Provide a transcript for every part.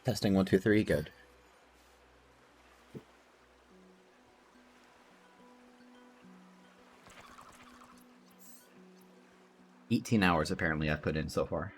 Testing 1, 2, 3, good. $18 apparently I've put in so far.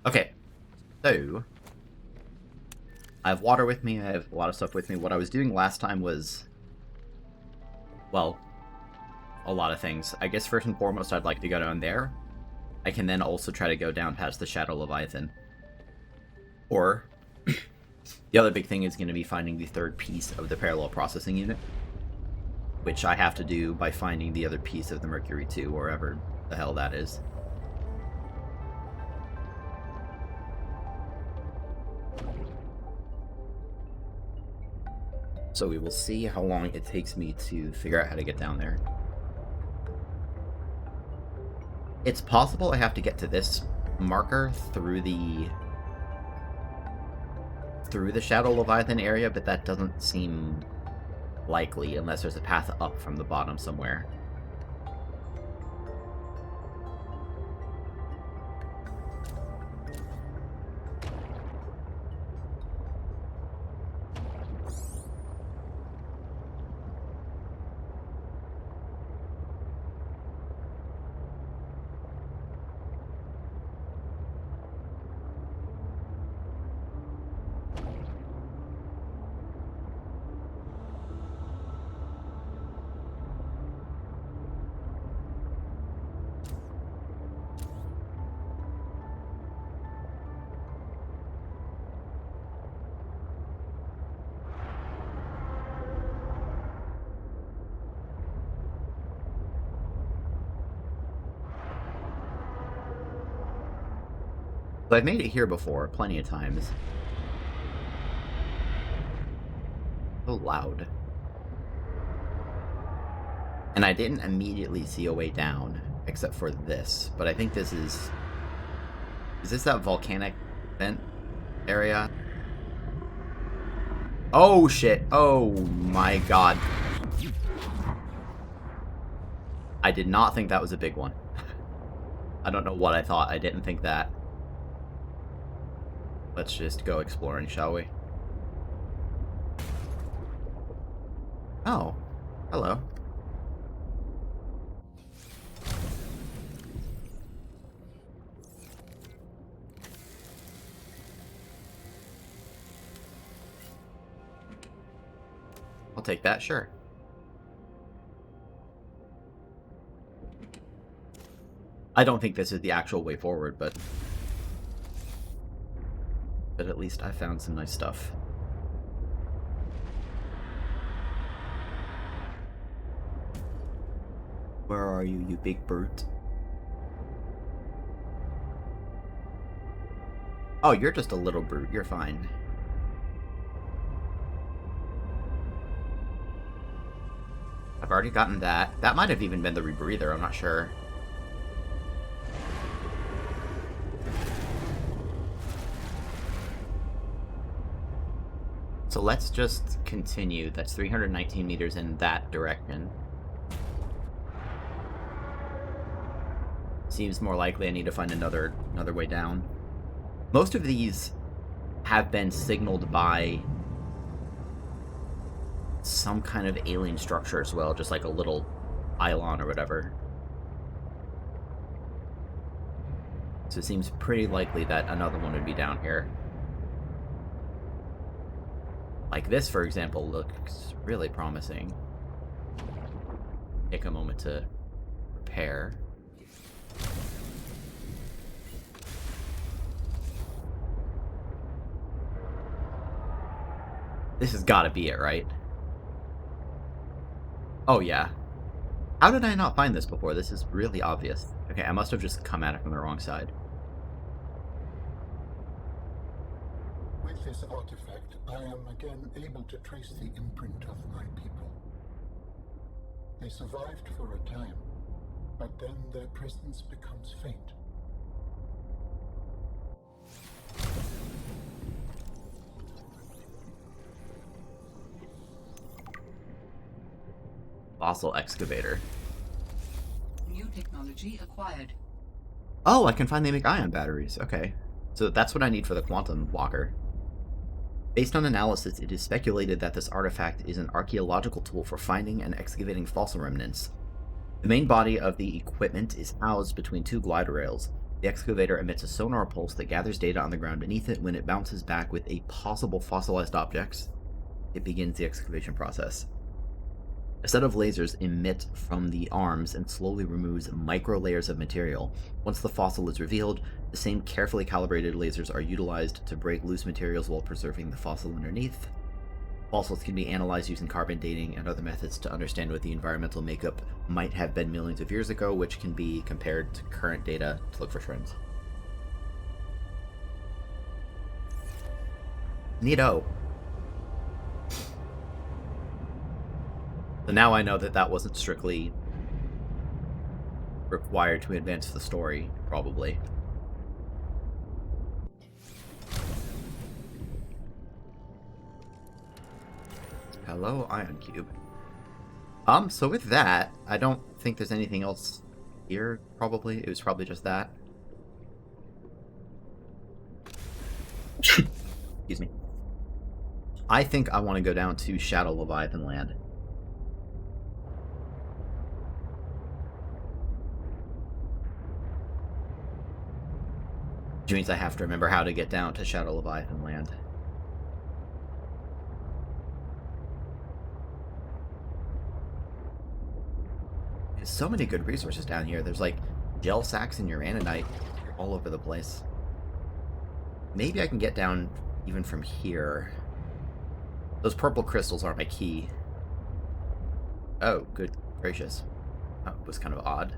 Okay, so I have water with me, I have a lot of stuff with me. What I was doing last time was, well, a lot of things. I guess first and foremost I'd like to go down there. I can then also try to go down past the Shadow Leviathan. Or, the other big thing is going to be finding the third piece of the parallel processing unit, which I have to do by finding the other piece of the Mercury 2, wherever the hell that is. So we will see how long it takes me to figure out how to get down there. It's possible I have to get to this marker through the Shadow Leviathan area, but that doesn't seem likely unless there's a path up from the bottom somewhere. So I've made it here before, plenty of times. So loud. And I didn't immediately see a way down, except for this. But I think this is... Is this that volcanic vent area? Oh, shit. Oh, my god. I did not think that was a big one. I don't know what I thought. I didn't think that. Let's just go exploring, shall we? Oh. Hello. I'll take that, sure. I don't think this is the actual way forward, but at least I found some nice stuff. Where are you, you big brute? Oh, you're just a little brute. You're fine. I've already gotten that. That might have even been the rebreather, I'm not sure. So let's just continue. That's 319 meters in that direction. Seems more likely I need to find another way down. Most of these have been signaled by some kind of alien structure as well, just like a little pylon or whatever. So it seems pretty likely that another one would be down here. Like this, for example, looks really promising. Take a moment to repair. This has got to be it, right? Oh, yeah. How did I not find this before? This is really obvious. Okay, I must have just come at it from the wrong side. With this artifact, I am again able to trace the imprint of my people. They survived for a time, but then their presence becomes faint. Fossil excavator. New technology acquired. Oh, I can finally make ion batteries. Okay. So that's what I need for the quantum locker. Based on analysis, it is speculated that this artifact is an archaeological tool for finding and excavating fossil remnants. The main body of the equipment is housed between two glider rails. The excavator emits a sonar pulse that gathers data on the ground beneath it. When it bounces back with a possible fossilized objects, it begins the excavation process. A set of lasers emit from the arms and slowly removes micro layers of material. Once the fossil is revealed, the same carefully calibrated lasers are utilized to break loose materials while preserving the fossil underneath. Fossils can be analyzed using carbon dating and other methods to understand what the environmental makeup might have been millions of years ago, which can be compared to current data to look for trends. Neato. So now I know that that wasn't strictly required to advance the story, probably. Hello, Ion Cube. So with that, I don't think there's anything else here, probably. It was probably just that. Excuse me. I think I want to go down to Shadow Leviathan Land. Which means I have to remember how to get down to Shadow Leviathan Land. There's so many good resources down here. There's like gel sacks and uraninite all over the place. Maybe I can get down even from here. Those purple crystals are my key. Oh, good gracious. That was kind of odd.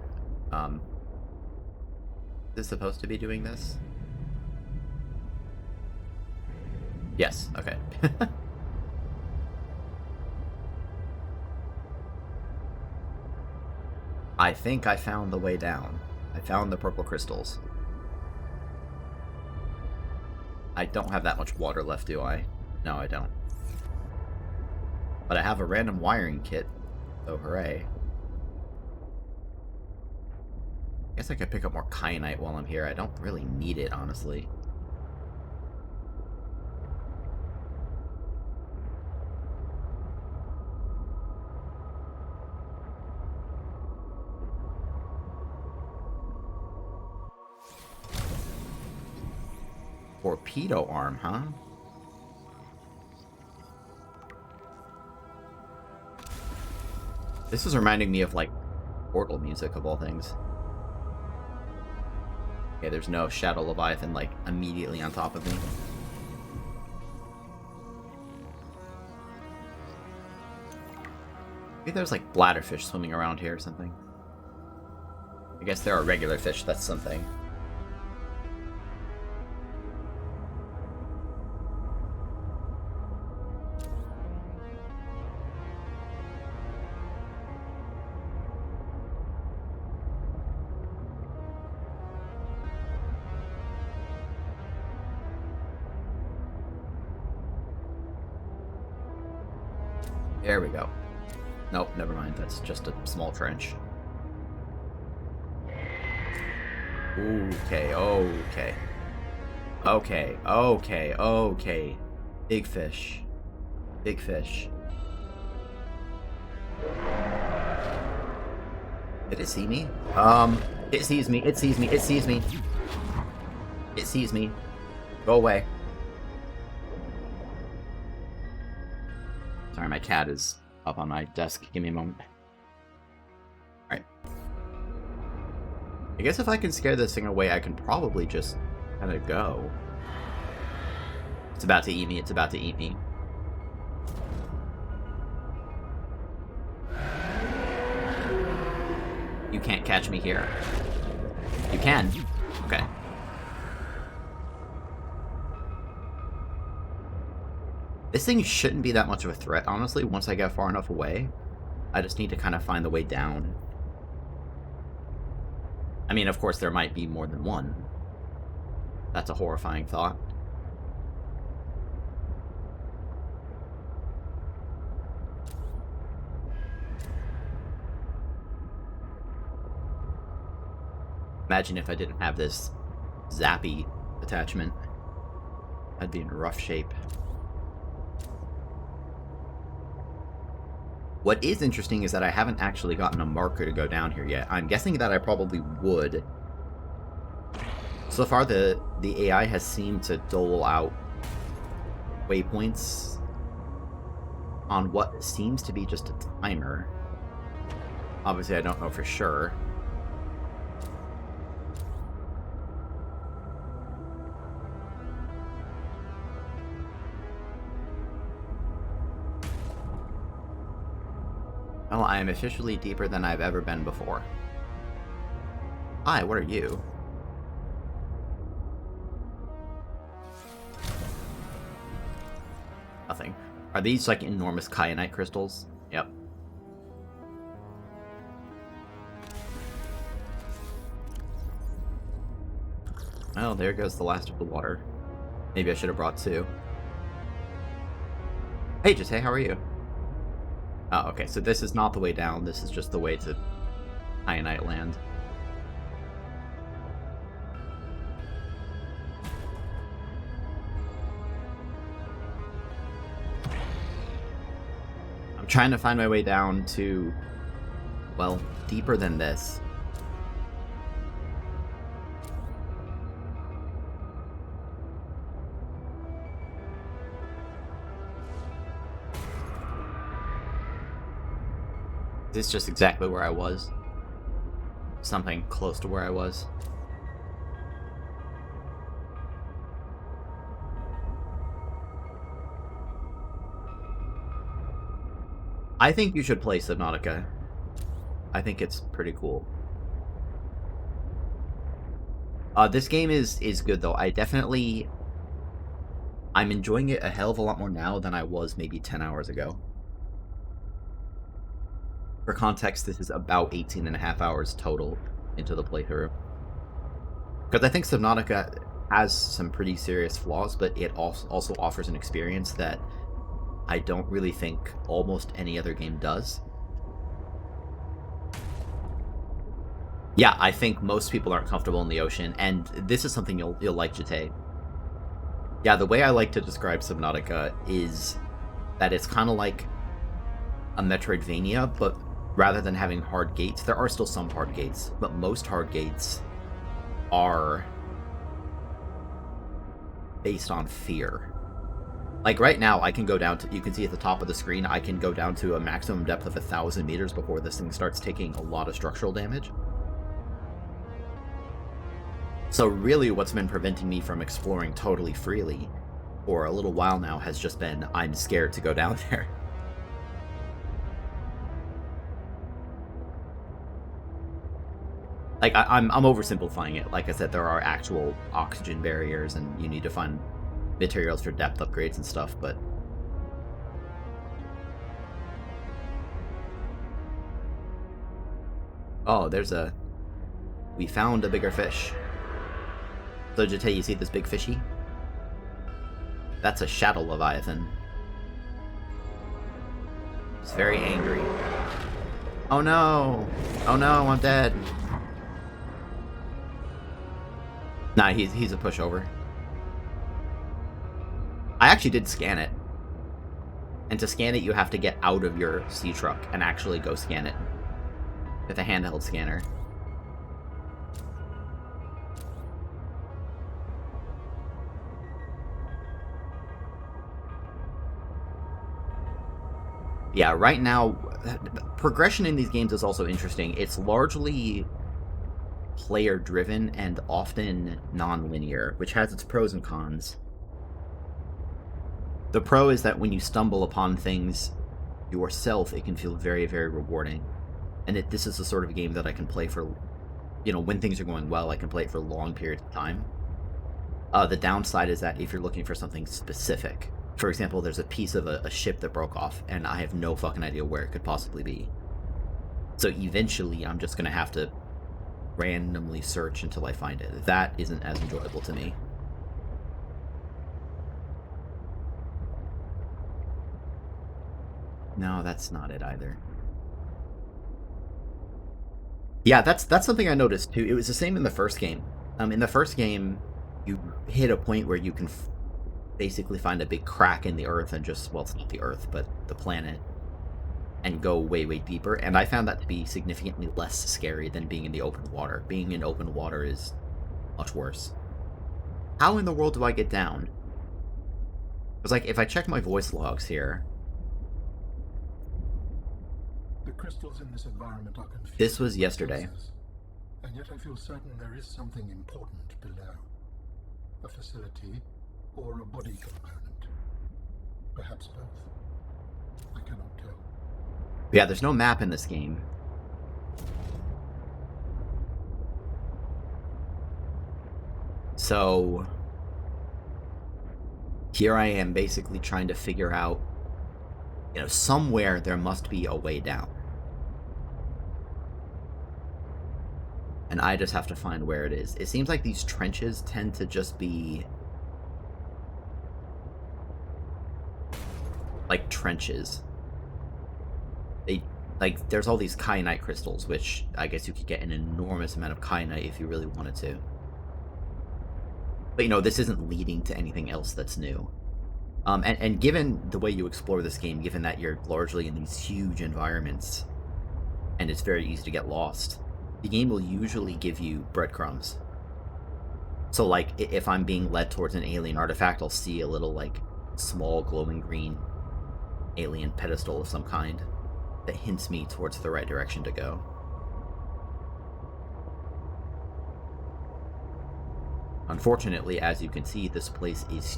Is this supposed to be doing this? Yes, okay. I think I found the way down. I found the purple crystals. I don't have that much water left, do I? No, I don't. But I have a random wiring kit, so hooray. I guess I could pick up more kyanite while I'm here. I don't really need it, honestly. Torpedo arm, huh? This is reminding me of, like, Portal music, of all things. Okay, there's no Shadow Leviathan, like, immediately on top of me. Maybe there's, like, bladderfish swimming around here or something. I guess there are regular fish, that's something. There we go. Nope, never mind. That's just a small trench. Okay, okay. Okay, okay, okay. Big fish. Big fish. Did it see me? It sees me, it sees me, it sees me. It sees me. Go away. Sorry, my cat is up on my desk. Give me a moment. Alright. I guess if I can scare this thing away, I can probably just kind of go. It's about to eat me. It's about to eat me. You can't catch me here. You can. Okay. This thing shouldn't be that much of a threat, honestly, once I get far enough away. I just need to kind of find the way down. I mean, of course, there might be more than one. That's a horrifying thought. Imagine if I didn't have this zappy attachment. I'd be in rough shape. What is interesting is that I haven't actually gotten a marker to go down here yet. I'm guessing that I probably would. So far, the AI has seemed to dole out waypoints on what seems to be just a timer. Obviously, I don't know for sure. Well, I am officially deeper than I've ever been before. Hi, what are you? Nothing. Are these like enormous kyanite crystals? Yep. Oh, there goes the last of the water. Maybe I should have brought two. Hey, just hey, how are you? Oh, okay, so this is not the way down, this is just the way to Kyanite land. I'm trying to find my way down to, well, deeper than this. This is just exactly where I was. Something close to where I was. I think you should play Subnautica. I think it's pretty cool. This game is good though. I'm enjoying it a hell of a lot more now than I was maybe 10 hours ago. For context, this is about 18 and a half hours total into the playthrough. Because I think Subnautica has some pretty serious flaws, but it also offers an experience that I don't really think almost any other game does. Yeah, I think most people aren't comfortable in the ocean, and this is something you'll like, Jate. Yeah, the way I like to describe Subnautica is that it's kind of like a Metroidvania, but rather than having hard gates, there are still some hard gates, but most hard gates are based on fear. Like right now, I can go down to, you can see at the top of the screen, I can go down to a maximum depth of 1,000 meters before this thing starts taking a lot of structural damage. So really what's been preventing me from exploring totally freely for a little while now has just been, I'm scared to go down there. Like, I'm oversimplifying it. Like I said, there are actual oxygen barriers, and you need to find materials for depth upgrades and stuff, but... Oh, we found a bigger fish. So, Jate, you see this big fishy? That's a shadow leviathan. It's very angry. Oh no! Oh no, I'm dead! Nah, he's a pushover. I actually did scan it. And to scan it, you have to get out of your sea truck and actually go scan it with a handheld scanner. Yeah, right now, progression in these games is also interesting. It's largely player-driven and often non-linear, which has its pros and cons. The pro is that when you stumble upon things yourself, it can feel very, very rewarding. And this is the sort of game that I can play for, when things are going well, I can play it for long periods of time. The downside is that if you're looking for something specific, for example, there's a piece of a ship that broke off, and I have no fucking idea where it could possibly be. So eventually, I'm just going to have to randomly search until I find it. That isn't as enjoyable to me. No, that's not it either. Yeah, that's something I noticed too. It was the same in the first game. In the first game, you hit a point where you can basically find a big crack in the earth and just, well, it's not the earth, but the planet, and go way, way deeper. And I found that to be significantly less scary than being in the open water. Being in open water is much worse. How in the world do I get down? Because, like, if I check my voice logs here, The crystals in this environment are confused. this was yesterday. And yet I feel certain there is something important below. A facility or a body component. Perhaps both. I cannot tell. Yeah, there's no map in this game. So here I am basically trying to figure out, somewhere there must be a way down. And I just have to find where it is. It seems like these trenches tend to just be like trenches. There's all these kyanite crystals, which I guess you could get an enormous amount of kyanite if you really wanted to. But, this isn't leading to anything else that's new. And given the way you explore this game, given that you're largely in these huge environments, and it's very easy to get lost, the game will usually give you breadcrumbs. So, like, if I'm being led towards an alien artifact, I'll see a little, like, small glowing green alien pedestal of some kind that hints me towards the right direction to go. Unfortunately, as you can see, this place is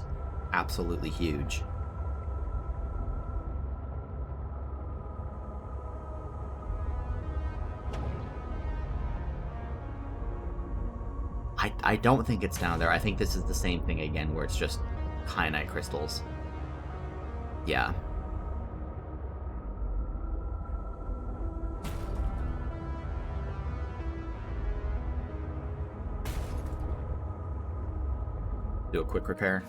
absolutely huge. I don't think it's down there. I think this is the same thing again, where it's just kyanite crystals. Yeah. Do a quick repair.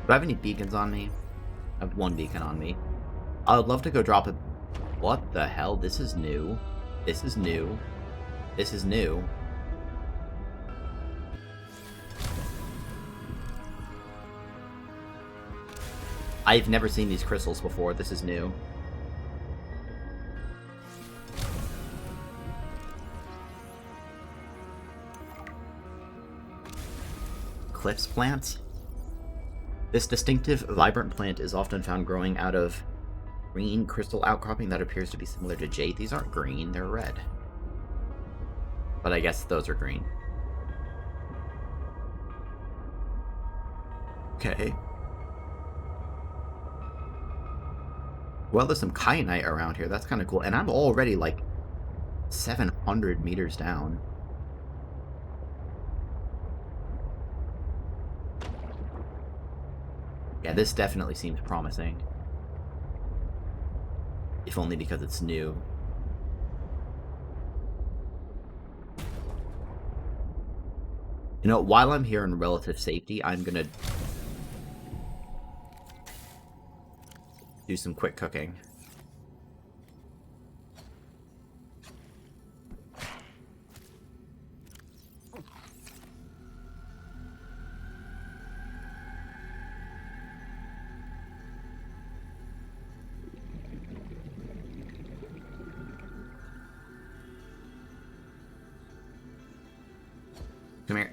Do I have any beacons on me? I have one beacon on me. I would love to go drop a... What the hell? This is new. This is new. This is new. I've never seen these crystals before. This is new. Cliffs plants? This distinctive, vibrant plant is often found growing out of green crystal outcropping that appears to be similar to jade. These aren't green, they're red. But I guess those are green. Okay. Well, there's some kyanite around here. That's kind of cool. And I'm already like 700 meters down. Yeah, this definitely seems promising. If only because it's new. While I'm here in relative safety, I'm gonna do some quick cooking. Come here.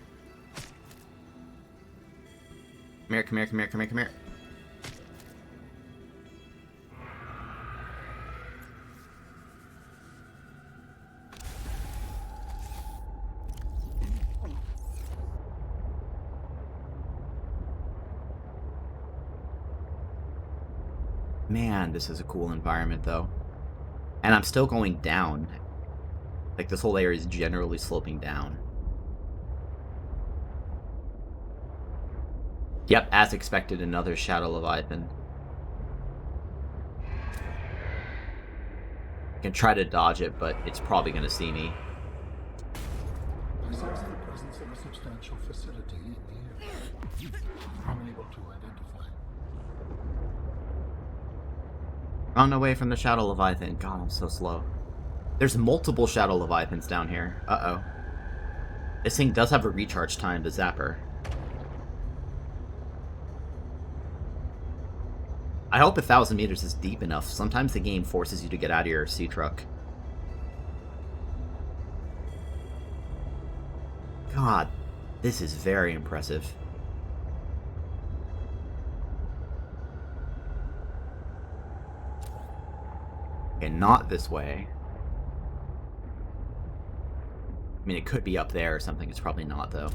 Come here, come here, come here, come here, come here. Man, this is a cool environment, though. And I'm still going down. Like, this whole area is generally sloping down. Yep, as expected, another Shadow Leviathan. I can try to dodge it, but it's probably going to see me. I sense the presence of a substantial facility in the area. I'm unable to identify. Run away from the Shadow Leviathan. God, I'm so slow. There's multiple Shadow Leviathans down here. Uh-oh. This thing does have a recharge time, the Zapper. I hope 1,000 meters is deep enough. Sometimes the game forces you to get out of your sea truck. God, this is very impressive. Okay, not this way. I mean, it could be up there or something. It's probably not, though.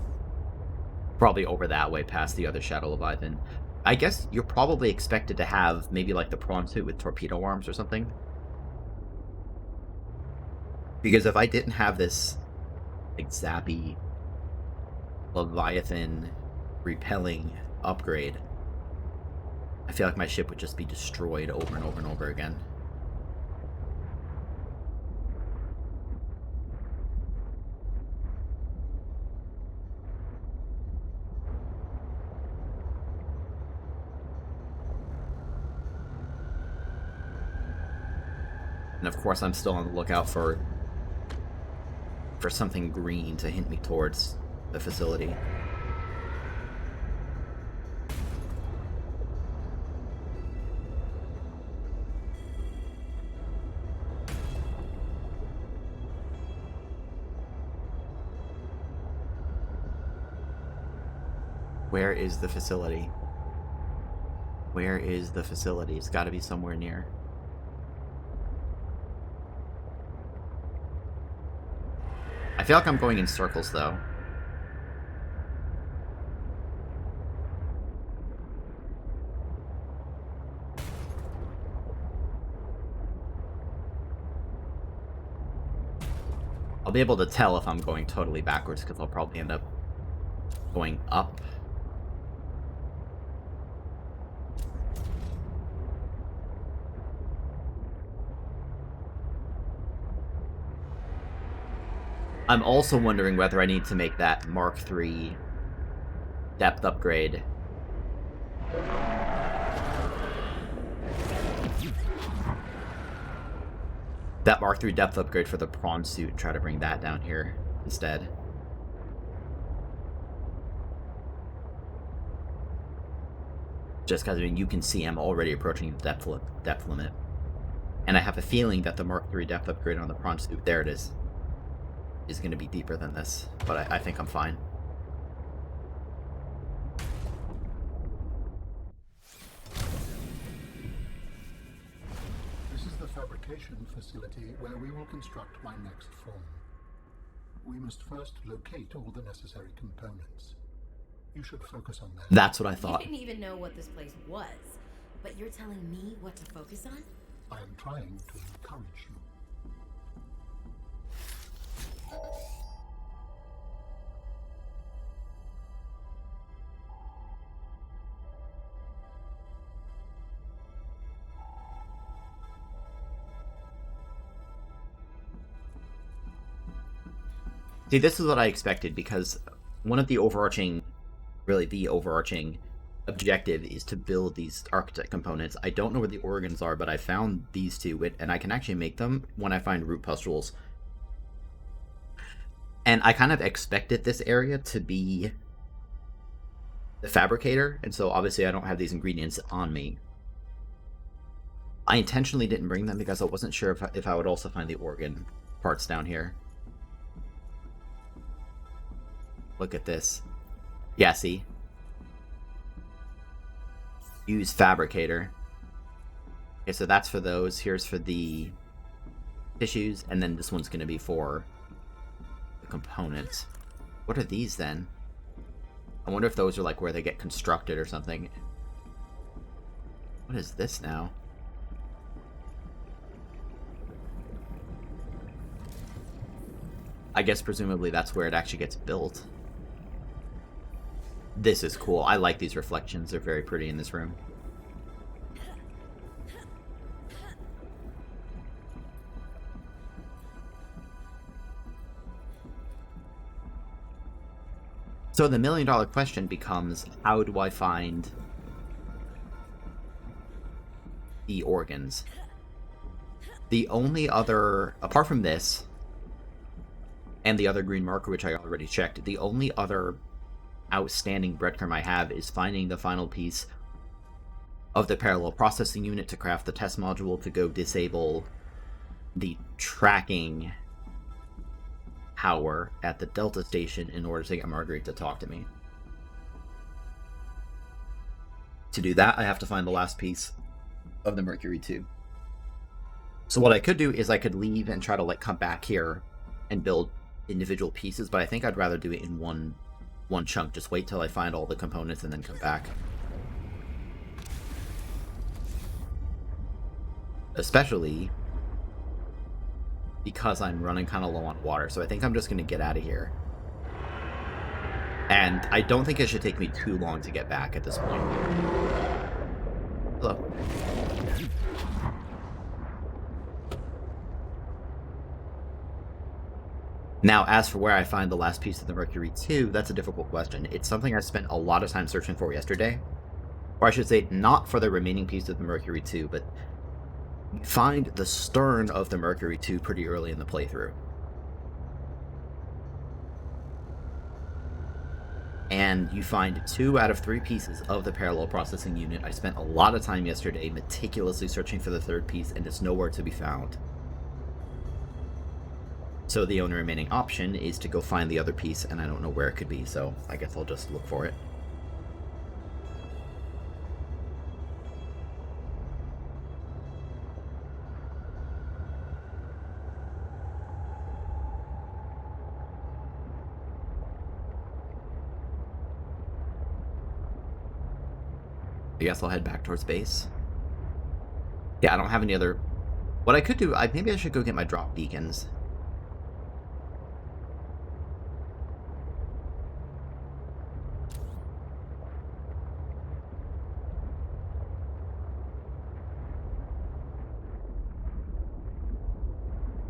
Probably over that way, past the other Shadow Leviathan. I guess you're probably expected to have maybe like the prawn suit with torpedo arms or something. Because if I didn't have this like zappy Leviathan repelling upgrade, I feel like my ship would just be destroyed over and over and over again. And of course, I'm still on the lookout for something green to hint me towards the facility. Where is the facility? Where is the facility? It's got to be somewhere near. I feel like I'm going in circles, though. I'll be able to tell if I'm going totally backwards, because I'll probably end up going up. I'm also wondering whether I need to make that Mark III depth upgrade. That Mark III depth upgrade for the prawn suit, try to bring that down here instead. Just because, I mean, you can see I'm already approaching the depth limit. And I have a feeling that the Mark III depth upgrade on the prawn suit, there it is going to be deeper than this, but I think I'm fine. This is the fabrication facility where we will construct my next form. We must first locate all the necessary components. You should focus on that. That's what I thought. You didn't even know what this place was, but you're telling me what to focus on? I am trying to encourage you. See, this is what I expected, because one of the overarching, really the overarching objective is to build these architect components. I don't know where the organs are, but I found these two, and I can actually make them when I find root pustules. And I kind of expected this area to be the fabricator, and so obviously I don't have these ingredients on me. I intentionally didn't bring them because I wasn't sure if I would also find the organ parts down here. Look at this. Yeah, see? use fabricator. Okay, so that's for those. Here's for the tissues, and then this one's going to be for the components. What are these then? I wonder if those are like where they get constructed or something. What is this now? I guess presumably that's where it actually gets built. This is cool. I like these reflections. They're very pretty in this room. So the $1 million question becomes, how do I find the organs? The only other, apart from this, and the other green marker, which I already checked, the only other outstanding breadcrumb I have is finding the final piece of the parallel processing unit to craft the test module to go disable the tracking power at the Delta station in order to get Marguerite to talk to me. To do that, I have to find the last piece of the Mercury 2. So what I could do is I could leave and try to like come back here and build individual pieces, but I think I'd rather do it in one chunk. Just wait till I find all the components and then come back. Especially because I'm running kind of low on water, so I think I'm just going to get out of here. And I don't think it should take me too long to get back at this point. Hello. Now, as for where I find the last piece of the Mercury 2, that's a difficult question. It's something I spent a lot of time searching for yesterday. Or I should say, not for the remaining piece of the Mercury 2, but you find the stern of the Mercury 2 pretty early in the playthrough. And you find 2 out of 3 pieces of the parallel processing unit. I spent a lot of time yesterday meticulously searching for the 3rd piece, and it's nowhere to be found. So the only remaining option is to go find the other piece, and I don't know where it could be, so I guess I'll just look for it. I guess I'll head back towards base. Yeah, I don't have any other... What I could do, maybe I should go get my drop beacons.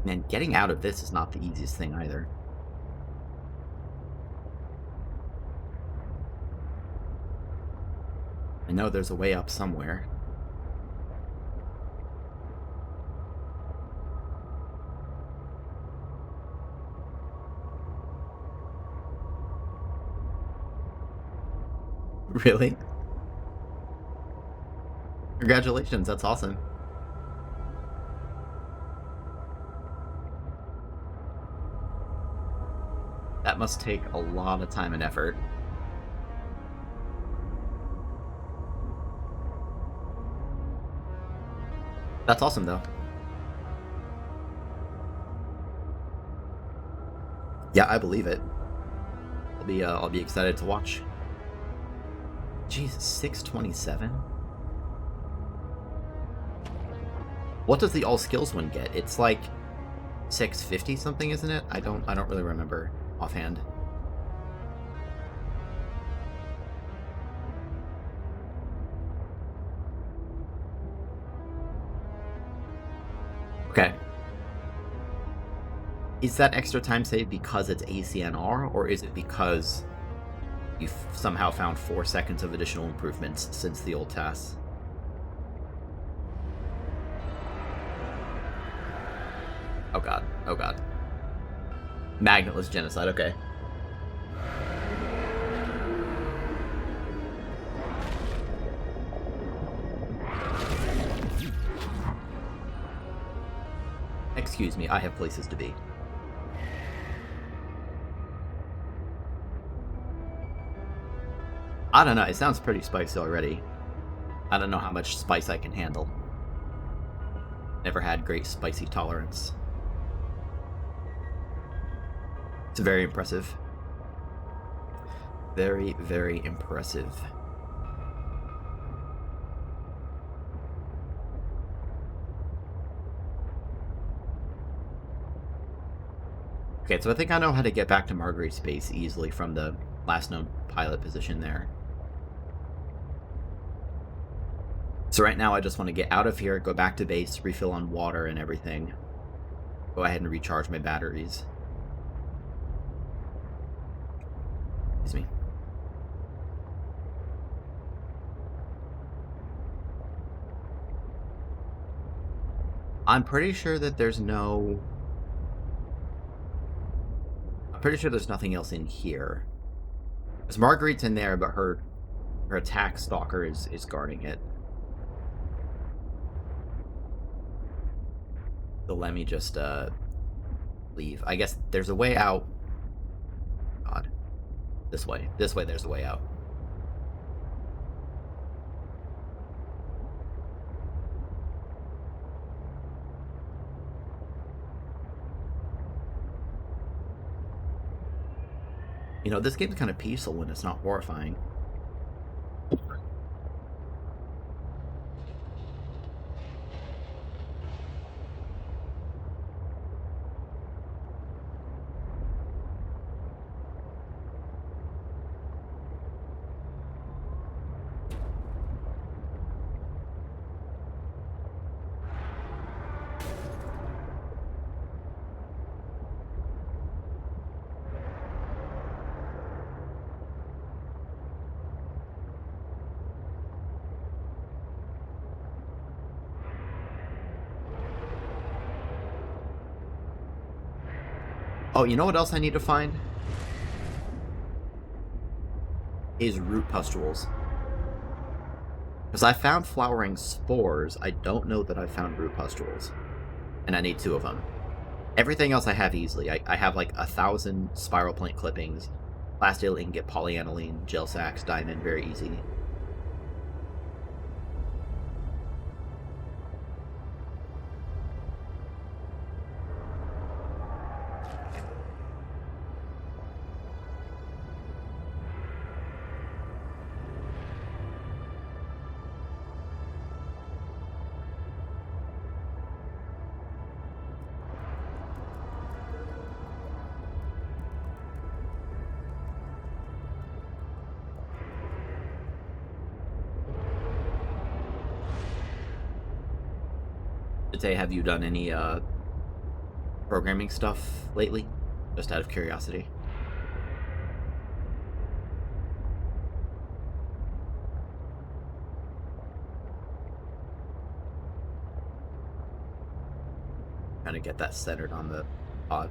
And getting out of this is not the easiest thing either. I know there's a way up somewhere. Really? Congratulations, that's awesome. That must take a lot of time and effort. That's awesome, though. Yeah, I believe it. I'll be excited to watch. Jesus, 627? What does the all skills one get? It's like 650 something, isn't it? I don't really remember offhand. Okay. Is that extra time saved because it's ACNR, or is it because you've somehow found 4 seconds of additional improvements since the old tasks? Oh god, oh god. Magnetless genocide, okay. Excuse me, I have places to be. I don't know, it sounds pretty spicy already. I don't know how much spice I can handle. Never had great spicy tolerance. It's very impressive. Very, very impressive. Okay, so I think I know how to get back to Marguerite's base easily from the last known pilot position there. So right now I just want to get out of here, go back to base, refill on water and everything. Go ahead and recharge my batteries. Excuse me. I'm pretty sure that there's no... I'm pretty sure there's nothing else in here. Because Marguerite's in there, but her attack stalker is guarding it. So let me just leave. I guess there's a way out. God. This way. This way there's a way out. You know, this game's kind of peaceful when it's not horrifying. Oh, you know what else I need to find? Is root pustules. Because I found flowering spores, I don't know that I found root pustules. And I need 2 of them. Everything else I have easily. I have like 1,000 spiral plant clippings, plasteel ingot, polyaniline, gel sacks, diamond, very easy. Today, have you done any programming stuff lately? Just out of curiosity. Trying to get that centered on the pod.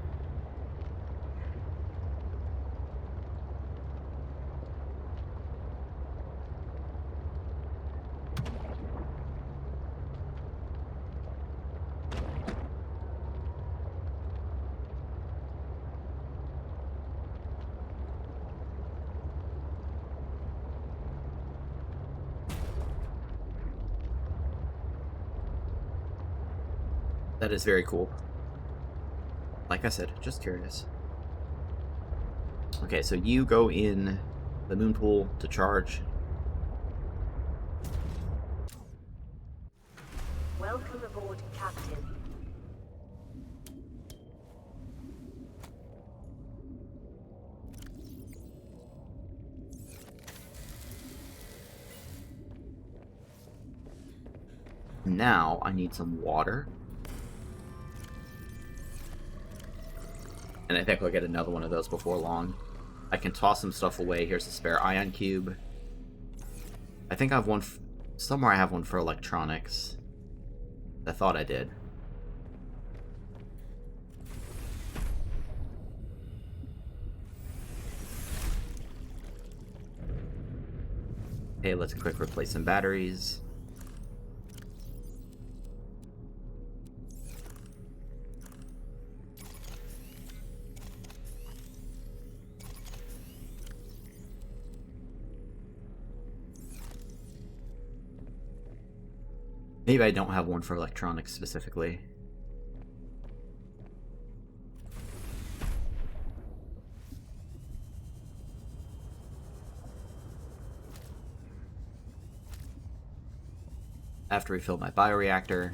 That is very cool. Like I said, just curious. Okay, so you go in the moon pool to charge. Welcome aboard, Captain. Now I need some water. And I think we'll get another one of those before long. I can toss some stuff away. Here's a spare ion cube. I think I have one... somewhere I have one for electronics. I thought I did. Okay, let's quick replace some batteries. Maybe I don't have one for electronics specifically. I have to refill my bioreactor.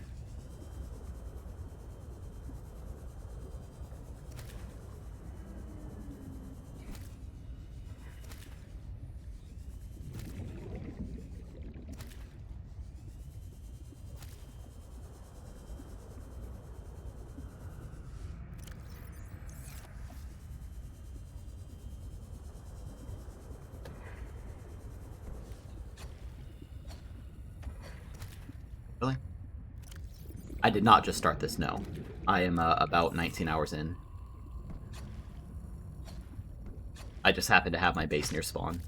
Really? I did not just start this, no. I am about 19 hours in. I just happen to have my base near spawn.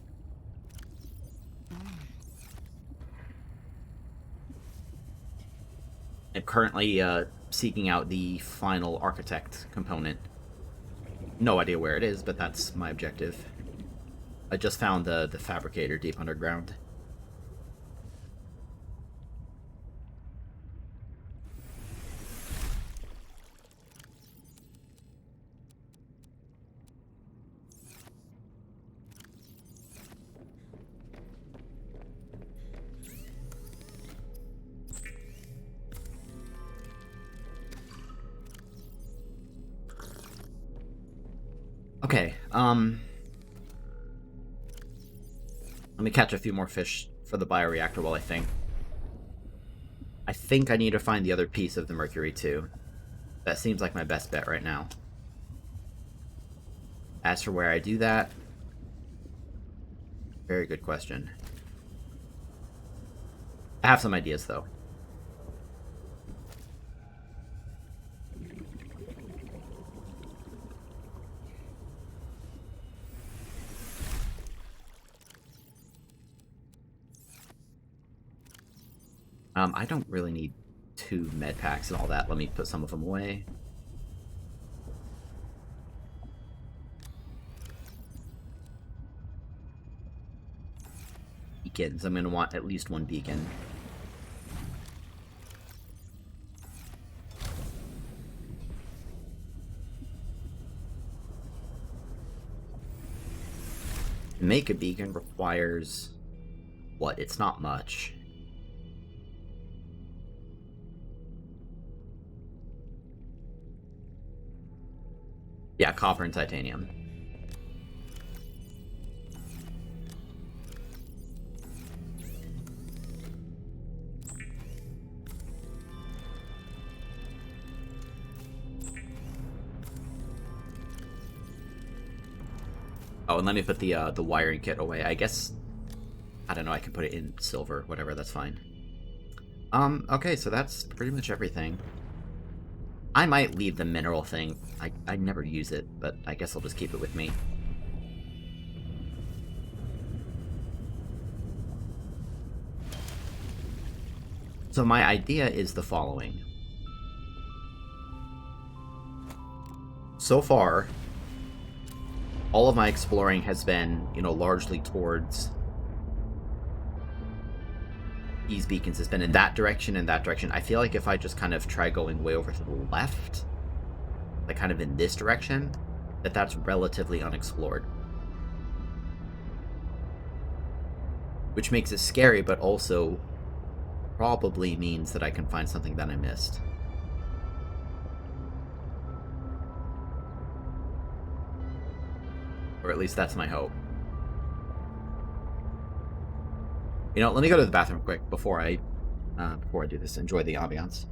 I'm currently seeking out the final architect component. No idea where it is, but that's my objective. I just found the fabricator deep underground. Okay, let me catch a few more fish for the bioreactor while I think. I think I need to find the other piece of the mercury, too. That seems like my best bet right now. As for where I do that, very good question. I have some ideas, though. I don't really need 2 med packs and all that. Let me put some of them away. Beacons. I'm going to want at least 1 beacon. To make a beacon requires... what? It's not much. Yeah, copper and titanium. Oh, and let me put the wiring kit away. I guess, I don't know, I can put it in silver, whatever, that's fine. Okay, so that's pretty much everything. I might leave the mineral thing. I never use it, but I guess I'll just keep it with me. So my idea is the following. So far, all of my exploring has been, you know, largely towards these beacons, has been in that direction and that direction. I feel like if I just kind of try going way over to the left, like kind of in this direction, that's relatively unexplored. Which makes it scary, but also probably means that I can find something that I missed. Or at least that's my hope. You know, let me go to the bathroom quick before I do this. Enjoy the ambiance.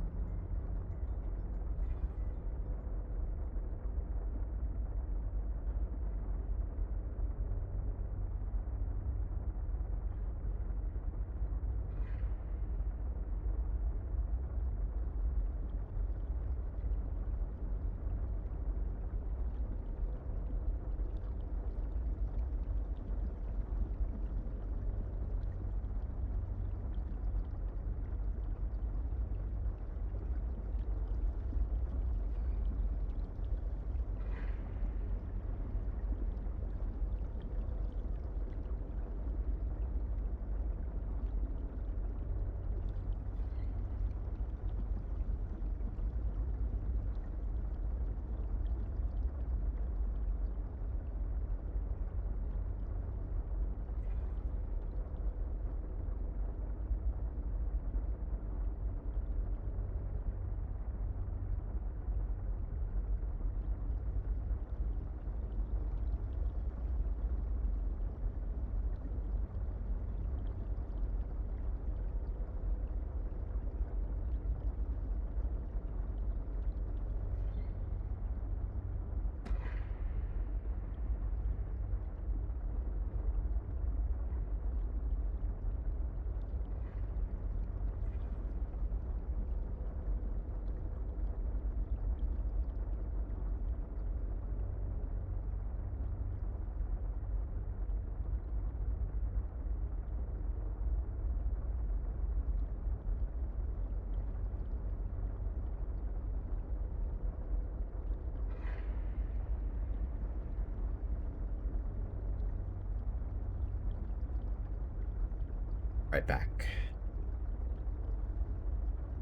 Right back.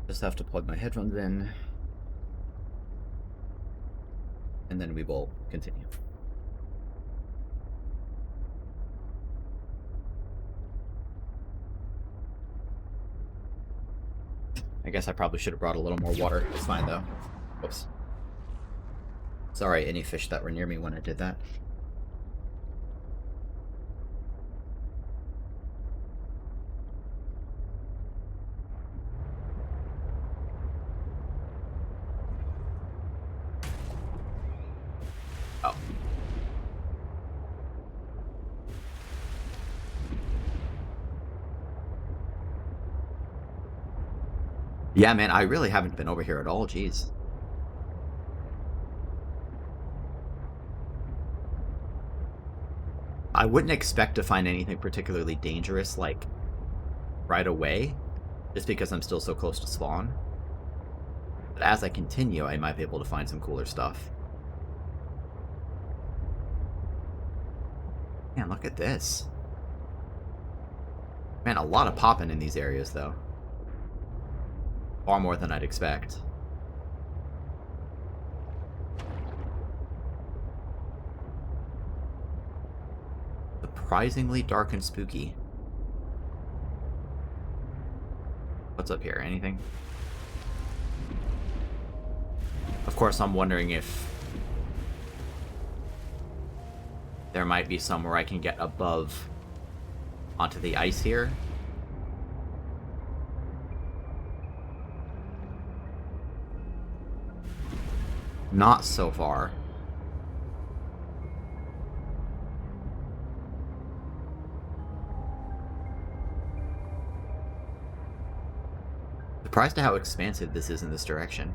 Just have to plug my headphones in. And then we will continue. I guess I probably should have brought a little more water. It's fine though. Whoops. Sorry, any fish that were near me when I did that. Oh. Yeah, man, I really haven't been over here at all, jeez. I wouldn't expect to find anything particularly dangerous, like, right away, just because I'm still so close to spawn. But as I continue, I might be able to find some cooler stuff. Man, look at this. Man, a lot of popping in these areas, though. Far more than I'd expect. Surprisingly dark and spooky. What's up here? Anything? Of course, I'm wondering if there might be somewhere I can get above onto the ice here. Not so far. Surprised at how expansive this is in this direction.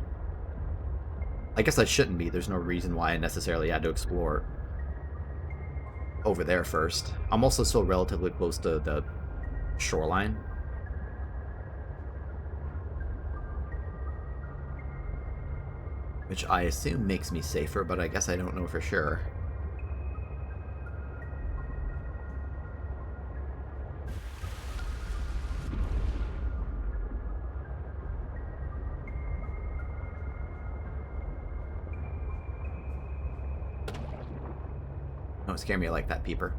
I guess I shouldn't be. There's no reason why I necessarily had to explore over there first. I'm also still relatively close to the shoreline. Which I assume makes me safer, but I guess I don't know for sure. Don't scare me like that, peeper.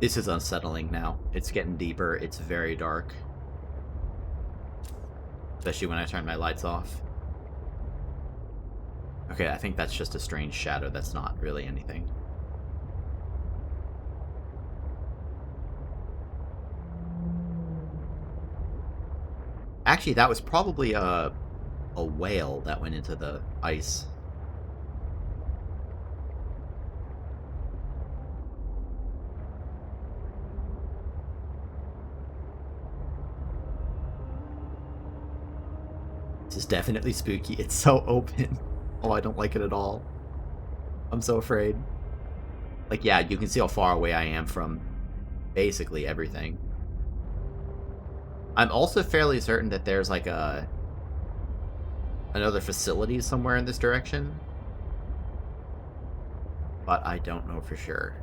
This is unsettling now. It's getting deeper. It's very dark. Especially when I turn my lights off. Okay, I think that's just a strange shadow. That's not really anything. Actually, that was probably a whale that went into the ice. This is definitely spooky. It's so open. Oh, I don't like it at all. I'm so afraid. Like, yeah, you can see how far away I am from basically everything. I'm also fairly certain that there's like another facility somewhere in this direction. But I don't know for sure.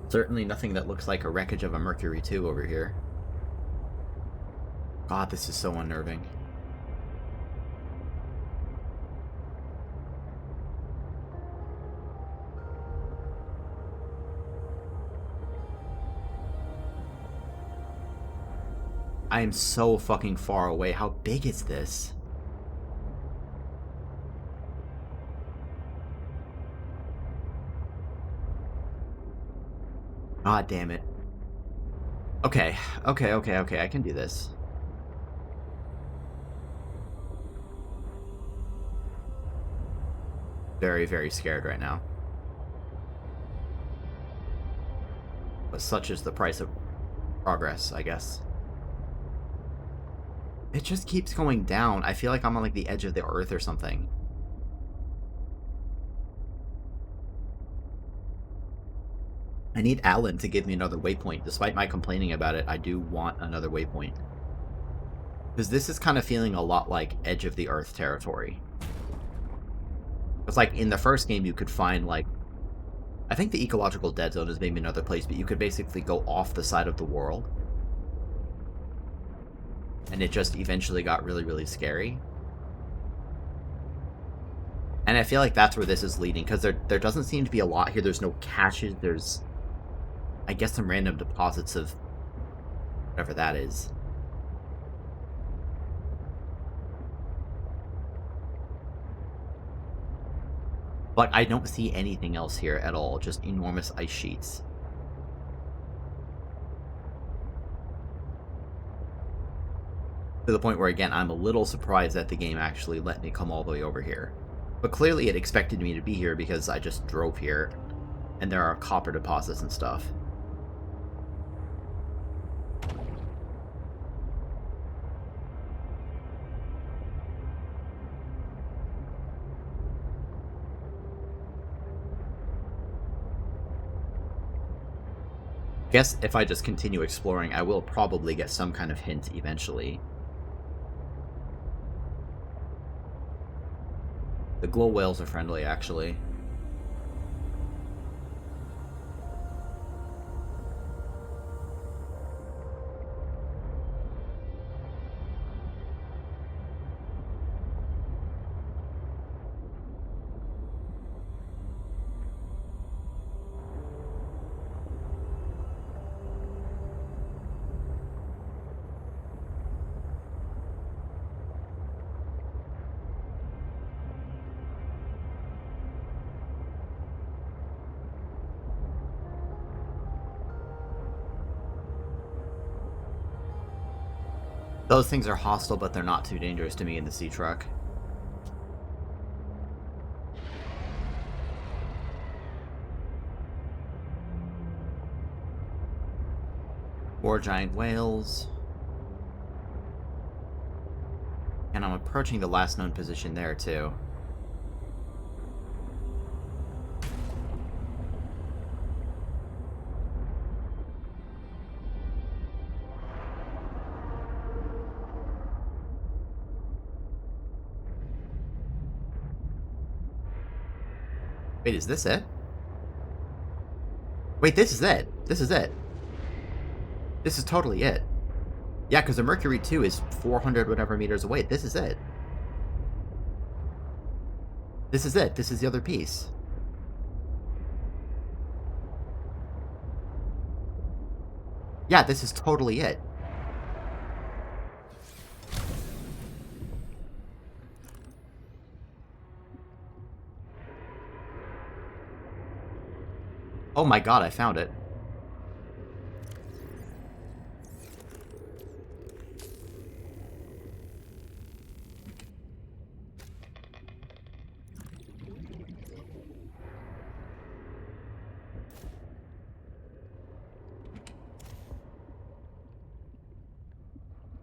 Certainly nothing that looks like a wreckage of a Mercury 2 over here. God, this is so unnerving. I am so fucking far away. How big is this? God damn it. Okay, I can do this. very, very scared right now. But such is the price of progress, I guess. It just keeps going down. I feel like I'm on like the edge of the earth or something. I need Alan to give me another waypoint. Despite my complaining about it, I do want another waypoint. Because this is kind of feeling a lot like edge of the earth territory. It's like in the first game you could find like... I think the ecological dead zone is maybe another place, but you could basically go off the side of the world. And it just eventually got really, really scary. And I feel like that's where this is leading, because there doesn't seem to be a lot here. There's no caches, there's... I guess some random deposits of... whatever that is. But I don't see anything else here at all, just enormous ice sheets. To the point where, again, I'm a little surprised that the game actually let me come all the way over here. But clearly it expected me to be here because I just drove here, and there are copper deposits and stuff. I guess if I just continue exploring, I will probably get some kind of hint eventually. The glow whales are friendly, actually. Those things are hostile, but they're not too dangerous to me in the sea truck. More giant whales. And I'm approaching the last known position there, too. Wait, is this it? Wait, this is it. This is it. This is totally it. Yeah, because the Mercury 2 is 400 whatever meters away. This is it. This is it. This is the other piece. Yeah, this is totally it. Oh my god, I found it.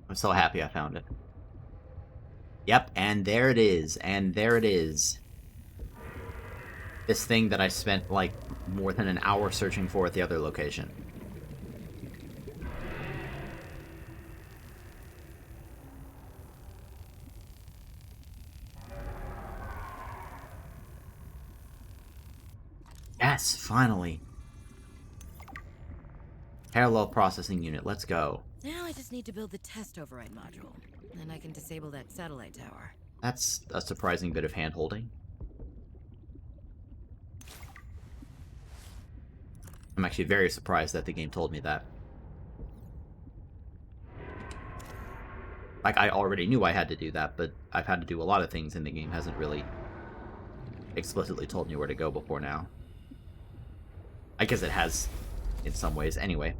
I'm so happy I found it. Yep, and there it is, and there it is. This thing that I spent, like, more than an hour searching for at the other location. Yes, finally. Parallel processing unit, let's go. Now I just need to build the test override module. Then I can disable that satellite tower. That's a surprising bit of hand-holding. I'm actually very surprised that the game told me that. Like, I already knew I had to do that, but I've had to do a lot of things and the game hasn't really explicitly told me where to go before now. I guess it has, in some ways, anyway.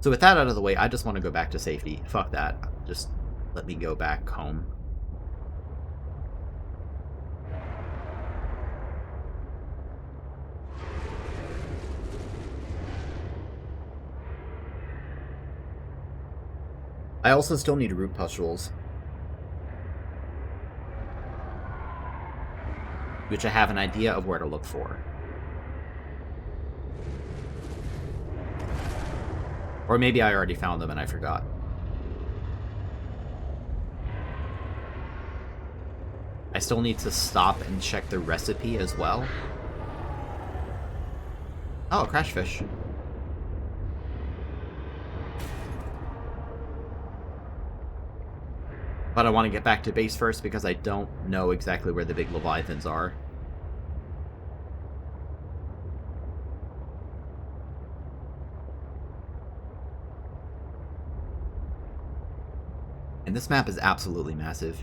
So with that out of the way, I just want to go back to safety. Fuck that. Just let me go back home. I also still need root pustules, which I have an idea of where to look for. Or maybe I already found them and I forgot. I still need to stop and check the recipe as well. Oh, crash fish. But I want to get back to base first because I don't know exactly where the big leviathans are. And this map is absolutely massive.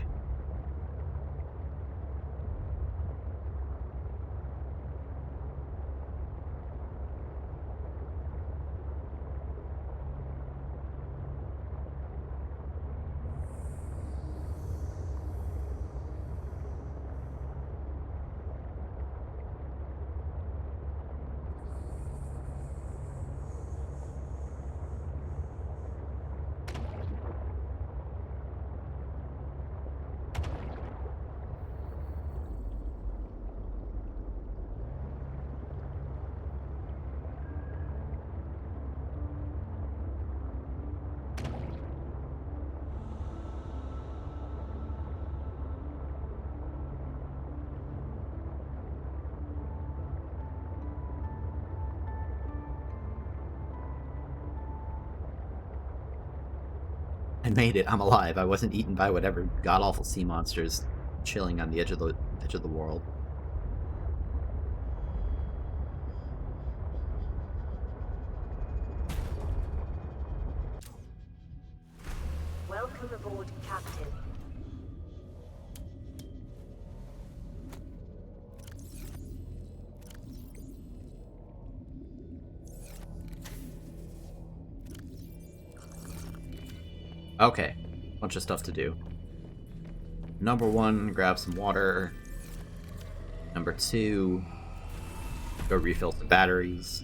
I made it. I'm alive. I wasn't eaten by whatever god-awful sea monsters chilling on the edge of the world. Welcome aboard, Captain. Okay, bunch of stuff to do. Number 1, grab some water. Number 2, go refill some batteries.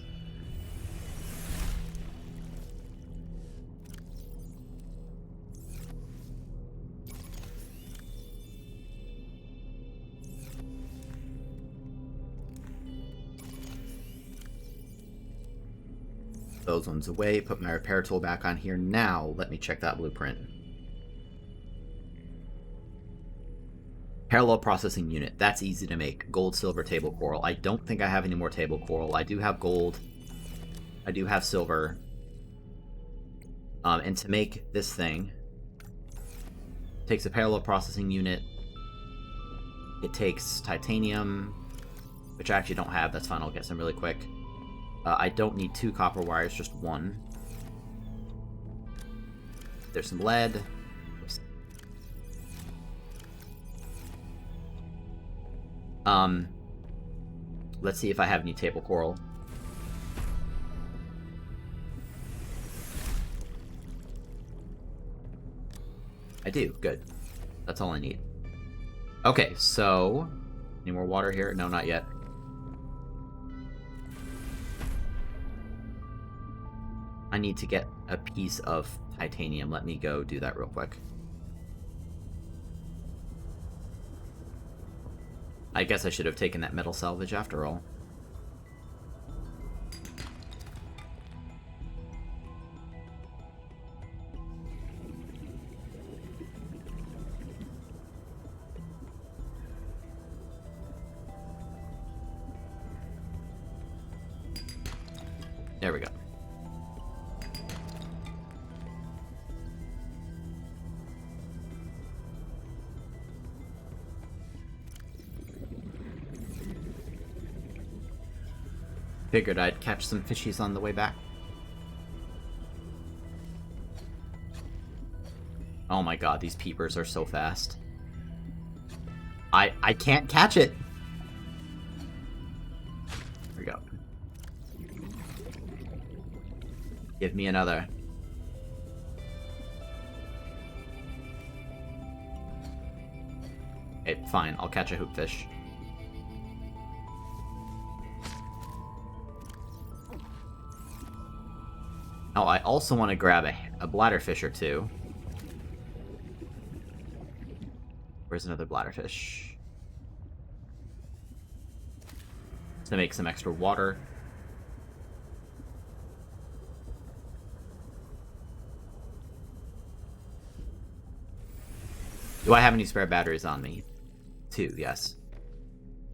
Those ones away, put my repair tool back on here. Now, let me check that blueprint. Parallel processing unit. That's easy to make. Gold, silver, table coral. I don't think I have any more table coral. I do have gold. I do have silver. And to make this thing, it takes a parallel processing unit. It takes titanium, which I actually don't have. That's fine. I'll get some really quick. I don't need 2 copper wires, just 1. There's some lead. Let's see if I have any table coral. I do. Good. That's all I need. Okay, so... Any more water here? No, not yet. I need to get a piece of titanium. Let me go do that real quick. I guess I should have taken that metal salvage after all. There we go. Figured I'd catch some fishies on the way back. Oh my god, these peepers are so fast. I can't catch it! There we go. Give me another. Okay, fine, I'll catch a hoopfish. Oh, I also want to grab a bladderfish or 2. Where's another bladderfish? To make some extra water. Do I have any spare batteries on me? 2, yes.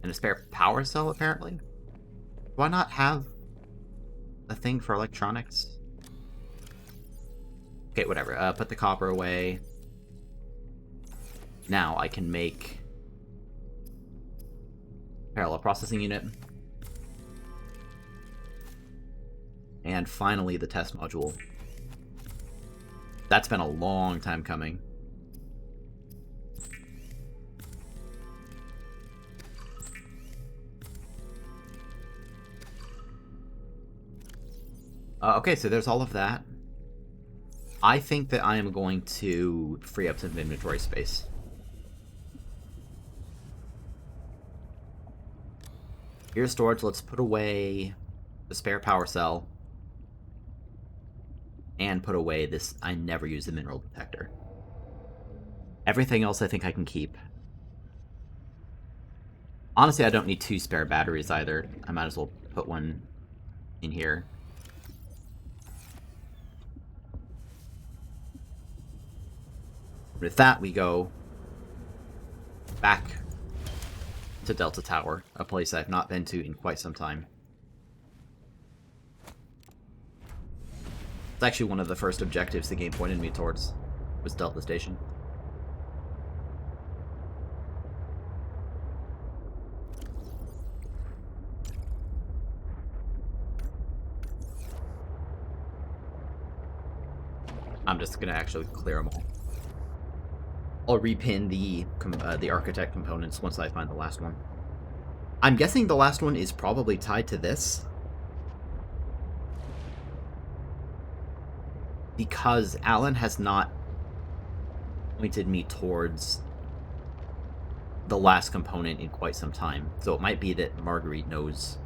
And a spare power cell, apparently? Do I not have a thing for electronics? Okay, whatever. Put the copper away. Now I can make parallel processing unit. And finally, the test module. That's been a long time coming. Okay, so there's all of that. I think that I am going to free up some inventory space. Here's storage. Let's put away the spare power cell. And put away this, I never use the mineral detector. Everything else I think I can keep. Honestly, I don't need 2 spare batteries either. I might as well put one in here. With that, we go back to Delta Tower, a place I've not been to in quite some time. It's actually one of the first objectives the game pointed me towards, was Delta Station. I'm just gonna actually clear them all. I'll repin the architect components once I find the last one. I'm guessing the last one is probably tied to this. Because Alan has not pointed me towards the last component in quite some time. So it might be that Marguerite knows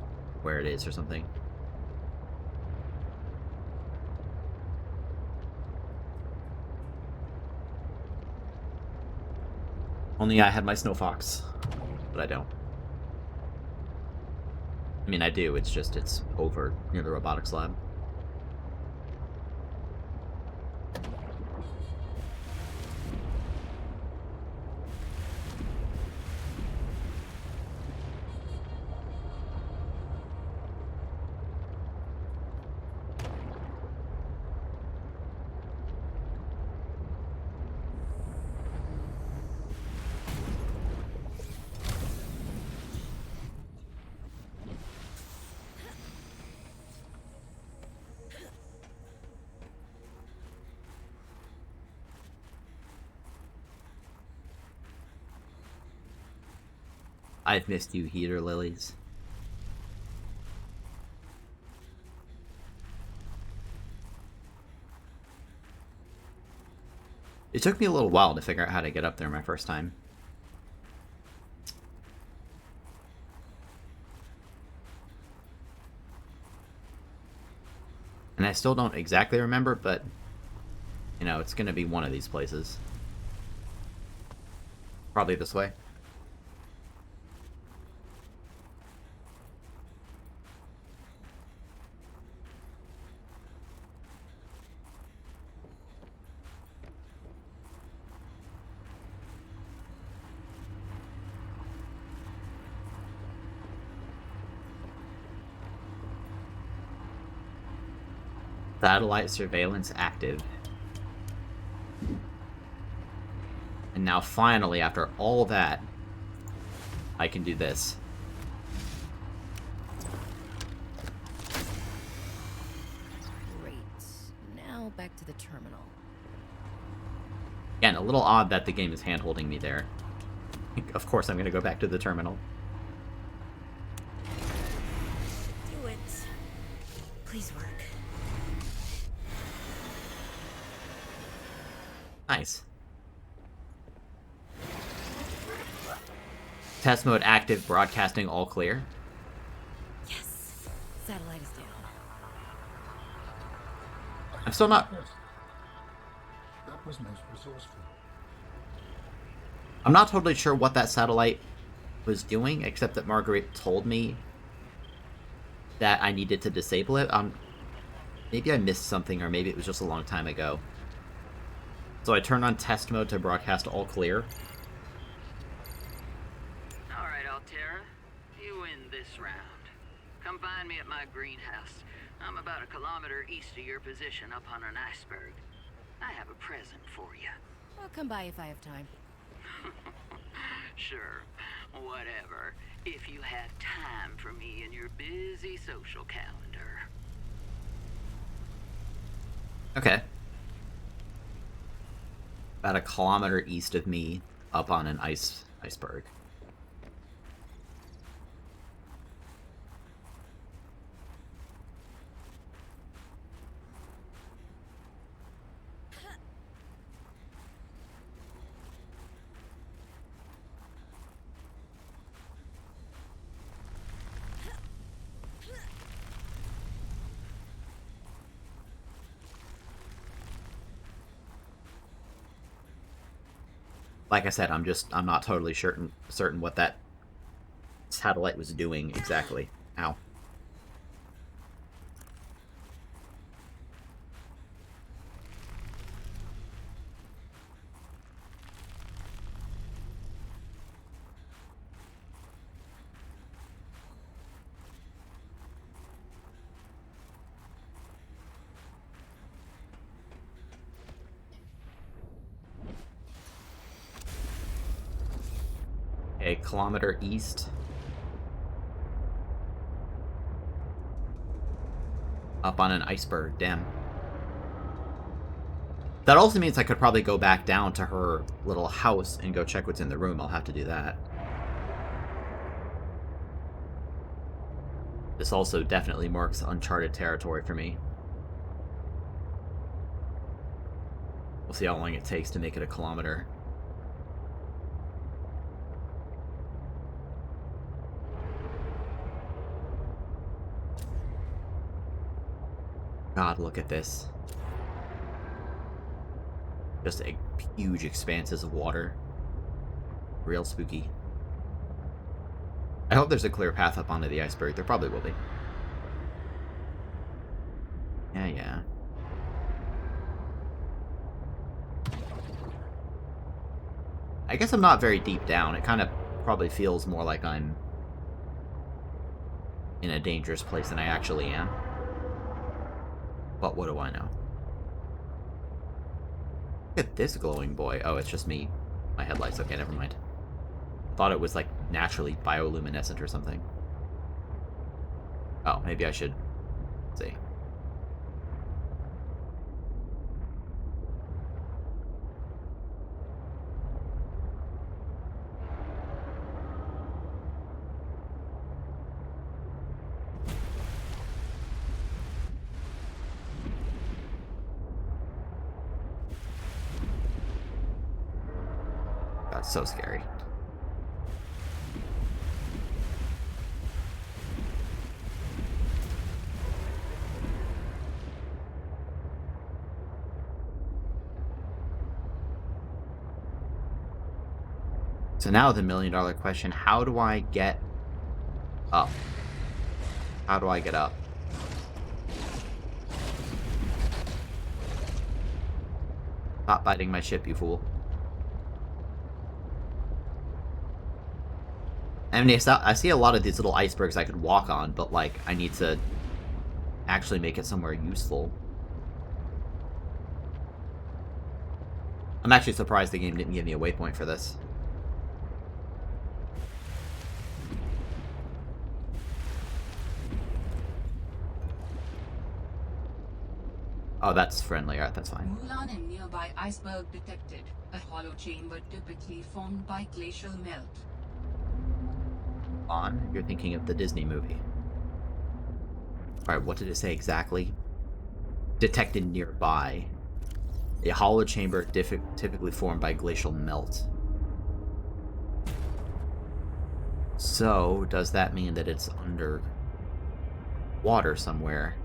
where it is or something. Only I had my Snow Fox, but I don't. I mean, I do, it's just, it's over near the robotics lab. I've missed you, heater lilies. It took me a little while to figure out how to get up there my first time. And I still don't exactly remember, but, you know, it's gonna be one of these places. Probably this way. Satellite surveillance active. And now finally, after all that, I can do this. Great. Now back to the terminal. Again, a little odd that the game is hand-holding me there. Of course I'm going to go back to the terminal. Do it. Please work. Nice. Test mode active, broadcasting all clear. Yes. Satellite is down. I'm still not... Yes. That was most resourceful. I'm not totally sure what that satellite was doing, except that Marguerite told me that I needed to disable it. Maybe I missed something, or maybe it was just a long time ago. So I turned on test mode to broadcast all clear. Alright, Altera. You win this round. Come find me at my greenhouse. I'm about a kilometer east of your position up on an iceberg. I have a present for you. I'll come by if I have time. Sure, whatever. If you had time for me in your busy social calendar. Okay. About a kilometer east of me, up on an iceberg. Like I said, I'm not totally certain what that satellite was doing exactly. Ow. A kilometer east. Up on an iceberg, damn. That also means I could probably go back down to her little house and go check what's in the room. I'll have to do that. This also definitely marks uncharted territory for me. We'll see how long it takes to make it a kilometer. God, look at this. Just a huge expanses of water. Real spooky. I hope there's a clear path up onto the iceberg. There probably will be. Yeah. I guess I'm not very deep down. It kind of probably feels more like I'm in a dangerous place than I actually am. But what do I know? Look at this glowing boy. Oh, it's just me. My headlights. Okay, never mind. Thought it was like naturally bioluminescent or something. Oh, maybe I should see. That's so scary. So now the million-dollar question, how do I get up? How do I get up? Stop biting my ship, you fool. I mean, I see a lot of these little icebergs I could walk on, but, like, I need to actually make it somewhere useful. I'm actually surprised the game didn't give me a waypoint for this. Oh, that's friendly. Alright, that's fine. Mulan and nearby iceberg detected. A hollow chamber typically formed by glacial melt. On, you're thinking of the Disney movie. Alright, what did it say exactly? Detected nearby. A hollow chamber typically formed by glacial melt. So, does that mean that it's under water somewhere?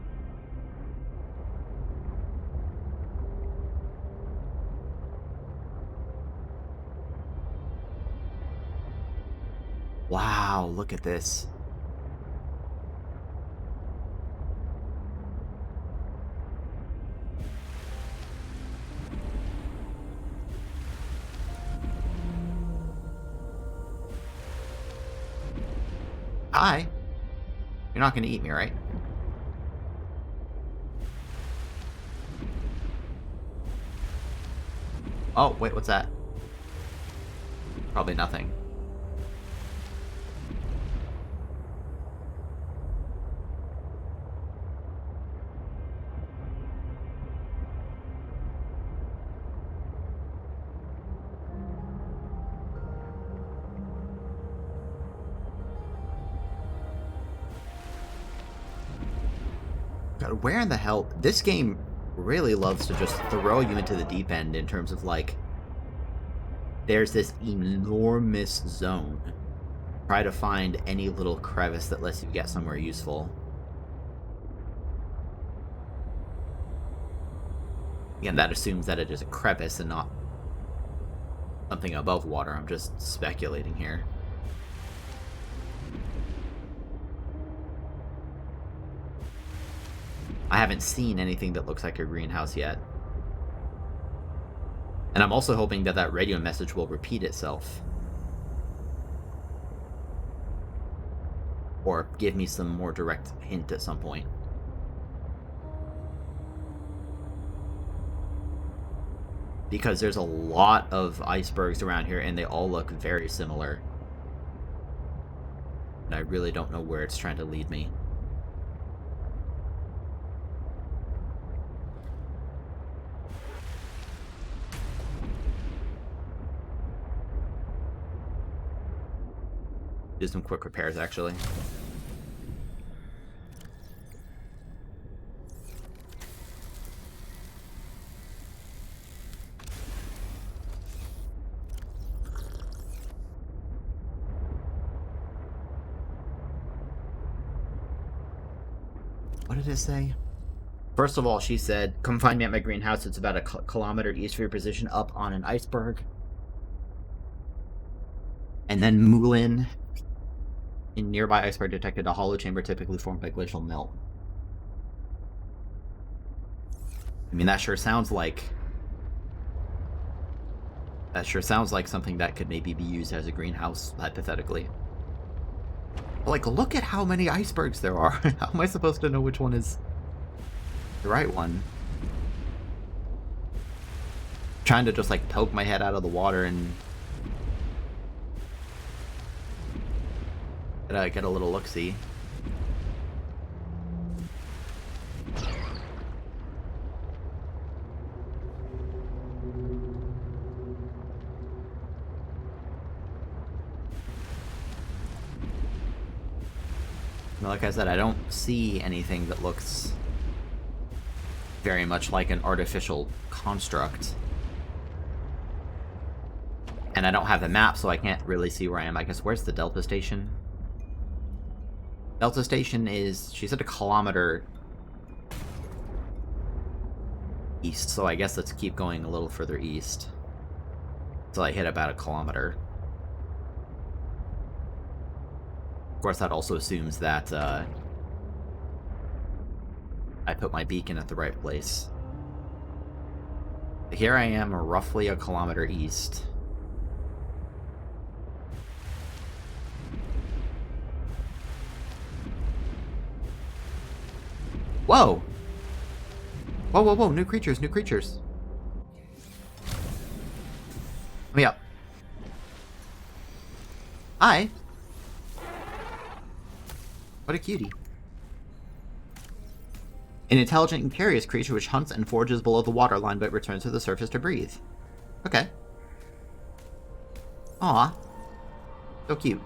Wow, look at this. Hi. You're not going to eat me, right? Oh, wait, what's that? Probably nothing. God, where in the hell... This game really loves to just throw you into the deep end in terms of, like... There's this enormous zone. Try to find any little crevice that lets you get somewhere useful. Again, that assumes that it is a crevice and not something above water. I'm just speculating here. I haven't seen anything that looks like a greenhouse yet. And I'm also hoping that that radio message will repeat itself. Or give me some more direct hint at some point. Because there's a lot of icebergs around here and they all look very similar. And I really don't know where it's trying to lead me. Do some quick repairs, actually. What did it say? First of all, she said, come find me at my greenhouse. It's about a kilometer east of your position up on an iceberg. And then Moulin... In nearby iceberg detected a hollow chamber typically formed by glacial melt. I mean, that sure sounds like... That sure sounds like something that could maybe be used as a greenhouse, hypothetically. But, like, look at how many icebergs there are. How am I supposed to know which one is the right one? I'm trying to just, like, poke my head out of the water and... Get a little look-see. Like I said, I don't see anything that looks very much like an artificial construct. And I don't have the map, so I can't really see where I am. I guess, where's the Delta Station? Delta Station is, she said, a kilometer east, so I guess let's keep going a little further east until I hit about a kilometer. Of course, that also assumes that I put my beacon at the right place. Here I am, roughly a kilometer east. Whoa! Whoa, whoa, whoa, new creatures, new creatures. Let me up. Hi. What a cutie. An intelligent and curious creature which hunts and forages below the waterline but returns to the surface to breathe. Okay. Aw. So cute.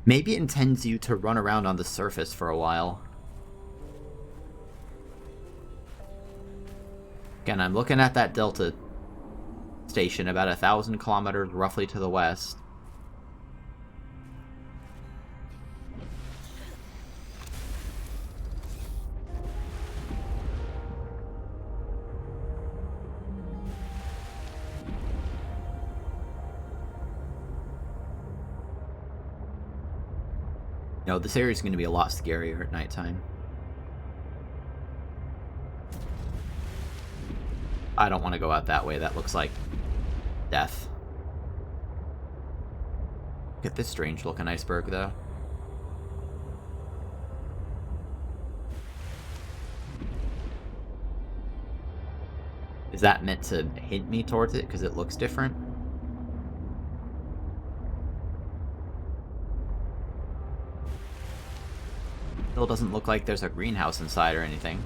Maybe it intends you to run around on the surface for a while. Again, I'm looking at that Delta Station about 1,000 kilometers roughly to the west. You know, this area is going to be a lot scarier at nighttime. I don't want to go out that way. That looks like death. Look at this strange looking iceberg, though. Is that meant to hint me towards it because it looks different? Still doesn't look like there's a greenhouse inside or anything.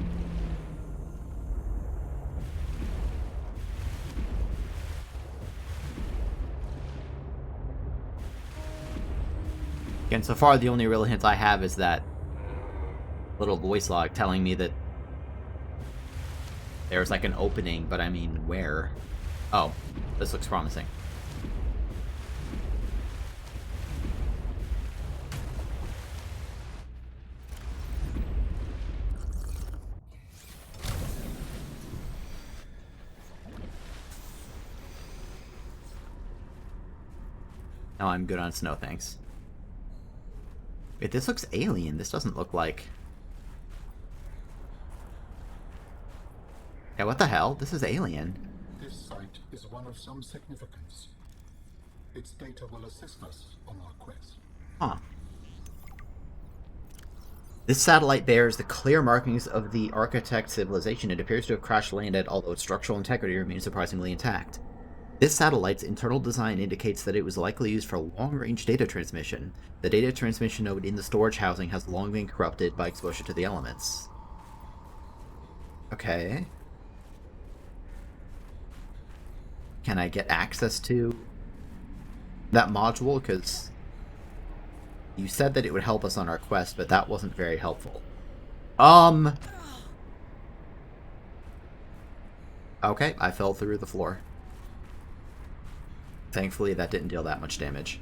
Again, so far the only real hint I have is that little voice log telling me that there's like an opening, but I mean, where? Oh, this looks promising. No, I'm good on snow, thanks. Wait, this looks alien. This doesn't look like... Yeah, what the hell? This is alien. This site is one of some significance. Its data will assist us on our quest. Huh. This satellite bears the clear markings of the architect civilization. It appears to have crash-landed, although its structural integrity remains surprisingly intact. This satellite's internal design indicates that it was likely used for long-range data transmission. The data transmission node in the storage housing has long been corrupted by exposure to the elements. Okay. Can I get access to that module? Because you said that it would help us on our quest, but that wasn't very helpful. Okay, I fell through the floor. Thankfully, that didn't deal that much damage.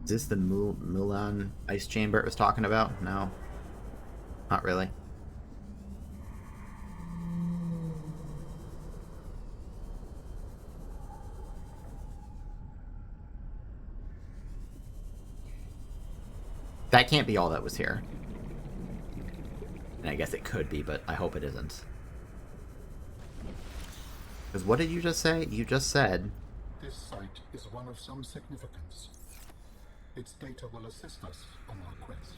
Is this the Mulan ice chamber it was talking about? No. Not really. That can't be all that was here. And I guess it could be, but I hope it isn't. Because what did you just say? You just said... This site is one of some significance. Its data will assist us on our quest.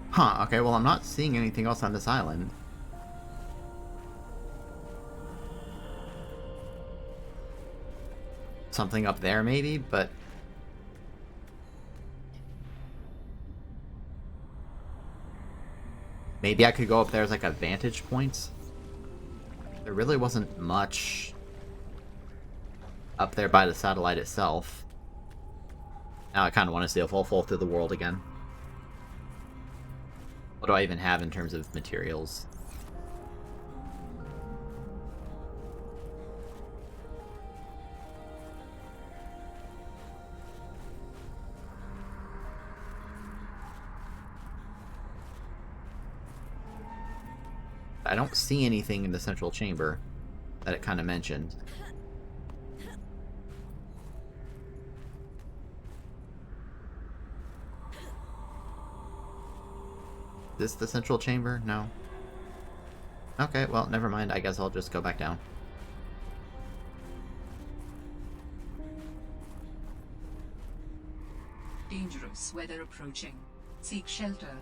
Huh, okay, well I'm not seeing anything else on this island. Something up there maybe, but... Maybe I could go up there as like a vantage point? There really wasn't much up there by the satellite itself. Now I kind of want to see if I'll fall through the world again. What do I even have in terms of materials? I don't see anything in the central chamber that it kind of mentioned. Is this the central chamber? No. Okay, well, never mind. I guess I'll just go back down. Dangerous weather approaching. Seek shelter.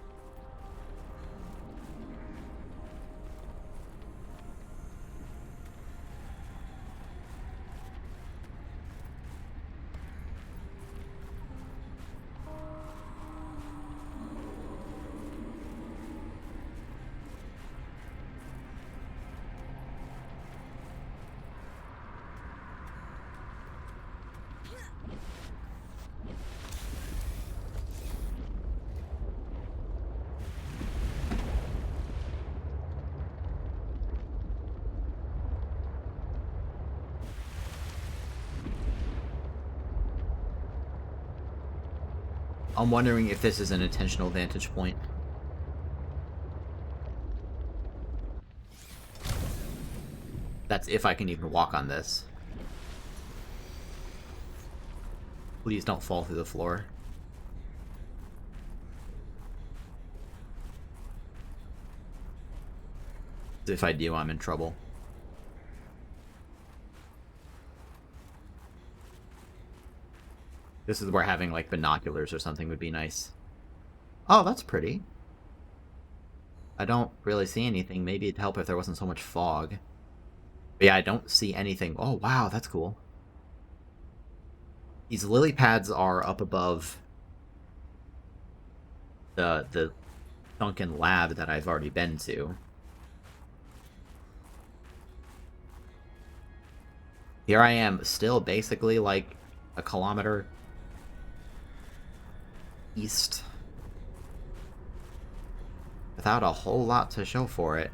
I'm wondering if this is an intentional vantage point. That's if I can even walk on this. Please don't fall through the floor. If I do, I'm in trouble. This is where having, like, binoculars or something would be nice. Oh, that's pretty. I don't really see anything. Maybe it'd help if there wasn't so much fog. But yeah, I don't see anything. Oh, wow, that's cool. These lily pads are up above the sunken lab that I've already been to. Here I am, still basically like a kilometer east, without a whole lot to show for it.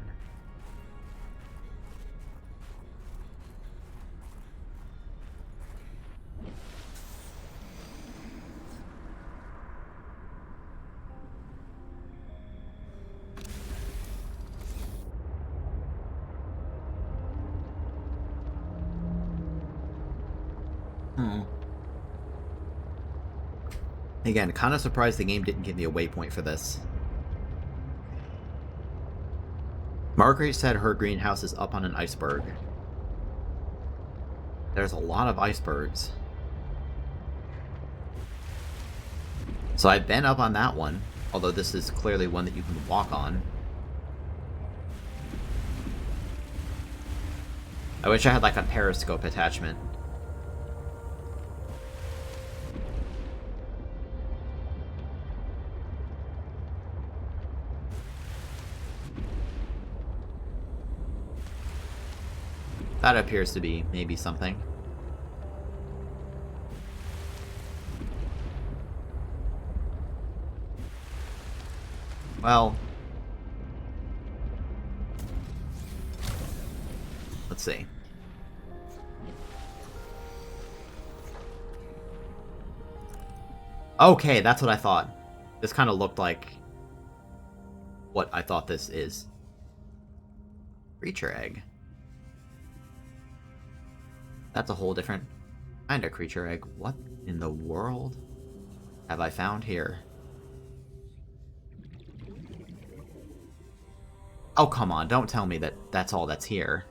Again, kind of surprised the game didn't give me a waypoint for this. Marguerite said her greenhouse is up on an iceberg. There's a lot of icebergs. So I've been up on that one, although this is clearly one that you can walk on. I wish I had like a periscope attachment. That appears to be maybe something. Well, let's see. Okay, that's what I thought. This kind of looked like what I thought this is. Creature egg. That's a whole different kind of creature egg. What in the world have I found here? Oh, come on. Don't tell me that that's all that's here.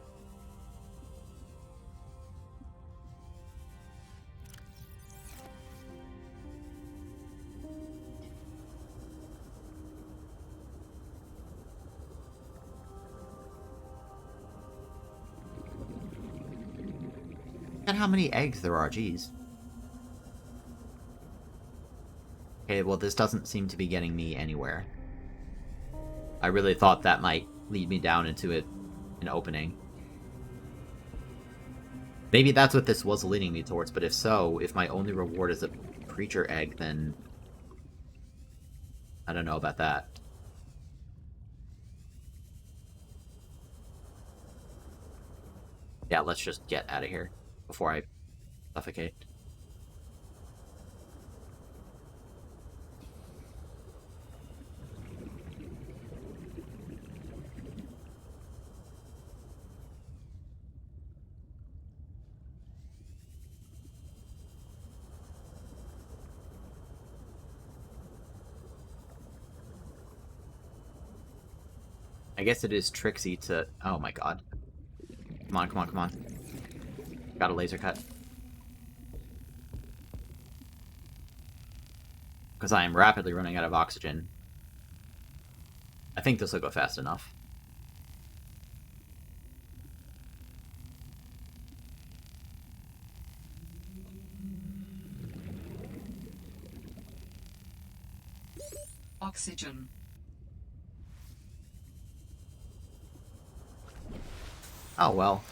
And how many eggs there are, geez. Okay, well, this doesn't seem to be getting me anywhere. I really thought that might lead me down into an opening. Maybe that's what this was leading me towards, but if so, if my only reward is a creature egg, then I don't know about that. Yeah, let's just get out of here before I suffocate. I guess it is tricksy to... Oh my god. Come on, come on, come on. Got a laser cut. Because I am rapidly running out of oxygen. I think this will go fast enough. Oxygen. Oh, well.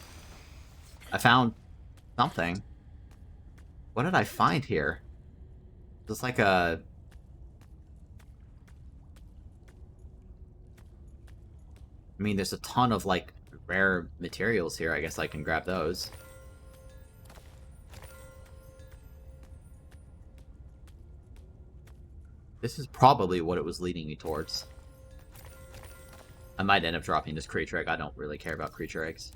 I found something. What did I find here? Just like a... I mean, there's a ton of, like, rare materials here. I guess I can grab those. This is probably what it was leading me towards. I might end up dropping this creature egg. I don't really care about creature eggs.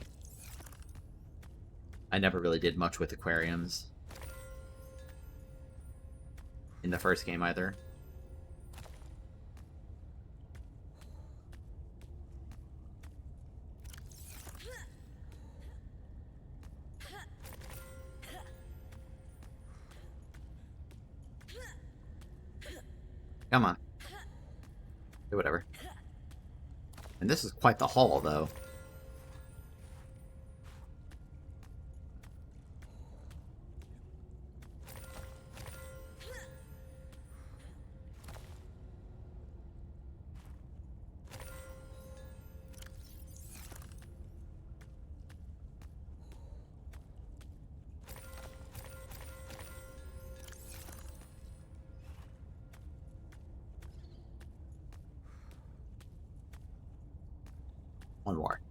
I never really did much with aquariums. In the first game either. Come on. Do whatever. And this is quite the haul, though. One more.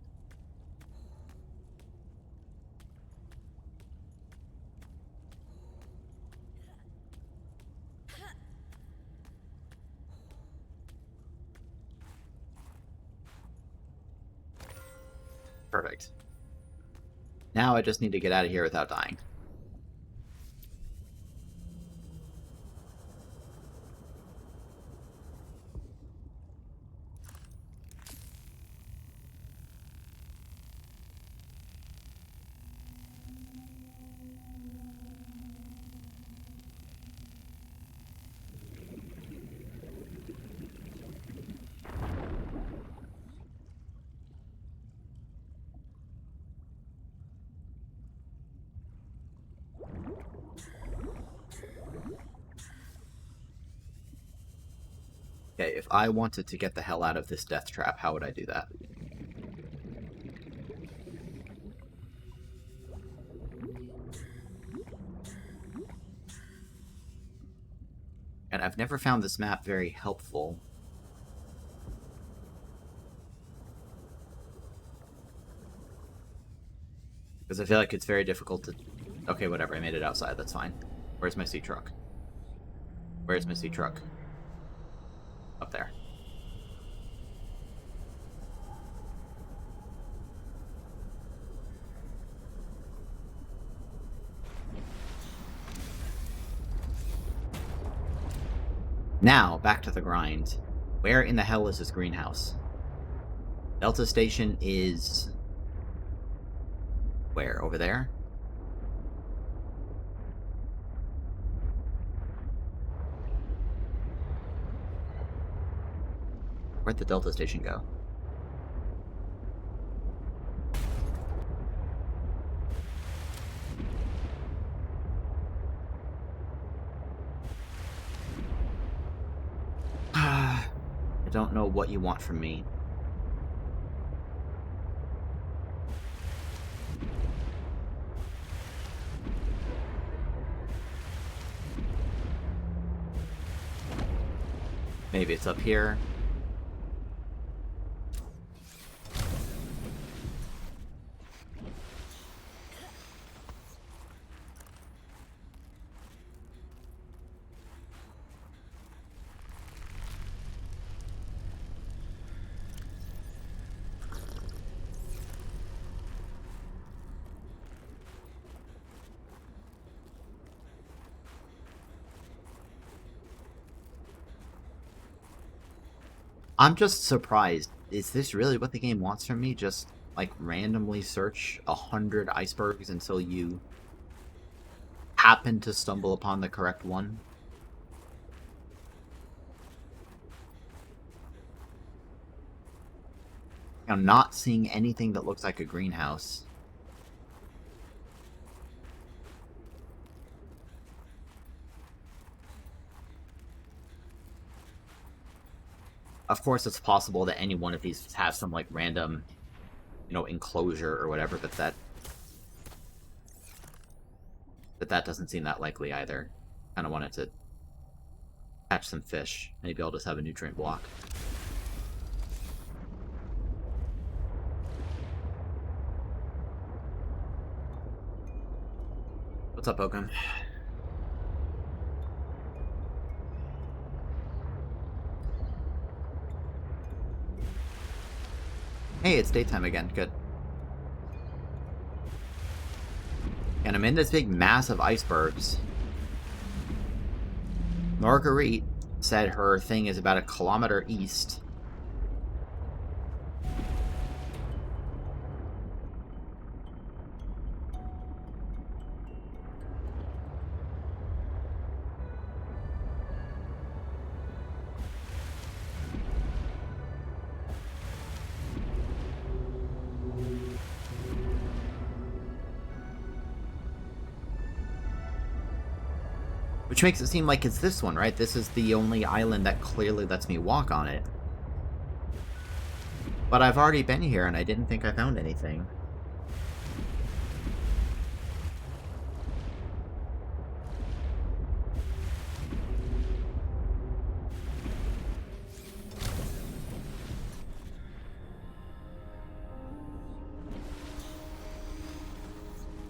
Perfect. Now I just need to get out of here without dying. Okay, if I wanted to get the hell out of this death trap, how would I do that? And I've never found this map very helpful. Because I feel like it's very difficult to... Okay, whatever, I made it outside, that's fine. Where's my sea truck? Where's my sea truck? Up there. Now, back to the grind. Where in the hell is this greenhouse? Delta Station is... Where? Over there? Where'd the Delta Station go? I don't know what you want from me. Maybe it's up here. I'm just surprised. Is this really what the game wants from me? Just, like, randomly search 100 icebergs until you happen to stumble upon the correct one? I'm not seeing anything that looks like a greenhouse. Of course, it's possible that any one of these has some, like, random, you know, enclosure or whatever, but that doesn't seem that likely either. Kind of wanted to catch some fish. Maybe I'll just have a nutrient block. What's up, Oakham? Hey, it's daytime again. Good. And I'm in this big mass of icebergs. Marguerite said her thing is about 1 kilometer east. Which makes it seem like it's this one, right? This is the only island that clearly lets me walk on it. But I've already been here and I didn't think I found anything.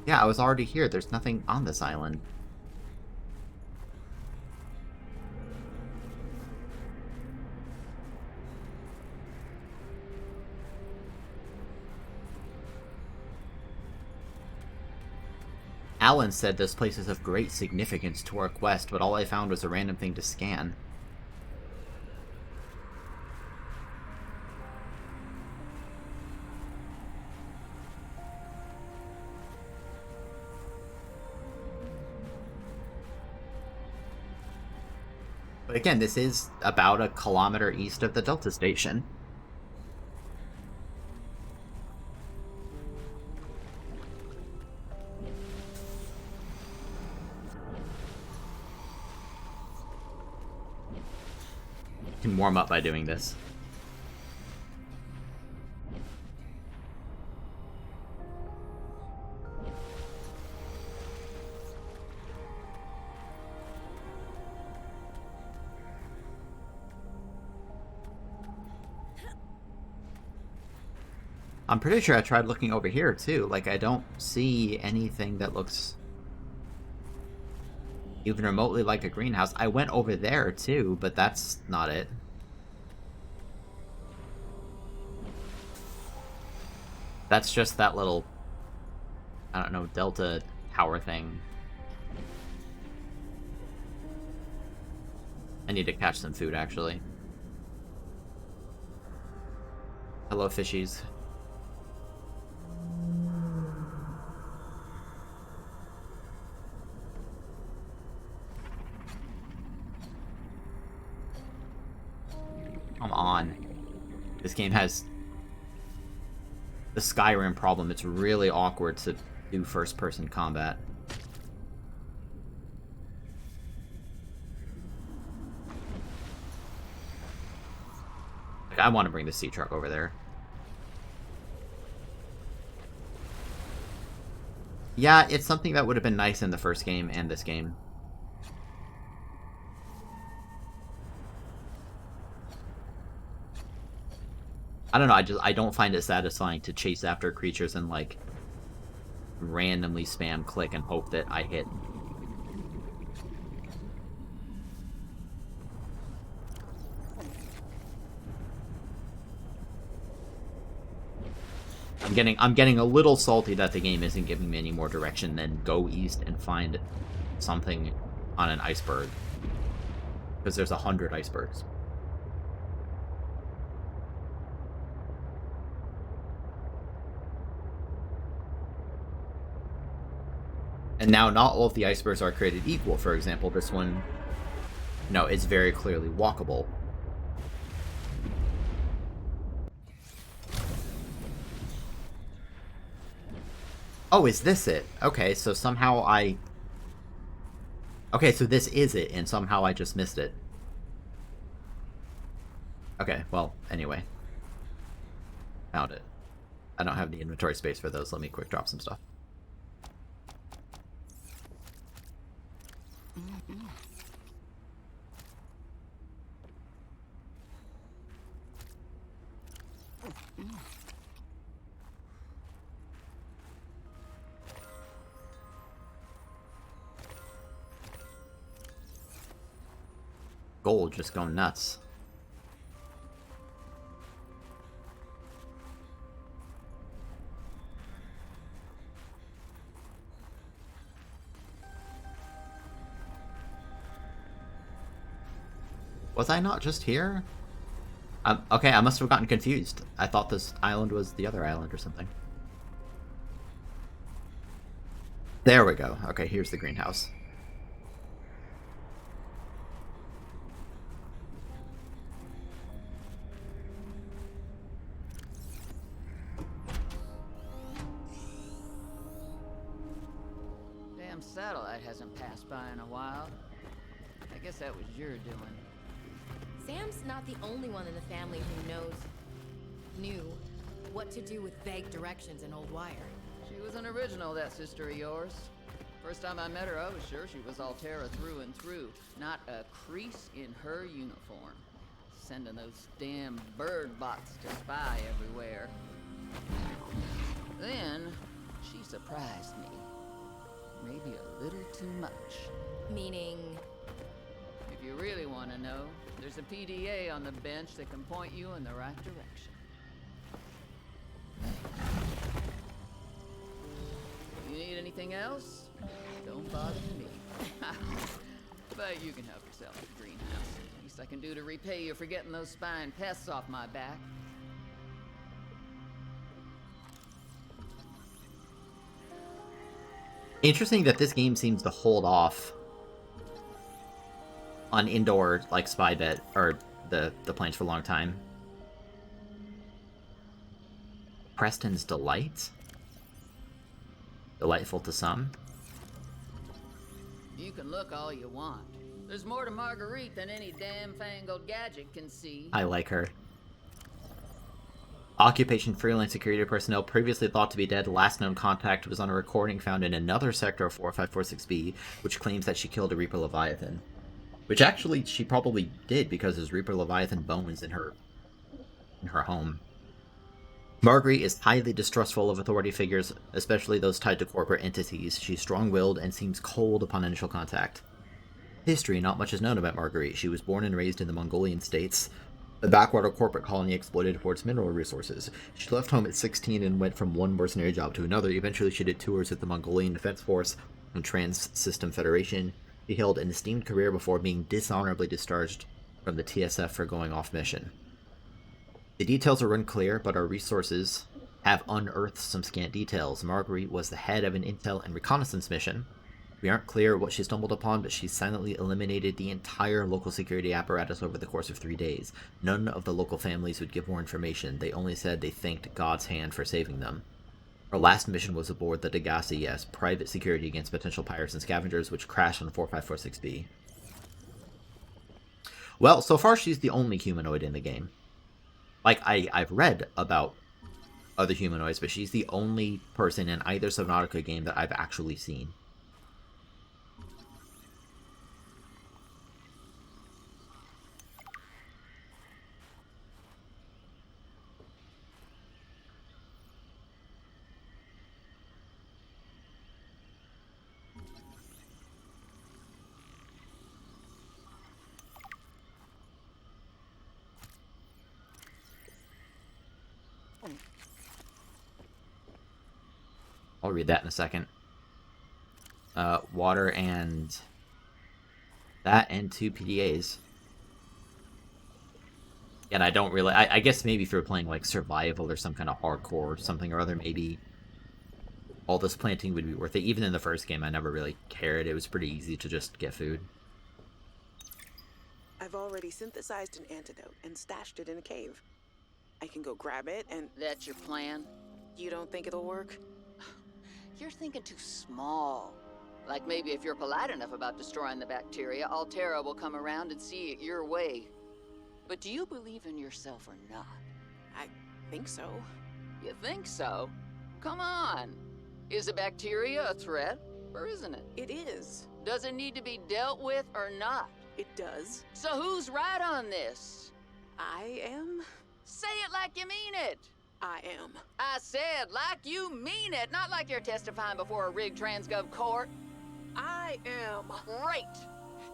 Yeah, I was already here. There's nothing on this island. Alan said this place is of great significance to our quest, but all I found was a random thing to scan. But again, this is about 1 kilometer east of the Delta Station. You can warm up by doing this. I'm pretty sure I tried looking over here, too. Like, I don't see anything that looks even remotely like a greenhouse. I went over there, too, but that's not it. That's just that little, I don't know, Delta tower thing. I need to catch some food, actually. Hello, fishies. Come on. This game has the Skyrim problem. It's really awkward to do first-person combat. Like, I want to bring the sea truck over there. Yeah, it's something that would have been nice in the first game and this game. I don't know, I don't find it satisfying to chase after creatures and, like, randomly spam click and hope that I hit. I'm getting a little salty that the game isn't giving me any more direction than go east and find something on an iceberg. Because there's 100 icebergs. And now not all of the icebergs are created equal. For example, this one, no, it's very clearly walkable. Oh, is this it? Okay, so somehow I... Okay, so this is it, and somehow I just missed it. Okay, well, anyway. Found it. I don't have the inventory space for those. Let me quick drop some stuff. Gold just going nuts. Was I not just here? Okay, I must have gotten confused. I thought this island was the other island or something. There we go. Okay, here's the greenhouse. Damn satellite hasn't passed by in a while. I guess that was your doing. Sam's not the only one in the family who knew what to do with vague directions in Old Wire. She was an original, that sister of yours. First time I met her, I was sure she was Altera through and through. Not a crease in her uniform. Sending those damn bird bots to spy everywhere. Then, she surprised me. Maybe a little too much. Meaning... If you really want to know, there's a PDA on the bench that can point you in the right direction. You need anything else? Don't bother me. But you can help yourself to the greenhouse. Least I can do to repay you for getting those spine pests off my back. Interesting that this game seems to hold off on indoor, like, spy bet, or the plans for a long time. Preston's Delight? Delightful to some. You can look all you want. There's more to Marguerite than any damn fangled gadget can see. I like her. Occupation freelance security personnel previously thought to be dead. Last known contact was on a recording found in another sector of 4546B, which claims that she killed a Reaper Leviathan. Which actually she probably did, because there's Reaper Leviathan bones in her home. Marguerite is highly distrustful of authority figures, especially those tied to corporate entities. She's strong-willed and seems cold upon initial contact. History: not much is known about Marguerite. She was born and raised in the Mongolian states, a backwater corporate colony exploited for its mineral resources. She left home at 16 and went from one mercenary job to another. Eventually she did tours at the Mongolian Defense Force and Trans-System Federation. She held an esteemed career before being dishonorably discharged from the TSF for going off mission. The details are unclear, but our resources have unearthed some scant details. Marguerite was the head of an intel and reconnaissance mission. We aren't clear what she stumbled upon, but she silently eliminated the entire local security apparatus over the course of 3 days. None of the local families would give more information. They only said they thanked God's hand for saving them. Her last mission was aboard the Degasi, yes, private security against potential pirates and scavengers, which crashed on 4546B. Well, so far she's the only humanoid in the game. Like, I've read about other humanoids, but she's the only person in either Subnautica game that I've actually seen. I'll read that in a second. Water and... that and 2 PDAs. And I don't really... I guess maybe if you're playing, like, survival or some kind of hardcore or something or other, maybe all this planting would be worth it. Even in the first game, I never really cared. It was pretty easy to just get food. I've already synthesized an antidote and stashed it in a cave. I can go grab it and... That's your plan? You don't think it'll work? You're thinking too small. Like maybe if you're polite enough about destroying the bacteria, Altera will come around and see it your way. But do you believe in yourself or not? I think so. You think so? Come on. Is the bacteria a threat, or isn't it? It is. Does it need to be dealt with or not? It does. So who's right on this? I am? Say it like you mean it. I am. I said like you mean it, not like you're testifying before a rigged transgov court. I am. Great.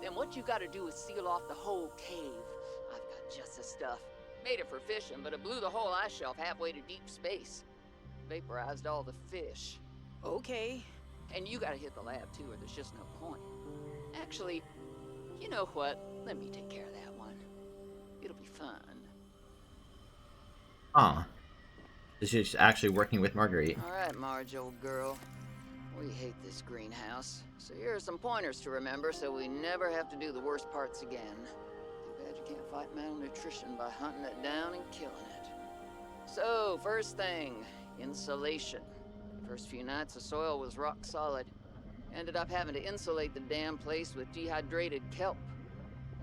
Then what you gotta do is seal off the whole cave. I've got just the stuff. Made it for fishing, but it blew the whole ice shelf halfway to deep space. Vaporized all the fish. Okay. And you gotta hit the lab too, or there's just no point. Actually, you know what? Let me take care of that one. It'll be fun. Huh. She's actually working with Marguerite. All right, Marge, old girl. We hate this greenhouse. So here are some pointers to remember so we never have to do the worst parts again. Too bad you can't fight malnutrition by hunting it down and killing it. So, first thing, insulation. First few nights the soil was rock solid. Ended up having to insulate the damn place with dehydrated kelp.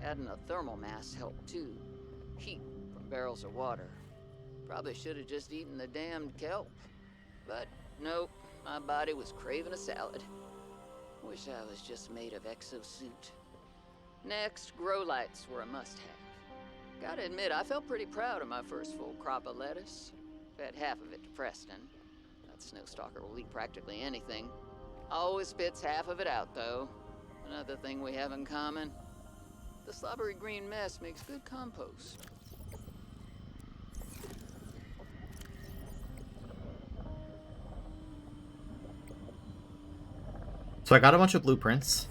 Adding a thermal mass helped too. Heat from barrels of water. Probably should have just eaten the damned kelp. But nope, my body was craving a salad. Wish I was just made of exosuit. Next, grow lights were a must-have. Gotta admit, I felt pretty proud of my first full crop of lettuce. Fed half of it to Preston. That snowstalker will eat practically anything. Always spits half of it out, though. Another thing we have in common. The slobbery green mess makes good compost. So I got a bunch of blueprints.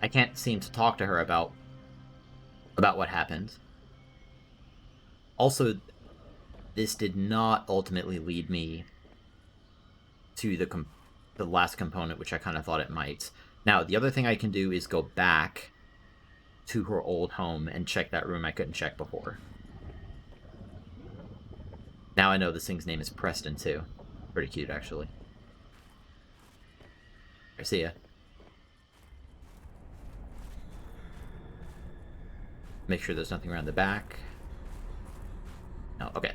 I can't seem to talk to her about what happened. Also, this did not ultimately lead me to the last component, which I kind of thought it might. Now, the other thing I can do is go back to her old home and check that room I couldn't check before. Now I know this thing's name is Preston, too. Pretty cute, actually. I see ya. Make sure there's nothing around the back. No, okay.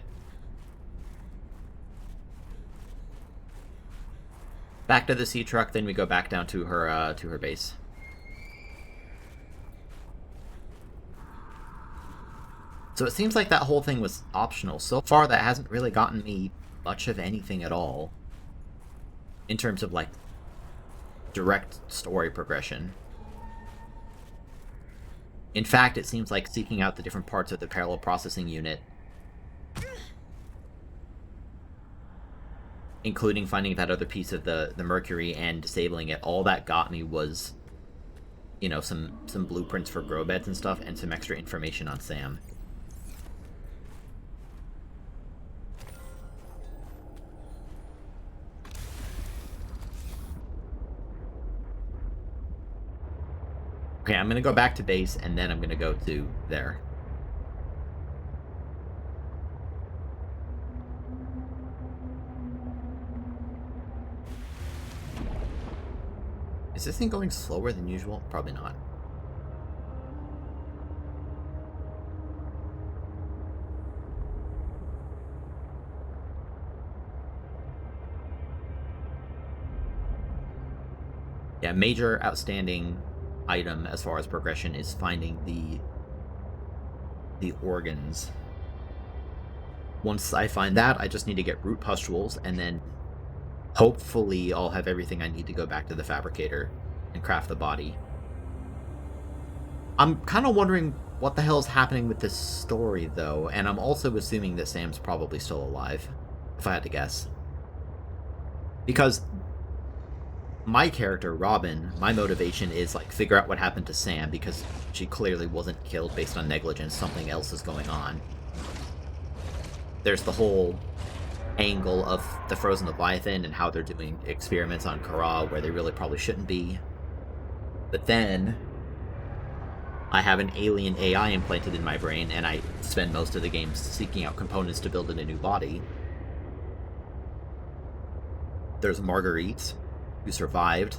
Back to the sea truck, then we go back down to her base. So it seems like that whole thing was optional. So far, that hasn't really gotten me much of anything at all. In terms of, like, direct story progression. In fact, it seems like seeking out the different parts of the parallel processing unit, including finding that other piece of the mercury and disabling it, all that got me was, you know, some blueprints for grow beds and stuff, and some extra information on Sam. Okay, I'm gonna go back to base, and then I'm gonna go to there. Is this thing going slower than usual? Probably not. Yeah, major outstanding item as far as progression is finding the organs. Once I find that, I just need to get root pustules, and then hopefully I'll have everything I need to go back to the fabricator and craft the body. I'm kind of wondering what the hell is happening with this story, though, and I'm also assuming that Sam's probably still alive, if I had to guess. Because my character, Robin, my motivation is, like, figure out what happened to Sam, because she clearly wasn't killed based on negligence. Something else is going on. There's the whole angle of the Frozen Leviathan and how they're doing experiments on Kara where they really probably shouldn't be. But then I have an alien AI implanted in my brain, and I spend most of the game seeking out components to build in a new body. There's Marguerite, who survived,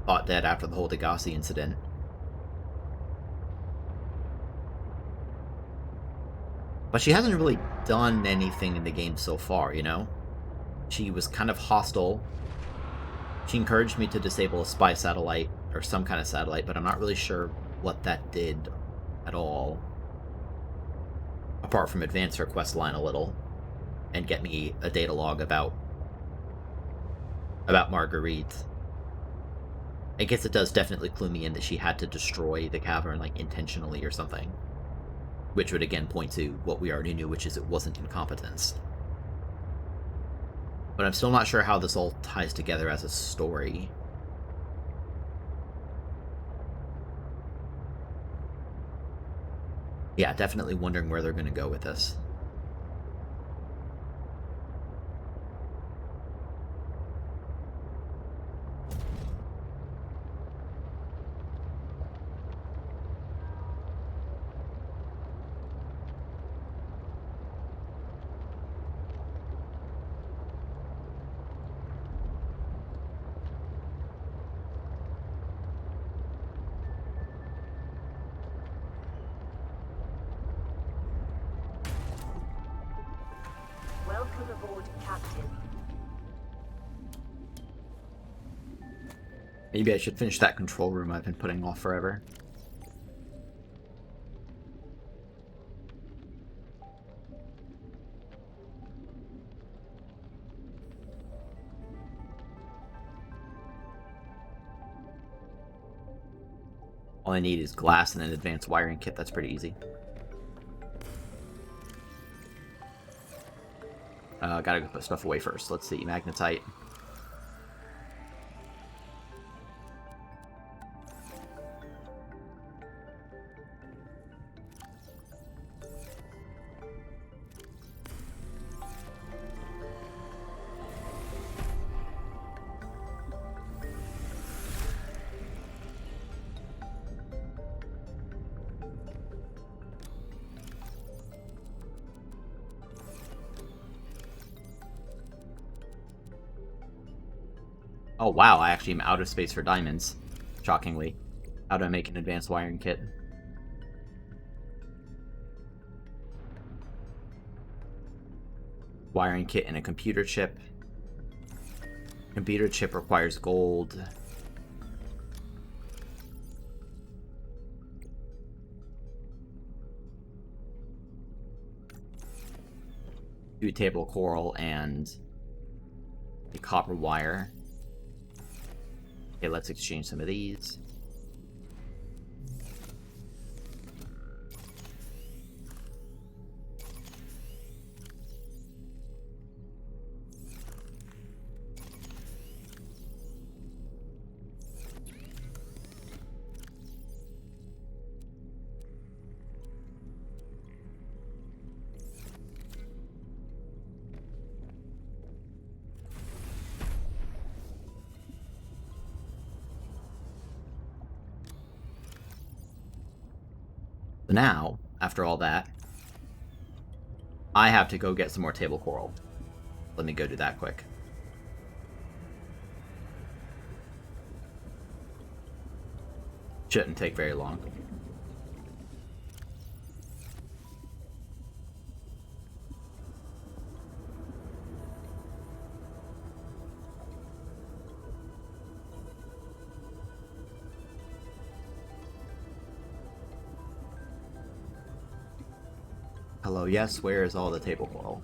thought dead after the whole Degassi incident. But she hasn't really done anything in the game so far, you know? She was kind of hostile. She encouraged me to disable a spy satellite, or some kind of satellite, but I'm not really sure what that did at all. Apart from advance her quest line a little, and get me a data log about Marguerite. I guess it does definitely clue me in that she had to destroy the cavern, like, intentionally or something. Which would again point to what we already knew, which is it wasn't incompetence. But I'm still not sure how this all ties together as a story. Yeah, definitely wondering where they're going to go with this. Welcome aboard, Captain. Maybe I should finish that control room I've been putting off forever. All I need is glass and an advanced wiring kit. That's pretty easy. Gotta go put stuff away first. Let's see. Magnetite. Oh wow, I actually am out of space for diamonds. Shockingly. How do I make an advanced wiring kit? Wiring kit and a computer chip. Computer chip requires gold. Two table coral and a copper wire. Okay, let's exchange some of these. Now, after all that, I have to go get some more table coral. Let me go do that quick. Shouldn't take very long. Hello, yes, where is all the table coral?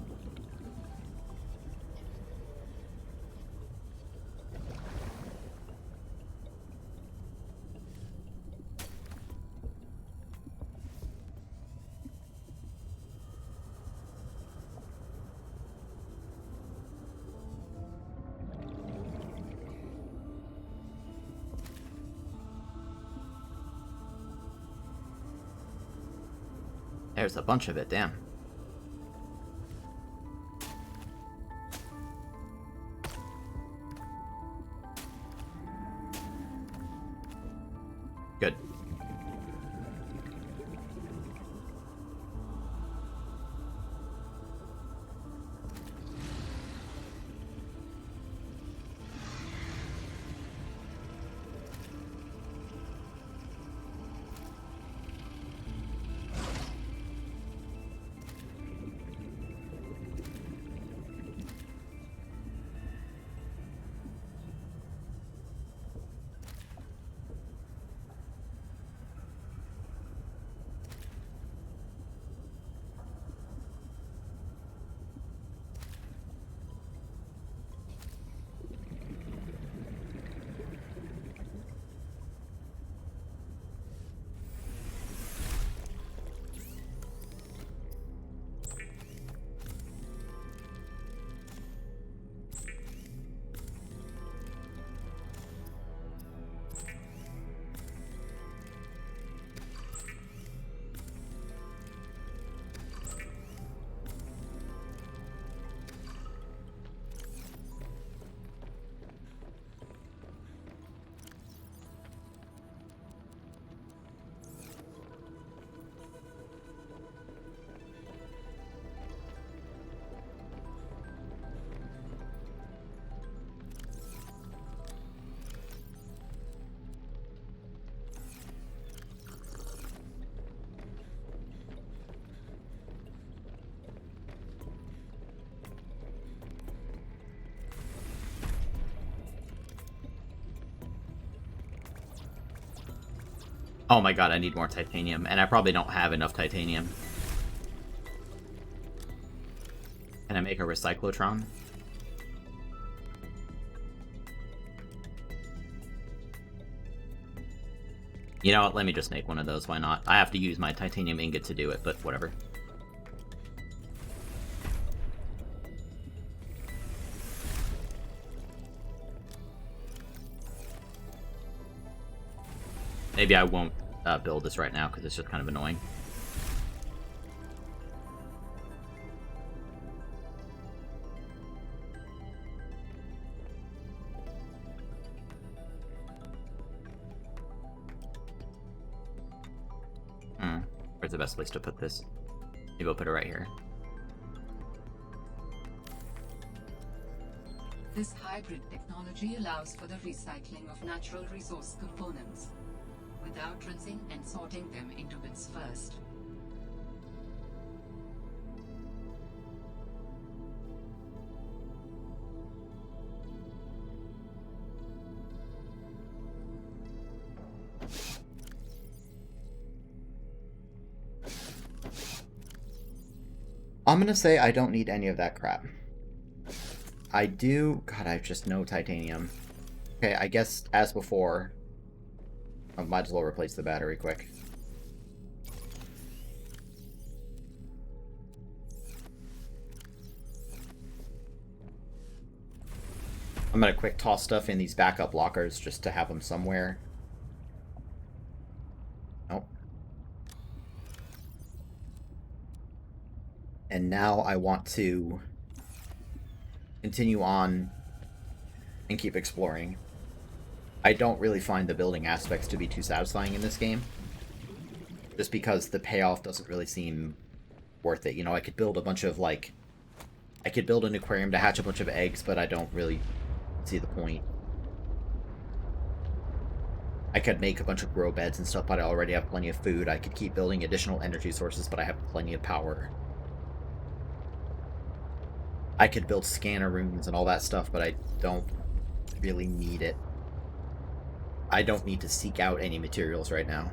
There's a bunch of it, damn. Good. Oh my god, I need more titanium, and I probably don't have enough titanium. Can I make a recyclotron? You know what, let me just make one of those, why not? I have to use my titanium ingot to do it, but whatever. Maybe I won't build this right now, because it's just kind of annoying. Where's the best place to put this? Maybe I'll put it right here. This hybrid technology allows for the recycling of natural resource components, without rinsing and sorting them into bits first. I'm gonna say I don't need any of that crap. I do... God, I have just no titanium. Okay, I guess, as before, I might as well replace the battery quick. I'm gonna quick toss stuff in these backup lockers just to have them somewhere. Nope. And now I want to continue on and keep exploring. I don't really find the building aspects to be too satisfying in this game, just because the payoff doesn't really seem worth it. You know, I could build a bunch of, like... I could build an aquarium to hatch a bunch of eggs, but I don't really see the point. I could make a bunch of grow beds and stuff, but I already have plenty of food. I could keep building additional energy sources, but I have plenty of power. I could build scanner rooms and all that stuff, but I don't really need it. I don't need to seek out any materials right now.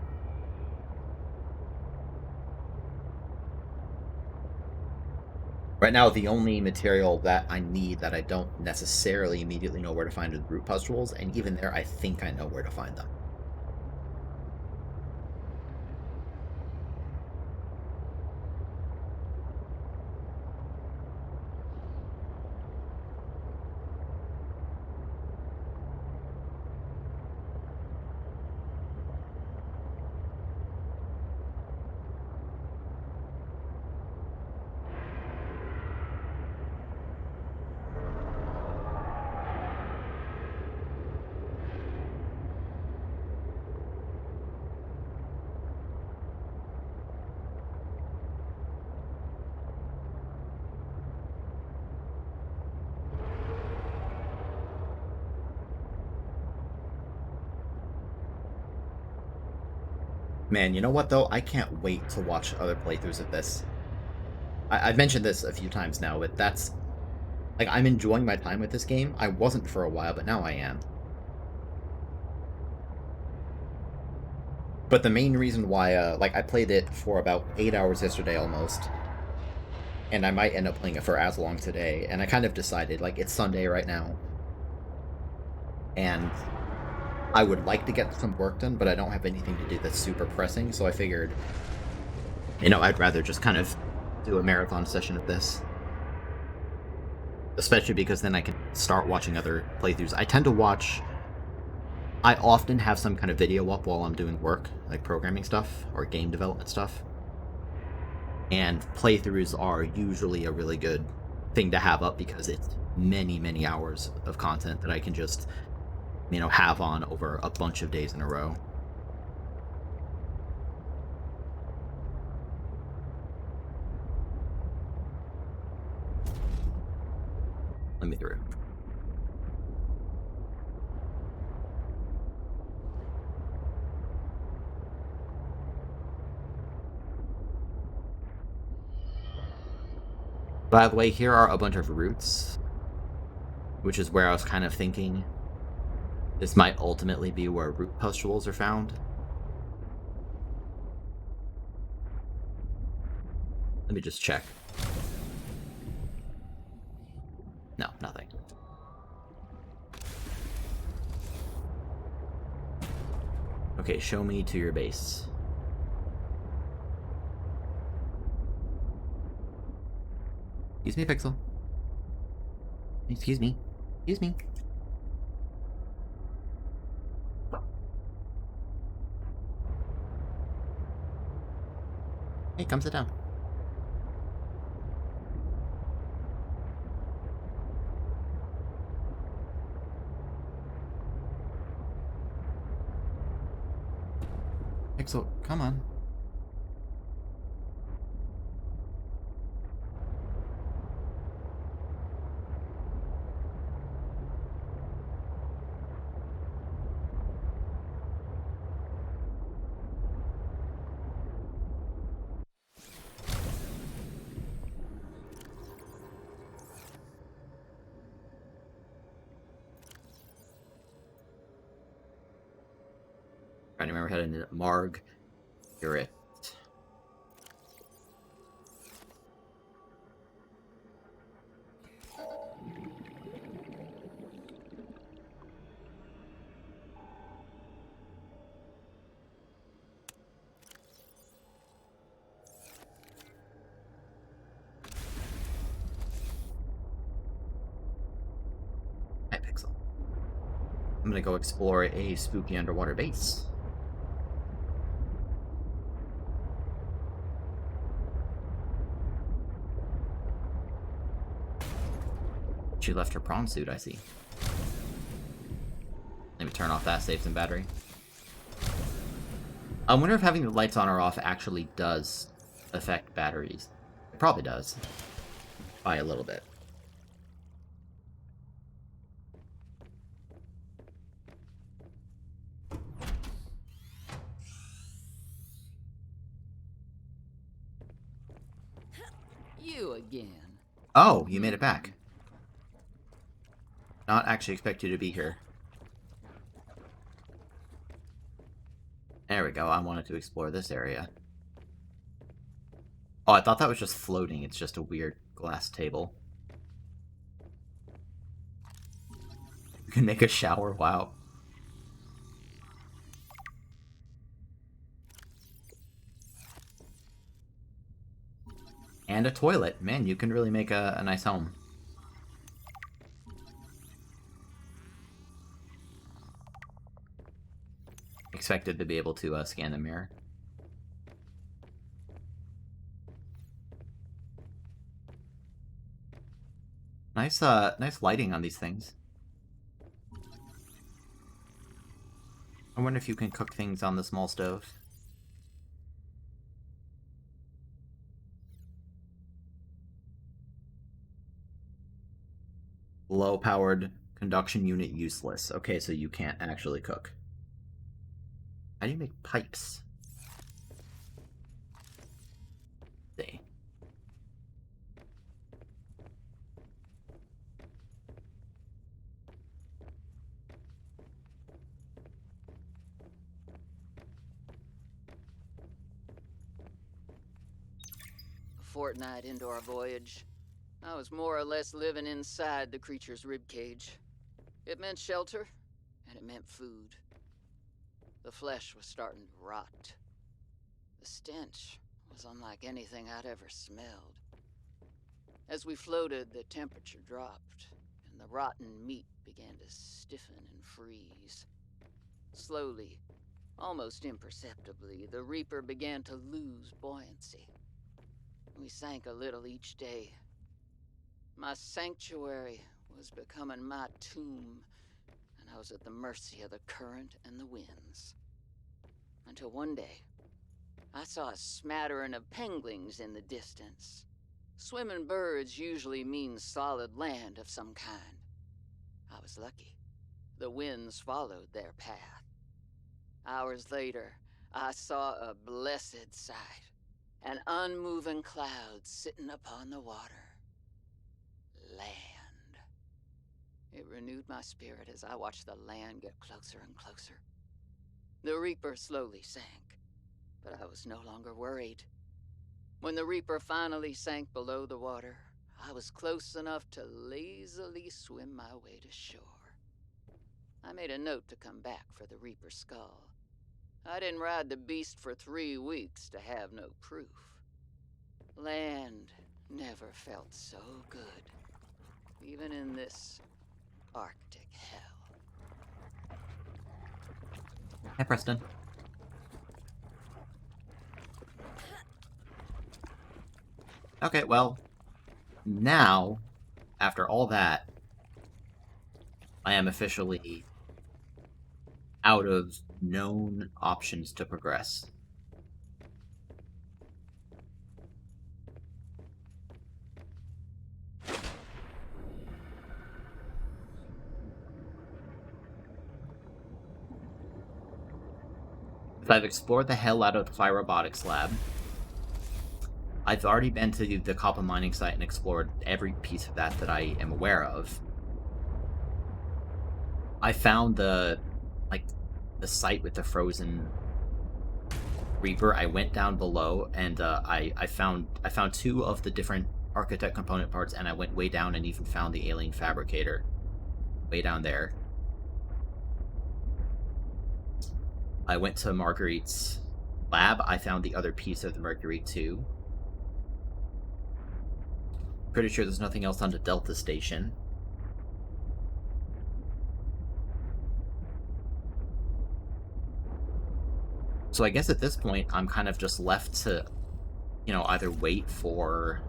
Right now, the only material that I need that I don't necessarily immediately know where to find is root pustules, and even there, I think I know where to find them. Man, you know what, though? I can't wait to watch other playthroughs of this. I've mentioned this a few times now, but that's... Like, I'm enjoying my time with this game. I wasn't for a while, but now I am. But the main reason why, like, I played it for about 8 hours yesterday almost. And I might end up playing it for as long today. And I kind of decided, like, it's Sunday right now. And I would like to get some work done, but I don't have anything to do that's super pressing, so I figured, you know, I'd rather just kind of do a marathon session of this. Especially because then I can start watching other playthroughs. I tend to watch... I often have some kind of video up while I'm doing work, like programming stuff, or game development stuff. And playthroughs are usually a really good thing to have up because it's many, many hours of content that I can just... you know, have on over a bunch of days in a row. Let me through. By the way, here are a bunch of roots, which is where I was kind of thinking this might ultimately be where root pustules are found. Let me just check. No, nothing. Okay, show me to your base. Excuse me, Pixel. Excuse me. Excuse me. Hey, come sit down. Pixel, come on. Trying to remember how to Marg. You're it. Hi, Pixel. I'm gonna go explore a spooky underwater base. She left her prawn suit, I see. Let me turn off that, save some battery. I wonder if having the lights on or off actually does affect batteries. It probably does. By a little bit. You again. Oh, you made it back. Not actually expect you to be here. There we go, I wanted to explore this area. Oh, I thought that was just floating. It's just a weird glass table. You can make a shower, wow. And a toilet. Man, you can really make a nice home. Expected to be able to scan the mirror. Nice, nice lighting on these things. I wonder if you can cook things on the small stove. Low-powered conduction unit useless. Okay, so you can't actually cook. How do you make pipes? See. A fortnight into our voyage, I was more or less living inside the creature's ribcage. It meant shelter, and it meant food. The flesh was starting to rot. The stench was unlike anything I'd ever smelled. As we floated, the temperature dropped, and the rotten meat began to stiffen and freeze. Slowly, almost imperceptibly, the Reaper began to lose buoyancy. We sank a little each day. My sanctuary was becoming my tomb, and I was at the mercy of the current and the winds. Until one day, I saw a smattering of penguins in the distance. Swimming birds usually mean solid land of some kind. I was lucky. The winds followed their path. Hours later, I saw a blessed sight. An unmoving cloud sitting upon the water. Land. It renewed my spirit as I watched the land get closer and closer. The Reaper slowly sank, but I was no longer worried. When the Reaper finally sank below the water, I was close enough to lazily swim my way to shore. I made a note to come back for the Reaper skull. I didn't ride the beast for 3 weeks to have no proof. Land never felt so good, even in this Arctic hell. Hi, Preston. Okay, well, now, after all that, I am officially out of known options to progress. So I've explored the hell out of the Fire Robotics Lab. I've already been to the copper mining site and explored every piece of that I am aware of. I found the site with the frozen Reaper. I went down below and I found 2 of the different architect component parts, and I went way down and even found the alien fabricator way down there. I went to Marguerite's lab. I found the other piece of the Mercury too. Pretty sure there's nothing else on the Delta station. So I guess at this point, I'm kind of just left to, either wait for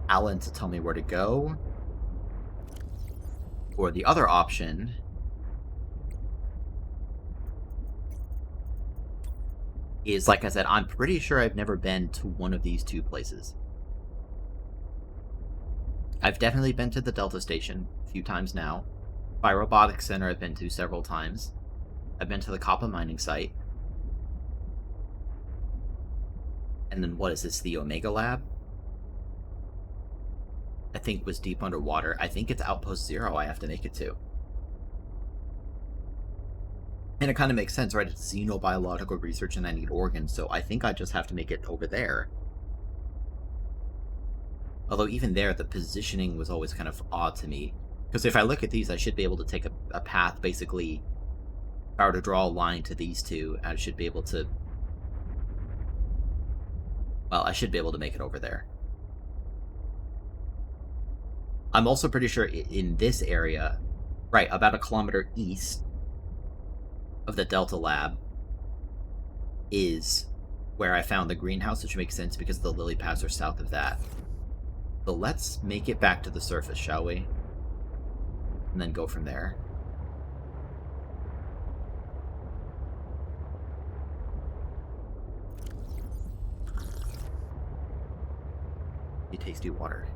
Alan to tell me where to go, or the other option is, like I said, I'm pretty sure I've never been to one of these 2 places. I've definitely been to the Delta Station a few times now. Fire Robotics Center I've been to several times. I've been to the copper mining site. And then what is this, the Omega Lab? I think was deep underwater. I think it's Outpost 0 I have to make it to. And it kind of makes sense, right? It's xenobiological research and I need organs, so I think I just have to make it over there. Although even there, the positioning was always kind of odd to me. Because if I look at these, I should be able to take a path, basically, if I were to draw a line to these 2, I should be able to... Well, I should be able to make it over there. I'm also pretty sure in this area, right, about a kilometer east of the Delta Lab is where I found the greenhouse, which makes sense because the lily pads are south of that. So let's make it back to the surface, shall we? And then go from there. You tasty water.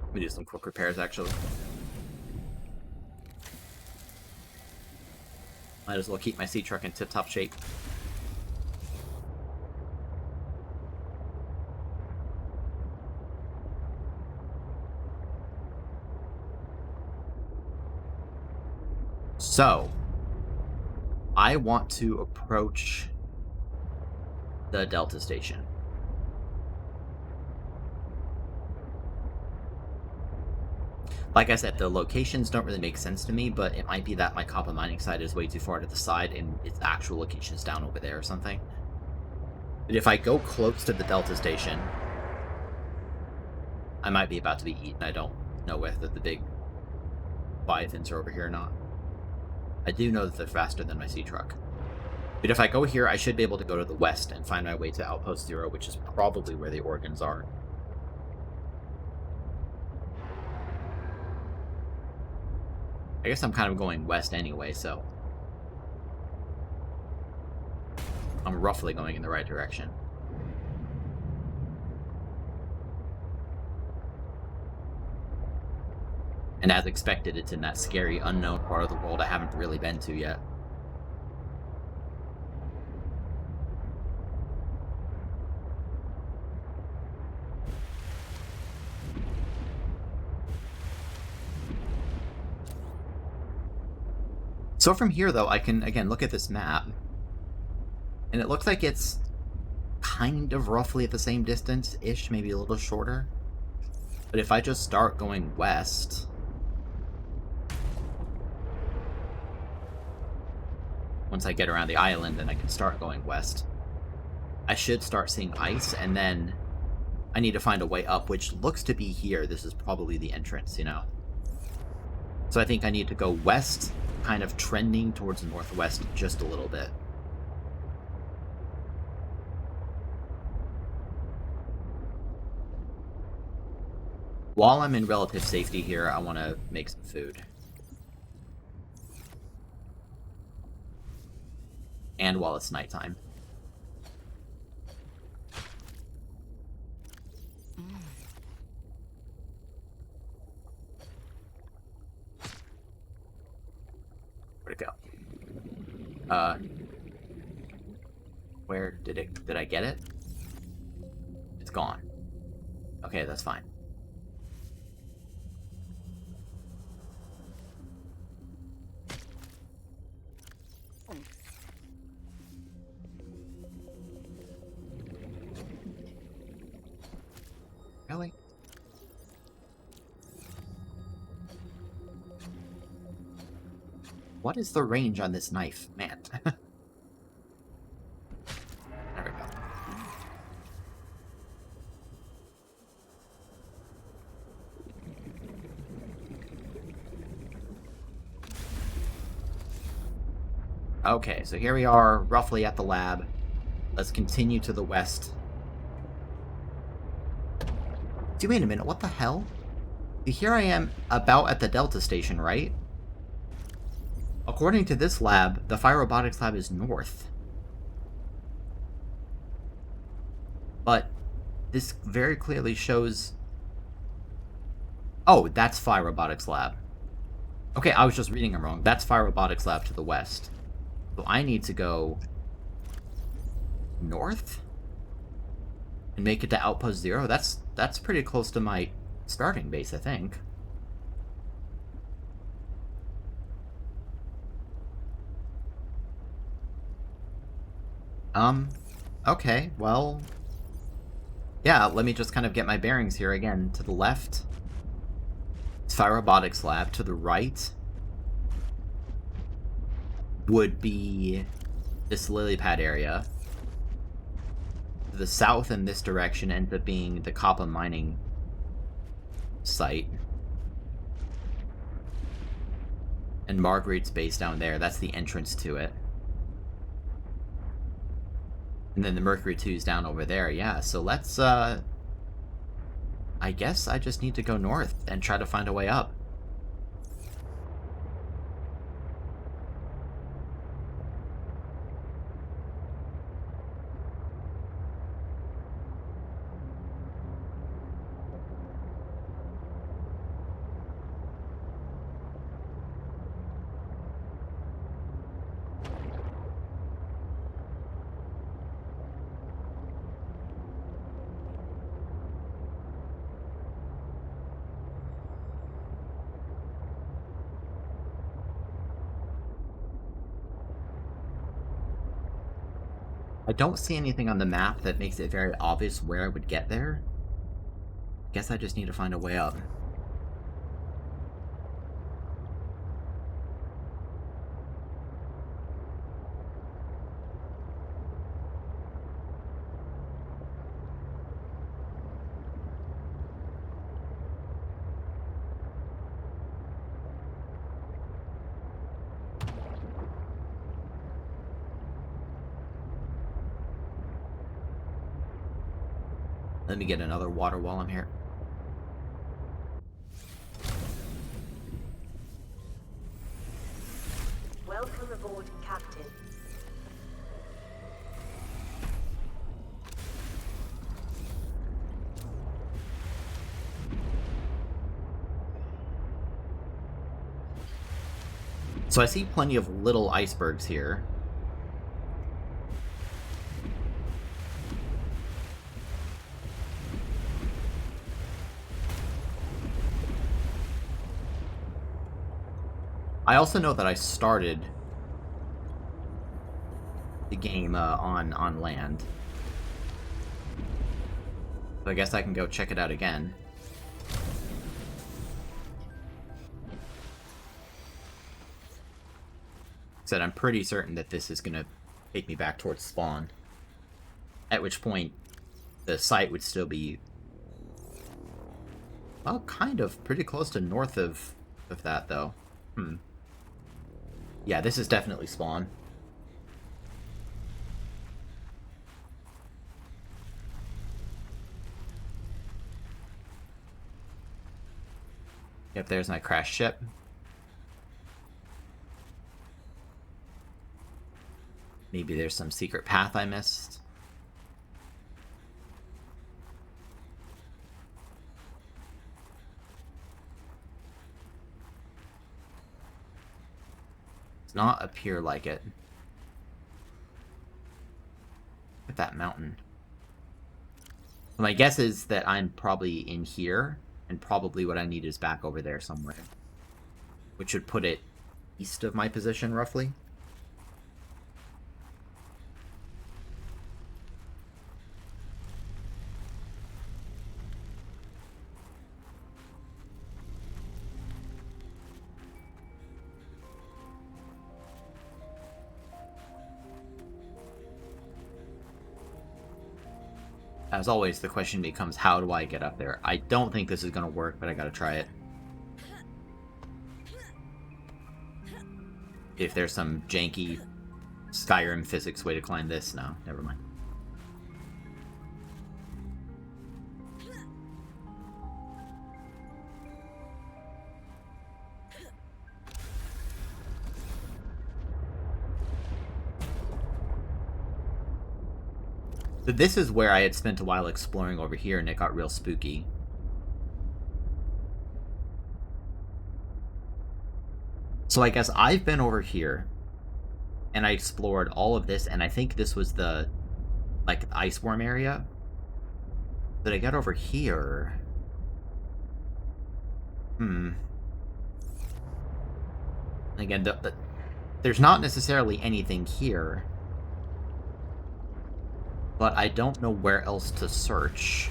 Let me do some quick repairs, actually. Might as well keep my sea truck in tip-top shape. So, I want to approach the Delta Station. Like I said, the locations don't really make sense to me, but it might be that my copper mining site is way too far to the side and its actual location is down over there or something. But if I go close to the Delta Station, I might be about to be eaten. I don't know whether the big Leviathans are over here or not. I do know that they're faster than my sea truck. But if I go here, I should be able to go to the west and find my way to Outpost 0, which is probably where the organs are. I guess I'm kind of going west anyway, so I'm roughly going in the right direction. And as expected, it's in that scary, unknown part of the world I haven't really been to yet. So from here, though, I can, again, look at this map. And it looks like it's kind of roughly at the same distance-ish, maybe a little shorter. But if I just start going west... Once I get around the island, then I can start going west. I should start seeing ice, and then I need to find a way up, which looks to be here. This is probably the entrance, you know? So I think I need to go west, kind of trending towards the northwest just a little bit. While I'm in relative safety here, I want to make some food. And while it's nighttime. Where'd it go? Where did it... Did I get it? It's gone. Okay, that's fine. Really? What is the range on this knife? Man. There we go. Okay, so here we are, roughly at the lab. Let's continue to the west. See, wait a minute, what the hell? Here I am about at the Delta Station, right? According to this lab, the Fire Robotics lab is north. But this very clearly shows... Oh, that's Fire Robotics lab. Okay, I was just reading it wrong. That's Fire Robotics lab to the west. So I need to go... north? And make it to Outpost 0? That's pretty close to my starting base, I think. Okay, well... Yeah, let me just kind of get my bearings here again. To the left, it's Fire Robotics Lab. To the right would be this lily pad area. To the south in this direction ends up being the Kappa mining site. And Marguerite's base down there, that's the entrance to it. And then the Mercury 2's down over there, yeah. So let's, I guess I just need to go north and try to find a way up. I don't see anything on the map that makes it very obvious where I would get there. Guess I just need to find a way up. Let me get another water while I'm here. Welcome aboard, Captain. So I see plenty of little icebergs here. I also know that I started the game on land. So I guess I can go check it out again. Said I'm pretty certain that this is gonna take me back towards spawn. At which point, the site would still be, well, kind of pretty close to north of that, though. Yeah, this is definitely spawn. Yep, there's my crashed ship. Maybe there's some secret path I missed. Does not appear like it. Look at that mountain. My guess is that I'm probably in here, and probably what I need is back over there somewhere. Which would put it east of my position, roughly. As always, the question becomes, how do I get up there? I don't think this is going to work, but I gotta try it. If there's some janky Skyrim physics way to climb this, no, never mind. But this is where I had spent a while exploring over here, and it got real spooky. So I guess I've been over here, and I explored all of this, and I think this was the, like, ice worm area. Did I get over here? Again, there's not necessarily anything here. But I don't know where else to search.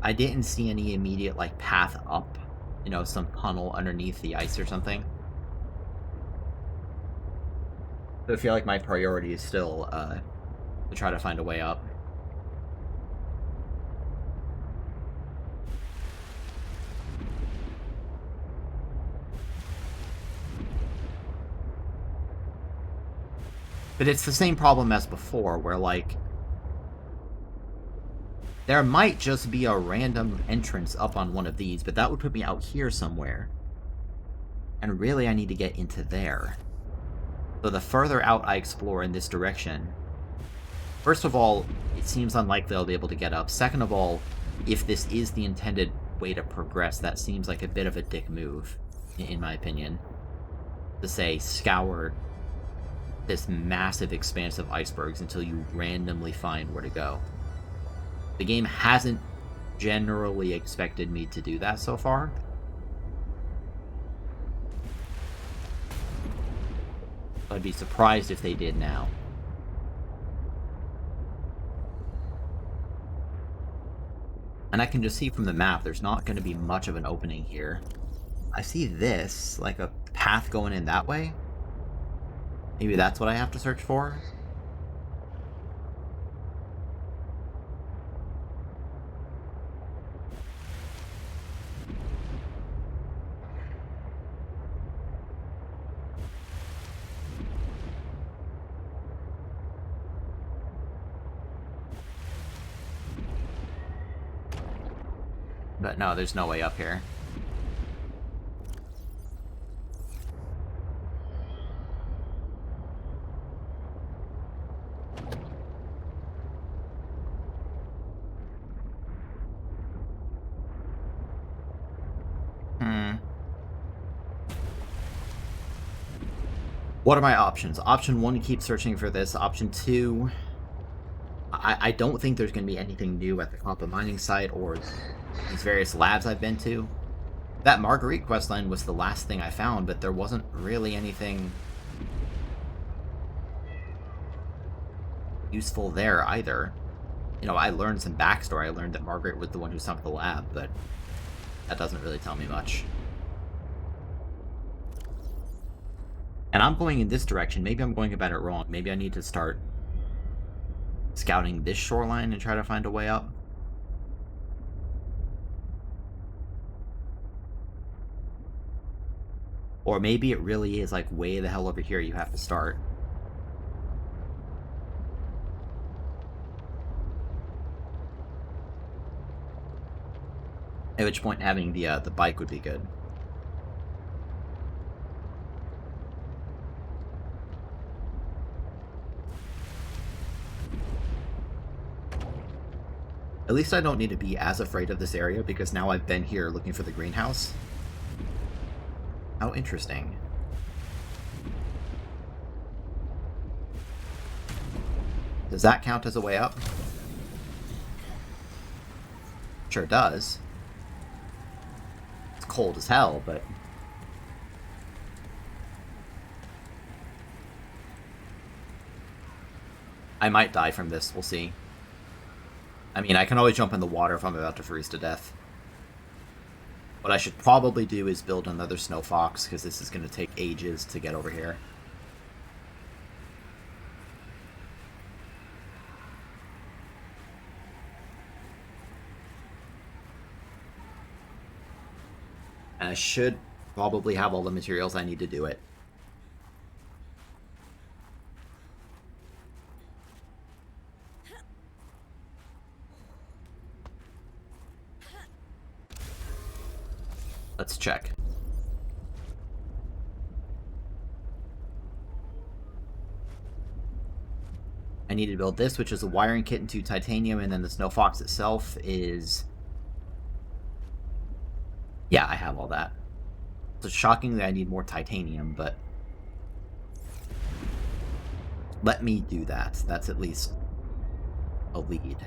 I didn't see any immediate, like, path up. You know, some tunnel underneath the ice or something. So I feel like my priority is still, to try to find a way up. But it's the same problem as before, where, like, there might just be a random entrance up on one of these, but that would put me out here somewhere. And really, I need to get into there. So the further out I explore in this direction, first of all, it seems unlikely I'll be able to get up. Second of all, if this is the intended way to progress, that seems like a bit of a dick move, in my opinion. To say, scour this massive expanse of icebergs until you randomly find where to go. The game hasn't generally expected me to do that so far. I'd be surprised if they did now. And I can just see from the map, there's not going to be much of an opening here. I see this, like a path going in that way. Maybe that's what I have to search for? But no, there's no way up here. What are my options? Option 1, keep searching for this. Option 2, I don't think there's going to be anything new at the copper mining site or these various labs I've been to. That Marguerite questline was the last thing I found, but there wasn't really anything useful there either. You know, I learned some backstory. I learned that Margaret was the one who sunk the lab, but that doesn't really tell me much. And I'm going in this direction. Maybe I'm going about it wrong. Maybe I need to start scouting this shoreline and try to find a way up. Or maybe it really is like way the hell over here you have to start. At which point having the bike would be good. At least I don't need to be as afraid of this area because now I've been here looking for the greenhouse. How interesting. Does that count as a way up? Sure does. It's cold as hell, but... I might die from this, we'll see. I mean, I can always jump in the water if I'm about to freeze to death. What I should probably do is build another snow fox, because this is going to take ages to get over here. And I should probably have all the materials I need to do it. Let's check. I need to build this, which is a wiring kit into titanium, and then the snow fox itself is... Yeah, I have all that. So shockingly, I need more titanium, but... Let me do that. That's at least a lead.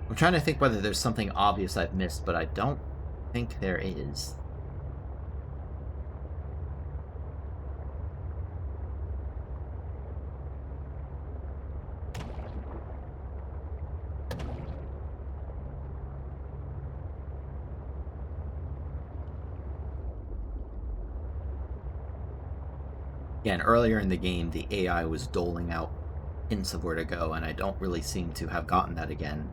I'm trying to think whether there's something obvious I've missed, but I don't think there is. Again, earlier in the game, the AI was doling out hints of where to go, and I don't really seem to have gotten that again.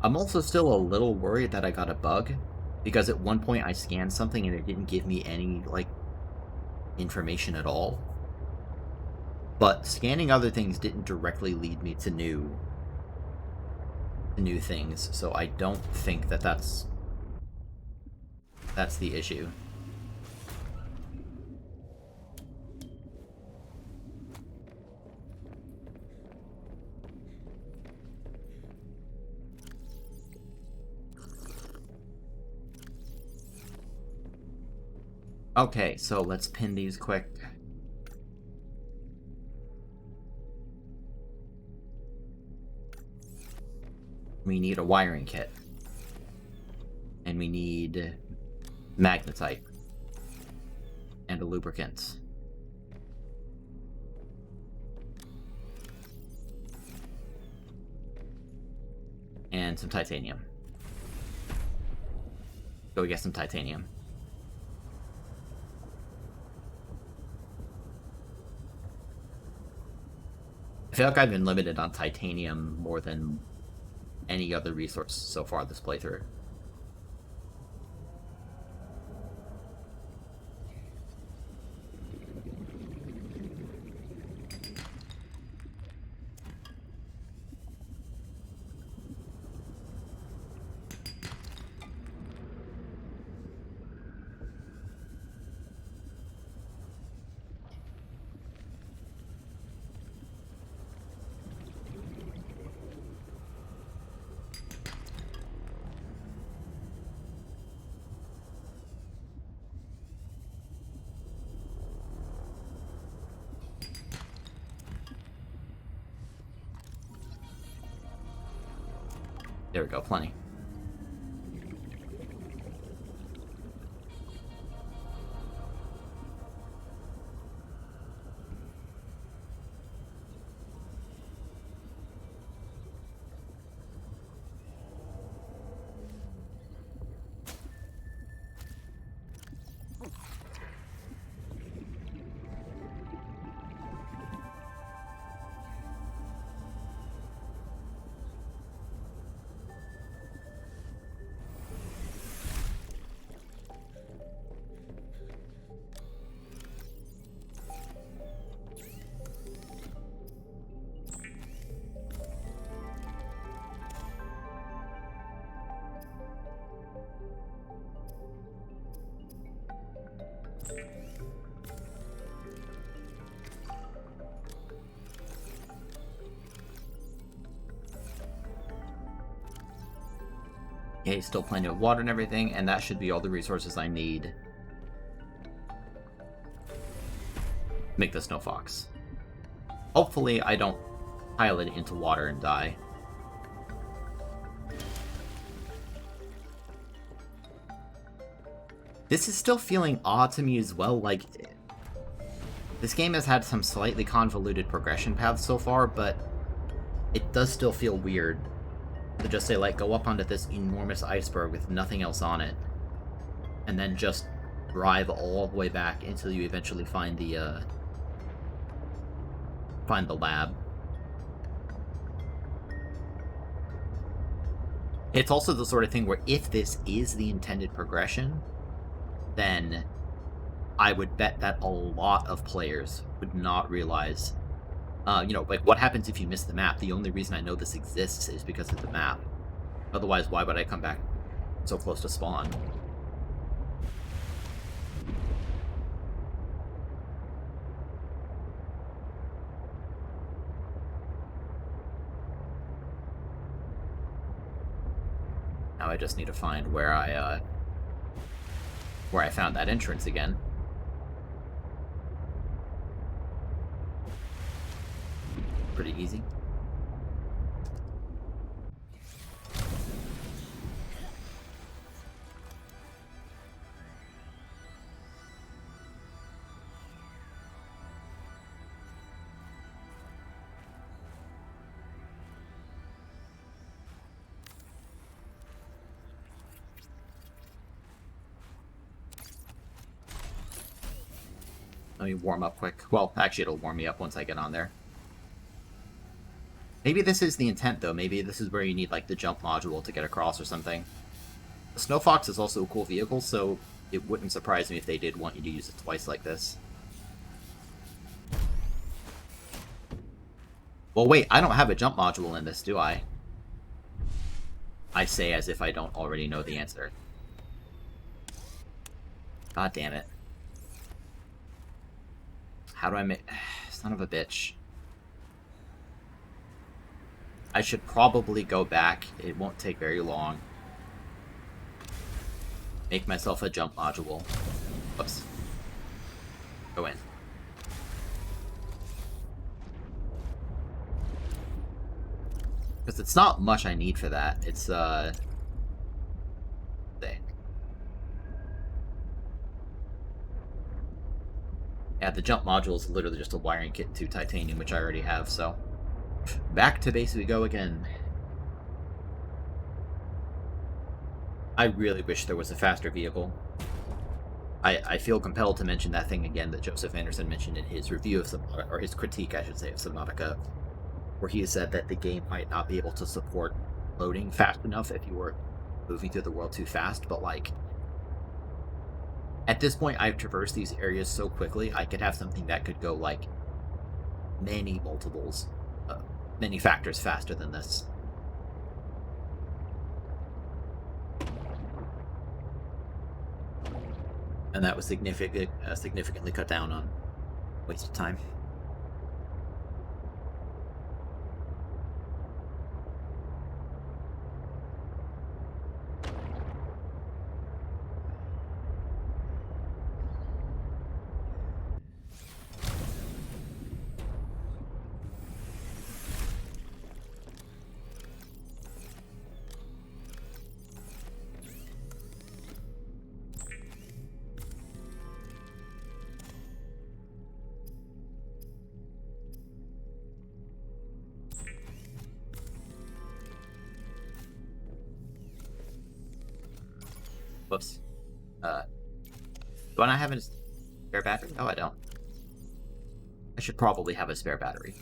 I'm also still a little worried that I got a bug, because at one point I scanned something and it didn't give me any, like, information at all. But scanning other things didn't directly lead me to new things, so I don't think that that's the issue. Okay, so let's pin these quick. We need a wiring kit. And we need magnetite. And a lubricant. And some titanium. Go get some titanium. I feel like I've been limited on titanium more than any other resource so far this playthrough. There we go, plenty. Okay, still plenty of water and everything, and that should be all the resources I need. Make the snow fox. Hopefully I don't pile it into water and die. This is still feeling odd to me as well, like... This game has had some slightly convoluted progression paths so far, but it does still feel weird to just say, like, go up onto this enormous iceberg with nothing else on it, and then just drive all the way back until you eventually find the lab. It's also the sort of thing where if this is the intended progression, then I would bet that a lot of players would not realize, like, what happens if you miss the map? The only reason I know this exists is because of the map. Otherwise, why would I come back so close to spawn? Now I just need to find where I found that entrance again. Pretty easy. Let me warm up quick. Well, actually, it'll warm me up once I get on there. Maybe this is the intent, though. Maybe this is where you need, like, the jump module to get across or something. The Snow Fox is also a cool vehicle, so it wouldn't surprise me if they did want you to use it twice like this. Well, wait, I don't have a jump module in this, do I? I say as if I don't already know the answer. God damn it. How do I make... Son of a bitch. I should probably go back. It won't take very long. Make myself a jump module. Whoops. Go in. Because it's not much I need for that. It's, there. Yeah, the jump module is literally just a wiring kit to titanium, which I already have, so... Back to base we go again. I really wish there was a faster vehicle. I feel compelled to mention that thing again that Joseph Anderson mentioned in his review of Subnautica, or his critique, I should say, of Subnautica, where he said that the game might not be able to support loading fast enough if you were moving through the world too fast, but, like, at this point, I've traversed these areas so quickly, I could have something that could go, like, many multiples, many factors faster than this. And that was significantly cut down on wasted time. Whoops. Do I not have a spare battery? Oh, I don't. I should probably have a spare battery.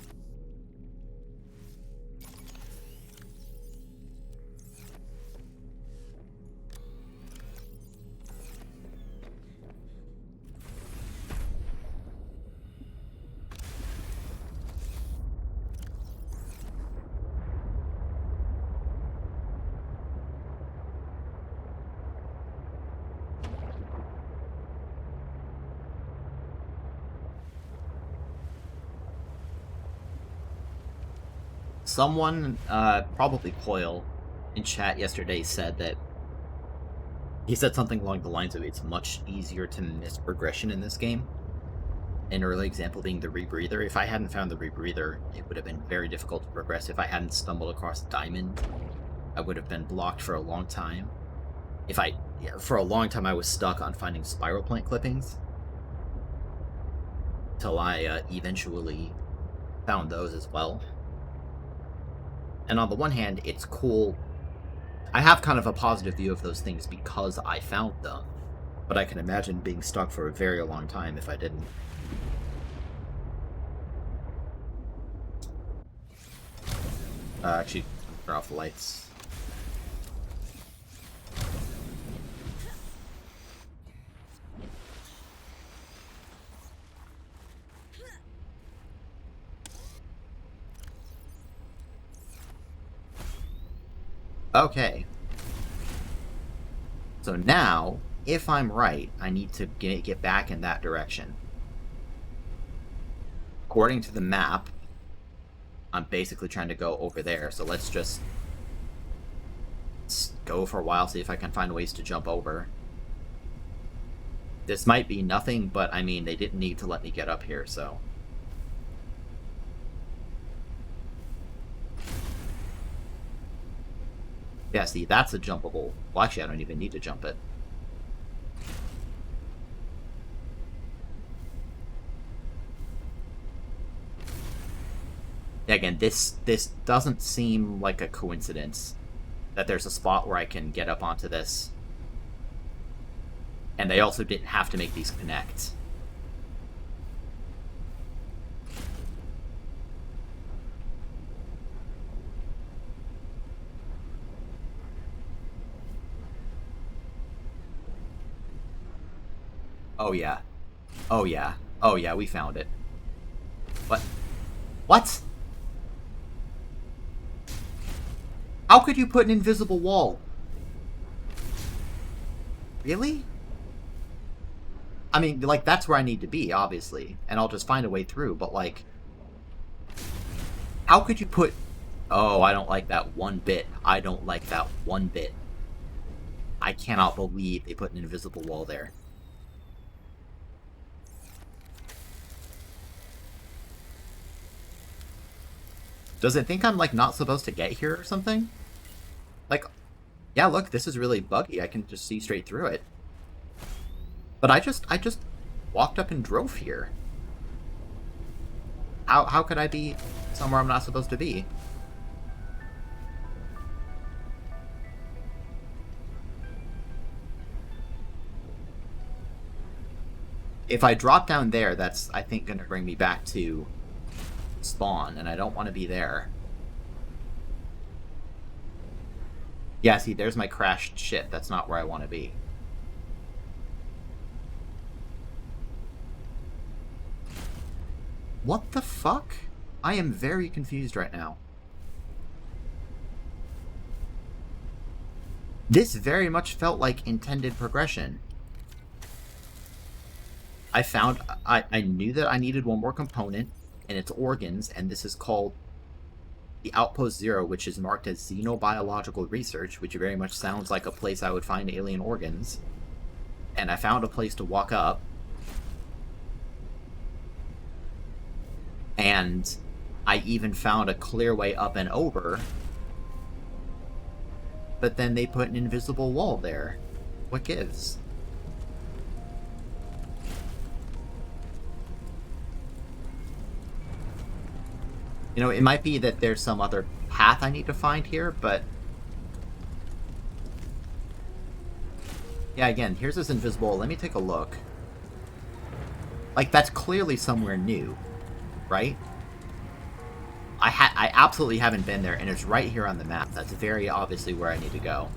Someone, probably Coil, in chat yesterday said that he said something along the lines of it's much easier to miss progression in this game. An early example being the rebreather. If I hadn't found the rebreather, it would have been very difficult to progress. If I hadn't stumbled across Diamond, I would have been blocked for a long time. For a long time I was stuck on finding spiral plant clippings. Till I eventually found those as well. And on the one hand, it's cool. I have kind of a positive view of those things because I found them. But I can imagine being stuck for a very long time if I didn't. Actually, turn off the lights. Okay. So now, if I'm right, I need to get back in that direction. According to the map, I'm basically trying to go over there, so let's just go for a while, see if I can find ways to jump over. This might be nothing, but I mean, they didn't need to let me get up here, so... Yeah, see, that's a jumpable... Well, actually, I don't even need to jump it. Yeah, again, this doesn't seem like a coincidence that there's a spot where I can get up onto this. And they also didn't have to make these connect. Oh yeah. Oh yeah. Oh yeah, we found it. What? What? How could you put an invisible wall? Really? I mean, like, that's where I need to be, obviously. And I'll just find a way through, but, like... How could you put... Oh, I don't like that one bit. I don't like that one bit. I cannot believe they put an invisible wall there. Does it think I'm, like, not supposed to get here or something? Like, yeah, look, this is really buggy. I can just see straight through it. But I just walked up and drove here. How could I be somewhere I'm not supposed to be? If I drop down there, that's, I think, going to bring me back to spawn, and I don't want to be there. Yeah, see, there's my crashed ship. That's not where I want to be. What the fuck? I am very confused right now. This very much felt like intended progression. I knew that I needed one more component, and it's organs, and this is called the Outpost Zero, which is marked as xenobiological research, which very much sounds like a place I would find alien organs. And I found a place to walk up. And I even found a clear way up and over. But then they put an invisible wall there. What gives? You know, it might be that there's some other path I need to find here, but... Yeah, again, here's this invisible wall. Let me take a look. Like, that's clearly somewhere new, right? I absolutely haven't been there, and it's right here on the map. That's very obviously where I need to go.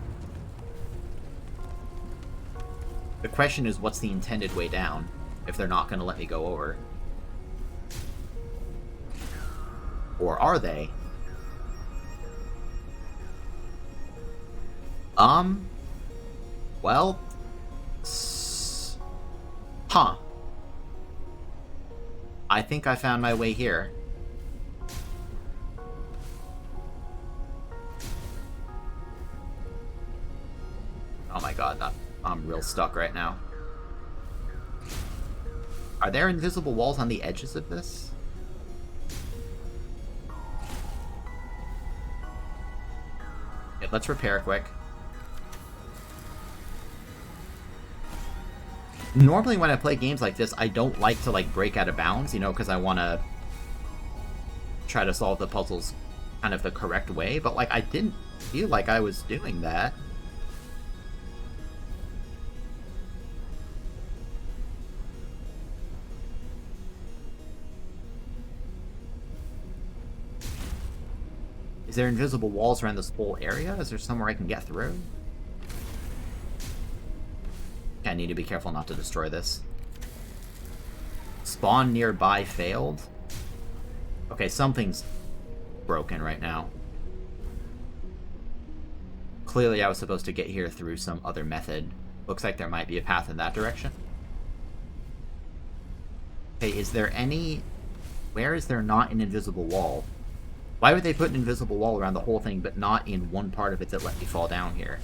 The question is, what's the intended way down, if they're not going to let me go over? Or are they? Well... Huh. I think I found my way here. Oh my god, I'm real stuck right now. Are there invisible walls on the edges of this? Okay, let's repair quick. Normally when I play games like this, I don't like to, like, break out of bounds, you know, because I want to try to solve the puzzles kind of the correct way, but, like, I didn't feel like I was doing that. Is there invisible walls around this whole area? Is there somewhere I can get through? I need to be careful not to destroy this. Spawn nearby failed? Okay, something's broken right now. Clearly I was supposed to get here through some other method. Looks like there might be a path in that direction. Okay, is there any... Where is there not an invisible wall? Why would they put an invisible wall around the whole thing, but not in one part of it that let me fall down here?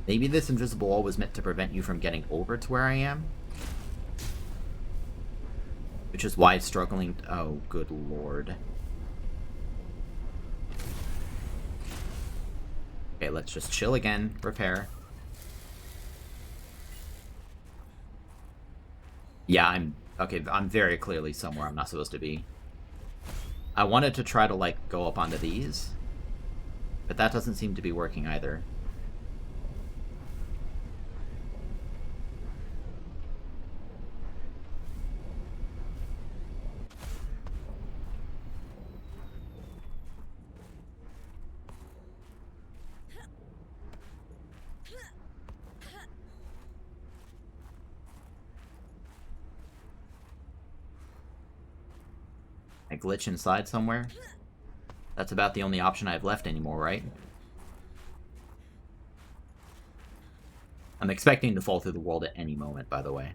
Maybe this invisible wall was meant to prevent you from getting over to where I am? Which is why it's struggling... Oh, good lord. Okay, let's just chill again. Repair. Yeah, I'm very clearly somewhere I'm not supposed to be. I wanted to try to, like, go up onto these, but that doesn't seem to be working either. I glitch inside somewhere? That's about the only option I have left anymore, right? I'm expecting to fall through the world at any moment, by the way.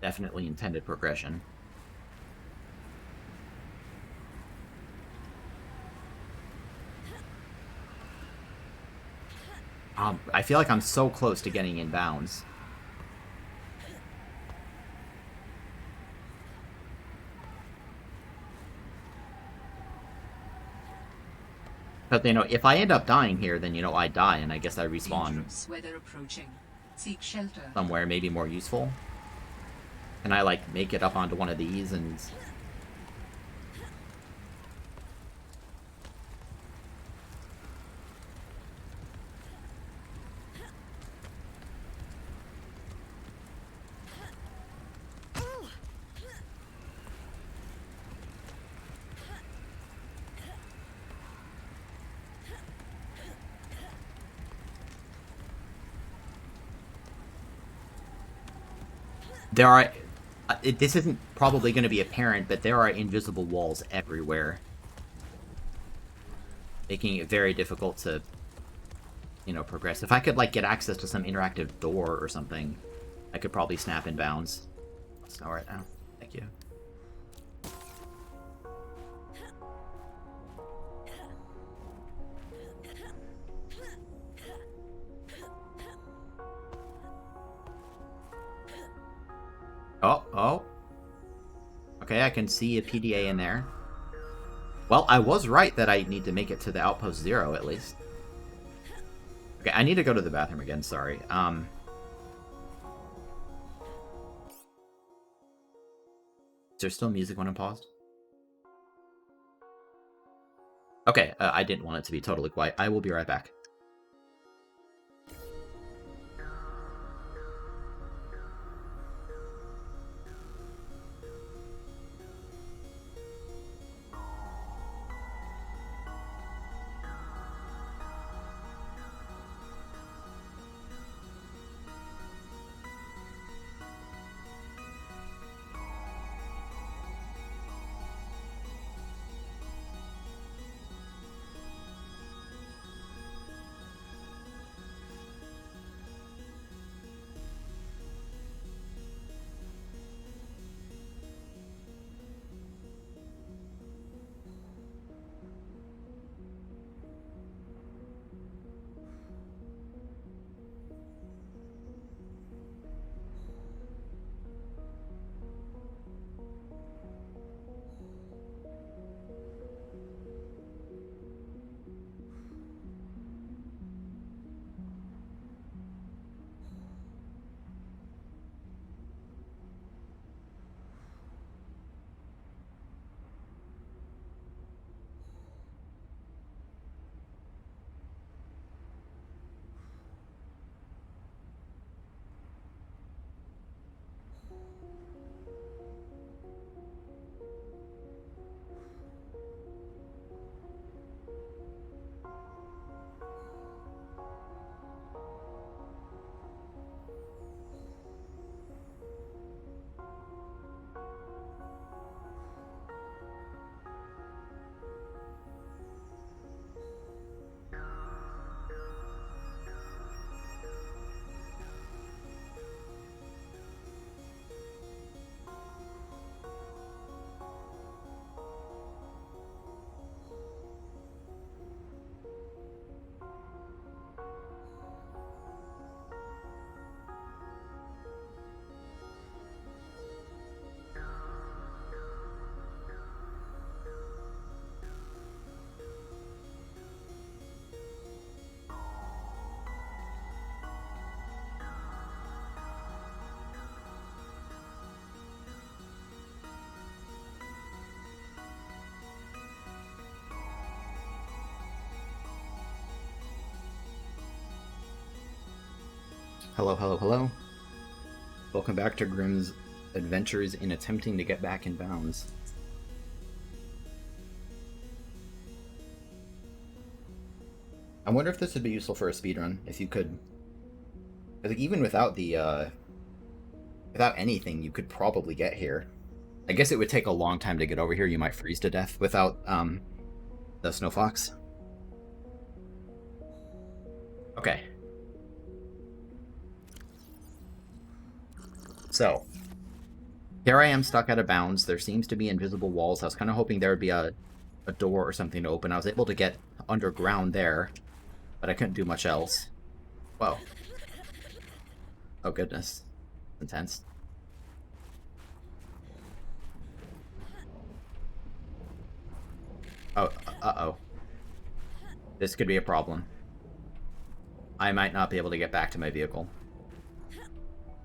Definitely intended progression. I feel like I'm so close to getting in bounds. But, you know, if I end up dying here, then, you know, I die, and I guess I respawn Dangerous weather approaching. Seek shelter. somewhere maybe more useful. Can I, like, make it up onto one of these and... There are... this isn't probably going to be apparent, but there are invisible walls everywhere. Making it very difficult to, you know, progress. If I could, like, get access to some interactive door or something, I could probably snap in bounds. Let's know right now. Thank you. Oh. Okay, I can see a PDA in there. Well, I was right that I need to make it to the Outpost 0, at least. Okay, I need to go to the bathroom again, sorry. Is there still music when I'm paused? Okay, I didn't want it to be totally quiet. I will be right back. Hello, hello, hello. Welcome back to Grimm's Adventures in Attempting to Get Back in Bounds. I wonder if this would be useful for a speedrun, if you could... I think even without the, without anything, you could probably get here. I guess it would take a long time to get over here. You might freeze to death without, the Snow Fox. Okay. So, here I am stuck out of bounds. There seems to be invisible walls. I was kind of hoping there would be a door or something to open. I was able to get underground there, but I couldn't do much else. Whoa. Oh goodness. Intense. Oh, uh-oh. This could be a problem. I might not be able to get back to my vehicle.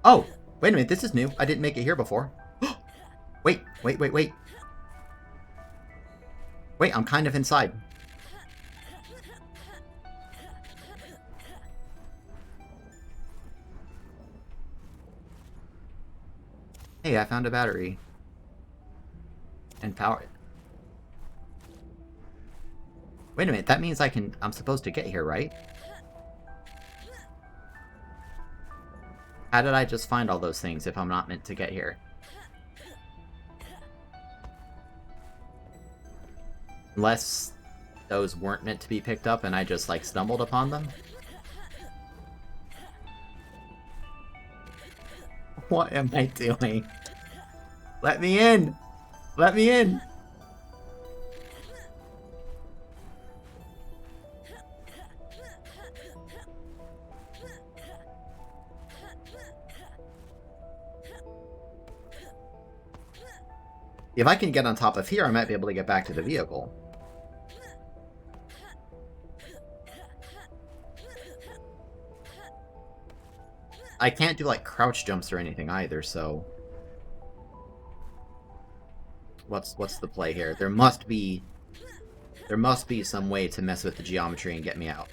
Oh! Wait a minute, this is new. I didn't make it here before. Wait. Wait, I'm kind of inside. Hey, I found a battery. And power. Wait a minute, that means I'm supposed to get here, right? How did I just find all those things if I'm not meant to get here? Unless those weren't meant to be picked up and I just, like, stumbled upon them? What am I doing? Let me in! Let me in! If I can get on top of here, I might be able to get back to the vehicle. I can't do, like, crouch jumps or anything either, so... What's the play here? There must be some way to mess with the geometry and get me out.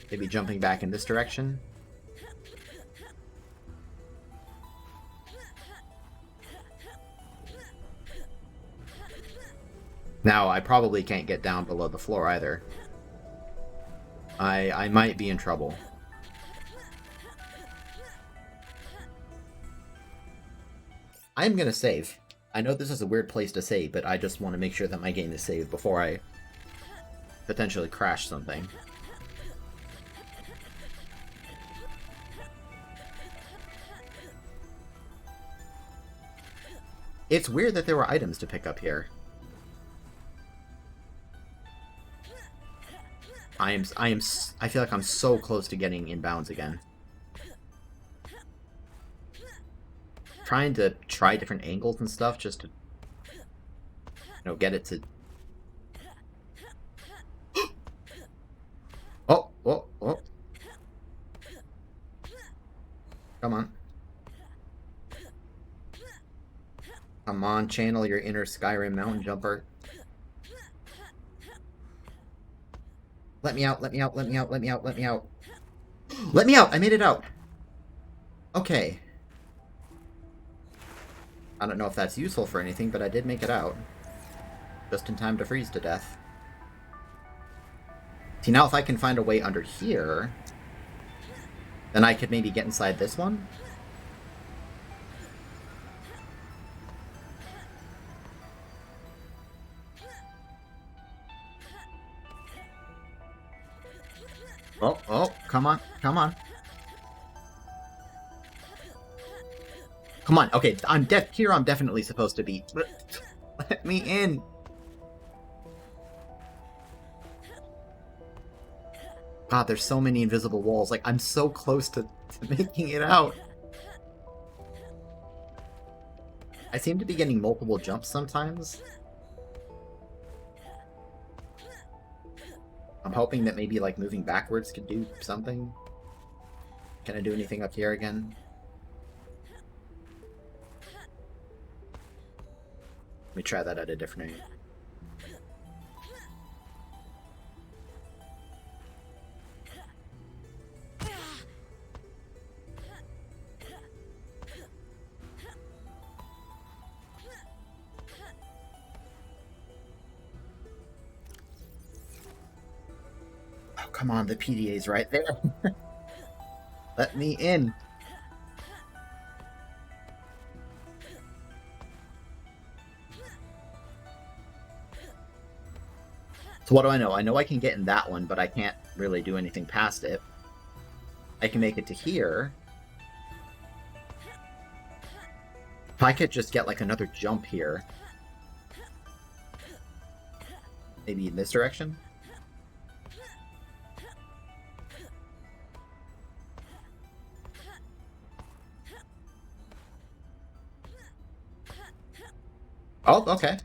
Maybe jumping back in this direction? Now, I probably can't get down below the floor either. I might be in trouble. I'm gonna save. I know this is a weird place to save, but I just want to make sure that my game is saved before I potentially crash something. It's weird that there were items to pick up here. I feel like I'm so close to getting in bounds again. Trying to try different angles and stuff just to, get it to... Oh, oh, oh. Come on. Come on, channel your inner Skyrim mountain jumper. Let me out, let me out, let me out, let me out, let me out. Let me out! I made it out! Okay. I don't know if that's useful for anything, but I did make it out. Just in time to freeze to death. See, now if I can find a way under here, then I could maybe get inside this one? Oh, oh, come on, come on. Come on, okay, I'm definitely supposed to be. Let me in. God, there's so many invisible walls. Like, I'm so close to making it out. I seem to be getting multiple jumps sometimes. I'm hoping that maybe, like, moving backwards could do something. Can I do anything up here again? Let me try that at a different angle. Oh, come on, the PDA's right there. Let me in. So what do I know? I know I can get in that one, but I can't really do anything past it. I can make it to here. If I could just get, like, another jump here. Maybe in this direction? Oh, okay.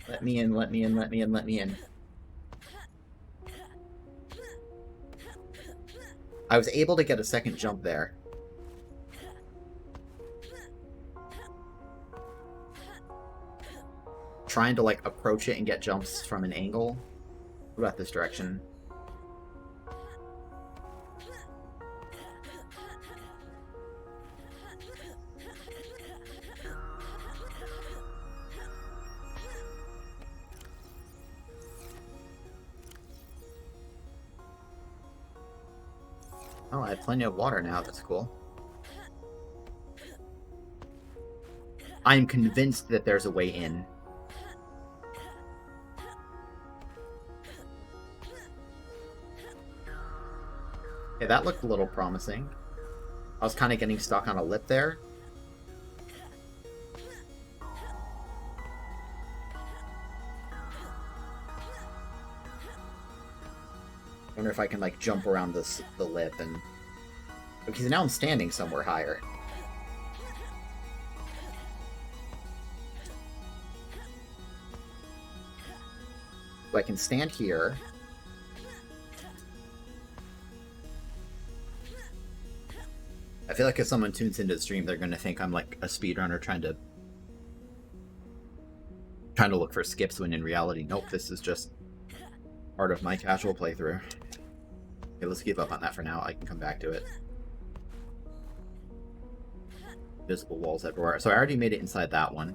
Let me in, let me in, let me in, let me in. I was able to get a second jump there. Trying to, like, approach it and get jumps from an angle. What about this direction? Oh, I have plenty of water now, that's cool. I'm convinced that there's a way in. Okay, that looked a little promising. I was kind of getting stuck on a lip there. I wonder if I can, like, jump around the lip and Because now I'm standing somewhere higher. So I can stand here. I feel like if someone tunes into the stream, they're going to think I'm like a speedrunner trying to look for skips, when in reality, nope, this is just part of my casual playthrough. Okay, let's give up on that for now. I can come back to it. Visible walls everywhere. So I already made it inside that one.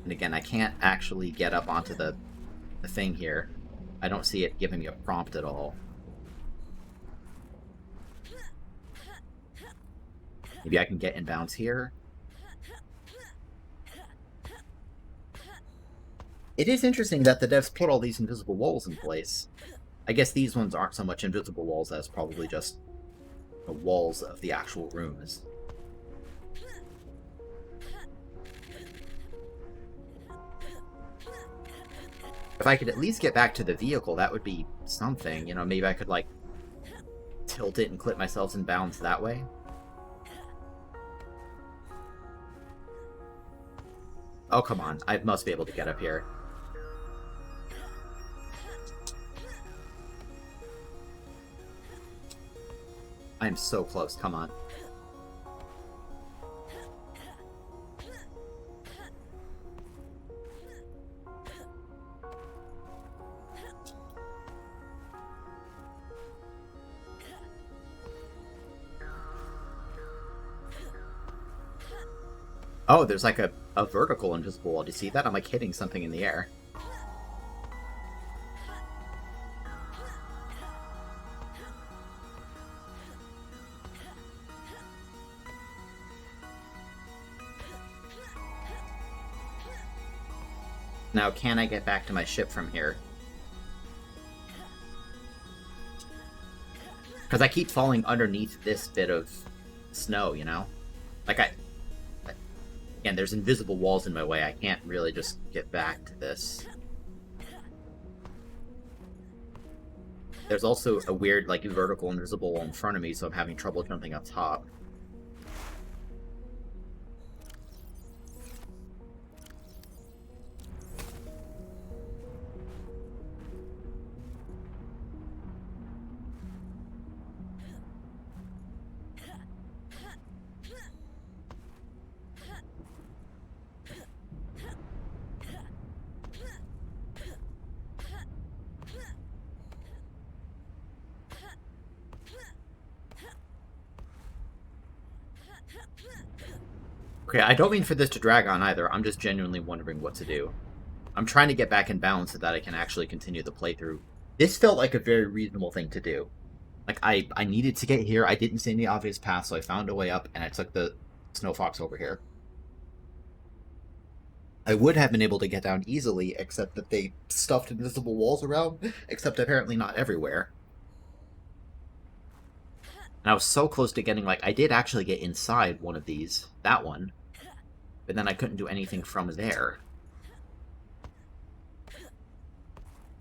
And again, I can't actually get up onto the thing here. I don't see it giving me a prompt at all. Maybe I can get in bounds here. It is interesting that the devs put all these invisible walls in place. I guess these ones aren't so much invisible walls as probably just the walls of the actual rooms. If I could at least get back to the vehicle, that would be something. You know, maybe I could, like, tilt it and clip myself in bounds that way. Oh, come on. I must be able to get up here. I'm so close. Come on. Oh, there's like a vertical invisible wall. Do you see that? I'm like hitting something in the air. Now, can I get back to my ship from here? Because I keep falling underneath this bit of snow, you know? Like, again, there's invisible walls in my way. I can't really just get back to this. There's also a weird, like, vertical invisible wall in front of me, so I'm having trouble jumping up top. Okay, I don't mean for this to drag on either. I'm just genuinely wondering what to do. I'm trying to get back in balance so that I can actually continue the playthrough. This felt like a very reasonable thing to do. Like, I needed to get here. I didn't see any obvious path, so I found a way up, and I took the Snow Fox over here. I would have been able to get down easily, except that they stuffed invisible walls around, except apparently not everywhere. And I was so close to getting, like, I did actually get inside one of these, that one, but then I couldn't do anything from there. If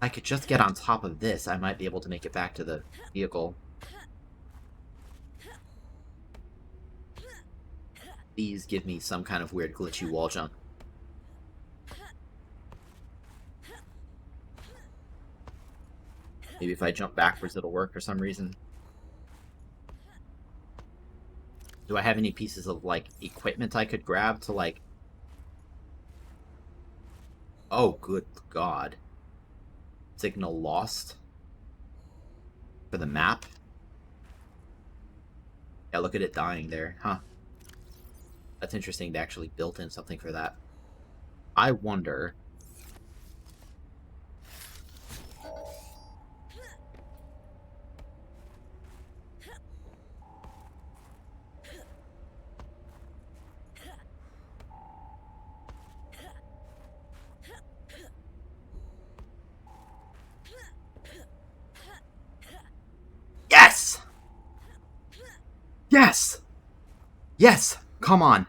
I could just get on top of this, I might be able to make it back to the vehicle. These give me some kind of weird glitchy wall jump. Maybe if I jump backwards it'll work for some reason. Do I have any pieces of, like, equipment I could grab to, like... Oh, good God. Signal lost? For the map? Yeah, look at it dying there, huh? That's interesting, they actually built in something for that. I wonder... Yes! Yes! Yes! Come on!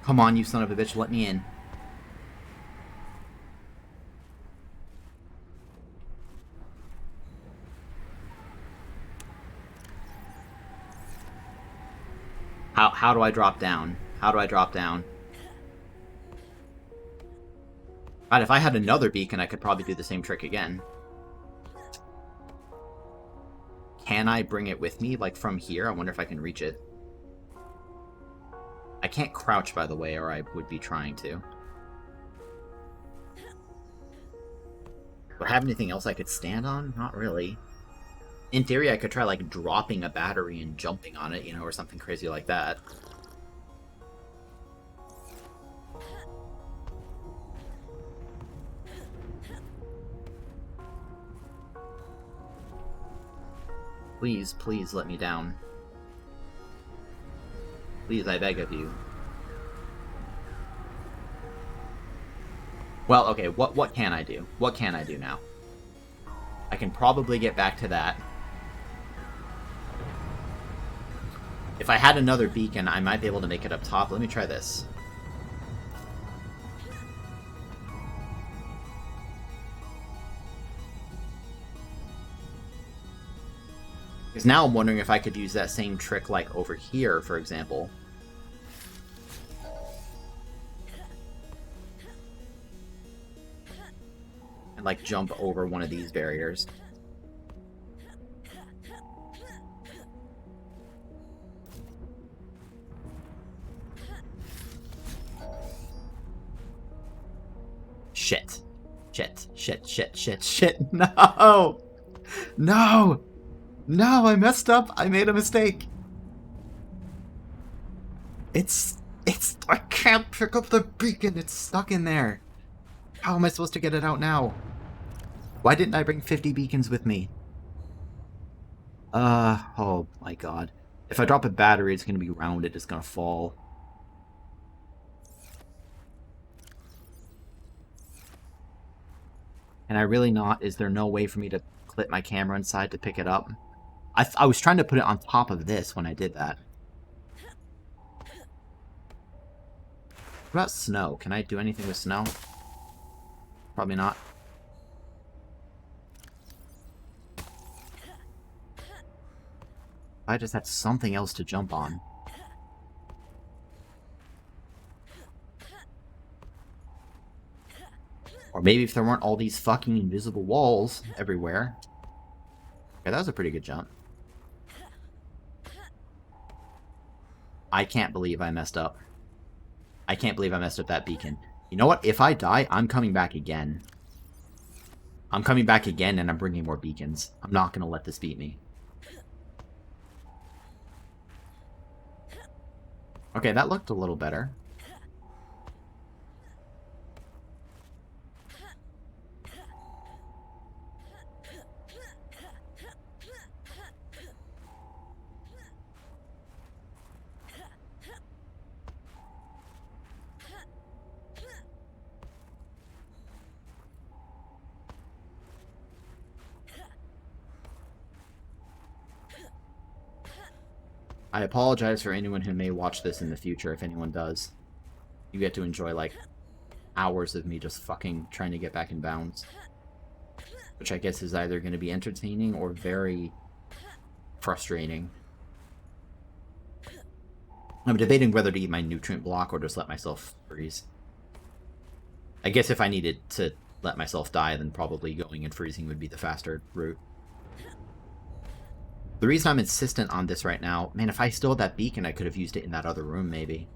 Come on, you son of a bitch, let me in. How do I drop down? How do I drop down? God, if I had another beacon, I could probably do the same trick again. Can I bring it with me, like, from here? I wonder if I can reach it. I can't crouch, by the way, or I would be trying to. Do I have anything else I could stand on? Not really. In theory, I could try, like, dropping a battery and jumping on it, you know, or something crazy like that. Please, please let me down. Please, I beg of you. Well, okay, what can I do? What can I do now? I can probably get back to that. If I had another beacon, I might be able to make it up top. Let me try this. Because now I'm wondering if I could use that same trick, like, over here, for example. And, like, jump over one of these barriers. Shit. Shit. Shit. Shit. Shit. Shit. No! No! No, I messed up. I made a mistake. I can't pick up the beacon. It's stuck in there. How am I supposed to get it out now? Why didn't I bring 50 beacons with me? Oh my god. If I drop a battery, it's gonna be rounded. It's gonna fall. Can I really not? Is there no way for me to clip my camera inside to pick it up? I was trying to put it on top of this when I did that. What about snow? Can I do anything with snow? Probably not. I just had something else to jump on. Or maybe if there weren't all these fucking invisible walls everywhere. Okay, that was a pretty good jump. I can't believe I messed up. I can't believe I messed up that beacon. You know what? If I die, I'm coming back again. I'm coming back again and I'm bringing more beacons. I'm not going to let this beat me. Okay, that looked a little better. I apologize for anyone who may watch this in the future, if anyone does. You get to enjoy, like, hours of me just fucking trying to get back in bounds. Which I guess is either going to be entertaining or very frustrating. I'm debating whether to eat my nutrient block or just let myself freeze. I guess if I needed to let myself die, then probably going and freezing would be the faster route. The reason I'm insistent on this right now... Man, if I still had that beacon, I could have used it in that other room, maybe.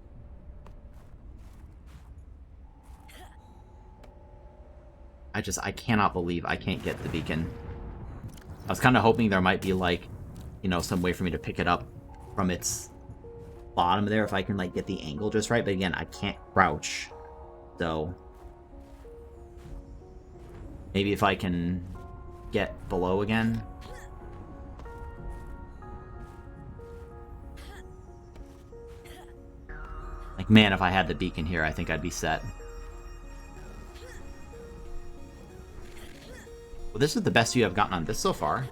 I cannot believe I can't get the beacon. I was kind of hoping there might be, like, you know, some way for me to pick it up from its bottom there, if I can, like, get the angle just right. But again, I can't crouch. So... maybe if I can get below again... Like, man, if I had the beacon here, I think I'd be set. Well, this is the best view I've gotten on this so far.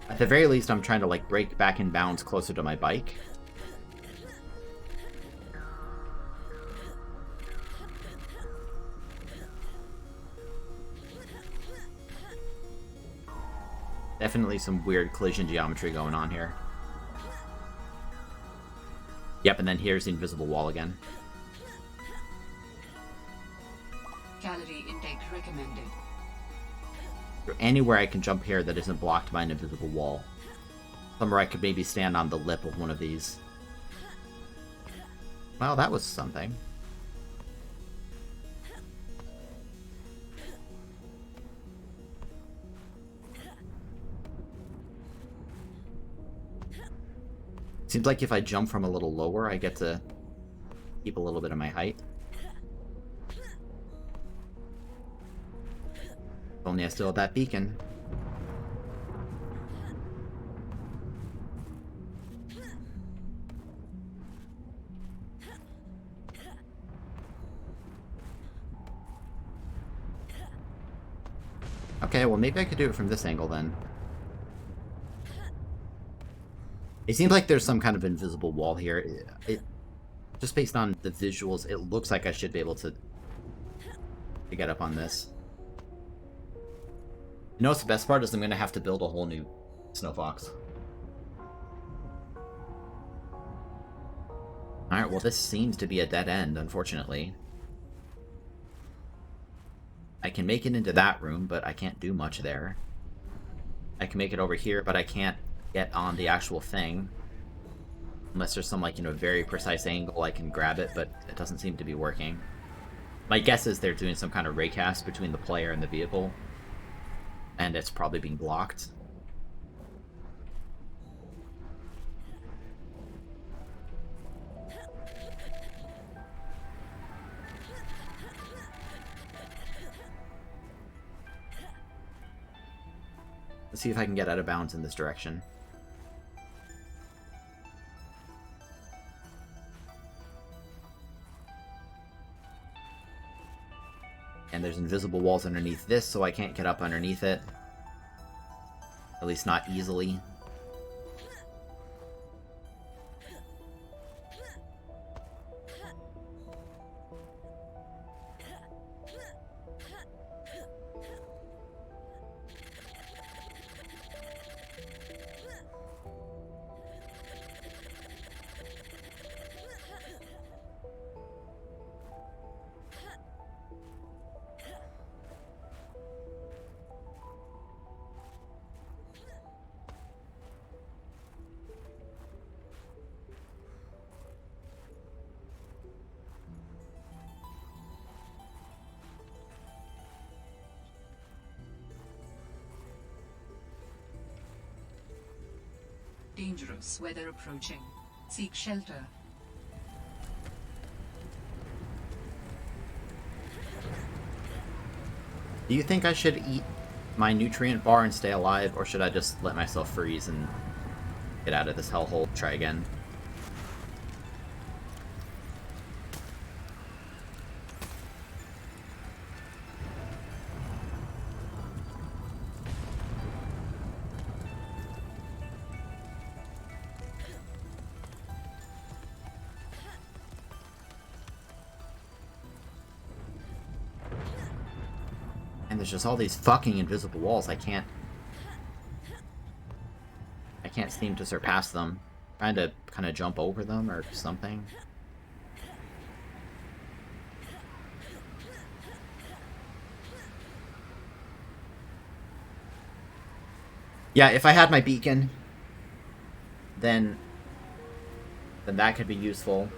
At the very least, I'm trying to, like, break back in bounds closer to my bike. Definitely some weird collision geometry going on here. Yep, and then here's the invisible wall again. Calorie intake recommended. Anywhere I can jump here that isn't blocked by an invisible wall. Somewhere I could maybe stand on the lip of one of these. Well, that was something. Seems like if I jump from a little lower, I get to keep a little bit of my height. If only I still had that beacon. Okay, well maybe I could do it from this angle then. It seems like there's some kind of invisible wall here. Just based on the visuals, it looks like I should be able to get up on this. You know what's the best part is I'm going to have to build a whole new Snow Fox. Alright, well this seems to be a dead end, unfortunately. I can make it into that room, but I can't do much there. I can make it over here, but I can't get on the actual thing. Unless there's some, like, you know, very precise angle I can grab it, but it doesn't seem to be working. My guess is they're doing some kind of raycast between the player and the vehicle. And it's probably being blocked. Let's see if I can get out of bounds in this direction. And there's invisible walls underneath this, so I can't get up underneath it. At least not easily. Dangerous weather approaching. Seek shelter. Do you think I should eat my nutrient bar and stay alive, or should I just let myself freeze and get out of this hellhole? Try again. And there's just all these fucking invisible walls. I can't seem to surpass them. Trying to kind of jump over them or something. Yeah, if I had my beacon, then that could be useful.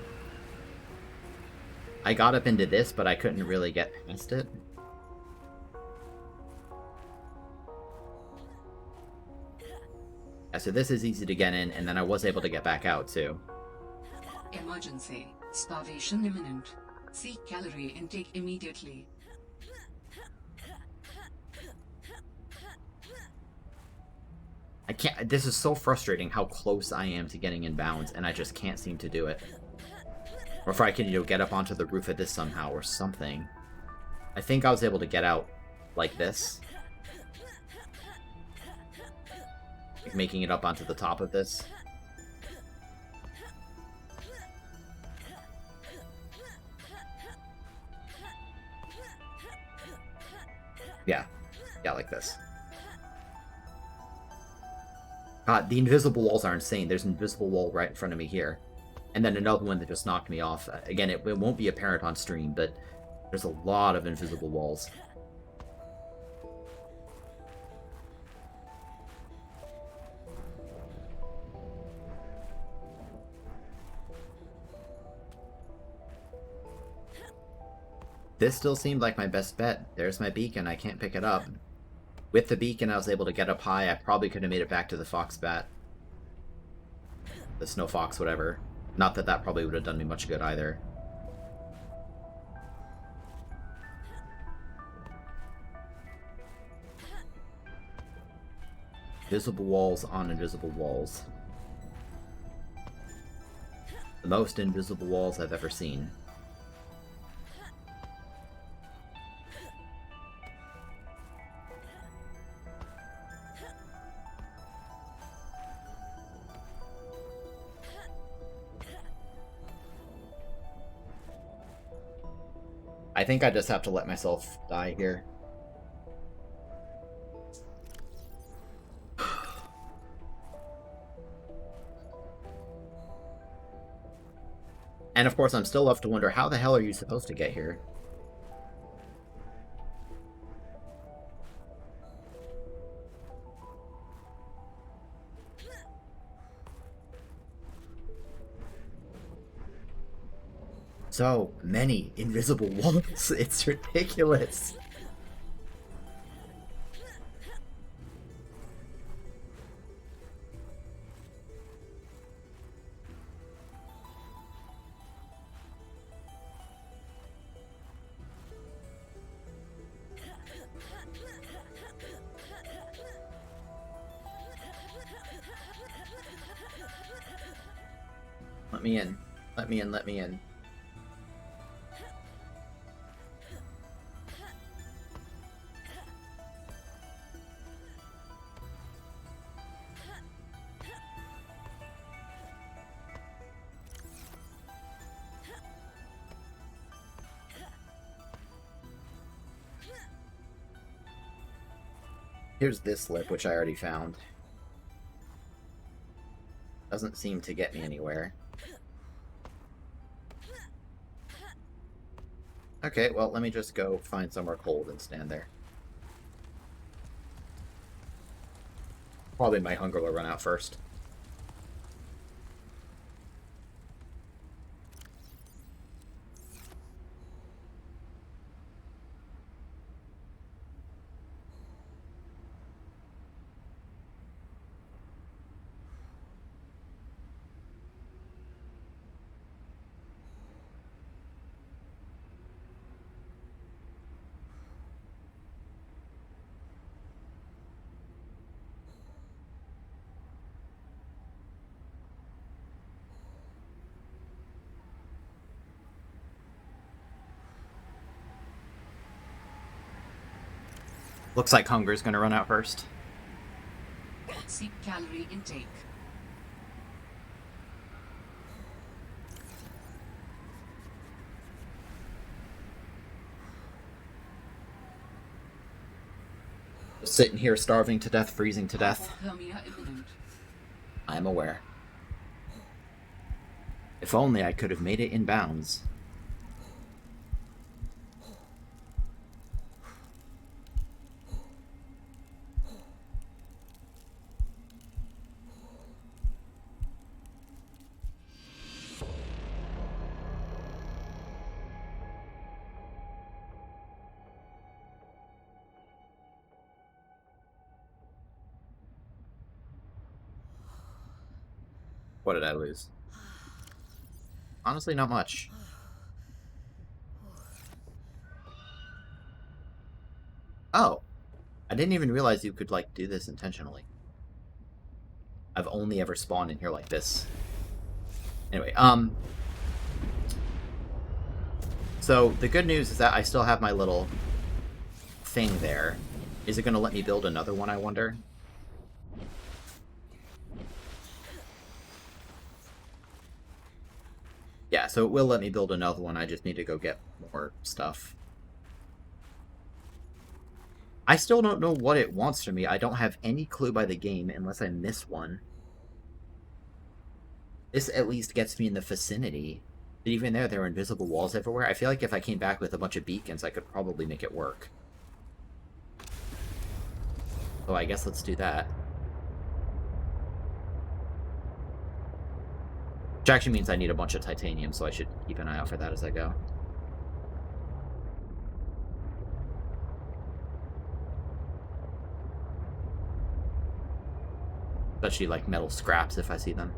I got up into this, but I couldn't really get past it. Yeah, so this is easy to get in, and then I was able to get back out, too. Emergency. Starvation imminent. Seek calorie intake immediately. I can't. This is so frustrating how close I am to getting in bounds, and I just can't seem to do it. Or if I can, you know, get up onto the roof of this somehow or something. I think I was able to get out like this. Like making it up onto the top of this. Yeah. Yeah, like this. God, the invisible walls are insane. There's an invisible wall right in front of me here. And then another one that just knocked me off. Again, it won't be apparent on stream, but there's a lot of invisible walls. This still seemed like my best bet. There's my beacon. I can't pick it up. With the beacon, I was able to get up high. I probably could have made it back to the fox bat. The snow fox, whatever. Not that that probably would have done me much good either. Invisible walls on invisible walls. The most invisible walls I've ever seen. I think I just have to let myself die here. And of course, I'm still left to wonder, how the hell are you supposed to get here? So many invisible walls. It's ridiculous. Let me in. Let me in. Let me in. Here's this lip, which I already found. Doesn't seem to get me anywhere. Okay, well, let me just go find somewhere cold and stand there. Probably my hunger will run out first. Looks like hunger's gonna run out first. Seek calorie intake. Just sitting here starving to death, freezing to death. Hypothermia imminent. I'm aware. If only I could have made it in bounds. What did I lose? Honestly, not much. Oh. I didn't even realize you could, like, do this intentionally. I've only ever spawned in here like this. Anyway, so, the good news is that I still have my little thing there. Is it going to let me build another one, I wonder? Yeah, so it will let me build another one. I just need to go get more stuff. I still don't know what it wants from me. I don't have any clue by the game unless I miss one. This at least gets me in the vicinity. But even there are invisible walls everywhere. I feel like if I came back with a bunch of beacons, I could probably make it work. So I guess let's do that. Which actually means I need a bunch of titanium, so I should keep an eye out for that as I go. Especially like metal scraps if I see them.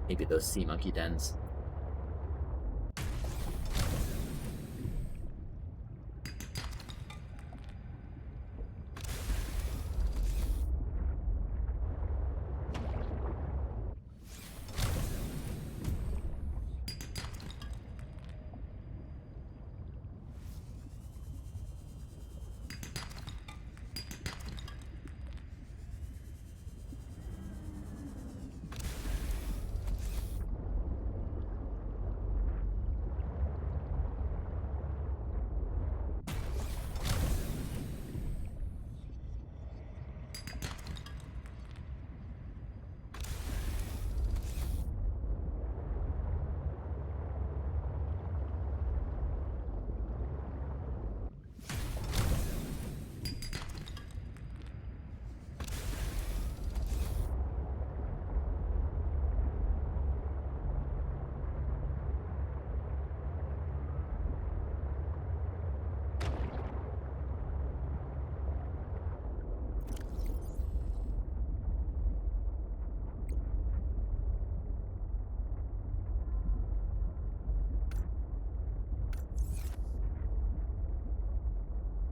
Maybe those sea monkey dens.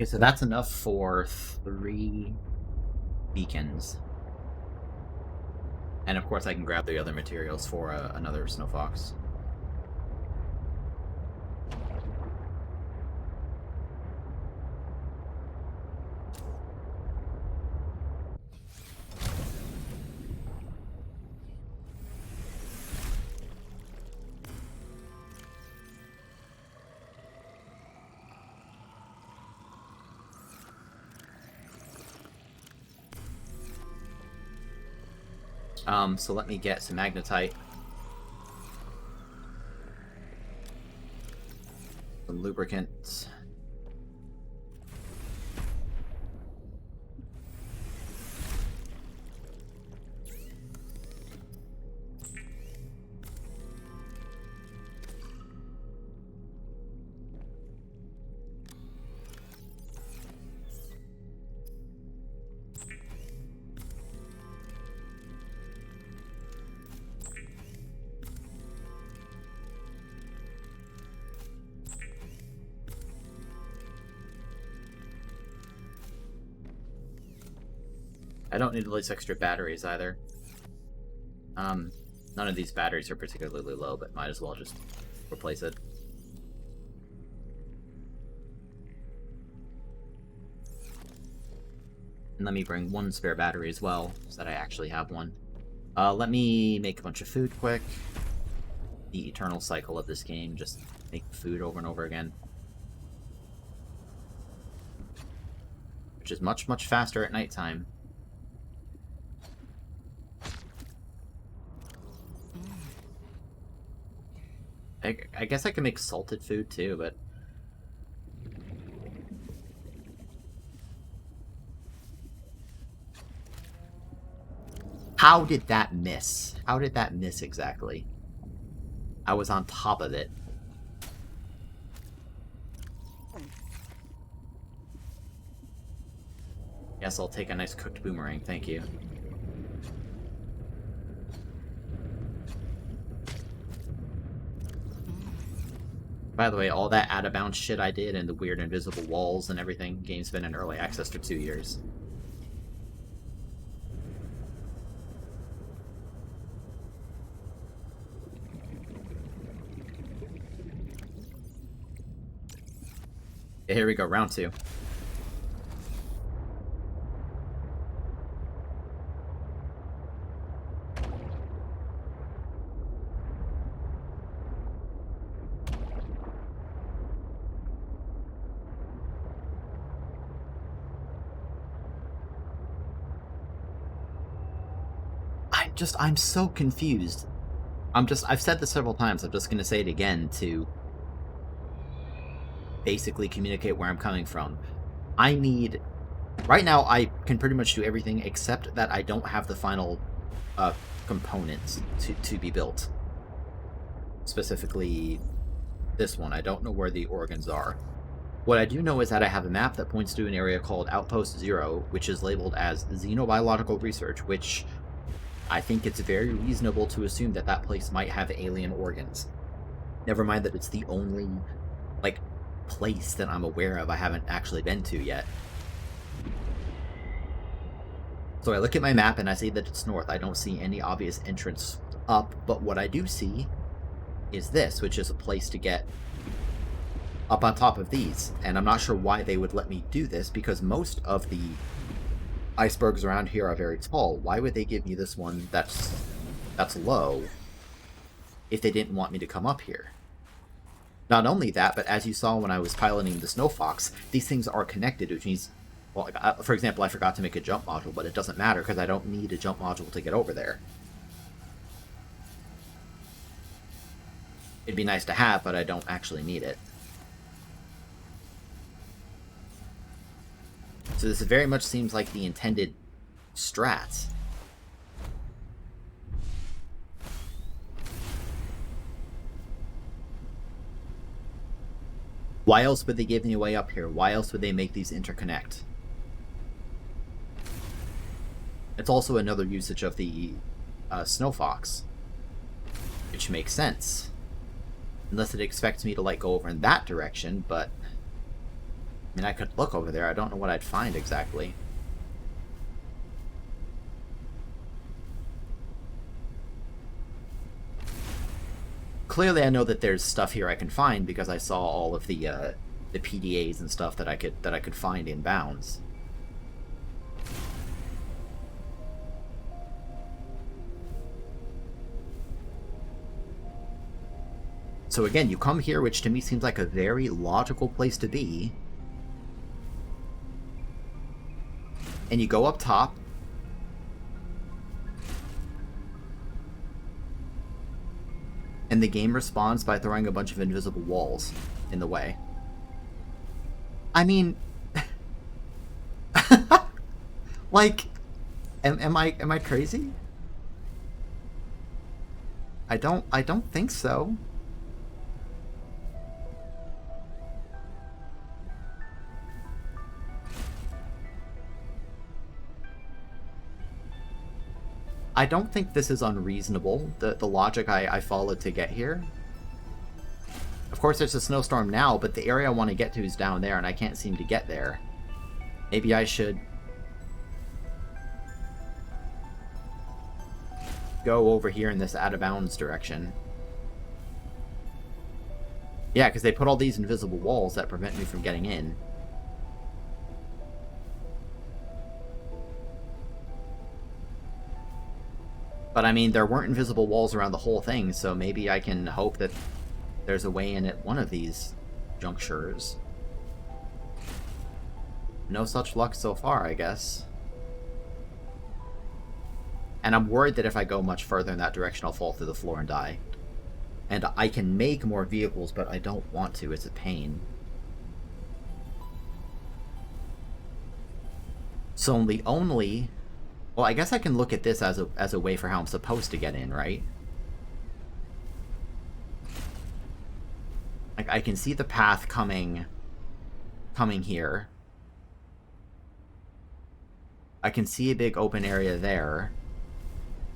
Okay, so that's enough for 3 beacons. And of course I can grab the other materials for another snow fox. So let me get some magnetite. Some lubricants. I don't need all these extra batteries either. None of these batteries are particularly low, but might as well just replace it. And let me bring 1 spare battery as well, so that I actually have one. Let me make a bunch of food quick. The eternal cycle of this game, just make food over and over again. Which is much, much faster at nighttime. I guess I can make salted food too, but... How did that miss? How did that miss exactly? I was on top of it. Yes, I'll take a nice cooked boomerang, thank you. By the way, all that out-of-bounds shit I did and the weird invisible walls and everything, game's been in early access for 2 years. Yeah, here we go, round 2. I'm so confused. I've said this several times, I'm just gonna say it again to basically communicate where I'm coming from. Right now, I can pretty much do everything except that I don't have the final components to be built. Specifically, this one. I don't know where the organs are. What I do know is that I have a map that points to an area called Outpost Zero, which is labeled as Xenobiological Research, which I think it's very reasonable to assume that that place might have alien organs. Never mind that it's the only, like, place that I'm aware of I haven't actually been to yet. So I look at my map and I see that it's north. I don't see any obvious entrance up, but what I do see is this, which is a place to get up on top of these. And I'm not sure why they would let me do this, because most of the icebergs around here are very tall. Why would they give me this one that's low if they didn't want me to come up here? Not only that, but as you saw when I was piloting the Snow Fox, these things are connected, which means, well, for example, I forgot to make a jump module, but it doesn't matter because I don't need a jump module to get over there. It'd be nice to have, but I don't actually need it. So this very much seems like the intended strat. Why else would they give me a way up here? Why else would they make these interconnect? It's also another usage of the Snow Fox, which makes sense. Unless it expects me to, like, go over in that direction, but I mean, I could look over there. I don't know what I'd find exactly. Clearly, I know that there's stuff here I can find because I saw all of the PDAs and stuff that I could find in bounds. So again, you come here, which to me seems like a very logical place to be. And you go up top. And the game responds by throwing a bunch of invisible walls in the way. I mean... like... Am I crazy? I don't think so. I don't think this is unreasonable, the logic I followed to get here. Of course, there's a snowstorm now, but the area I want to get to is down there, and I can't seem to get there. Maybe I should go over here in this out-of-bounds direction. Yeah, because they put all these invisible walls that prevent me from getting in. But I mean, there weren't invisible walls around the whole thing, so maybe I can hope that there's a way in at one of these junctures. No such luck so far, I guess. And I'm worried that if I go much further in that direction, I'll fall through the floor and die. And I can make more vehicles, but I don't want to. It's a pain. So the only... Well, I guess I can look at this as a way for how I'm supposed to get in, right? Like, I can see the path coming here. I can see a big open area there.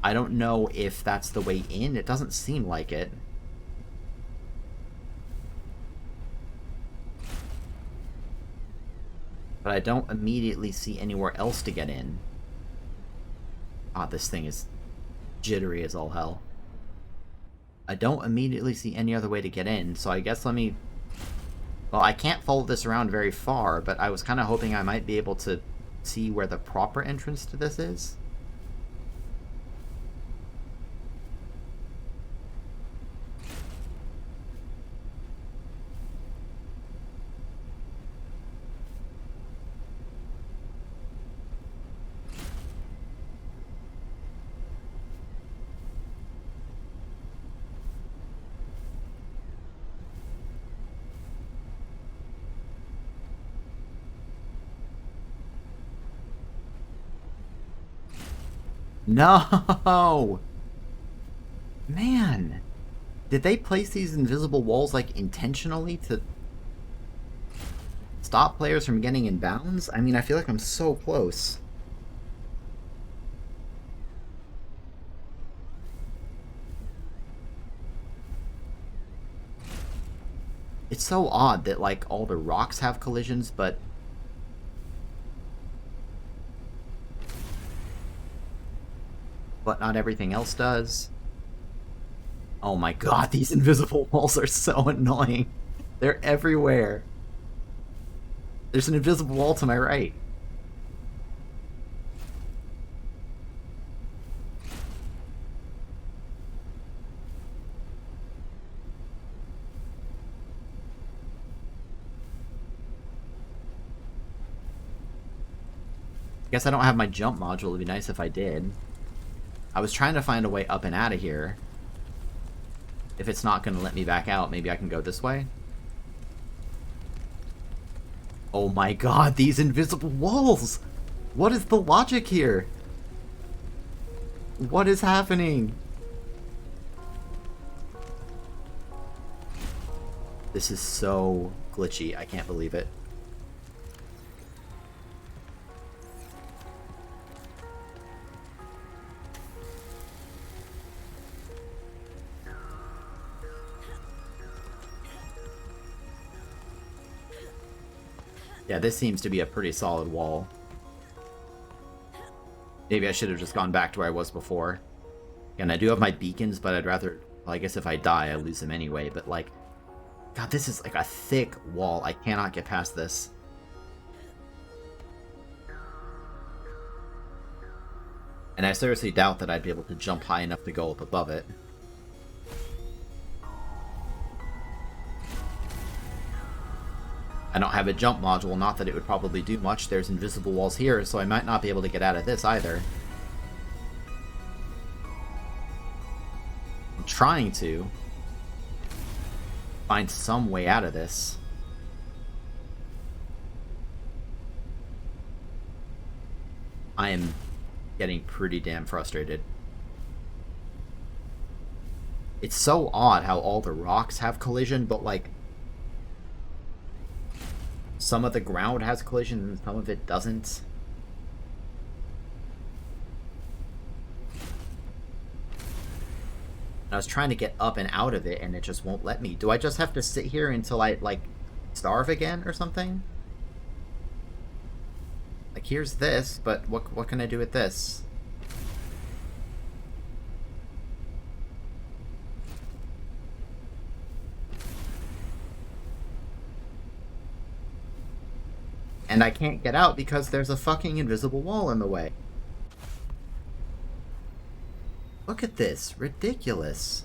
I don't know if that's the way in. It doesn't seem like it. But I don't immediately see anywhere else to get in. Ah, this thing is jittery as all hell. I don't immediately see any other way to get in, so I guess let me... Well, I can't follow this around very far, but I was kind of hoping I might be able to see where the proper entrance to this is. No! Man! Did they place these invisible walls, like, intentionally to stop players from getting in bounds? I mean, I feel like I'm so close. It's so odd that, like, all the rocks have collisions, but not everything else does. Oh my god, these invisible walls are so annoying. They're everywhere. There's an invisible wall to my right. Guess I don't have my jump module. It'd be nice if I did. I was trying to find a way up and out of here. If it's not going to let me back out, maybe I can go this way? Oh my god, these invisible walls! What is the logic here? What is happening? This is so glitchy. I can't believe it. Yeah, this seems to be a pretty solid wall. Maybe I should have just gone back to where I was before. And I do have my beacons, but I'd rather... Well, I guess if I die, I lose them anyway, but like... God, this is like a thick wall. I cannot get past this. And I seriously doubt that I'd be able to jump high enough to go up above it. I don't have a jump module, not that it would probably do much. There's invisible walls here, so I might not be able to get out of this either. I'm trying to find some way out of this. I am getting pretty damn frustrated. It's so odd how all the rocks have collision, but like some of the ground has collision and some of it doesn't. I was trying to get up and out of it and it just won't let me. Do I just have to sit here until I, like, starve again or something? Like, here's this, but what can I do with this? And I can't get out because there's a fucking invisible wall in the way. Look at this. Ridiculous.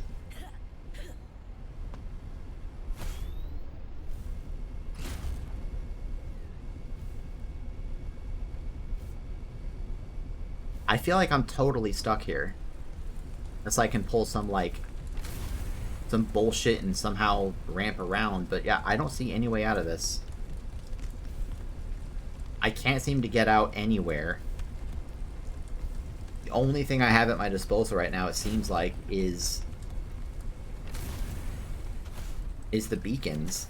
I feel like I'm totally stuck here. Unless I can pull some, like, some bullshit and somehow ramp around. But yeah, I don't see any way out of this. I can't seem to get out anywhere. The only thing I have at my disposal right now, it seems like, is the beacons.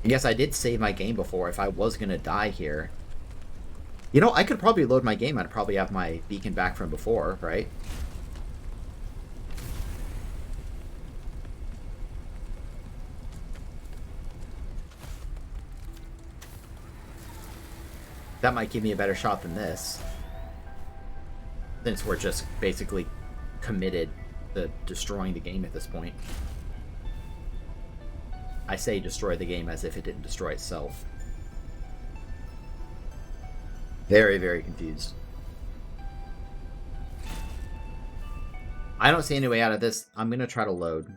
I guess I did save my game before if I was gonna die here. You know, I could probably load my game. I'd probably have my beacon back from before, right? That might give me a better shot than this. Since we're just basically committed to destroying the game at this point. I say destroy the game as if it didn't destroy itself. Very, very confused. I don't see any way out of this. I'm gonna try to load.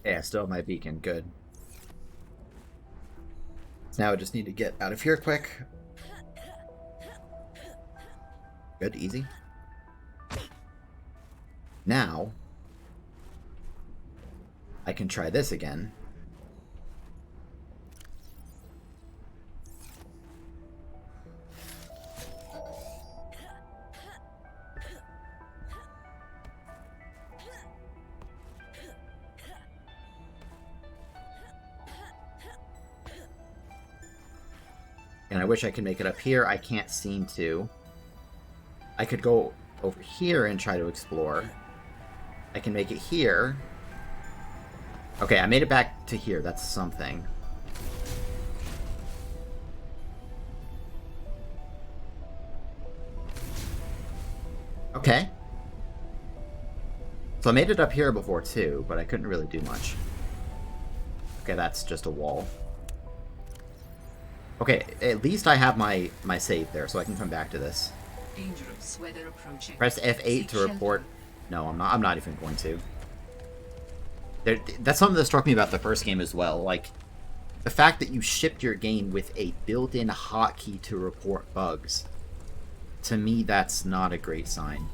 Yeah, I still have my beacon. Good. So now I just need to get out of here quick. Good, easy. Now, I can try this again. And I wish I could make it up here. I can't seem to. I could go over here and try to explore. I can make it here. Okay, I made it back to here. That's something. Okay. So I made it up here before too, but I couldn't really do much. Okay, that's just a wall. Okay, at least I have my save there, so I can come back to this. Dangerous weather approaching. Press F8 Seek to report. shelter. No, I'm not even going to. That's something that struck me about the first game as well. Like, the fact that you shipped your game with a built-in hotkey to report bugs. To me, that's not a great sign.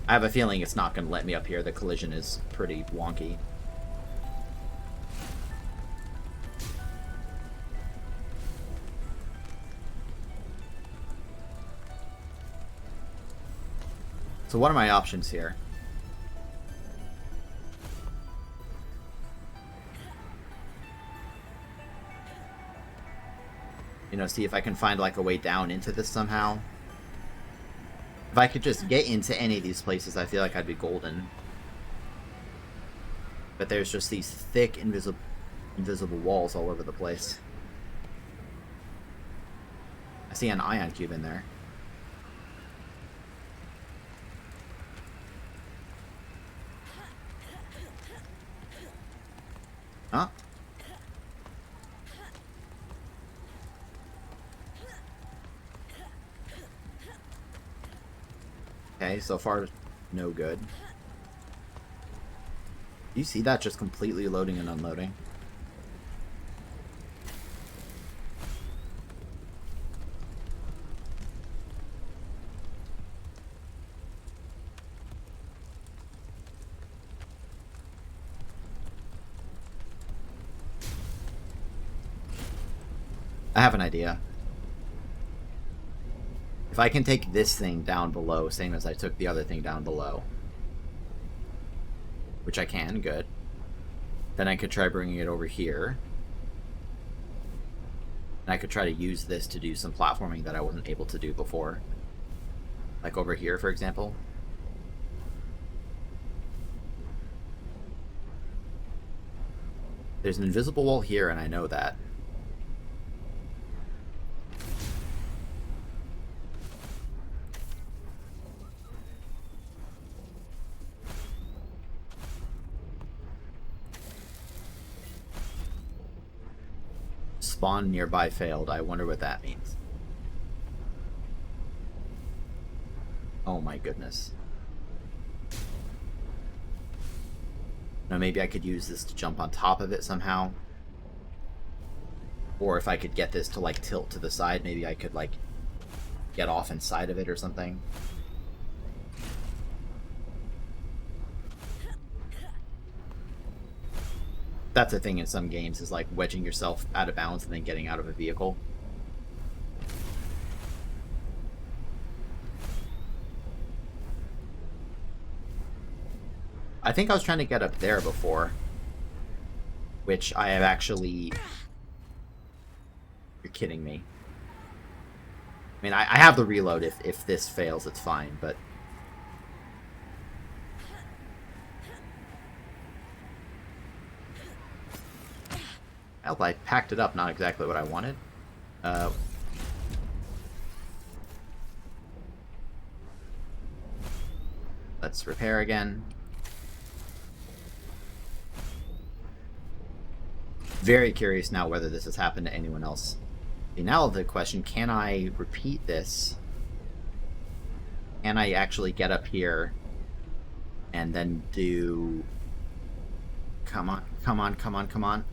I have a feeling it's not going to let me up here. The collision is pretty wonky. So what are my options here? You know, see if I can find like a way down into this somehow. If I could just get into any of these places, I feel like I'd be golden. But there's just these thick, invisible walls all over the place. I see an ion cube in there. Huh? Okay, so far, no good. Do you see that just completely loading and unloading? I have an idea. If I can take this thing down below, same as I took the other thing down below, which I can, good, then I could try bringing it over here. And I could try to use this to do some platforming that I wasn't able to do before. Like over here, for example. There's an invisible wall here, and I know that. Spawn nearby failed. I wonder what that means. Oh my goodness. Now maybe I could use this to jump on top of it somehow. Or if I could get this to like tilt to the side, maybe I could like get off inside of it or something. That's a thing in some games, is like wedging yourself out of bounds and then getting out of a vehicle. I think I was trying to get up there before, which I have actually... You're kidding me. I mean, I have the reload. If this fails, it's fine, but... Well, I packed it up, not exactly what I wanted. Let's repair again. Very curious now whether this has happened to anyone else. Okay, now the question, can I repeat this? Can I actually get up here and then do... Come on, come on, come on, come on.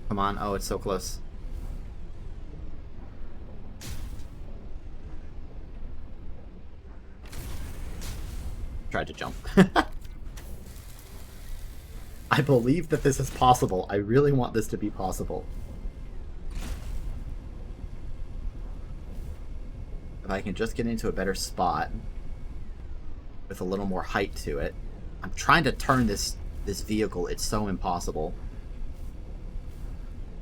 Come on, oh, it's so close. Tried to jump. I believe that this is possible. I really want this to be possible. If I can just get into a better spot with a little more height to it. I'm trying to turn this vehicle. It's so impossible.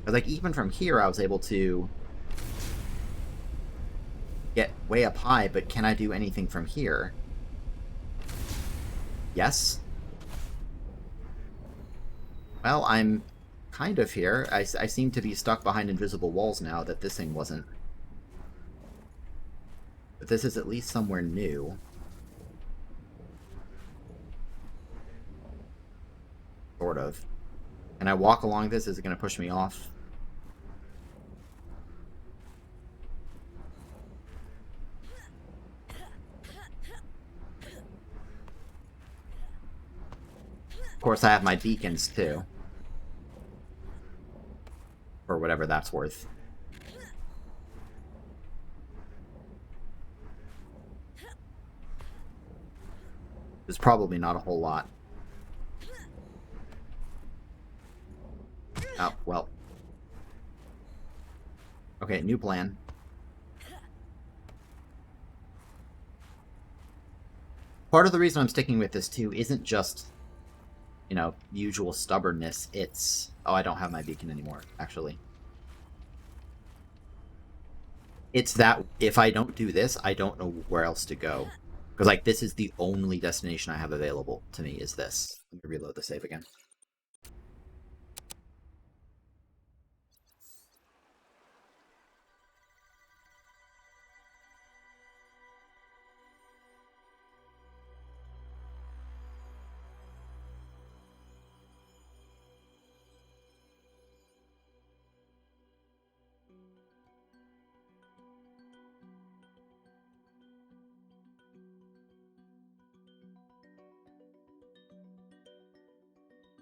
But like even from here, I was able to get way up high, but can I do anything from here? Yes. Well, I'm kind of here. I seem to be stuck behind invisible walls now that this thing wasn't. But this is at least somewhere new. Sort of. Can I walk along this? Is it going to push me off? Of course, I have my beacons, too. Or whatever that's worth. There's probably not a whole lot. Oh, well. Okay, new plan. Part of the reason I'm sticking with this, too, isn't just, you know, usual stubbornness. It's... Oh, I don't have my beacon anymore, actually. It's that if I don't do this, I don't know where else to go. Because, like, this is the only destination I have available to me, is this. Let me reload the save again.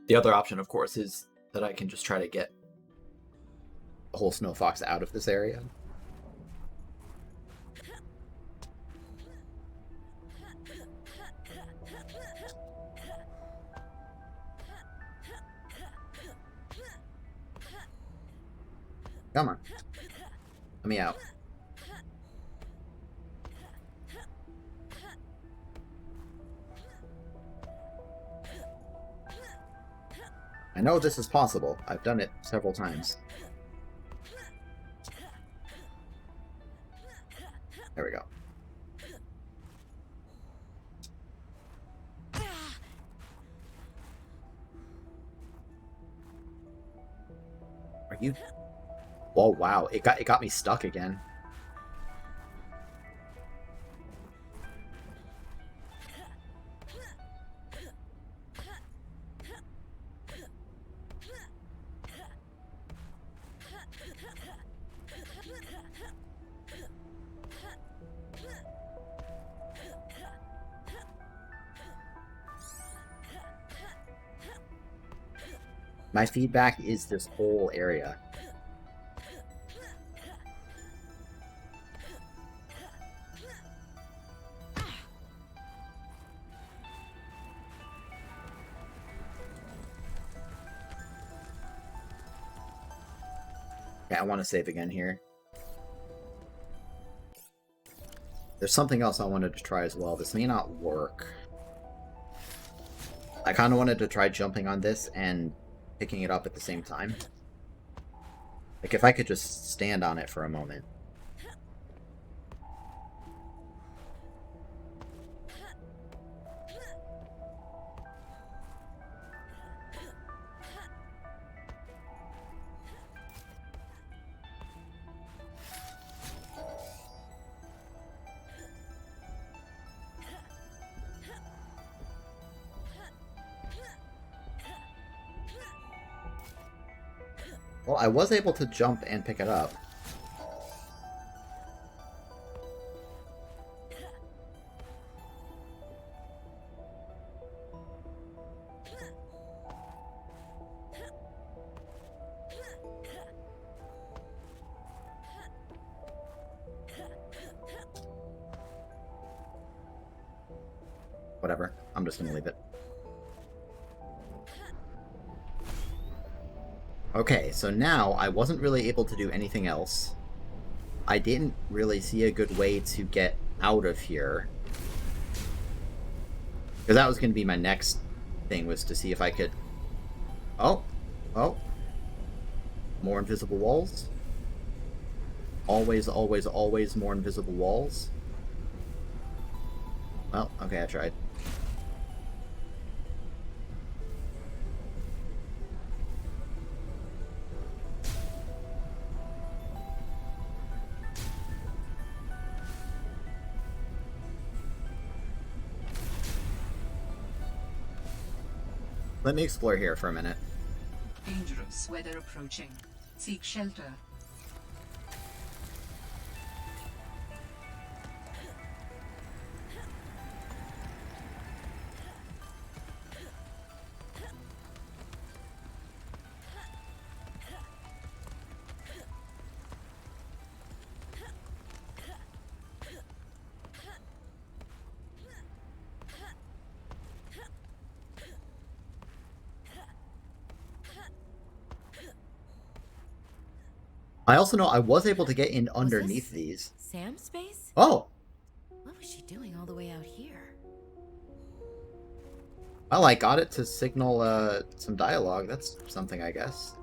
The other option, of course, is that I can just try to get the whole snow fox out of this area. Come on. Let me out. I know this is possible. I've done it several times. There we go. Are you... Oh, wow. It got me stuck again. My feedback is this whole area. Okay, I want to save again here. There's something else I wanted to try as well. This may not work. I kind of wanted to try jumping on this and picking it up at the same time. Like, if I could just stand on it for a moment. Well, I was able to jump and pick it up. Whatever. I'm just gonna leave it. Okay, so now I wasn't really able to do anything else. I didn't really see a good way to get out of here. Because that was going to be my next thing, was to see if I could... Oh. Oh. More invisible walls. Always, always, always more invisible walls. Well, okay, I tried. Let me explore here for a minute. Dangerous weather approaching. Seek shelter. I also know I was able to get in underneath this these. Sam's space? Oh! What was she doing all the way out here? Well, I got it to signal some dialogue. That's something, I guess.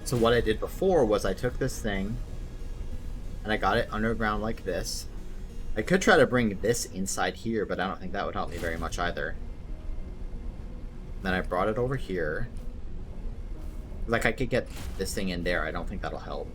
So what I did before was I took this thing and I got it underground like this. I could try to bring this inside here, but I don't think that would help me very much either. Then I brought it over here. Like, I could get this thing in there. I don't think that'll help.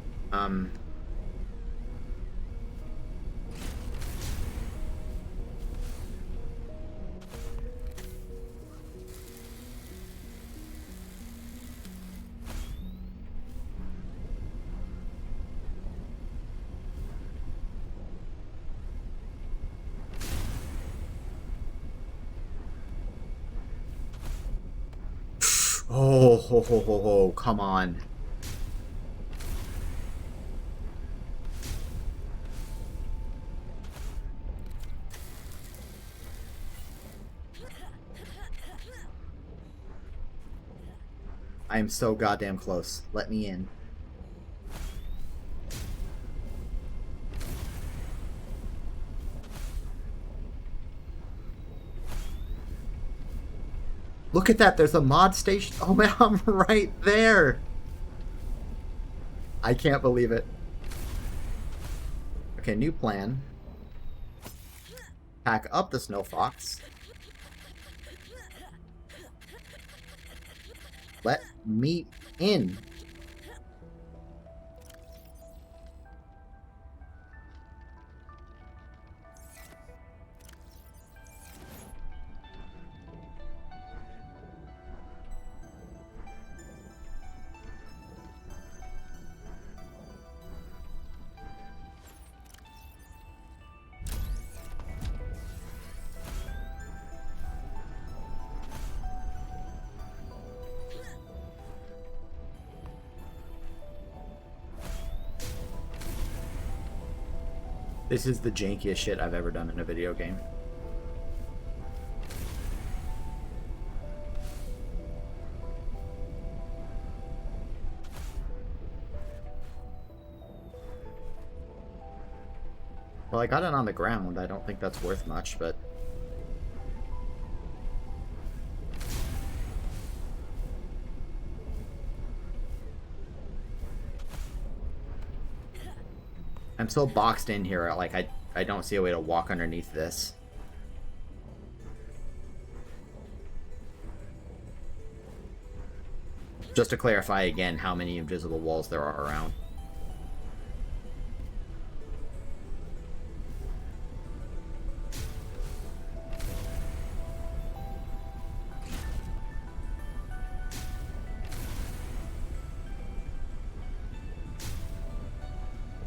Oh, ho, ho, ho, ho, come on. I am so goddamn close. Let me in. Look at that, there's a mod station. Oh man, I'm right there. I can't believe it. Okay, new plan. Pack up the snow fox. Let me in. This is the jankiest shit I've ever done in a video game. Well, I got it on the ground. I don't think that's worth much, but... I'm so boxed in here, like, I don't see a way to walk underneath this. Just to clarify again how many invisible walls there are around.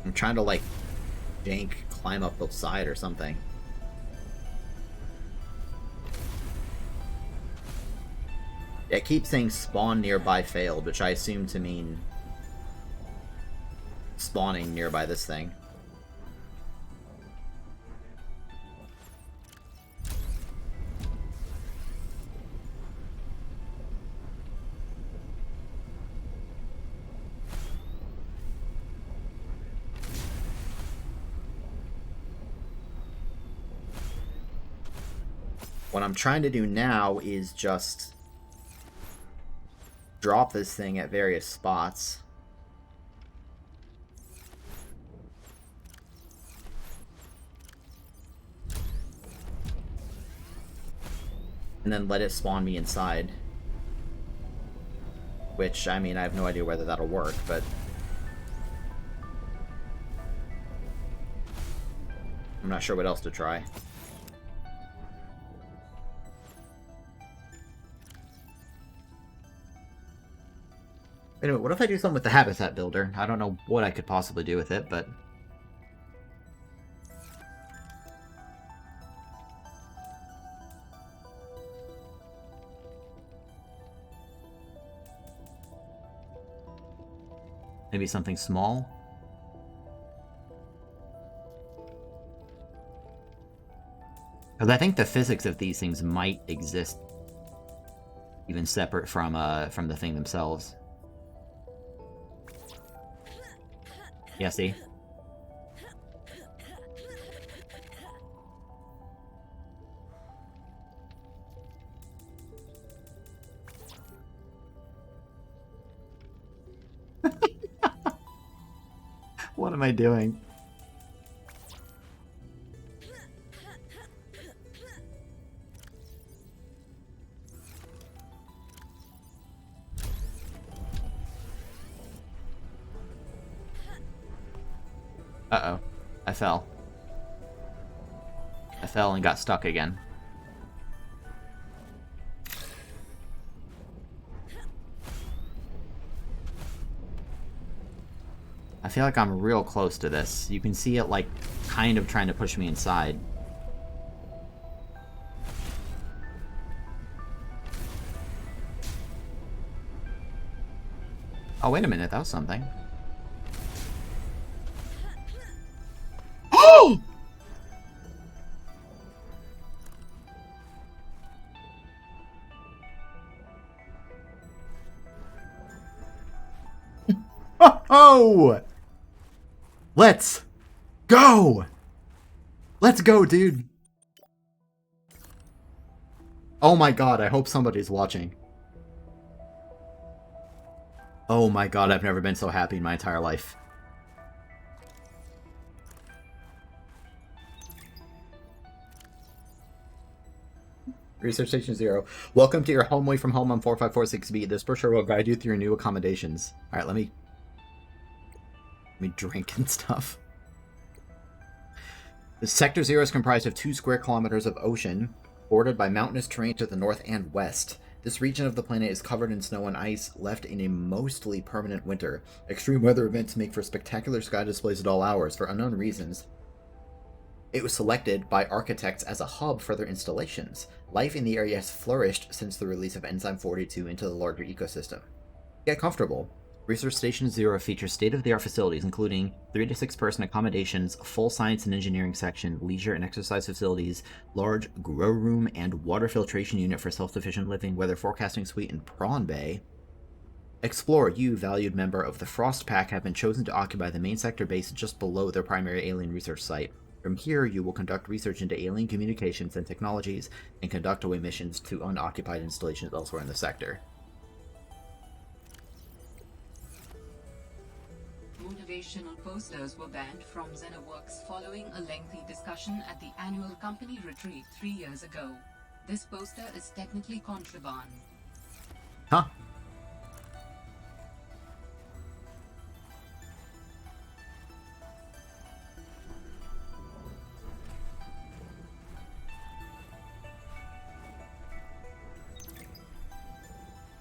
I'm trying to, like, jank climb up the side or something. It keeps saying spawn nearby failed, which I assume to mean spawning nearby this thing. What I'm trying to do now is just drop this thing at various spots. And then let it spawn me inside. Which, I mean, I have no idea whether that'll work, but... I'm not sure what else to try. Anyway, what if I do something with the habitat builder? I don't know what I could possibly do with it, but... maybe something small? Because I think the physics of these things might exist even separate from the thing themselves. Yeah, see? What am I doing? Uh-oh. I fell. I fell and got stuck again. I feel like I'm real close to this. You can see it, like, kind of trying to push me inside. Oh, wait a minute. That was something. Oh! Oh! Let's go! Let's go, dude! Oh my god, I hope somebody's watching. Oh my god, I've never been so happy in my entire life. Research Station 0. Welcome to your home away from home on 4546B. This brochure will guide you through your new accommodations. Alright, let me drink and stuff. The Sector 0 is comprised of 2 square kilometers of ocean, bordered by mountainous terrain to the north and west. This region of the planet is covered in snow and ice, left in a mostly permanent winter. Extreme weather events make for spectacular sky displays at all hours, for unknown reasons. It was selected by architects as a hub for their installations. Life in the area has flourished since the release of Enzyme 42 into the larger ecosystem. Get comfortable. Research Station Zero features state-of-the-art facilities, including 3 to 6 person accommodations, full science and engineering section, leisure and exercise facilities, large grow room and water filtration unit for self-sufficient living, weather forecasting suite, and prawn bay. Explore, you, valued member of the Frost Pack, have been chosen to occupy the main sector base just below their primary alien research site. From here, you will conduct research into alien communications and technologies, and conduct away missions to unoccupied installations elsewhere in the sector. Motivational posters were banned from XenoWorks following a lengthy discussion at the annual company retreat 3 years ago. This poster is technically contraband. Huh.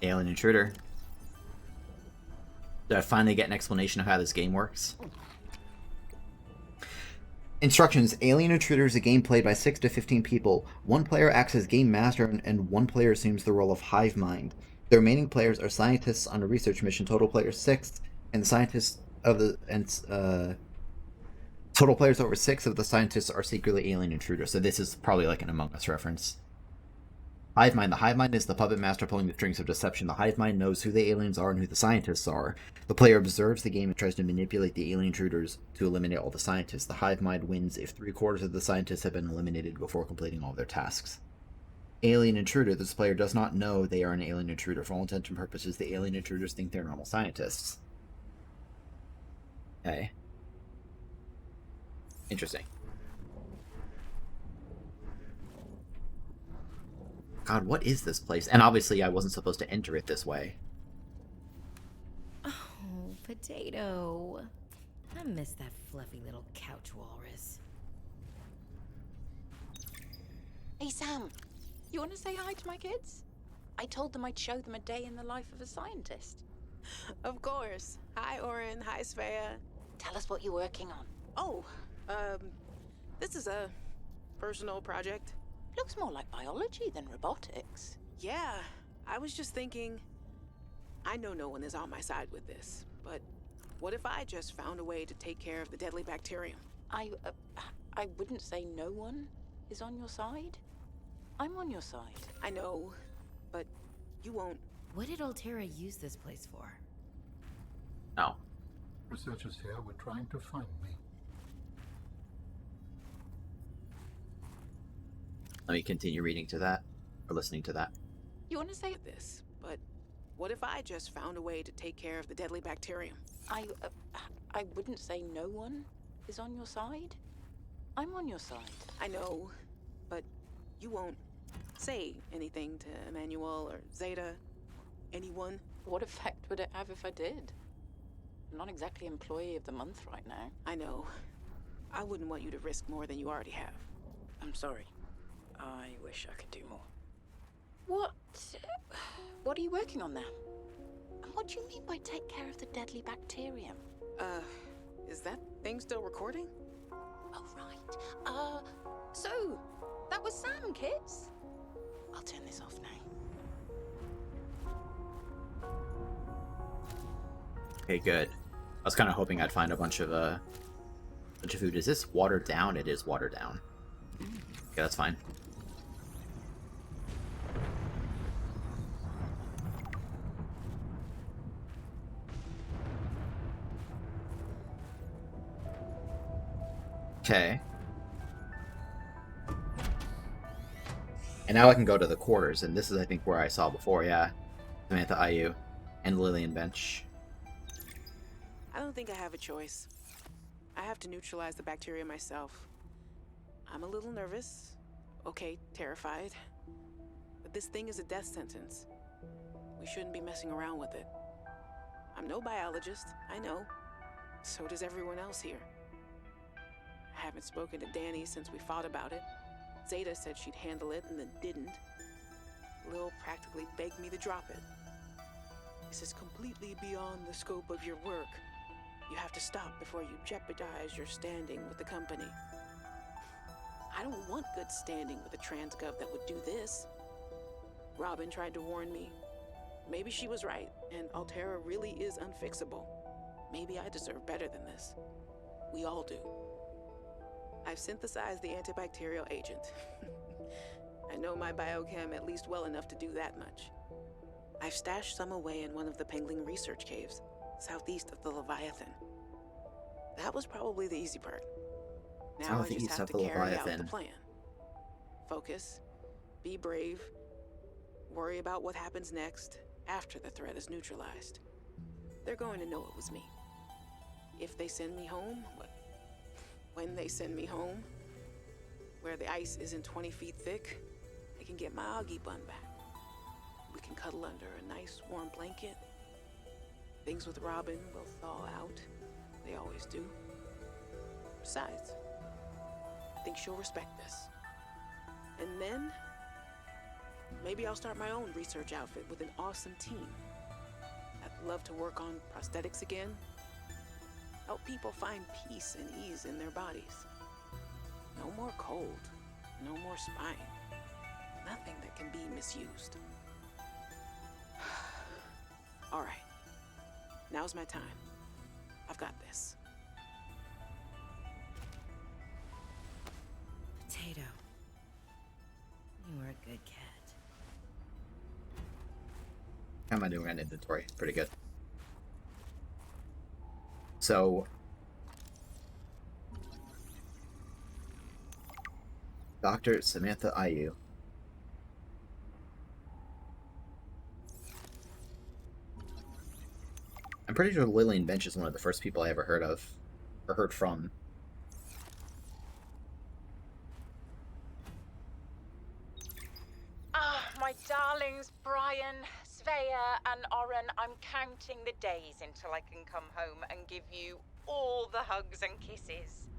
Alien intruder. Did I finally get an explanation of how this game works? Instructions. Alien Intruder is a game played by 6 to 15 people. One player acts as game master, and one player assumes the role of hive mind. The remaining players are scientists on a research mission. Total players 6, and the scientists of the total players over 6 of the scientists are secretly alien intruders. So this is probably like an Among Us reference. Hive mind. The hive mind is the puppet master pulling the strings of deception. The hive mind knows who the aliens are and who the scientists are. The player observes the game and tries to manipulate the alien intruders to eliminate all the scientists. The hive mind wins if 3/4 of the scientists have been eliminated before completing all of their tasks. Alien intruder. This player does not know they are an alien intruder. For all intents and purposes, the alien intruders think they're normal scientists. Okay. Interesting. God, what is this place? And obviously I wasn't supposed to enter it this way. Oh, Potato. I miss that fluffy little couch walrus. Hey, Sam. You want to say hi to my kids? I told them I'd show them a day in the life of a scientist. Of course. Hi, Oren. Hi, Svea. Tell us what you're working on. Oh, this is a personal project. Looks more like biology than robotics. Yeah, I was just thinking, I know no one is on my side with this, but what if I just found a way to take care of the deadly bacterium? I wouldn't say no one is on your side. I'm on your side. I know, but you won't. What did Altera use this place for? No. Researchers here were trying to find me. Let me continue reading to that, or listening to that. You want to say this, but what if I just found a way to take care of the deadly bacterium? I wouldn't say no one is on your side. I'm on your side. I know, but you won't say anything to Emmanuel or Zeta, anyone. What effect would it have if I did? I'm not exactly employee of the month right now. I know. I wouldn't want you to risk more than you already have. I'm sorry. I wish I could do more. What are you working on there? And what do you mean by take care of the deadly bacterium? Is that thing still recording? Oh, right. So, that was Sam, kids. I'll turn this off now. Okay, good. I was kind of hoping I'd find a bunch of food. Is this watered down? It is watered down. Okay, that's fine. Okay. And now I can go to the quarters, and this is, I think, where I saw before, yeah. Samantha IU and Lillian Bench. I don't think I have a choice. I have to neutralize the bacteria myself. I'm a little nervous. Okay, terrified. But this thing is a death sentence. We shouldn't be messing around with it. I'm no biologist, I know. So does everyone else here. I haven't spoken to Danny since we fought about it. Zeta said she'd handle it and then didn't. Lil practically begged me to drop it. This is completely beyond the scope of your work. You have to stop before you jeopardize your standing with the company. I don't want good standing with a transgov that would do this. Robin tried to warn me. Maybe she was right, and Altera really is unfixable. Maybe I deserve better than this. We all do. I've synthesized the antibacterial agent. I know my biochem at least well enough to do that much. I've stashed some away in one of the Pengling research caves, southeast of the Leviathan. That was probably the easy part. Now I just have to carry out the plan. Focus, be brave, worry about what happens next after the threat is neutralized. They're going to know it was me. If they send me home, when they send me home, where the ice isn't 20 feet thick, I can get my Augie bun back. We can cuddle under a nice warm blanket. Things with Robin will thaw out. They always do. Besides, I think she'll respect this. And then, maybe I'll start my own research outfit with an awesome team. I'd love to work on prosthetics again. Help people find peace and ease in their bodies. No more cold, no more spine. Nothing that can be misused. All right, now's my time. I've got this. Potato. You were a good cat. How am I doing on inventory? Pretty good. So, Dr. Samantha Ayu. I'm pretty sure Lillian Bench is one of the first people I ever heard of, or heard from. Ah, my darlings, Brian, Svea, and Oren, I'm counting the days until I can come home and give you all the hugs and kisses.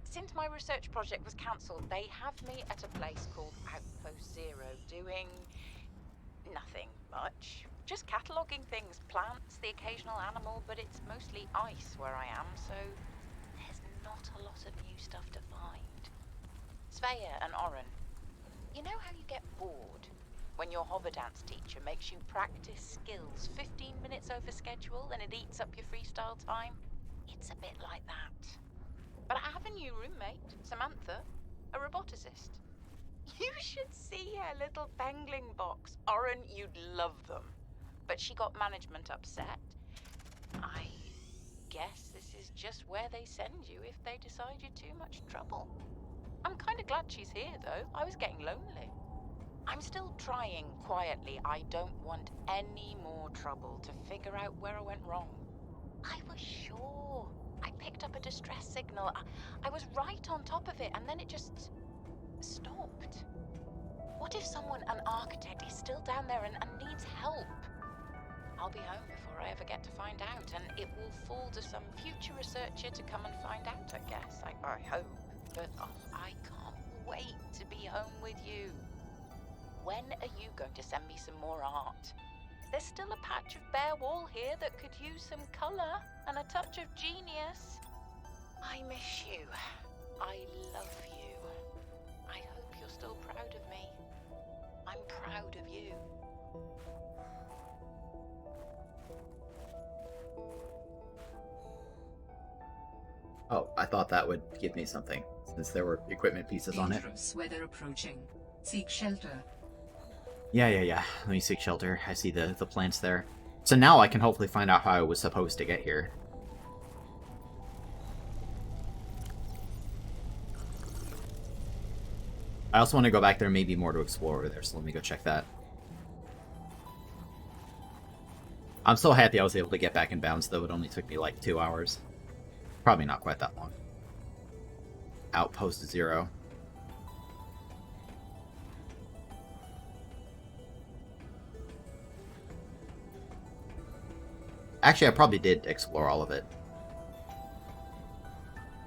Since my research project was cancelled, they have me at a place called Outpost Zero, doing nothing much. Just cataloguing things, plants, the occasional animal, but it's mostly ice where I am, so there's not a lot of new stuff to find. Svea and Oren, you know how you get bored when your hover dance teacher makes you practice skills 15 minutes over schedule and it eats up your freestyle time? It's a bit like that. But I have a new roommate, Samantha, a roboticist. You should see her little Pengling box. Oren, you'd love them. But she got management upset. I guess this is just where they send you if they decide you're too much trouble. I'm kind of glad she's here, though. I was getting lonely. I'm still trying quietly. I don't want any more trouble to figure out where I went wrong. I was sure. I picked up a distress signal. I was right on top of it, and then it just stopped. What if someone, an architect, is still down there and needs help? I'll be home before I ever get to find out, and it will fall to some future researcher to come and find out, I guess. I hope. But I can't wait to be home with you. When are you going to send me some more art? There's still a patch of bare wall here that could use some colour and a touch of genius. I miss you. I love you. I hope you're still proud of me. I'm proud of you. Oh, I thought that would give me something, since there were equipment pieces on it. Dangerous weather approaching. Seek shelter. Yeah. Let me seek shelter. I see the plants there. So now I can hopefully find out how I was supposed to get here. I also want to go back there, maybe more to explore over there, so let me go check that. I'm so happy I was able to get back in bounds, though it only took me like 2 hours. Probably not quite that long. Outpost 0. Actually, I probably did explore all of it.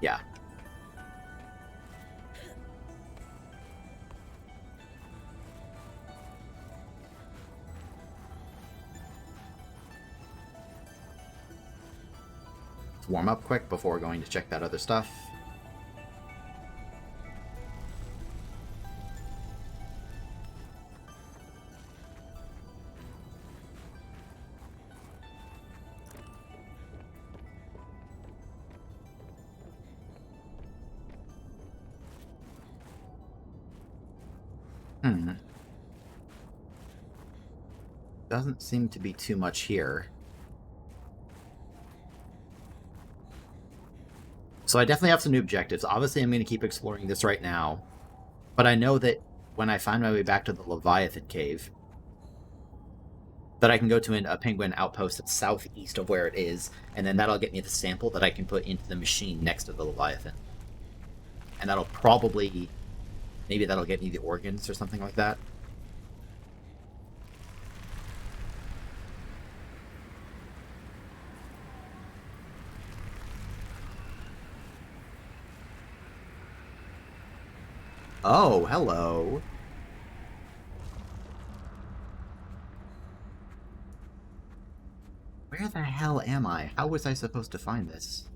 Yeah. Let's warm up quick before going to check that other stuff. Hmm. Doesn't seem to be too much here. So I definitely have some new objectives. Obviously, I'm going to keep exploring this right now. But I know that when I find my way back to the Leviathan Cave, that I can go to a penguin outpost that's southeast of where it is, and then that'll get me the sample that I can put into the machine next to the Leviathan. And that'll probably... maybe that'll get me the organs or something like that. Oh, hello. Where the hell am I? How was I supposed to find this?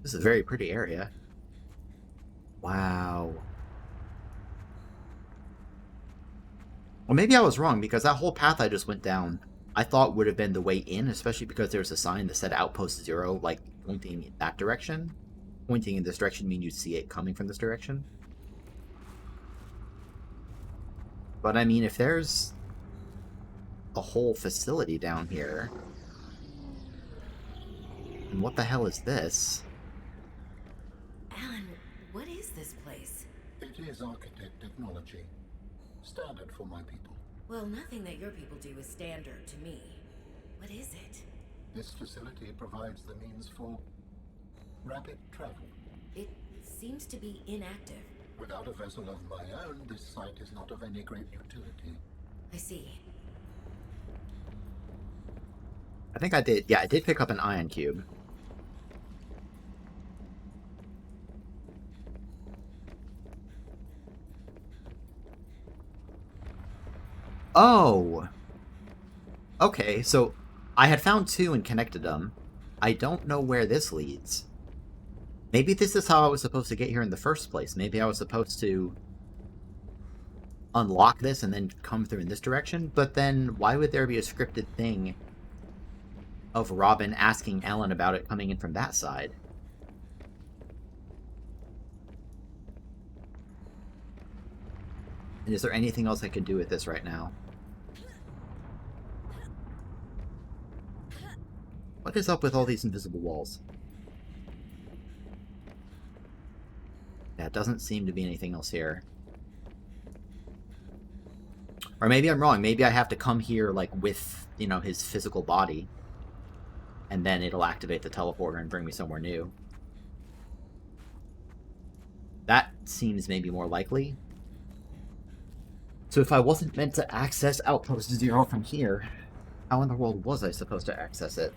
This is a very pretty area. Wow. Well, maybe I was wrong, because that whole path I just went down, I thought would have been the way in, especially because there's a sign that said Outpost 0, like, pointing in that direction. Pointing in this direction means you'd see it coming from this direction. But, I mean, if there's a whole facility down here, and what the hell is this? Alan, what is this place? It is architect technology. Standard for my people. Well, nothing that your people do is standard to me. What is it? This facility provides the means for rapid travel. It seems to be inactive. Without a vessel of my own, this site is not of any great utility. I see. I think I did. Yeah, I did pick up an ion cube. Oh! Okay, so I had found 2 and connected them. I don't know where this leads. Maybe this is how I was supposed to get here in the first place. Maybe I was supposed to unlock this and then come through in this direction, but then why would there be a scripted thing of Robin asking Ellen about it coming in from that side? And is there anything else I could do with this right now? What is up with all these invisible walls? Yeah, it doesn't seem to be anything else here. Or maybe I'm wrong. Maybe I have to come here, like, with, you know, his physical body. And then it'll activate the teleporter and bring me somewhere new. That seems maybe more likely. So if I wasn't meant to access Outpost 0 from here, how in the world was I supposed to access it?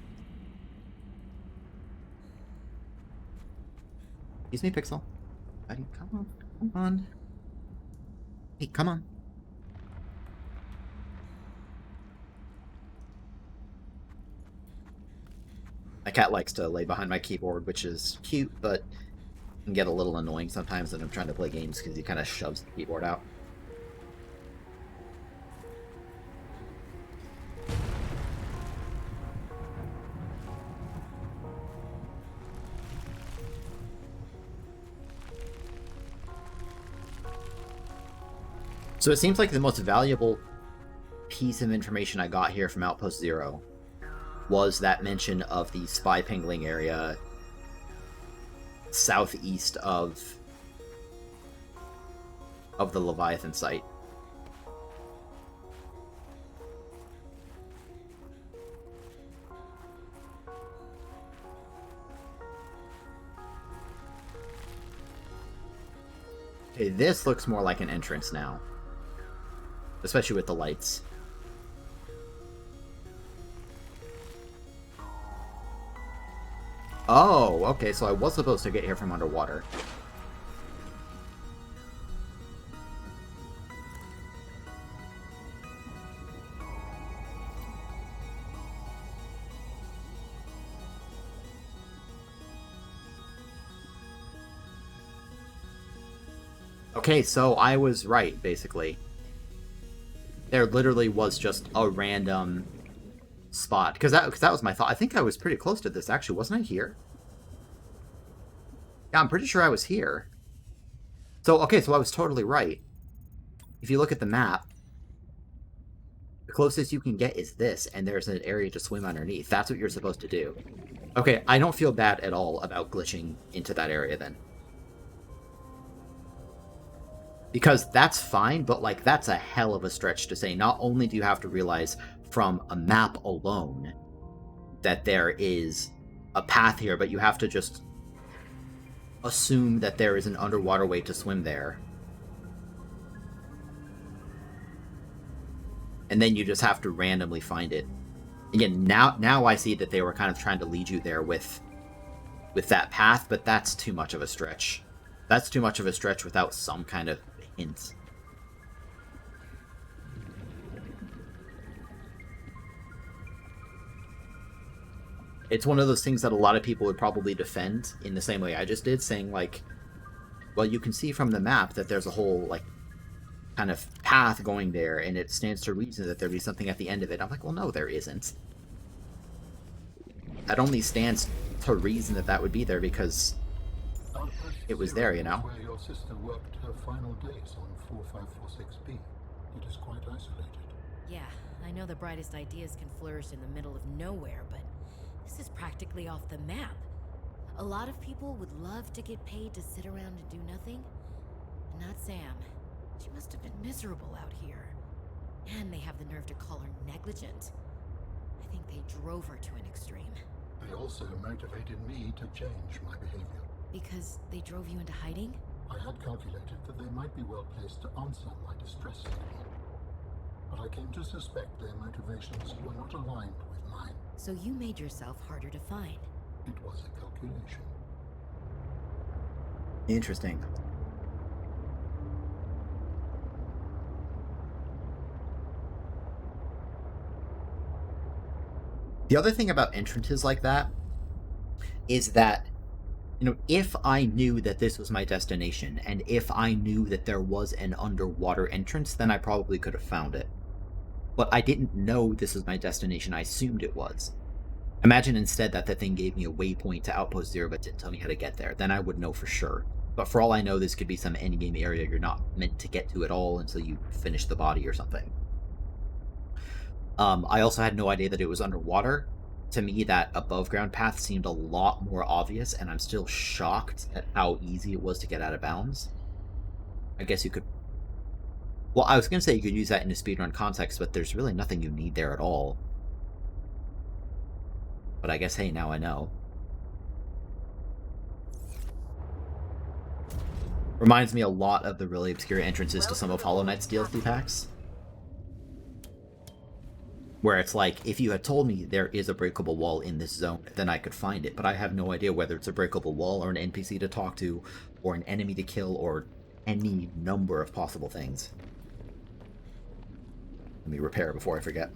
Excuse me, Pixel. Buddy, come on. Come on. Hey, come on. My cat likes to lay behind my keyboard, which is cute, but can get a little annoying sometimes when I'm trying to play games because he kind of shoves the keyboard out. So it seems like the most valuable piece of information I got here from Outpost 0 was that mention of the spy pingling area southeast of the Leviathan site. Okay, this looks more like an entrance now. Especially with the lights. Oh, okay, so I was supposed to get here from underwater. Okay, so I was right, basically. There literally was just a random spot. Because that was my thought. I think I was pretty close to this, actually. Wasn't I here? Yeah, I'm pretty sure I was here. So, okay, so I was totally right. If you look at the map, the closest you can get is this, and there's an area to swim underneath. That's what you're supposed to do. Okay, I don't feel bad at all about glitching into that area then. Because that's fine, but, like, that's a hell of a stretch to say. Not only do you have to realize from a map alone that there is a path here, but you have to just assume that there is an underwater way to swim there. And then you just have to randomly find it. Again, now I see that they were kind of trying to lead you there with that path, but that's too much of a stretch. That's too much of a stretch without some kind of hint. It's one of those things that a lot of people would probably defend in the same way I just did, saying, like, well, you can see from the map that there's a whole, like, kind of path going there, and it stands to reason that there'd be something at the end of it. I'm like, well, no, there isn't. That only stands to reason that that would be there because it was there, you know? Where your sister worked her final days on 4546B. It is quite isolated. Yeah, I know the brightest ideas can flourish in the middle of nowhere, but this is practically off the map. A lot of people would love to get paid to sit around and do nothing. But not Sam. She must have been miserable out here. And they have the nerve to call her negligent. I think they drove her to an extreme. They also motivated me to change my behavior. Because they drove you into hiding? I had calculated that they might be well placed to answer my distress signal. But I came to suspect their motivations were not aligned with mine. So you made yourself harder to find. It was a calculation. Interesting. The other thing about entrances like that is that, you know, if I knew that this was my destination, and if I knew that there was an underwater entrance, then I probably could have found it. But I didn't know this was my destination, I assumed it was. Imagine instead that the thing gave me a waypoint to Outpost Zero but didn't tell me how to get there, then I would know for sure. But for all I know, this could be some endgame area you're not meant to get to at all until you finish the body or something. I also had no idea that it was underwater. To me, that above ground path seemed a lot more obvious, and I'm still shocked at how easy it was to get out of bounds. I guess you could... Well, I was going to say you could use that in a speedrun context, but there's really nothing you need there at all. But I guess, hey, now I know. Reminds me a lot of the really obscure entrances to some of Hollow Knight's DLC packs. Where it's like, if you had told me there is a breakable wall in this zone, then I could find it, but I have no idea whether it's a breakable wall or an NPC to talk to, or an enemy to kill, or any number of possible things. Let me repair before I forget.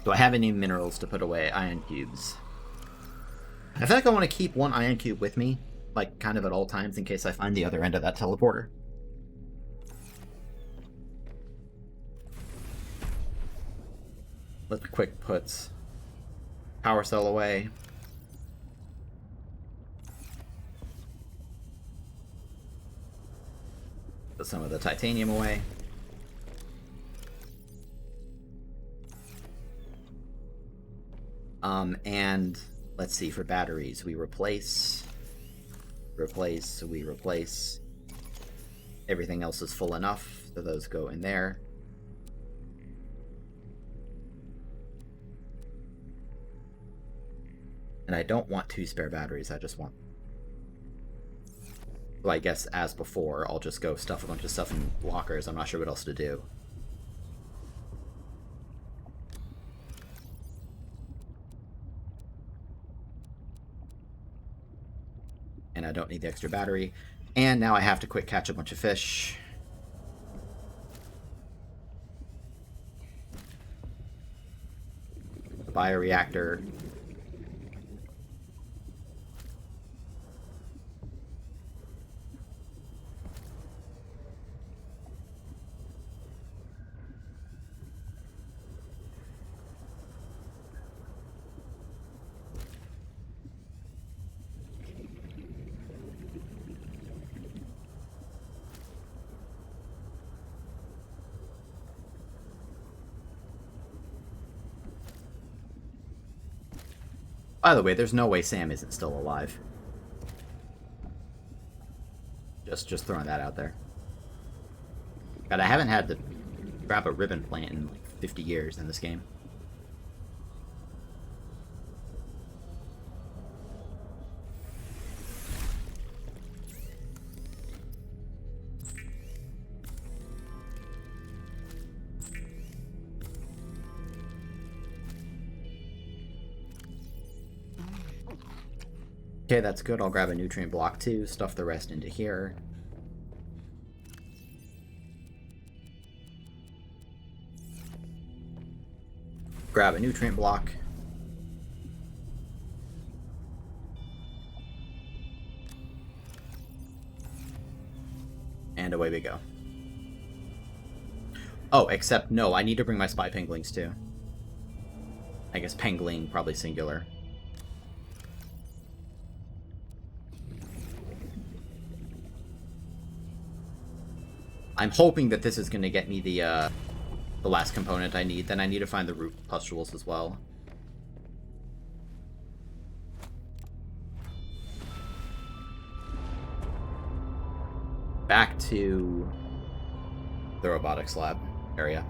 Do I have any minerals to put away? Iron cubes. I feel like I want to keep one iron cube with me, like, kind of at all times, in case I find the other end of that teleporter. Let's quick put power cell away. Put some of the titanium away. And let's see, for batteries, we replace. Everything else is full enough, so those go in there. And I don't want 2 spare batteries, I just want... Well, I guess, as before, I'll just go stuff a bunch of stuff in lockers. I'm not sure what else to do. And I don't need the extra battery. And now I have to quick catch a bunch of fish. The bioreactor. By the way, there's no way Sam isn't still alive. Just throwing that out there. God, I haven't had to grab a ribbon plant in like 50 years in this game. Okay, that's good. I'll grab a nutrient block too, stuff the rest into here. Grab a nutrient block. And away we go. Oh, except no, I need to bring my spy penguins too. I guess pangolin, probably singular. I'm hoping that this is going to get me the last component I need. Then I need to find the root pustules as well. Back to the robotics lab area.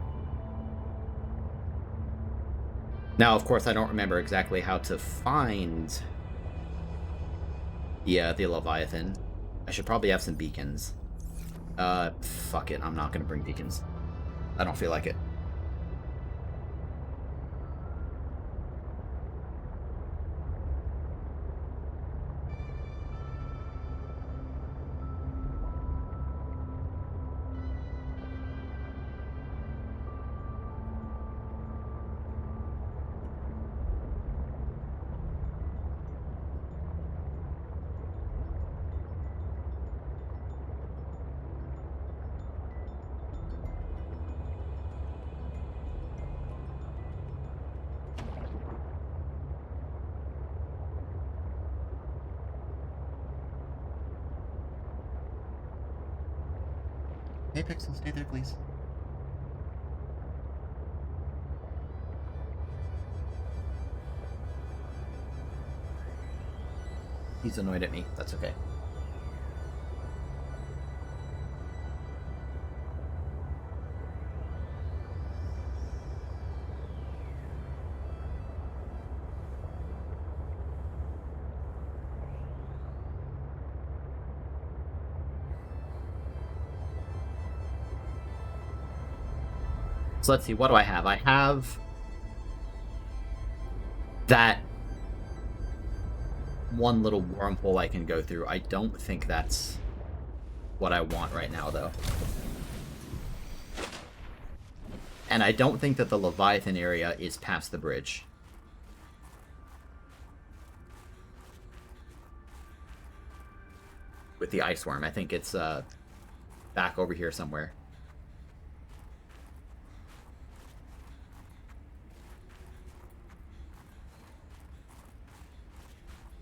Now, of course, I don't remember exactly how to find the Leviathan. I should probably have some beacons. Fuck it, I'm not gonna bring beacons. I don't feel like it. Hey, Pixel, stay there, please. He's annoyed at me. That's okay. So let's see, what do I have? I have that one little wormhole I can go through. I don't think that's what I want right now, though. And I don't think that the Leviathan area is past the bridge. With the ice worm, I think it's back over here somewhere.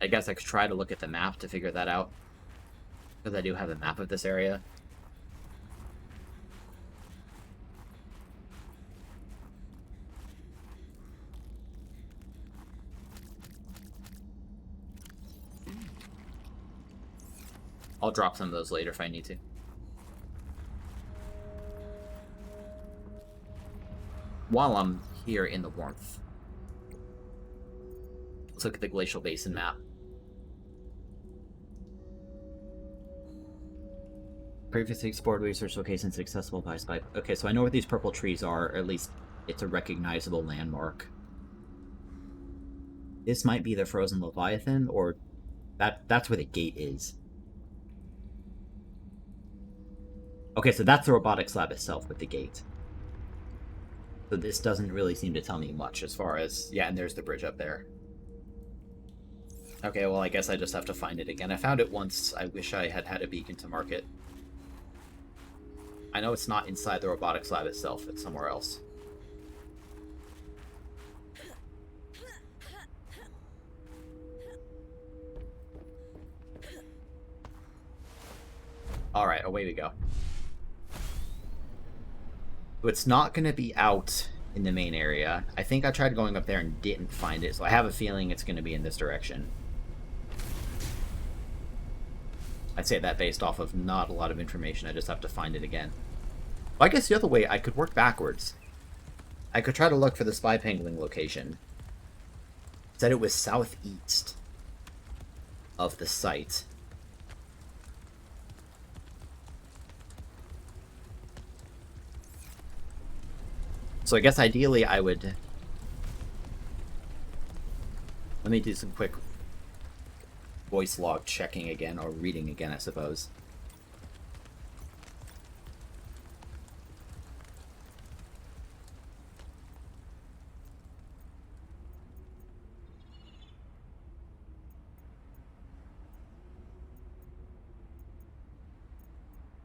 I guess I could try to look at the map to figure that out. Because I do have a map of this area. I'll drop some of those later if I need to. While I'm here in the warmth, let's look at the Glacial Basin map. Previously explored research locations accessible by spy. Okay, so I know where these purple trees are, or at least it's a recognizable landmark. This might be the frozen Leviathan, or that's where the gate is. Okay, so that's the robotics lab itself with the gate. So this doesn't really seem to tell me much as far as... Yeah, and there's the bridge up there. Okay, well, I guess I just have to find it again. I found it once. I wish I had had a beacon to mark it. I know it's not inside the robotics lab itself, it's somewhere else. Alright, away we go. So it's not going to be out in the main area. I think I tried going up there and didn't find it, so I have a feeling it's going to be in this direction. I'd say that based off of not a lot of information. I just have to find it again. Well, I guess the other way, I could work backwards. I could try to look for the spy pangolin location. It said it was southeast of the site. So I guess ideally I would... Let me do some quick voice log checking again, or reading again, I suppose.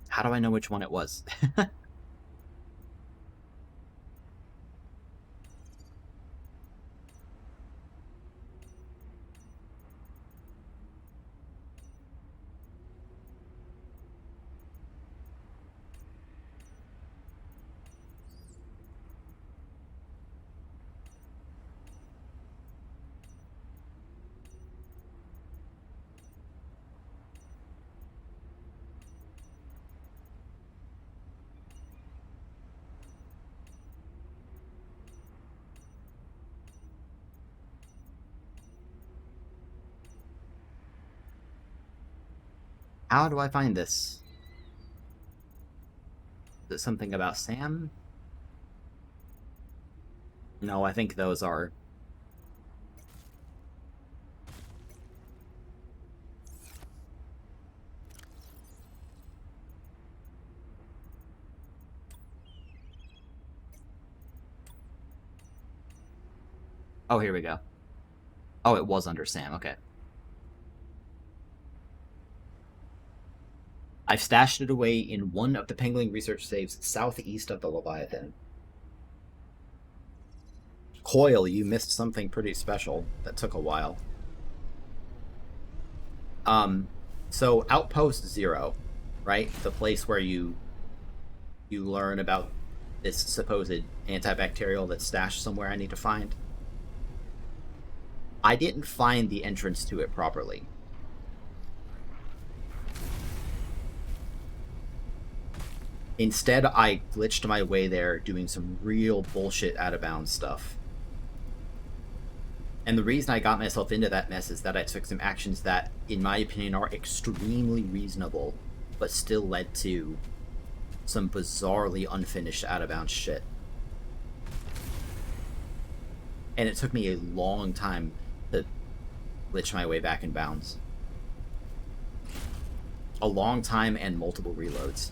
How do I know which one it was? How do I find this? Is it something about Sam? No, I think those are... Oh, here we go. Oh, it was under Sam, okay. I've stashed it away in one of the pangolin research saves southeast of the Leviathan. Coil, you missed something pretty special that took a while. So Outpost 0, right? The place where you learn about this supposed antibacterial that's stashed somewhere I need to find. I didn't find the entrance to it properly. Instead, I glitched my way there doing some real bullshit out-of-bounds stuff. And the reason I got myself into that mess is that I took some actions that, in my opinion, are extremely reasonable, but still led to some bizarrely unfinished out-of-bounds shit. And it took me a long time to glitch my way back in bounds. A long time and multiple reloads.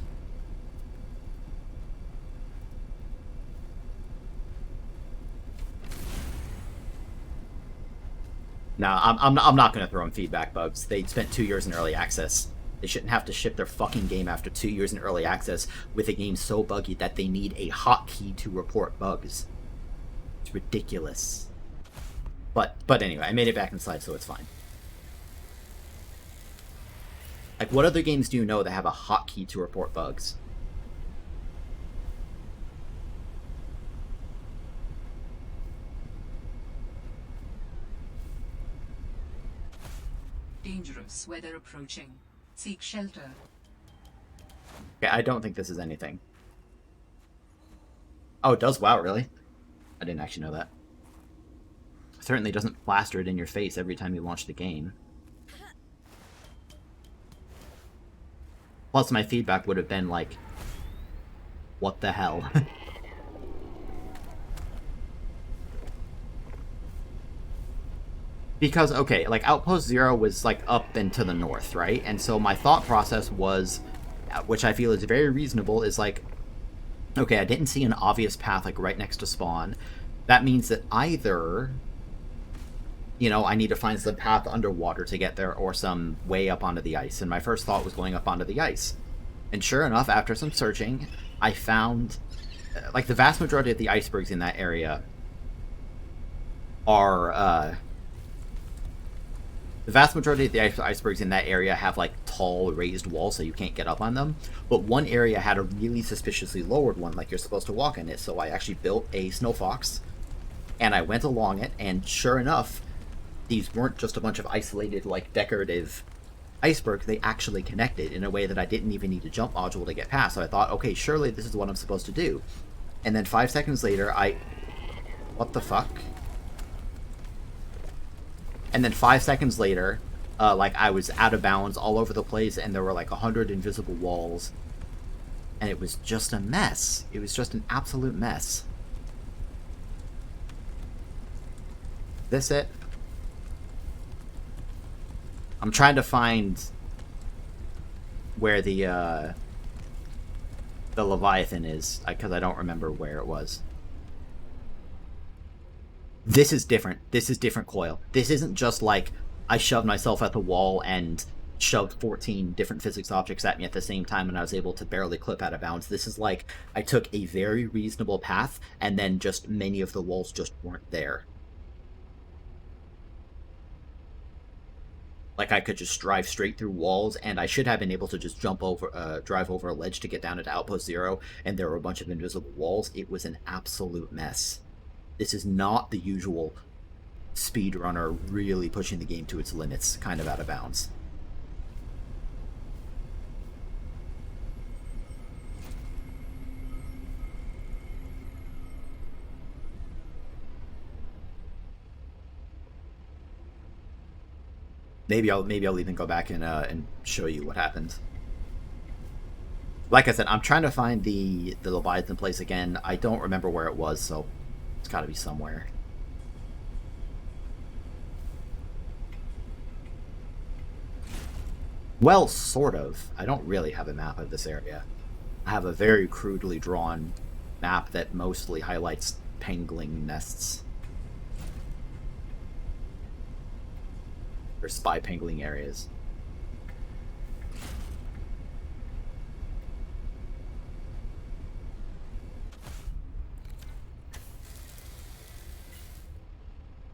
No, I'm not going to throw them feedback bugs. They spent 2 years in early access. They shouldn't have to ship their fucking game after 2 years in early access with a game so buggy that they need a hotkey to report bugs. It's ridiculous. But anyway, I made it back inside, so it's fine. Like, what other games do you know that have a hotkey to report bugs? Dangerous weather approaching. Seek shelter. Okay, I don't think this is anything. Oh, it does? Wow, really? I didn't actually know that. It certainly doesn't plaster it in your face every time you launch the game. Plus, my feedback would have been like, what the hell? Because, okay, like, Outpost 0 was, like, up and to the north, right? And so my thought process was, which I feel is very reasonable, is like, okay, I didn't see an obvious path, like, right next to spawn. That means that either, you know, I need to find some path underwater to get there, or some way up onto the ice. And my first thought was going up onto the ice. And sure enough, after some searching, I found, like, the vast majority of the icebergs in that area are, The vast majority of the icebergs in that area have like tall raised walls so you can't get up on them, but one area had a really suspiciously lowered one, like you're supposed to walk in it. So I actually built a snow fox and I went along it, and sure enough, these weren't just a bunch of isolated like decorative icebergs. They actually connected in a way that I didn't even need a jump module to get past. So I thought, okay, surely this is what I'm supposed to do. And then 5 seconds later, what the fuck? And then 5 seconds later, like I was out of bounds all over the place, and there were like 100 invisible walls, and it was just a mess. It was just an absolute mess. This it? I'm trying to find where the Leviathan is, because I don't remember where it was. This is different. This is different coil. This isn't just like I shoved myself at the wall and shoved 14 different physics objects at me at the same time and I was able to barely clip out of bounds. This is like I took a very reasonable path and then just many of the walls just weren't there. Like I could just drive straight through walls, and I should have been able to just drive over a ledge to get down into Outpost 0, and there were a bunch of invisible walls. It was an absolute mess. This is not the usual speedrunner really pushing the game to its limits kind of out of bounds. Maybe I'll even go back and show you what happened. Like I said, I'm trying to find the Leviathan place again. I don't remember where it was, so it's got to be somewhere. Well, sort of. I don't really have a map of this area. I have a very crudely drawn map that mostly highlights pangolin nests. Or spy pangolin areas. I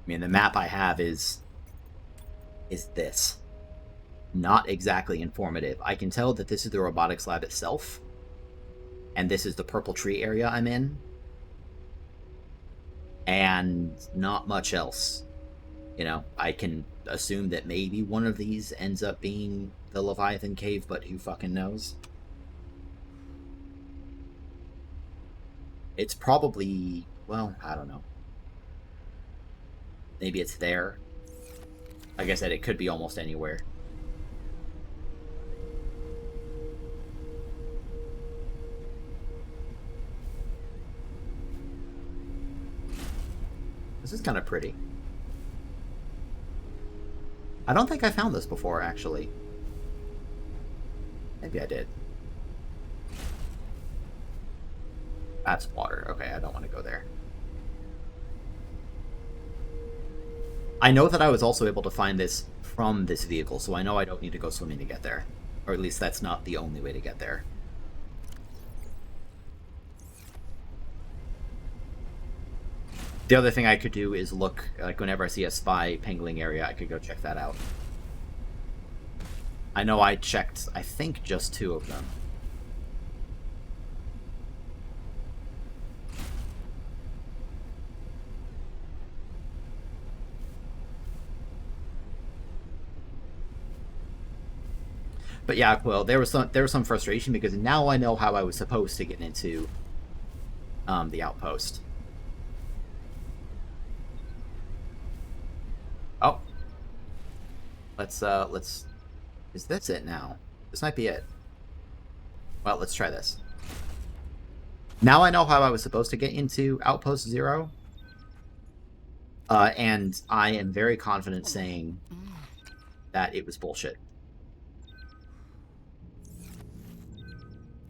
mean, the map I have is this. Not exactly informative. I can tell that this is the robotics lab itself, and this is the purple tree area I'm in, and not much else. You know, I can assume that maybe one of these ends up being the Leviathan cave, but who fucking knows? It's probably, well, I don't know. Maybe it's there. Like I said, it could be almost anywhere. This is kind of pretty. I don't think I found this before, actually. Maybe I did. That's water. Okay, I don't want to go there. I know that I was also able to find this from this vehicle, so I know I don't need to go swimming to get there. Or at least that's not the only way to get there. The other thing I could do is look, like whenever I see a spy pangolin area, I could go check that out. I know I checked, I think, just 2 of them. But yeah, well, there was some frustration because now I know how I was supposed to get into the outpost. Oh. Let's is this it now? This might be it. Well, let's try this. Now I know how I was supposed to get into Outpost 0. And I am very confident saying that it was bullshit.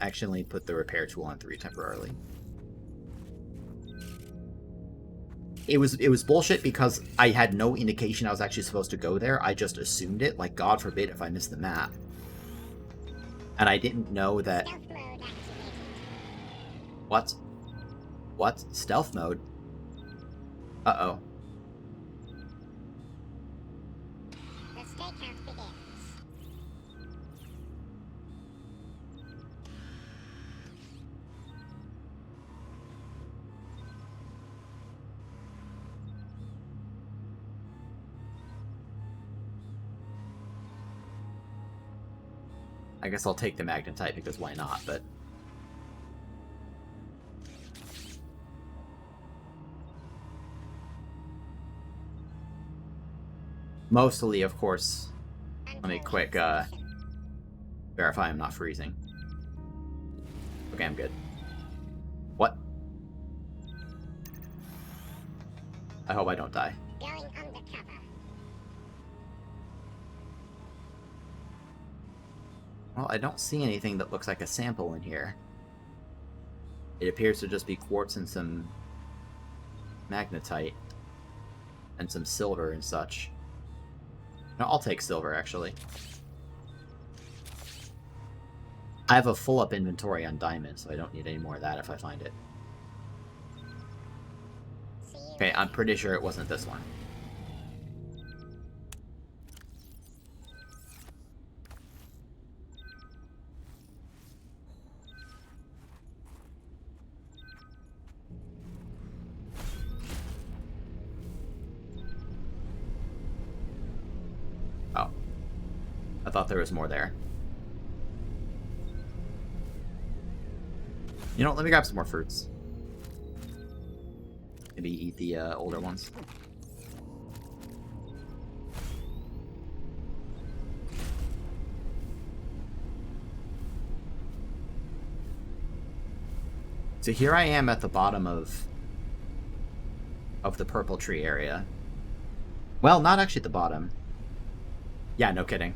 Actually, put the repair tool on 3 temporarily. It was bullshit because I had no indication I was actually supposed to go there. I just assumed it, like God forbid if I missed the map. And I didn't know that... What? What? Stealth mode? Uh-oh. I guess I'll take the magnetite because why not, but... Mostly, of course. Let me quick, verify I'm not freezing. Okay, I'm good. What? I hope I don't die. Going undercover. Well, I don't see anything that looks like a sample in here. It appears to just be quartz and some magnetite. And some silver and such. No, I'll take silver, actually. I have a full-up inventory on diamonds, so I don't need any more of that if I find it. Okay, I'm pretty sure it wasn't this one. Oh. I thought there was more there. You know, let me grab some more fruits. Maybe eat the older ones. So here I am at the bottom of the purple tree area. Well, not actually at the bottom. Yeah, no kidding.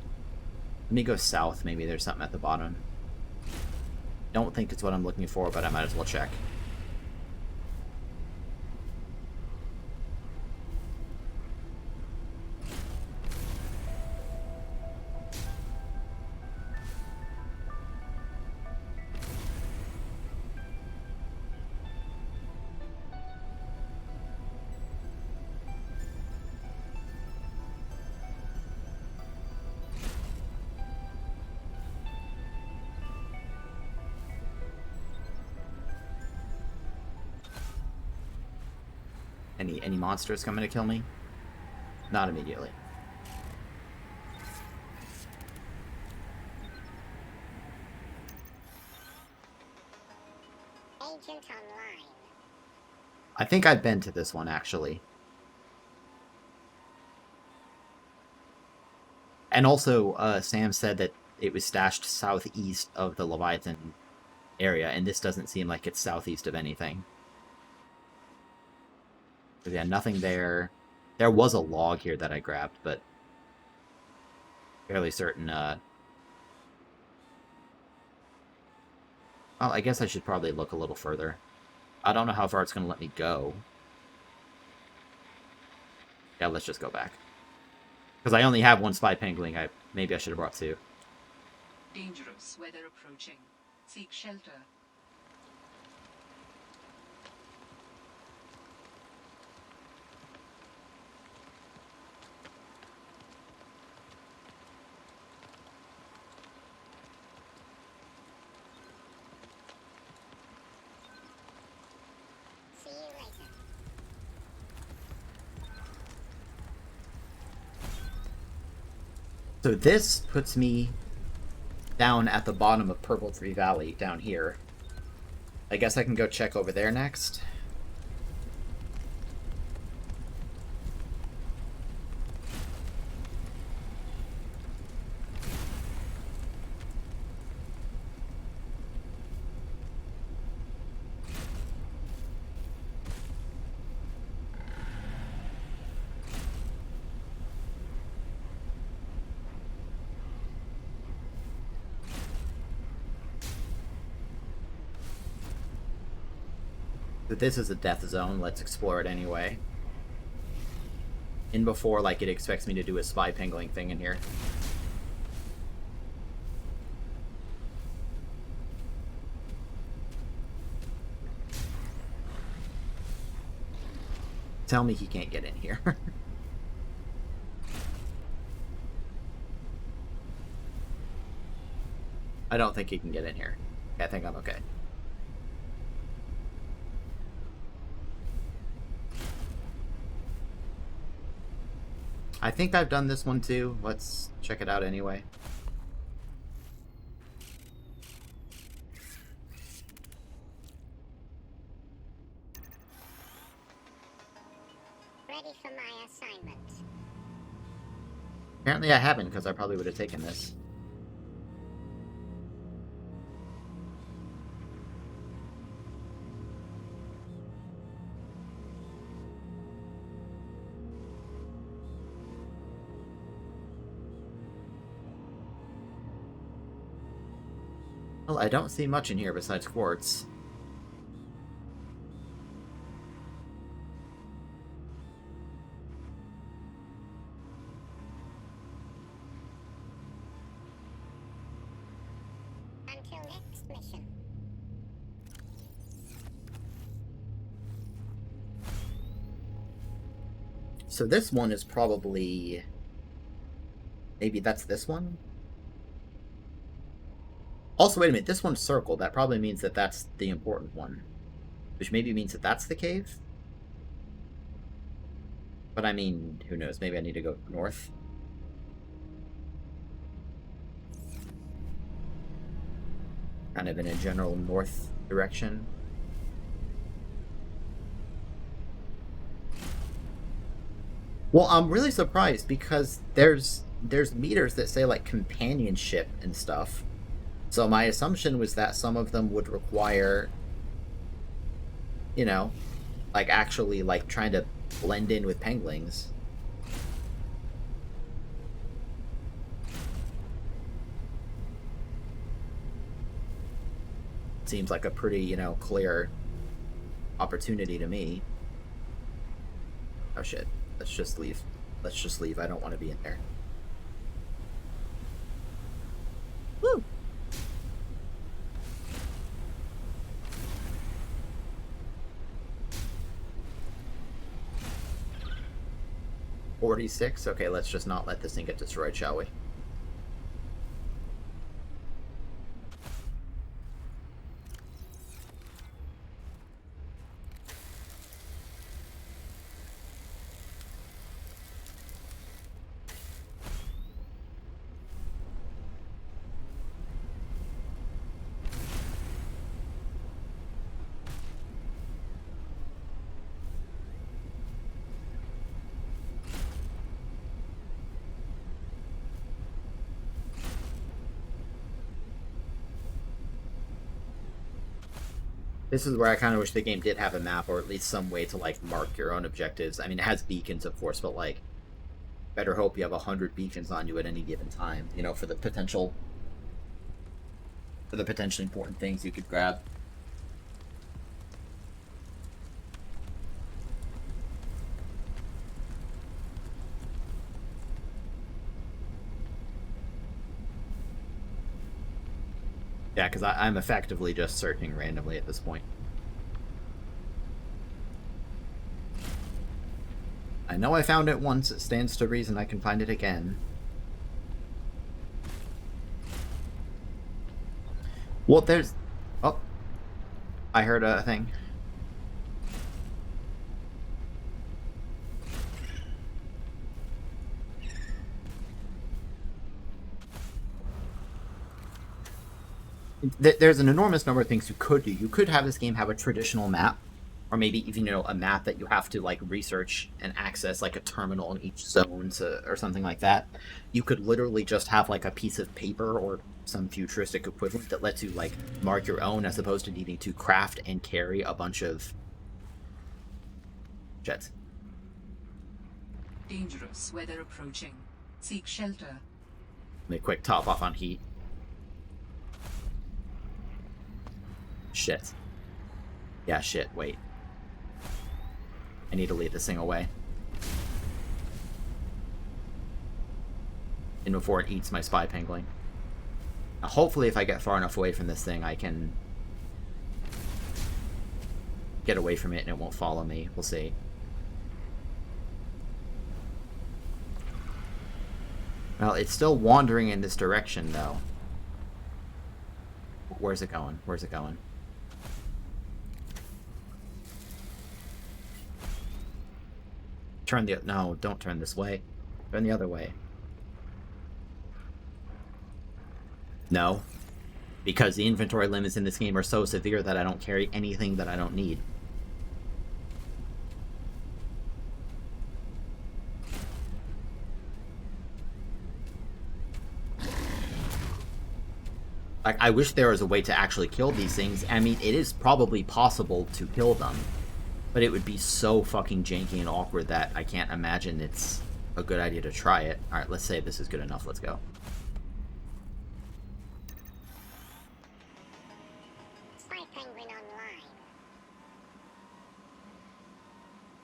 Let me go south. Maybe there's something at the bottom. Don't think it's what I'm looking for, but I might as well check. Any monsters coming to kill me? Not immediately. Agent online. I think I've been to this one, actually. And also, Sam said that it was stashed southeast of the Leviathan area, and this doesn't seem like it's southeast of anything. Yeah, nothing there. There was a log here that I grabbed, but fairly certain, well, I guess I should probably look a little further. I don't know how far it's going to let me go. Yeah, let's just go back. Because I only have one spy penguin. Maybe I should have brought two. Dangerous weather approaching. Seek shelter. See you later. So this puts me down at the bottom of Purple Tree Valley, down here. I guess I can go check over there next. But this is a death zone, let's explore it anyway. In before, like, it expects me to do a spy pingling thing in here. Tell me he can't get in here. I don't think he can get in here. I think I'm okay. I think I've done this one too. Let's check it out anyway. Ready for my assignment. Apparently I haven't, because I probably would have taken this. Well, I don't see much in here besides quartz. Until next mission. So this one is probably... Maybe that's this one? Also, wait a minute, this one's circled. That probably means that that's the important one. Which maybe means that that's the cave? But I mean, who knows? Maybe I need to go north. Kind of in a general north direction. Well, I'm really surprised because there's meters that say like companionship and stuff. So my assumption was that some of them would require, you know, like actually like trying to blend in with penguins. Seems like a pretty, you know, clear opportunity to me. Oh shit. Let's just leave. Let's just leave. I don't want to be in there. Woo! $46? Okay, let's just not let this thing get destroyed, shall we? This is where I kind of wish the game did have a map, or at least some way to, like, mark your own objectives. I mean, it has beacons, of course, but, like, better hope you have 100 beacons on you at any given time, you know, for the potentially important things you could grab. Yeah, because I'm effectively just searching randomly at this point. I know I found it once, it stands to reason I can find it again. Well, there's... Oh. I heard a thing. There's an enormous number of things you could do. You could have this game have a traditional map, or maybe even, you know, a map that you have to like research and access, like a terminal in each zone or something like that. You could literally just have like a piece of paper or some futuristic equivalent that lets you like mark your own, as opposed to needing to craft and carry a bunch of jets. Dangerous weather approaching. Seek shelter. Let me quick top off on heat. Shit. Yeah, shit, wait. I need to leave this thing away. And before it eats my spy penguin. Now, hopefully if I get far enough away from this thing, I can get away from it and it won't follow me. We'll see. Well, it's still wandering in this direction, though. Where's it going? Where's it going? Turn the... No, don't turn this way. Turn the other way. No. Because the inventory limits in this game are so severe that I don't carry anything that I don't need. Like, I wish there was a way to actually kill these things. I mean, it is probably possible to kill them, but it would be so fucking janky and awkward that I can't imagine it's a good idea to try it. Alright, let's say this is good enough. Let's go. Spy Penguin Online.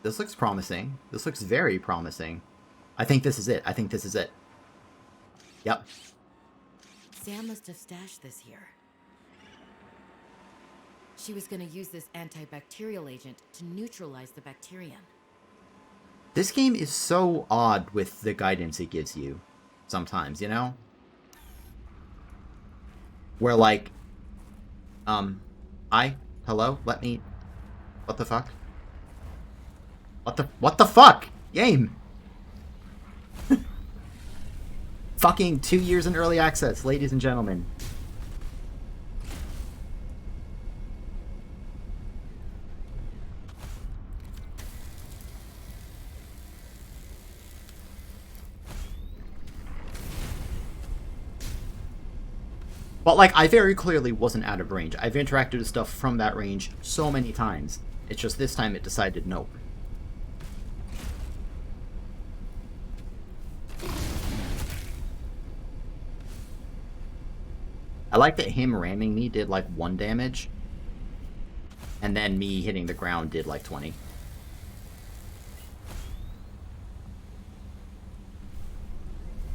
This looks promising. This looks very promising. I think this is it. I think this is it. Yep. Sam must have stashed this here. She was gonna use this antibacterial agent to neutralize the bacterium. This game is so odd with the guidance it gives you sometimes, you know? Where, like, hello, let me, what the fuck? What the fuck? Game! Fucking 2 years in early access, ladies and gentlemen. But, like, I very clearly wasn't out of range. I've interacted with stuff from that range so many times. It's just this time it decided nope. I like that him ramming me did, like, 1 damage. And then me hitting the ground did, like, 20.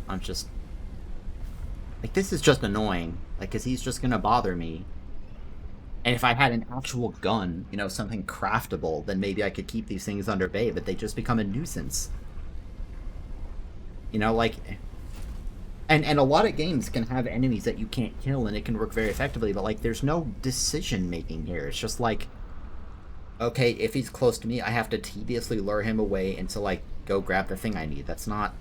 I'm just... Like, this is just annoying. Like, because he's just gonna bother me. And if I had an actual gun, you know, something craftable, then maybe I could keep these things under bay, but they just become a nuisance. You know, like... And a lot of games can have enemies that you can't kill, and it can work very effectively, but, like, there's no decision-making here. It's just like, okay, if he's close to me, I have to tediously lure him away until, like, go grab the thing I need. That's not...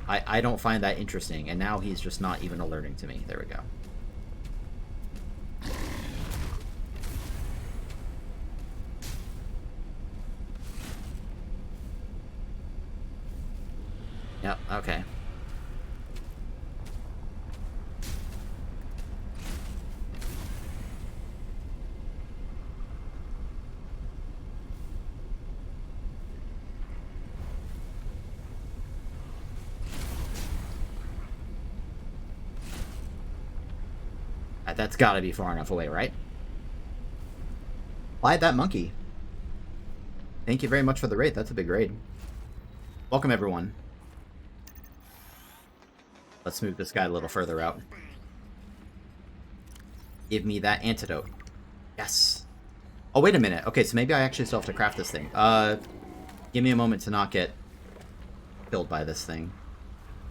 I don't find that interesting, and now he's just not even alerting to me. There we go. Yep, okay. That's gotta be far enough away, right? Why that monkey? Thank you very much for the raid. That's a big raid. Welcome, everyone. Let's move this guy a little further out. Give me that antidote. Yes. Oh, wait a minute. Okay, so maybe I actually still have to craft this thing. Give me a moment to not get killed by this thing.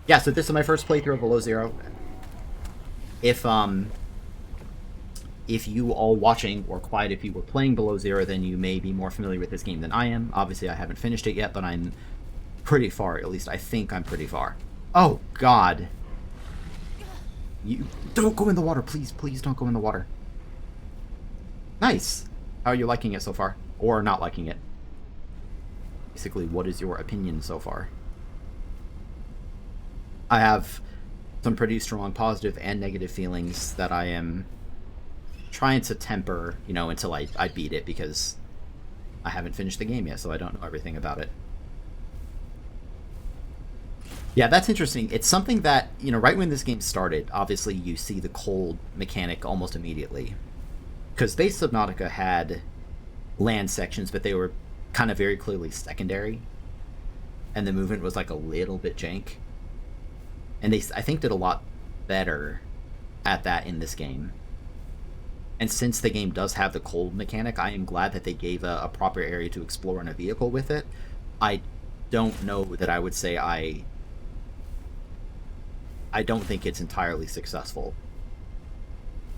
Yeah, so this is my first playthrough of Below Zero. If you all watching, or Clyde, if you were playing Below Zero, then you may be more familiar with this game than I am. Obviously, I haven't finished it yet, but I'm pretty far. At least I think I'm pretty far. Oh, God. You don't go in the water, please. Please don't go in the water. Nice. How are you liking it so far? Or not liking it? Basically, what is your opinion so far? I have some pretty strong positive and negative feelings that I am trying to temper, you know, until I beat it, because I haven't finished the game yet, so I don't know everything about it. Yeah, that's interesting. It's something that, you know, right when this game started, obviously you see the cold mechanic almost immediately. Because Space Subnautica had land sections, but they were kind of very clearly secondary. And the movement was like a little bit jank. And they, I think, did a lot better at that in this game. And since the game does have the cold mechanic, I am glad that they gave a proper area to explore in a vehicle with it. I don't know that I would say I don't think it's entirely successful.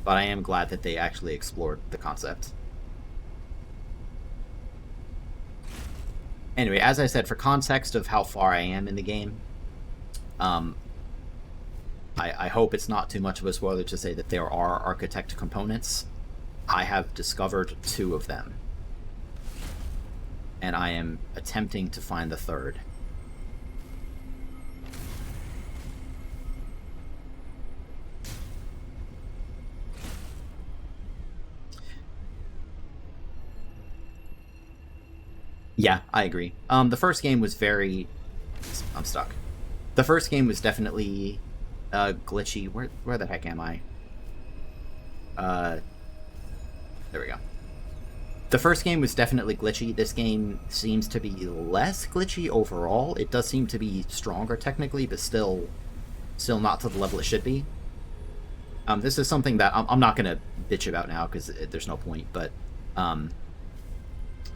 but I am glad that they actually explored the concept. Anyway, as I said, for context of how far I am in the game, I hope it's not too much of a spoiler to say that there are architect components. I have discovered 2 of them, and I am attempting to find the 3rd. Yeah, I agree. The first game was very... I'm stuck. The first game was definitely glitchy. Where the heck am I? There we go. The first game was definitely glitchy. This game seems to be less glitchy overall. It does seem to be stronger technically, but still not to the level it should be. This is something that I'm not going to bitch about now because there's no point, but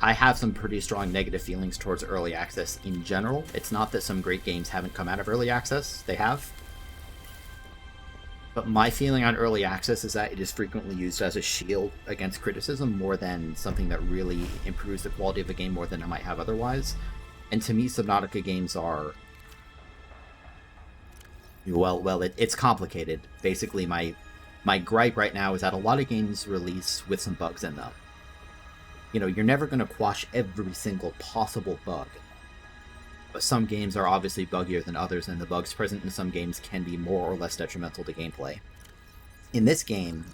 I have some pretty strong negative feelings towards early access in general. It's not that some great games haven't come out of early access. They have. But my feeling on early access is that it is frequently used as a shield against criticism more than something that really improves the quality of a game more than it might have otherwise. And to me, Subnautica games are... Well, it's complicated. Basically, my gripe right now is that a lot of games release with some bugs in them. You know, you're never going to quash every single possible bug. But some games are obviously buggier than others, and the bugs present in some games can be more or less detrimental to gameplay. In this game,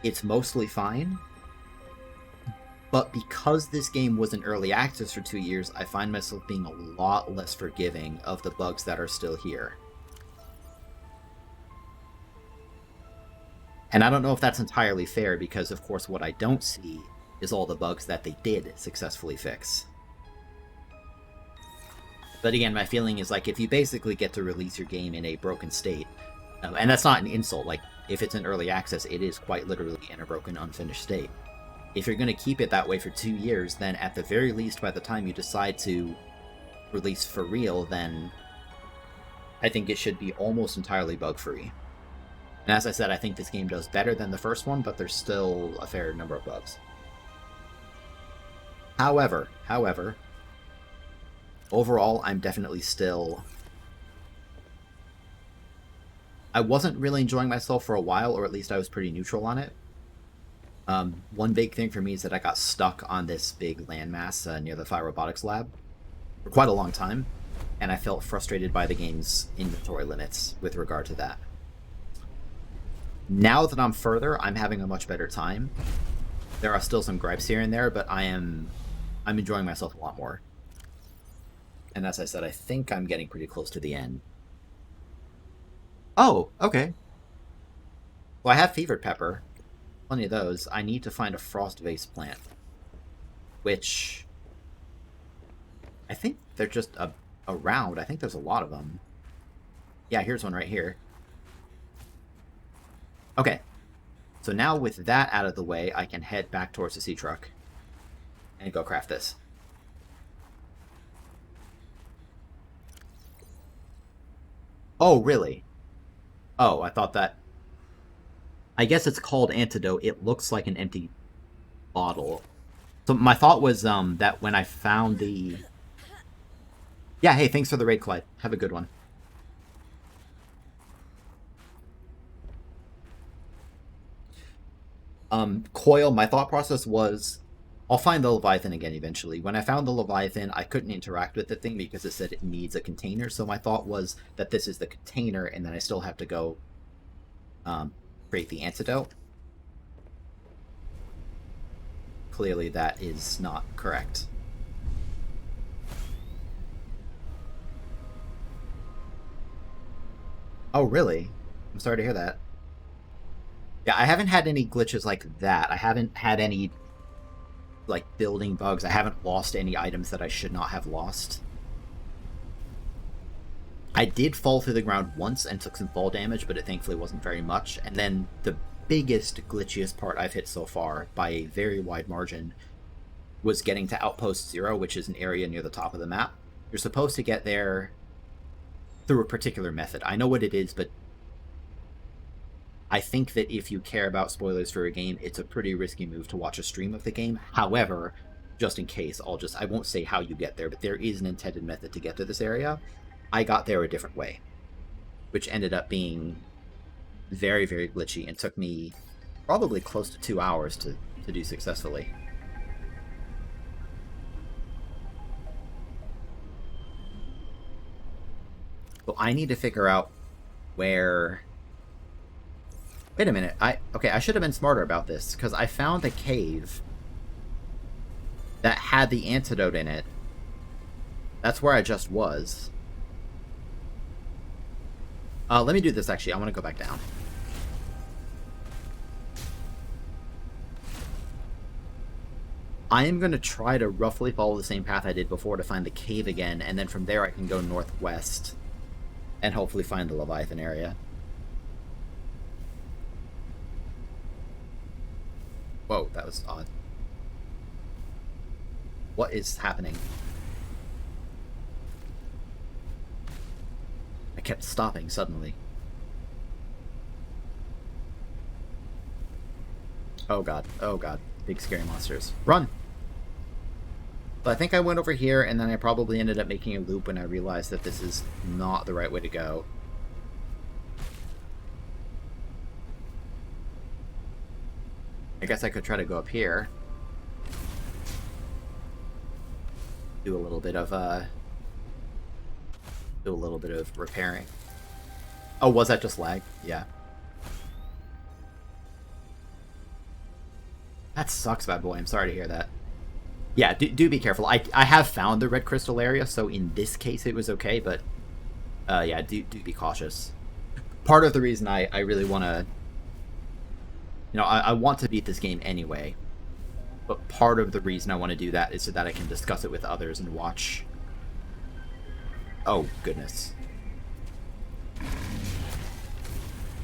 it's mostly fine, but because this game was in early access for 2 years, I find myself being a lot less forgiving of the bugs that are still here. And I don't know if that's entirely fair, because of course what I don't see is all the bugs that they did successfully fix. But again, my feeling is like, if you basically get to release your game in a broken state, and that's not an insult, like, if it's in early access, it is quite literally in a broken, unfinished state. If you're going to keep it that way for 2 years, then at the very least, by the time you decide to release for real, then I think it should be almost entirely bug-free. And as I said, I think this game does better than the first one, but there's still a fair number of bugs. However, overall, I'm definitely still... I wasn't really enjoying myself for a while, or at least I was pretty neutral on it. One big thing for me is that I got stuck on this big landmass near the Fire Robotics Lab for quite a long time, and I felt frustrated by the game's inventory limits with regard to that. Now that I'm further, I'm having a much better time. There are still some gripes here and there, but I'm enjoying myself a lot more. And as I said, I think I'm getting pretty close to the end. Oh, okay. Well, I have fevered pepper. Plenty of those. I need to find a frost vase plant. Which... I think they're just around. I think there's a lot of them. Yeah, here's one right here. Okay. So now with that out of the way, I can head back towards the sea truck and go craft this. Oh, really? Oh, I thought that... I guess it's called antidote. It looks like an empty bottle. So my thought was that when I found the... Yeah, hey, thanks for the raid, Clyde. Have a good one. Coil, my thought process was, I'll find the Leviathan again eventually. When I found the Leviathan, I couldn't interact with the thing because it said it needs a container, so my thought was that this is the container, and then I still have to go create the antidote. Clearly that is not correct. Oh, really? I'm sorry to hear that. Yeah, I haven't had any glitches like that. I haven't had any, like, building bugs. I haven't lost any items that I should not have lost. I did fall through the ground once and took some fall damage, but it thankfully wasn't very much. And then the biggest, glitchiest part I've hit so far, by a very wide margin, was getting to Outpost 0, which is an area near the top of the map. You're supposed to get there through a particular method. I know what it is, but I think that if you care about spoilers for a game, it's a pretty risky move to watch a stream of the game. However, just in case, I won't say how you get there, but there is an intended method to get to this area. I got there a different way, which ended up being very, very glitchy and took me probably close to 2 hours to do successfully. So I need to figure out where... Wait a minute. I should have been smarter about this, because I found a cave that had the antidote in it. That's where I just was. Let me do this, actually. I want to go back down. I am going to try to roughly follow the same path I did before to find the cave again, and then from there I can go northwest and hopefully find the Leviathan area. Whoa, that was odd. What is happening? I kept stopping suddenly. Oh god, oh god. Big scary monsters. Run! So I think I went over here, and then I probably ended up making a loop when I realized that this is not the right way to go. I guess I could try to go up here. Do a little bit of repairing. Oh, was that just lag? Yeah. That sucks, bad boy. I'm sorry to hear that. Yeah, do be careful. I have found the red crystal area, so in this case it was okay, but yeah, do be cautious. Part of the reason I really want to... You know, I want to beat this game anyway, but part of the reason I want to do that is so that I can discuss it with others and watch... Oh, goodness.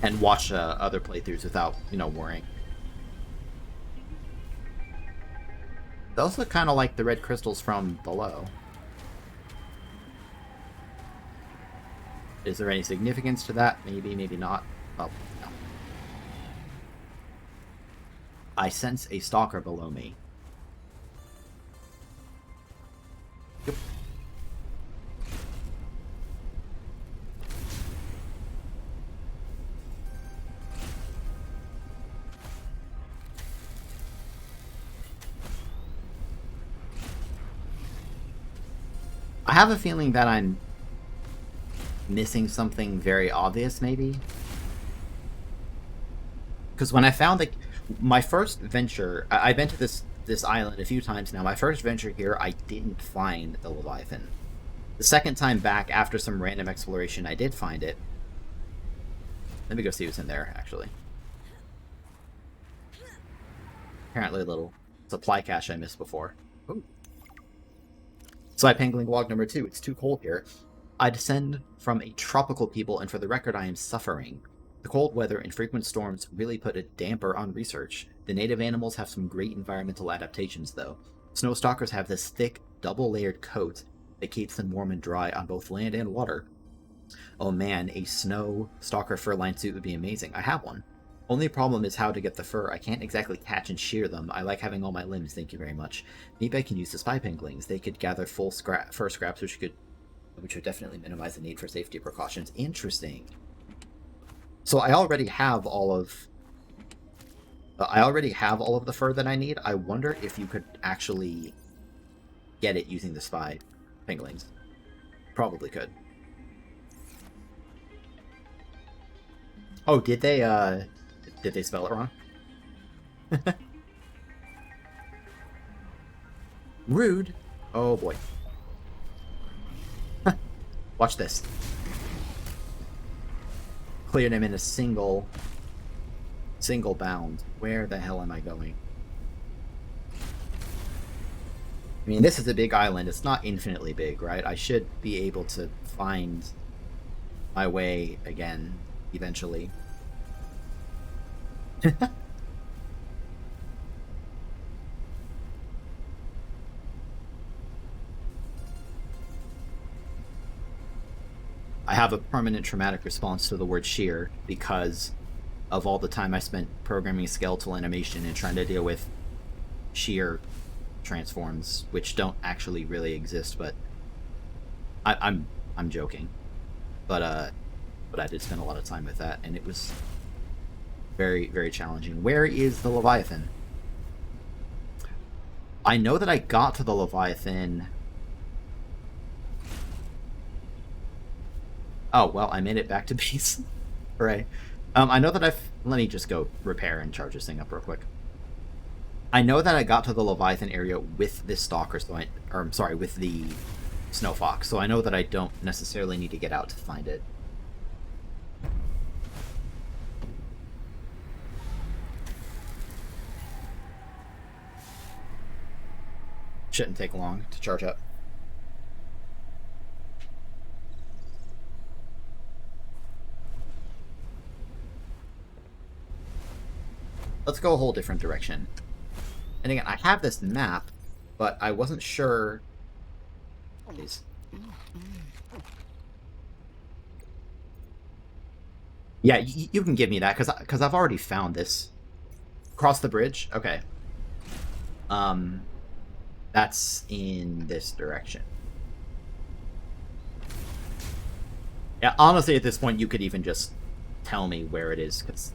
And watch other playthroughs without, you know, worrying. Those look kind of like the red crystals from below. Is there any significance to that? Maybe, maybe not. Oh, no. I sense a stalker below me. Yep. I have a feeling that I'm missing something very obvious, maybe. Because when I found my first venture, I've been to this island a few times now. My first venture here, I didn't find the Leviathan. The second time back, after some random exploration, I did find it. Let me go see what's in there, actually. Apparently a little supply cache I missed before. Ooh. Side pangling log number 2. It's too cold here. I descend from a tropical people, and for the record, I am suffering. The cold weather and frequent storms really put a damper on research. The native animals have some great environmental adaptations, though. Snow stalkers have this thick, double-layered coat that keeps them warm and dry on both land and water. Oh man, a snow stalker fur-lined suit would be amazing. I have one. Only problem is how to get the fur. I can't exactly catch and shear them. I like having all my limbs, thank you very much. Maybe I can use the spy penguins. They could gather full fur scraps, which would definitely minimize the need for safety precautions. Interesting. So I already have all of the fur that I need. I wonder if you could actually get it using the spy penguins. Probably could. Oh, did they spell it wrong? Rude. Oh boy. Watch this. Cleared him in a single bound. Where the hell am I going? I mean, this is a big island. It's not infinitely big, right? I should be able to find my way again eventually. I have a permanent traumatic response to the word shear because of all the time I spent programming skeletal animation and trying to deal with shear transforms, which don't actually really exist, but I'm joking. But I did spend a lot of time with that, and it was very, very challenging. Where is the Leviathan? I know that I got to the Leviathan. Oh, well, I made it back to base. Hooray. I know that let me just go repair and charge this thing up real quick. I know that I got to the Leviathan area with this Stalker, with the Snow Fox, so I know that I don't necessarily need to get out to find it. Shouldn't take long to charge up. Let's go a whole different direction. And again, I have this map, but I wasn't sure... Please. Yeah, you can give me that, because I've already found this. Cross the bridge? Okay. That's in this direction. Yeah, honestly, at this point, you could even just tell me where it is, because...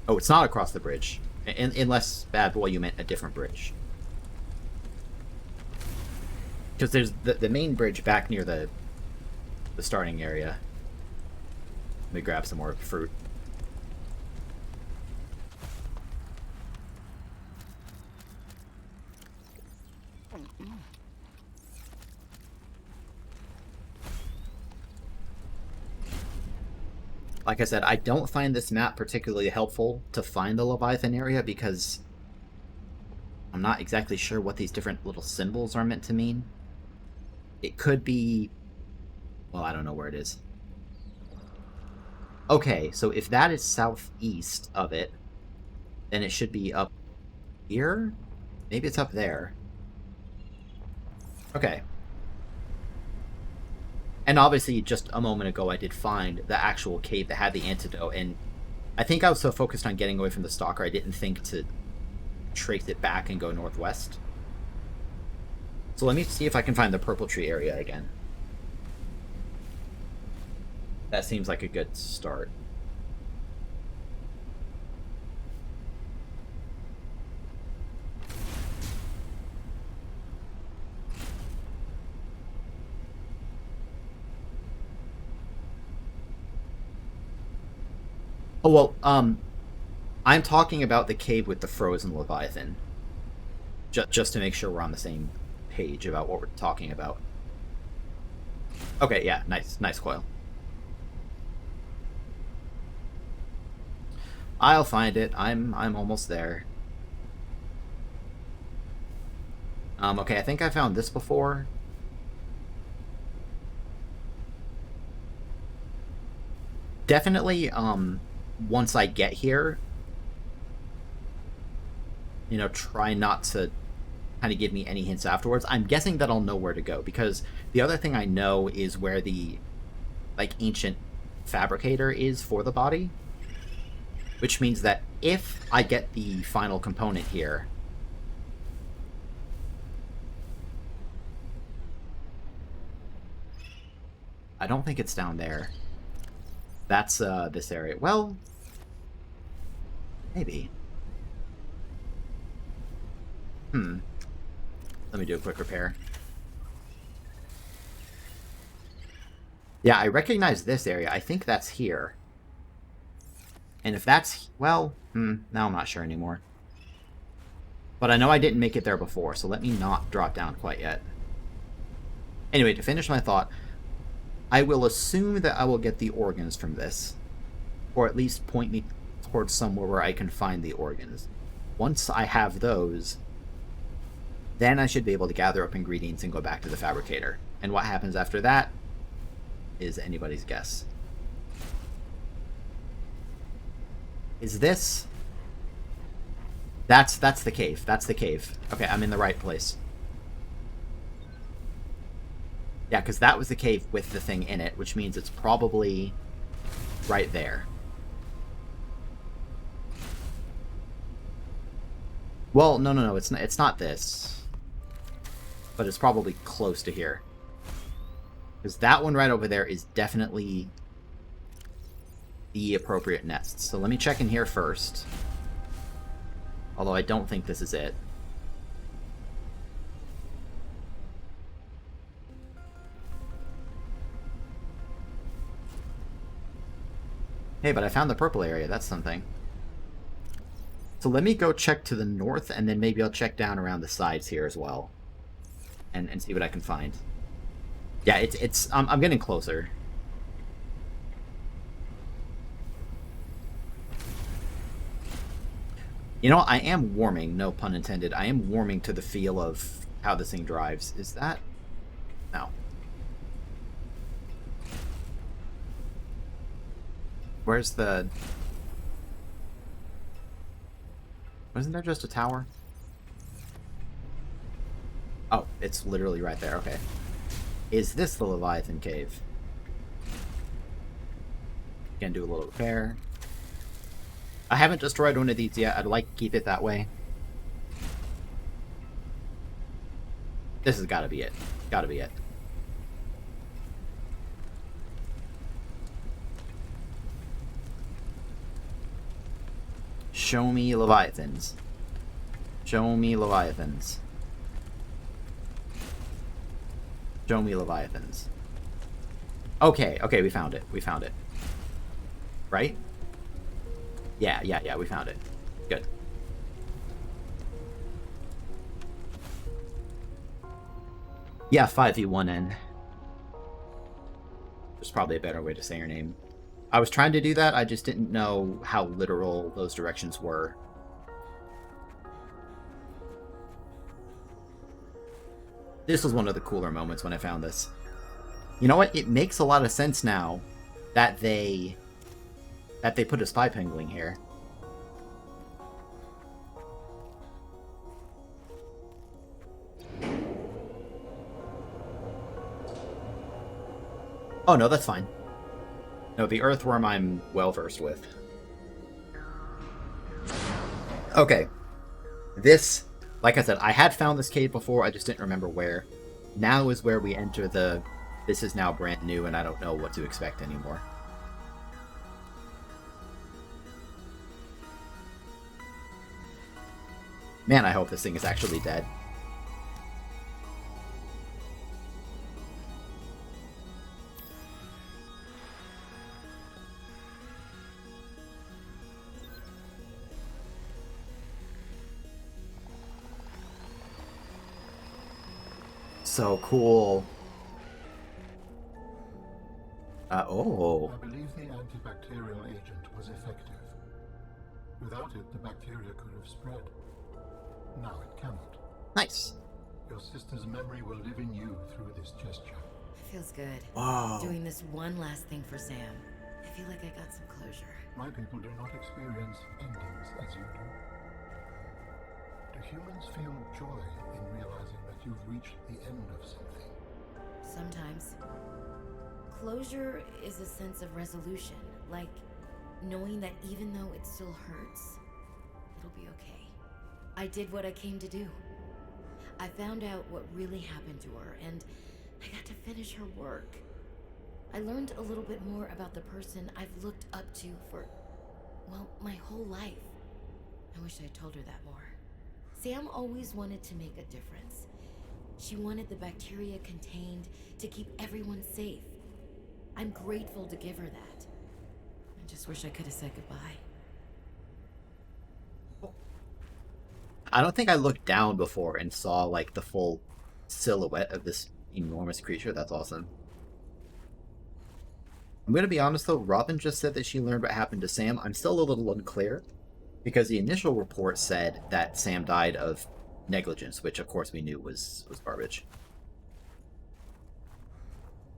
Oh, it's not across the bridge. Unless, bad boy, you meant a different bridge. Because there's the main bridge back near the starting area. Let me grab some more fruit. Like I said, I don't find this map particularly helpful to find the Leviathan area because I'm not exactly sure what these different little symbols are meant to mean. It could be... Well, I don't know where it is. Okay, so if that is southeast of it, then it should be up here? Maybe it's up there. Okay. And obviously, just a moment ago, I did find the actual cave that had the antidote, and I think I was so focused on getting away from the Stalker, I didn't think to trace it back and go northwest. So let me see if I can find the Purple Tree area again. That seems like a good start. Oh, well, I'm talking about the cave with the frozen Leviathan. Just to make sure we're on the same page about what we're talking about. Okay, yeah, nice coil. I'll find it. I'm almost there. Okay, I think I found this before. Definitely, once I get here, you know, try not to kind of give me any hints afterwards. I'm guessing that I'll know where to go, because the other thing I know is where the, like, ancient fabricator is for the body. Which means that if I get the final component here... I don't think it's down there. That's, this area. Well... Maybe. Let me do a quick repair. Yeah, I recognize this area. I think that's here. And if that's... Well, now I'm not sure anymore. But I know I didn't make it there before, so let me not drop down quite yet. Anyway, to finish my thought, I will assume that I will get the organs from this. Or at least point me towards somewhere where I can find the organs. Once I have those, then I should be able to gather up ingredients and go back to the fabricator. And what happens after that is anybody's guess. Is this... That's the cave. That's the cave. Okay, I'm in the right place. Yeah, because that was the cave with the thing in it, which means it's probably right there. Well, no, it's not this. But it's probably close to here. Because that one right over there is definitely the appropriate nest. So let me check in here first. Although I don't think this is it. Hey, but I found the purple area. That's something. So let me go check to the north, and then maybe I'll check down around the sides here as well. And see what I can find. Yeah, I'm getting closer. You know, I am warming, no pun intended. I am warming to the feel of how this thing drives. Is that... No. Where's the... Wasn't there just a tower? Oh, it's literally right there, okay. Is this the Leviathan Cave? Again, do a little repair. I haven't destroyed one of these yet. I'd like to keep it that way. This has got to be it. Got to be it. Show me Leviathans. Show me Leviathans. Show me Leviathans. Okay, we found it. We found it. Right? Yeah, we found it. Good. Yeah, 5v1n. There's probably a better way to say your name. I was trying to do that, I just didn't know how literal those directions were. This was one of the cooler moments when I found this. You know what? It makes a lot of sense now that they put a spy penguin here. Oh no, that's fine. No, the earthworm I'm well versed with. Okay. This, like I said, I had found this cave before, I just didn't remember where. Now is where we enter the... This is now brand new and I don't know what to expect anymore. Man, I hope this thing is actually dead. So cool. Oh. I believe the antibacterial agent was effective. Without it, the bacteria could have spread. Now it cannot. Nice. Your sister's memory will live in you through this gesture. It feels good. Wow. Doing this one last thing for Sam. I feel like I got some closure. My people do not experience endings as you do. Do humans feel joy in realizing that you've reached the end of something? Sometimes. Closure is a sense of resolution, like knowing that even though it still hurts, it'll be okay. I did what I came to do. I found out what really happened to her, and I got to finish her work. I learned a little bit more about the person I've looked up to for, well, my whole life. I wish I'd told her that more. Sam always wanted to make a difference. She wanted the bacteria contained to keep everyone safe. I'm grateful to give her that. I just wish I could have said goodbye. I don't think I looked down before and saw, like, the full silhouette of this enormous creature. That's awesome. I'm going to be honest, though. Robin just said that she learned what happened to Sam. I'm still a little unclear, because the initial report said that Sam died of negligence, which, of course, we knew was garbage.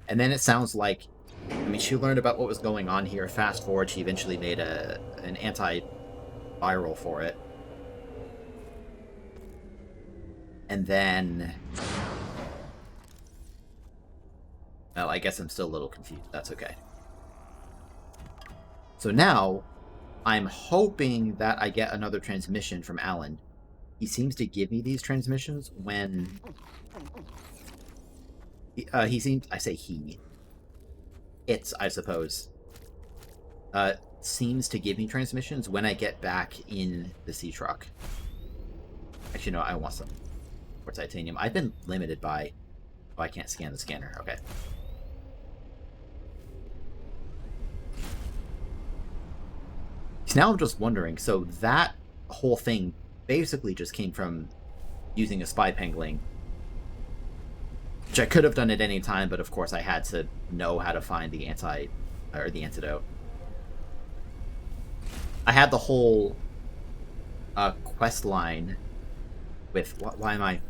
And then it sounds like, I mean, she learned about what was going on here. Fast forward, she eventually made an antiviral for it. And then... Well, I guess I'm still a little confused. That's okay. So now, I'm hoping that I get another transmission from Alan. he seems to give me these transmissions when he seems. I say he. It's, I suppose. Seems to give me transmissions when I get back in the sea truck. Actually, no, I want some more titanium. I've been limited by. Oh, I can't scan the scanner. Okay. So now I'm just wondering. So that whole thing basically just came from using a spy pangling, which I could have done at any time, but of course I had to know how to find the antidote. I had the whole quest line with why am I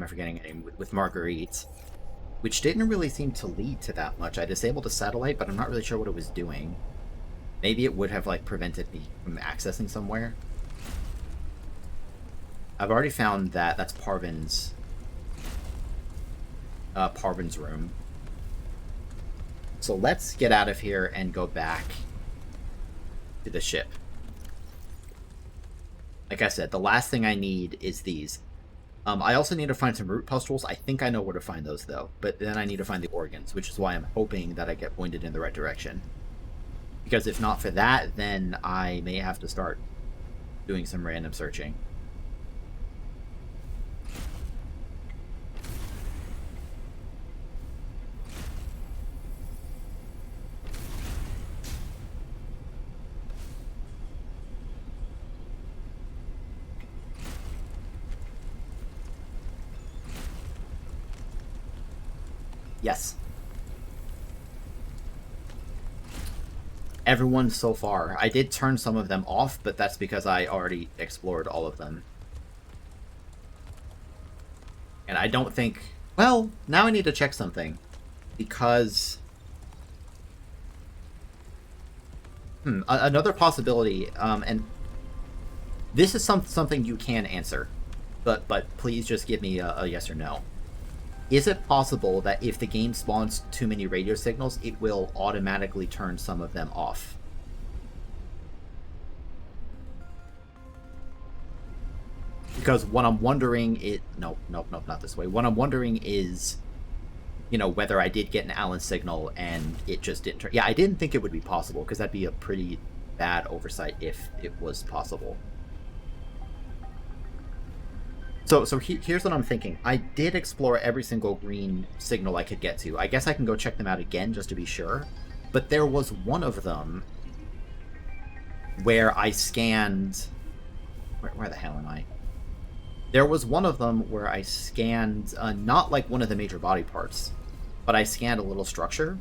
forgetting a name with Marguerite, which didn't really seem to lead to that much. I disabled the satellite, but I'm not really sure what it was doing. Maybe it would have like prevented me from accessing somewhere. I've already found that that's Parvin's room. So let's get out of here and go back to the ship. Like I said, the last thing I need is these. I also need to find some root pustules. I think I know where to find those, though. But then I need to find the organs, which is why I'm hoping that I get pointed in the right direction. Because if not for that, then I may have to start doing some random searching. Yes. Everyone so far. I did turn some of them off, but that's because I already explored all of them. And I don't think... Well, now I need to check something. Because... another possibility, and this is something you can answer, but please just give me a yes or no. Is it possible that if the game spawns too many radio signals, it will automatically turn some of them off? Because what I'm wondering is... Nope, not this way. What I'm wondering is, you know, whether I did get an Allen signal and it just didn't turn... Yeah, I didn't think it would be possible, because that'd be a pretty bad oversight if it was possible. So here's what I'm thinking. I did explore every single green signal I could get to. I guess I can go check them out again just to be sure. But there was one of them where I scanned... Where the hell am I? There was one of them where I scanned, not like one of the major body parts, but I scanned a little structure.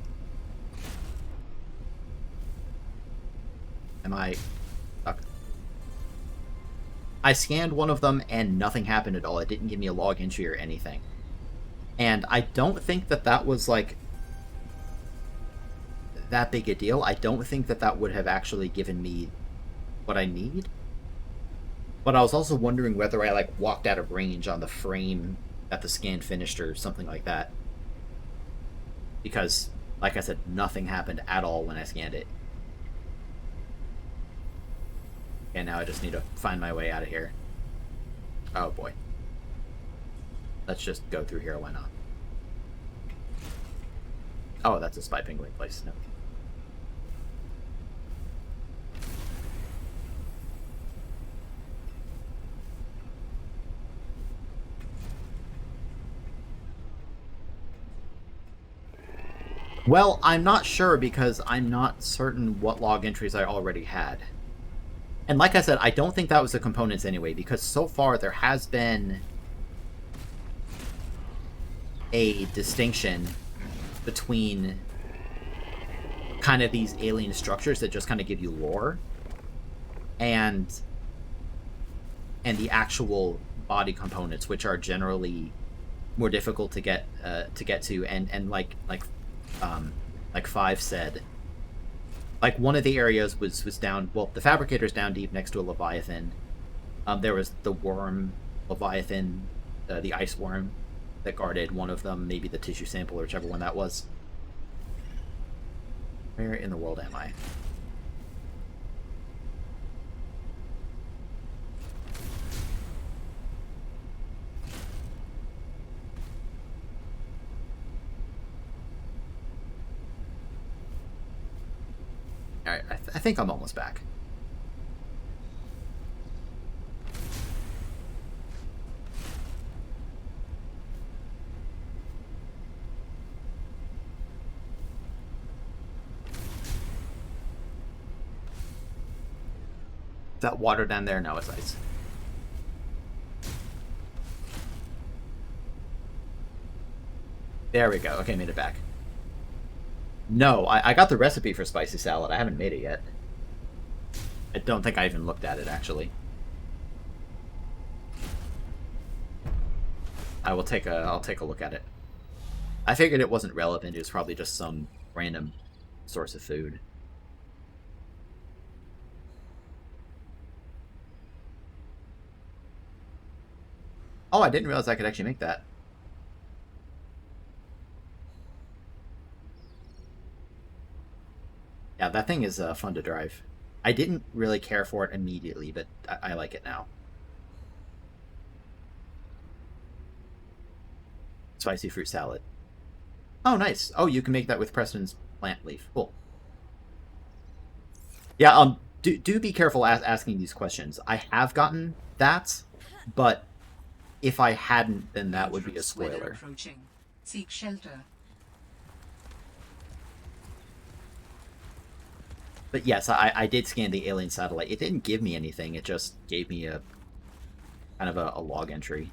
Am I... Okay. I scanned one of them and nothing happened at all. It didn't give me a log entry or anything. And I don't think that that was, like, that big a deal. I don't think that that would have actually given me what I need. But I was also wondering whether I, like, walked out of range on the frame that the scan finished or something like that. Because, like I said, nothing happened at all when I scanned it. And now I just need to find my way out of here. Oh boy. Let's just go through here, why not? Oh, that's a spy penguin place. No. Well, I'm not sure because I'm not certain what log entries I already had. And like I said, I don't think that was the components anyway, because so far there has been a distinction between kind of these alien structures that just kind of give you lore and the actual body components, which are generally more difficult to get to, and like Five said, like one of the areas was down, well, the fabricator's down deep next to a leviathan. There was the worm leviathan, the ice worm that guarded one of them, maybe the tissue sample or whichever one that was. Where in the world am I? Alright, I think I'm almost back. Is that water down there? No, it's ice. There we go. Okay, made it back. No, I got the recipe for spicy salad. I haven't made it yet. I don't think I even looked at it, actually. I'll take a look at it. I figured it wasn't relevant. It was probably just some random source of food. Oh, I didn't realize I could actually make that. Yeah, that thing is fun to drive. I didn't really care for it immediately, but I like it now. Spicy fruit salad. Oh, nice. Oh, you can make that with Preston's plant leaf. Cool. Yeah, do be careful asking these questions. I have gotten that, but if I hadn't, then that would be a spoiler. Approaching. Seek shelter. But yes, I did scan the alien satellite. It didn't give me anything. It just gave me a kind of a log entry.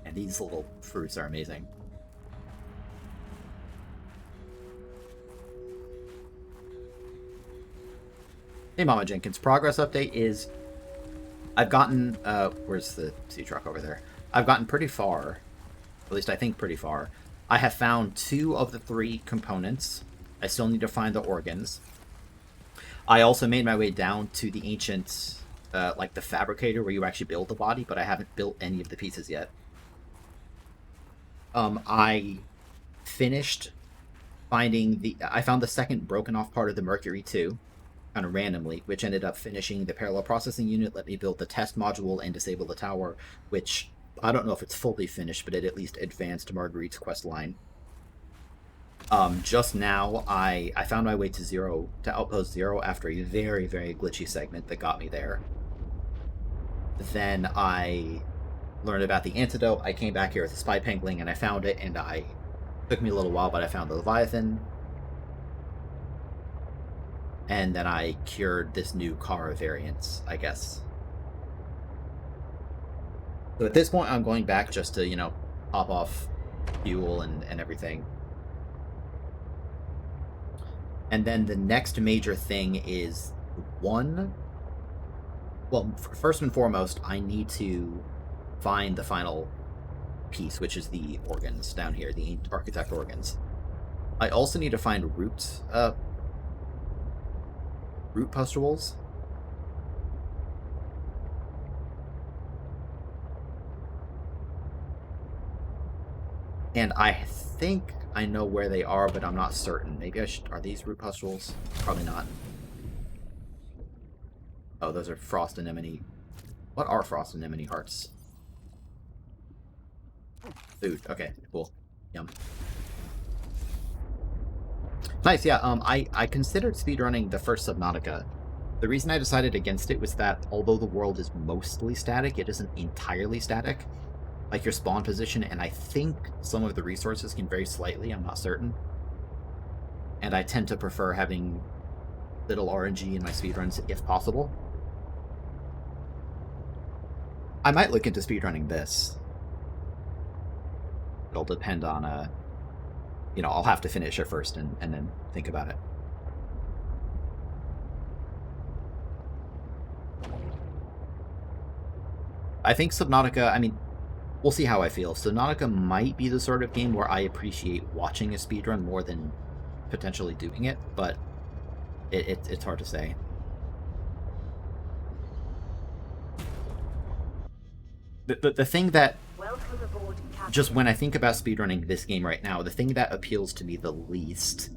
And these little fruits are amazing. Hey, Mama Jenkins. Progress update is... I've gotten... where's the sea truck over there? I've gotten pretty far. At least I think pretty far. I have found 2 of the 3 components. I still need to find the organs. I also made my way down to the ancient... like the fabricator where you actually build the body, but I haven't built any of the pieces yet. I finished finding the... I found the second broken off part of the Mercury 2. Kind of randomly, which ended up finishing the parallel processing unit, let me build the test module and disable the tower, which I don't know if it's fully finished, but it at least advanced Marguerite's quest line. Just now, I found my way to Outpost 0 after a very, very glitchy segment that got me there. Then I learned about the antidote. I came back here with a spy pangling and I found it, and it took me a little while, but I found the Leviathan. And then I cured this new car variant, I guess. So at this point, I'm going back just to, pop off fuel and everything. And then the next major thing is first and foremost, I need to find the final piece, which is the organs down here, the architect organs. I also need to find root pustules. And I think I know where they are, but I'm not certain. Maybe I should... Are these root pustules? Probably not. Oh, those are frost anemone. What are frost anemone hearts? Food. Okay, cool. Yum. Nice, yeah, I considered speedrunning the first Subnautica. The reason I decided against it was that, although the world is mostly static, it isn't entirely static. Like your spawn position, and I think some of the resources can vary slightly, I'm not certain. And I tend to prefer having little RNG in my speedruns, if possible. I might look into speedrunning this. It'll depend on, I'll have to finish it first and then think about it. I think Subnautica, we'll see how I feel. Subnautica might be the sort of game where I appreciate watching a speedrun more than potentially doing it, but it's hard to say. The thing that... Welcome aboard, Captain. Just when I think about speedrunning this game right now, the thing that appeals to me the least...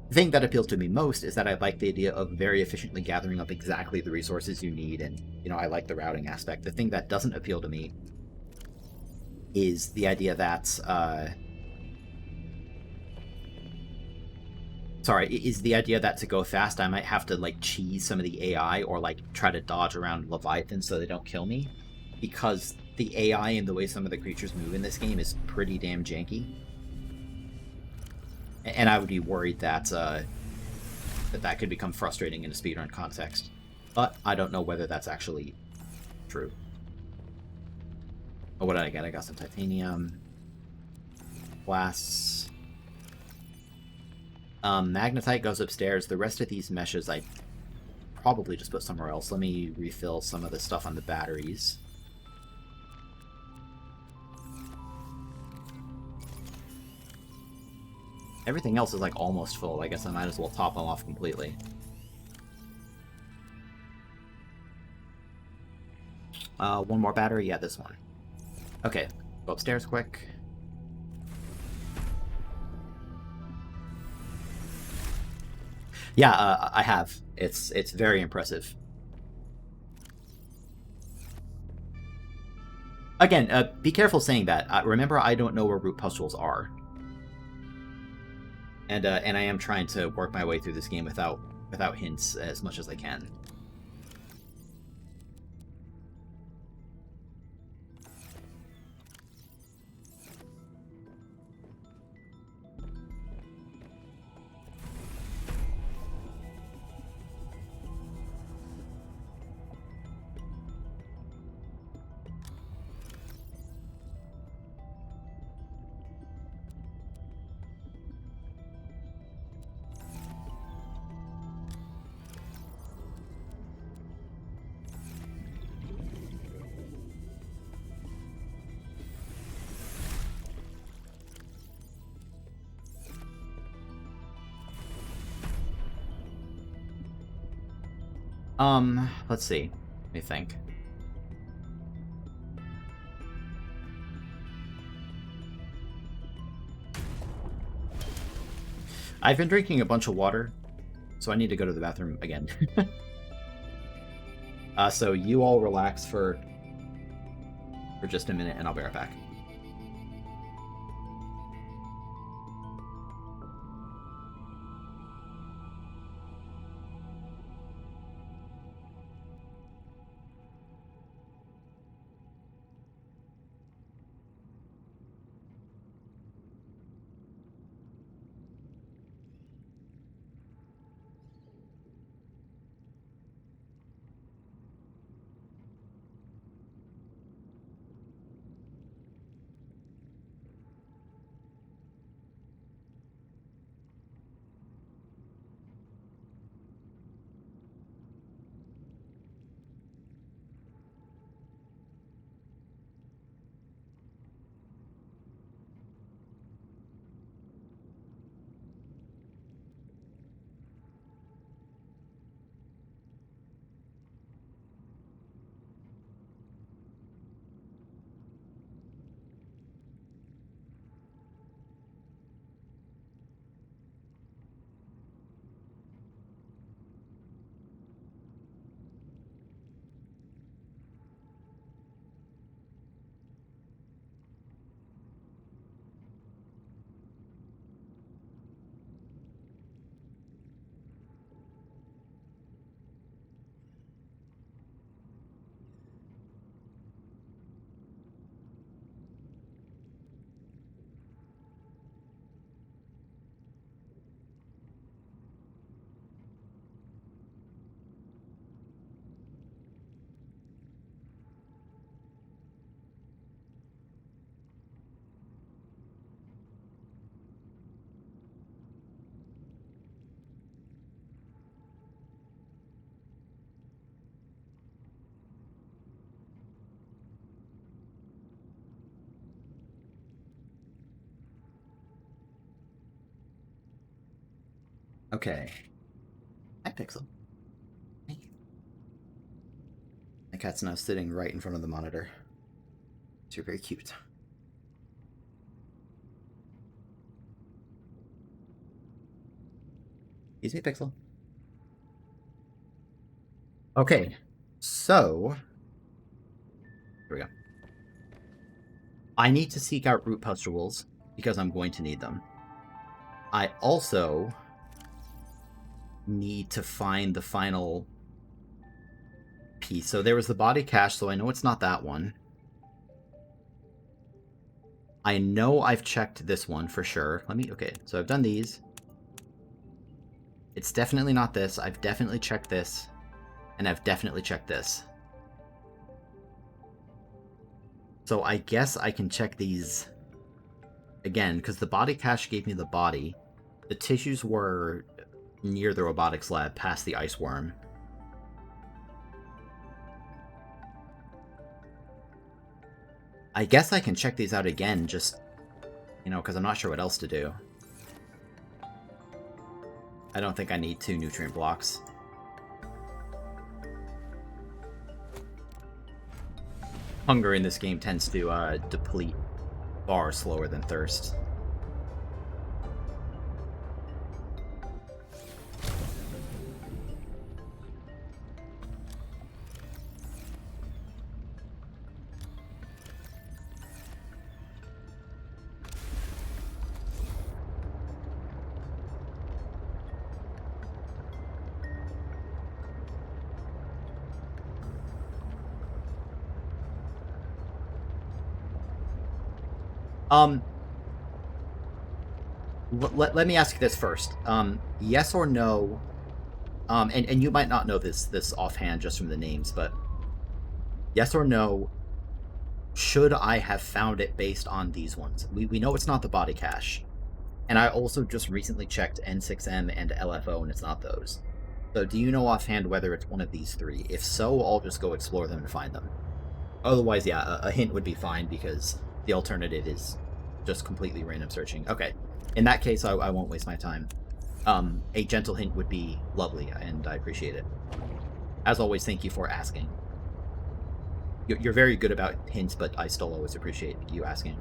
The thing that appeals to me most is that I like the idea of very efficiently gathering up exactly the resources you need, and, I like the routing aspect. The thing that doesn't appeal to me is the idea that is the idea that to go fast I might have to like cheese some of the AI or like try to dodge around Leviathan so they don't kill me, because the AI and the way some of the creatures move in this game is pretty damn janky. And I would be worried that that could become frustrating in a speedrun context. But I don't know whether that's actually true. Oh, what did I get? I got some titanium. Glass. Magnetite goes upstairs. The rest of these meshes I probably just put somewhere else. Let me refill some of the stuff on the batteries. Everything else is like almost full. I guess I might as well top them off completely. One more battery? Yeah, this one. Okay, go upstairs quick. Yeah, I have. It's very impressive. Again, be careful saying that. Remember, I don't know where root pustules are. And I am trying to work my way through this game without hints as much as I can. Let's see. Let me think. I've been drinking a bunch of water, so I need to go to the bathroom again. So you all relax for just a minute, and I'll be right back. Okay. Hi, Pixel. Hey. My cat's now sitting right in front of the monitor. You're very cute. Excuse me, Pixel. Okay, so here we go. I need to seek out root pustules because I'm going to need them. I also need to find the final piece. So there was the body cache, so I know it's not that one. I know I've checked this one for sure. Okay, so I've done these. It's definitely not this. I've definitely checked this. And I've definitely checked this. So I guess I can check these again, because the body cache gave me the body. The tissues were near the robotics lab, past the ice worm. I guess I can check these out again, just, because I'm not sure what else to do. I don't think I need 2 nutrient blocks. Hunger in this game tends to deplete far slower than thirst. Let me ask you this first. Yes or no, and you might not know this offhand just from the names, but yes or no, should I have found it based on these ones? We know it's not the body cache. And I also just recently checked N6M and LFO, and it's not those. So do you know offhand whether it's one of these 3? If so, I'll just go explore them and find them. Otherwise, yeah, a hint would be fine, because the alternative is just completely random searching. Okay, in that case, I won't waste my time. A gentle hint would be lovely, and I appreciate it. As always, thank you for asking. You're very good about hints, but I still always appreciate you asking.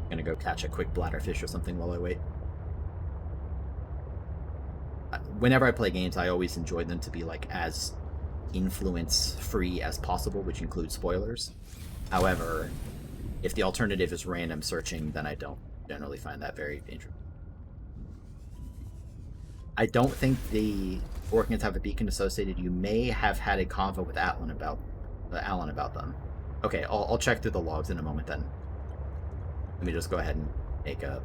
I'm gonna go catch a quick bladderfish or something while I wait. Whenever I play games, I always enjoy them to be like as influence-free as possible, which includes spoilers. However, if the alternative is random searching, then I don't generally find that very interesting. I don't think the Orkans have a beacon associated. You may have had a convo with Alan about them. Okay, I'll check through the logs in a moment then. Let me just go ahead and make a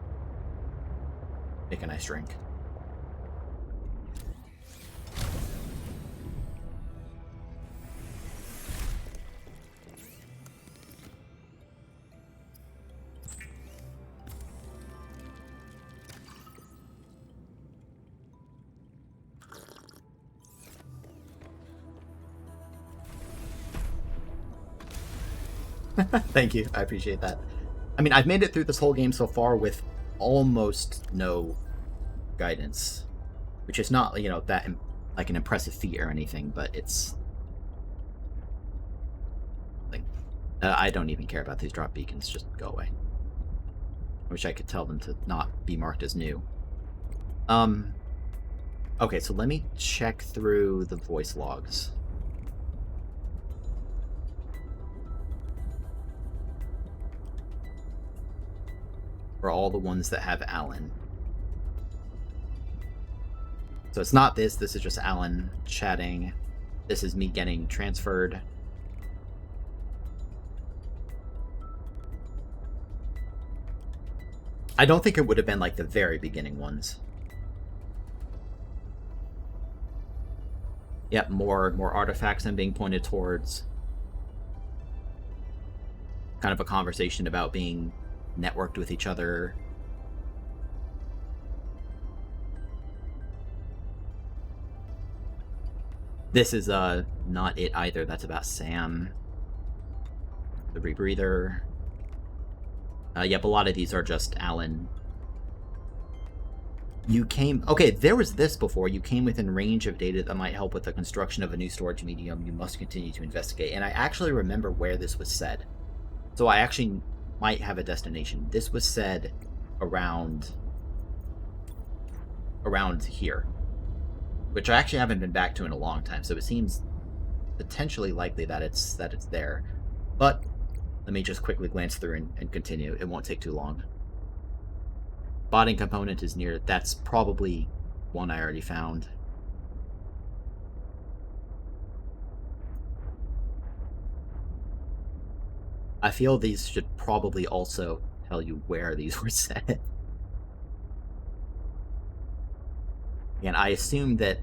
nice drink. Thank you. I appreciate that. I mean, I've made it through this whole game so far with almost no guidance, which is not, that like an impressive feat or anything, but it's like I don't even care about these drop beacons. Just go away. I wish I could tell them to not be marked as new. Okay, so let me check through the voice logs. For all the ones that have Alan. So it's not this is just Alan chatting. This is me getting transferred. I don't think it would have been like the very beginning ones. Yep, more artifacts I'm being pointed towards. Kind of a conversation about being networked with each other. This is not it either. That's about Sam. The rebreather. Yep, a lot of these are just Alan. You came... Okay, there was this before. You came within range of data that might help with the construction of a new storage medium. You must continue to investigate. And I actually remember where this was said. So I actually might have a destination. This was said around here, which I actually haven't been back to in a long time, so it seems potentially likely that it's there. But let me just quickly glance through and continue. It won't take too long. Botting component is near. That's probably one I already found. I feel these should probably also tell you where these were set. And I assume that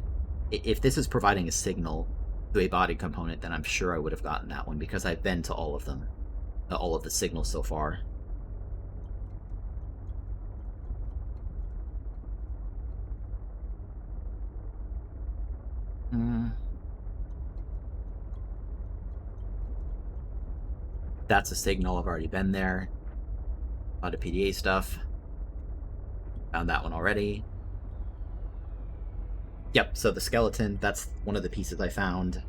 if this is providing a signal to a body component, then I'm sure I would have gotten that one because I've been to all of them. All of the signals so far. That's a signal. I've already been there. A lot of PDA stuff. Found that one already. Yep, so the skeleton, that's one of the pieces I found.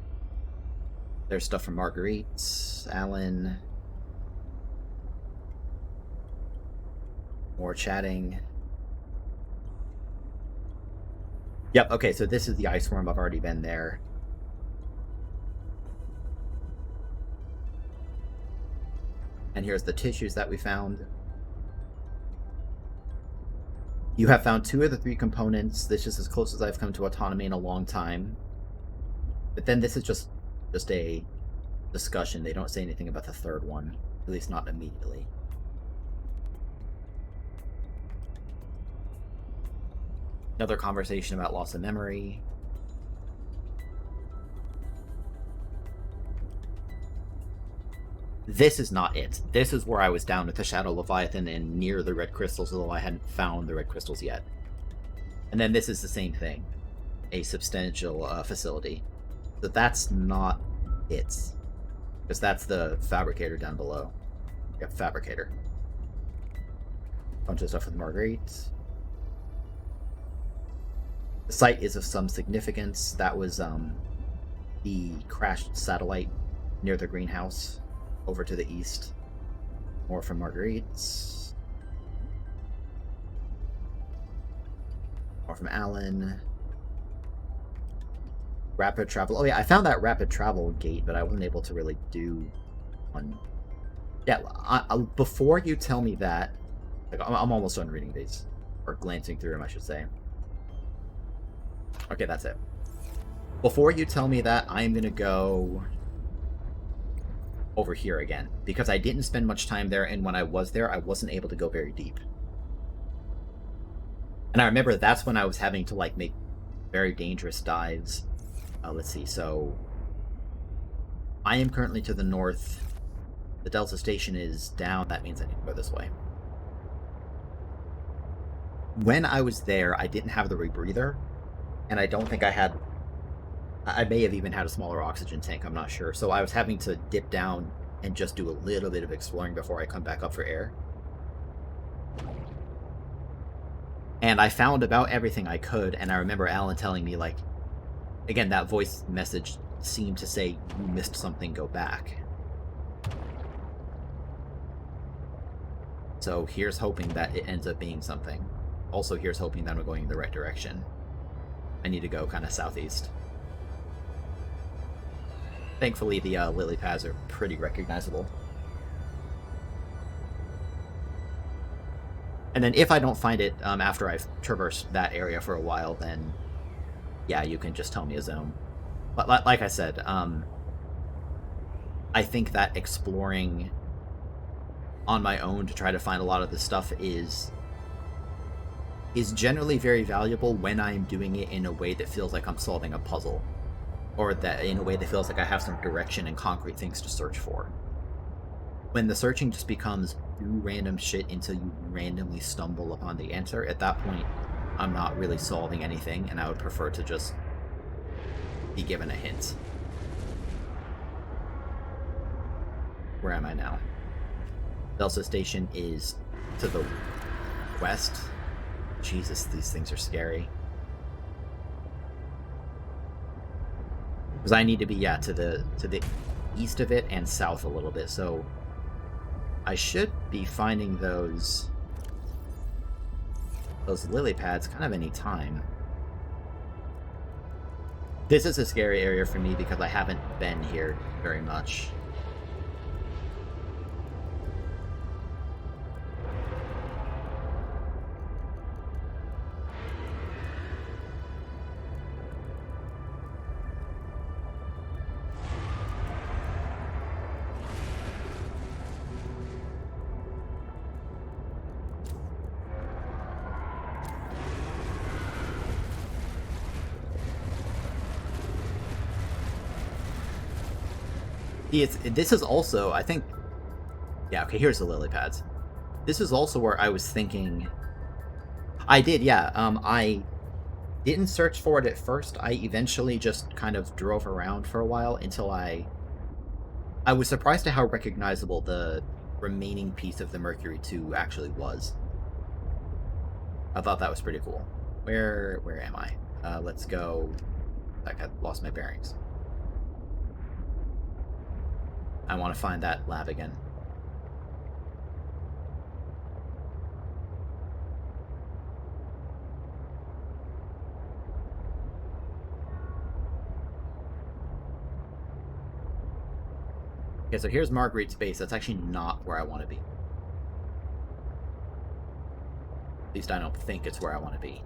There's stuff from Marguerite, Alan. More chatting. Yep, okay, so this is the ice worm. I've already been there. And here's the tissues that we found. You have found 2 of the 3 components. This is as close as I've come to autonomy in a long time. But then this is just a discussion. They don't say anything about the 3rd one, at least not immediately. Another conversation about loss of memory. This is not it. This is where I was down with the Shadow Leviathan and near the red crystals, although I hadn't found the red crystals yet. And then this is the same thing. A substantial facility. So that's not it. Because that's the fabricator down below. Yep, fabricator. Bunch of stuff with Marguerite. The site is of some significance. That was the crashed satellite near the greenhouse. Over to the east. More from Marguerite's. More from Alan. Rapid travel. Oh yeah, I found that rapid travel gate, but I wasn't able to really do one. Yeah, before you tell me that, like, I'm almost done reading these. Or glancing through them, I should say. Okay, that's it. Before you tell me that, I'm gonna go over here again, because I didn't spend much time there, and when I was there, I wasn't able to go very deep. And I remember that's when I was having to, like, make very dangerous dives. Let's see, so I am currently to the north. The Delta Station is down. That means I need to go this way. When I was there, I didn't have the rebreather, and I don't think I had... I may have even had a smaller oxygen tank, I'm not sure. So I was having to dip down and just do a little bit of exploring before I come back up for air. And I found about everything I could, and I remember Alan telling me, like, again, that voice message seemed to say, you missed something, go back. So here's hoping that it ends up being something. Also, here's hoping that I'm going in the right direction. I need to go kind of southeast. Thankfully, the lily pads are pretty recognizable. And then if I don't find it after I've traversed that area for a while, then yeah, you can just tell me a zone. But like I said, I think that exploring on my own to try to find a lot of this stuff is generally very valuable when I'm doing it in a way that feels like I'm solving a puzzle. Or that in a way that feels like I have some direction and concrete things to search for. When the searching just becomes do random shit until you randomly stumble upon the answer, at that point, I'm not really solving anything, and I would prefer to just be given a hint. Where am I now? Delta Station is to the west. Jesus, these things are scary. Because I need to be, yeah, to the east of it and south a little bit, so I should be finding those lily pads kind of any time. This is a scary area for me because I haven't been here very much. This is also, I think... Yeah, okay, here's the lily pads. This is also where I was thinking... I did, yeah. I didn't search for it at first. I eventually just kind of drove around for a while until I was surprised at how recognizable the remaining piece of the Mercury 2 actually was. I thought that was pretty cool. Where am I? Let's go... I lost my bearings. I want to find that lab again. Okay, so here's Marguerite's base. That's actually not where I want to be. At least I don't think it's where I want to be.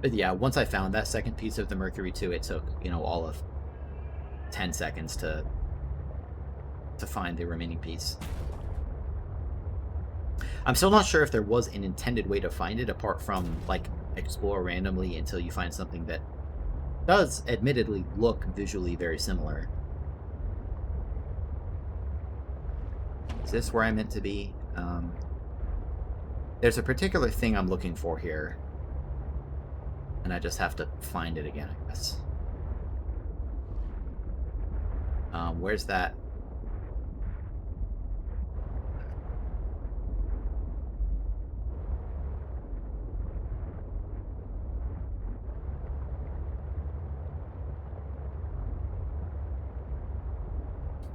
But yeah, once I found that second piece of the Mercury 2, it took, all of 10 seconds to find the remaining piece. I'm still not sure if there was an intended way to find it apart from, like, explore randomly until you find something that does, admittedly, look visually very similar. Is this where I'm meant to be? There's a particular thing I'm looking for here. And I just have to find it again, I guess. Where's that?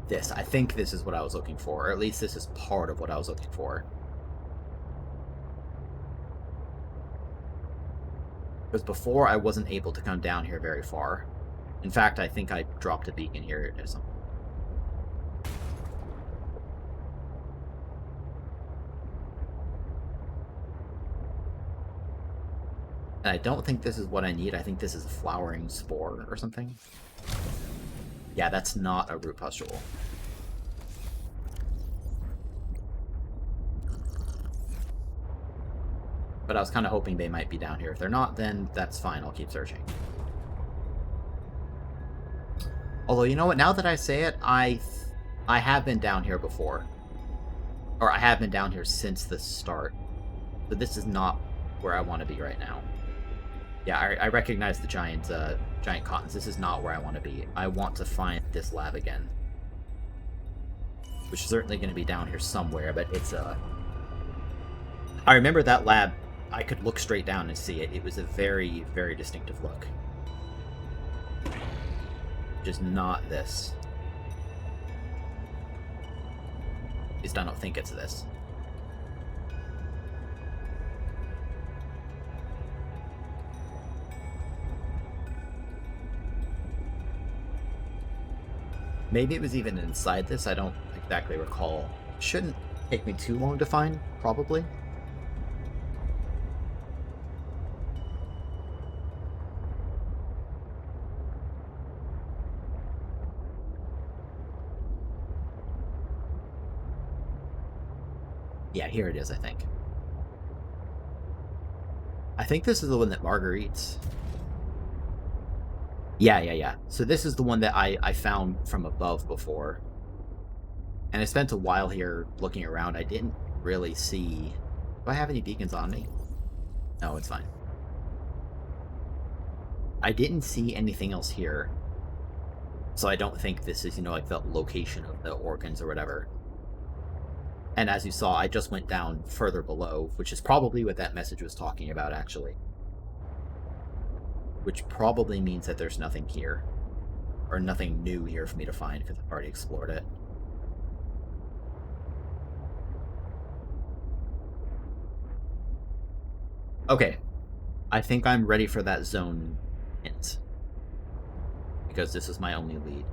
This. I think this is what I was looking for, or at least this is part of what I was looking for. Because before, I wasn't able to come down here very far. In fact, I think I dropped a beacon here or something. And I don't think this is what I need. I think this is a flowering spore or something. Yeah, that's not a root pustule. But I was kind of hoping they might be down here. If they're not, then that's fine. I'll keep searching. Although, you know what? Now that I say it, I have been down here before. Or I have been down here since the start. But this is not where I want to be right now. Yeah, I recognize the giant cottons. This is not where I want to be. I want to find this lab again. Which is certainly going to be down here somewhere, but it's I remember that lab. I could look straight down and see it. It was a very, very distinctive look. Just not this. At least I don't think it's this. Maybe it was even inside this. I don't exactly recall. Shouldn't take me too long to find, probably. Yeah, here it is, I think. I think this is the one that Marguerite's. Yeah. So this is the one that I found from above before. And I spent a while here looking around. I didn't really see... Do I have any beacons on me? No, it's fine. I didn't see anything else here. So I don't think this is, like the location of the organs or whatever. And as you saw, I just went down further below, which is probably what that message was talking about, actually. Which probably means that there's nothing here. Or nothing new here for me to find, because I've already explored it. Okay. I think I'm ready for that zone hint. Because this is my only lead.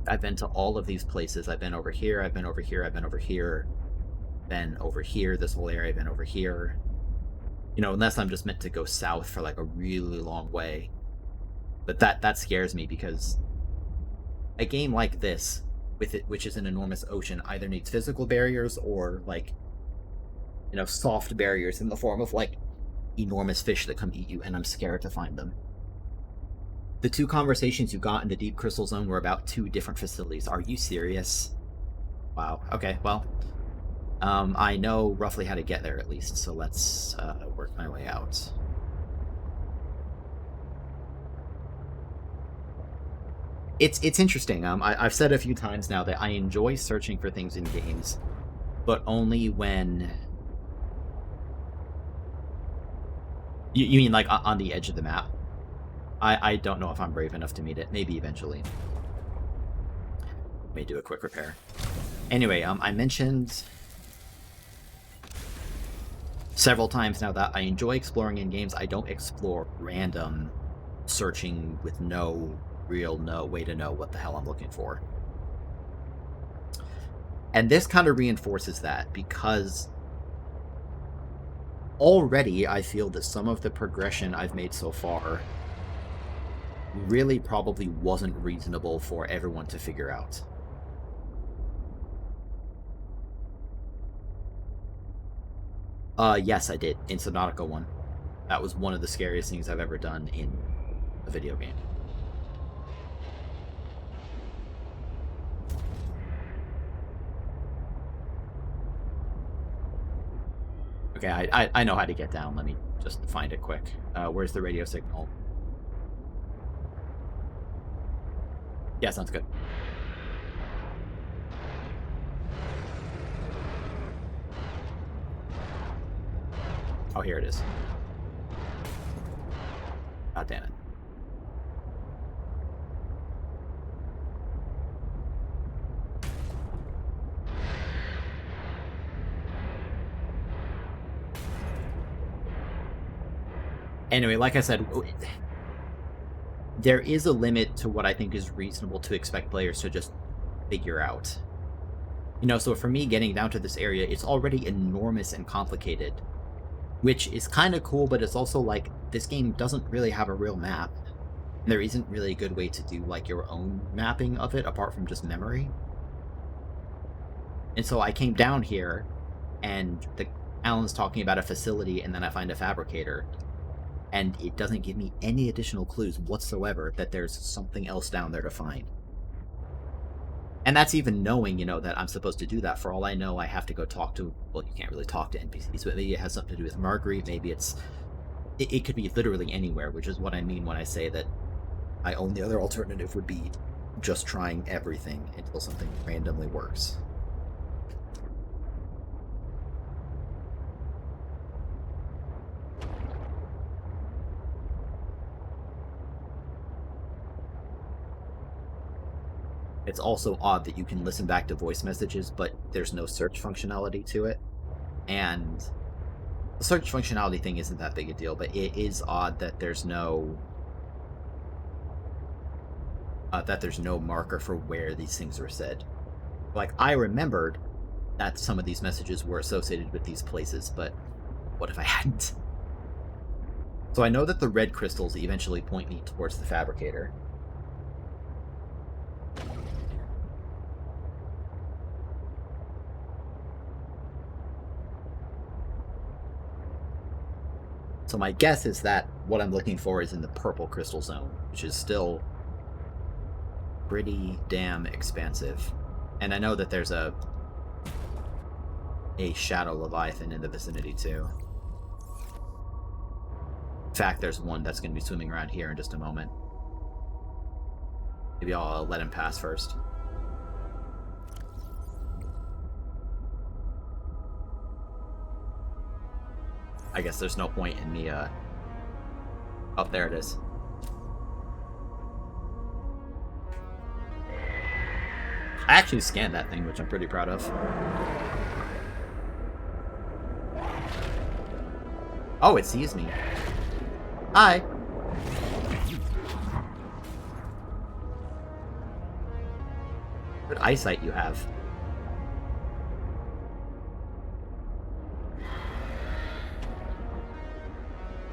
I've been to all of these places. I've been over here, I've been over here, I've been over here. Been over here, this whole area, I've been over here. You know, unless I'm just meant to go south for like a really long way. But that scares me because a game like this, with it, which is an enormous ocean, either needs physical barriers or like, you know, soft barriers in the form of like enormous fish that come eat you, and I'm scared to find them. The 2 conversations you got in the Deep Crystal Zone were about 2 different facilities. Are you serious? Wow. Okay, well, I know roughly how to get there at least, so let's work my way out. It's interesting. I've said a few times now that I enjoy searching for things in games, but only when... You mean like on the edge of the map? I don't know if I'm brave enough to meet it. Maybe eventually. Let me do a quick repair. Anyway, I mentioned several times now that I enjoy exploring in games. I don't explore random searching with no way to know what the hell I'm looking for. And this kind of reinforces that, because already I feel that some of the progression I've made so far really probably wasn't reasonable for everyone to figure out. Yes, I did. In Subnautica 1. That was one of the scariest things I've ever done in a video game. Okay, I know how to get down. Let me just find it quick. Where's the radio signal? Yeah, sounds good. Oh, here it is. God damn it. Anyway, like I said, there is a limit to what I think is reasonable to expect players to just figure out. You know, so for me, getting down to this area, it's already enormous and complicated, which is kind of cool, but it's also like, this game doesn't really have a real map. And there isn't really a good way to do, like, your own mapping of it, apart from just memory. And so I came down here, and Alan's talking about a facility, and then I find a fabricator. And it doesn't give me any additional clues whatsoever that there's something else down there to find. And that's even knowing, you know, that I'm supposed to do that. For all I know, I have to go talk to... Well, you can't really talk to NPCs, but maybe it has something to do with Marguerite. Maybe it's... It could be literally anywhere, which is what I mean when I say that my only other alternative would be just trying everything until something randomly works. It's also odd that you can listen back to voice messages, but there's no search functionality to it. And the search functionality thing isn't that big a deal, but it is odd that there's no marker for where these things were said. Like, I remembered that some of these messages were associated with these places, but what if I hadn't? So I know that the red crystals eventually point me towards the fabricator. So my guess is that what I'm looking for is in the purple crystal zone, which is still pretty damn expansive. And I know that there's a shadow leviathan in the vicinity too. In fact, there's one that's going to be swimming around here in just a moment. Maybe I'll let him pass first. I guess there's no point in me, oh, there it is. I actually scanned that thing, which I'm pretty proud of. Oh, it sees me. Hi. Good eyesight you have.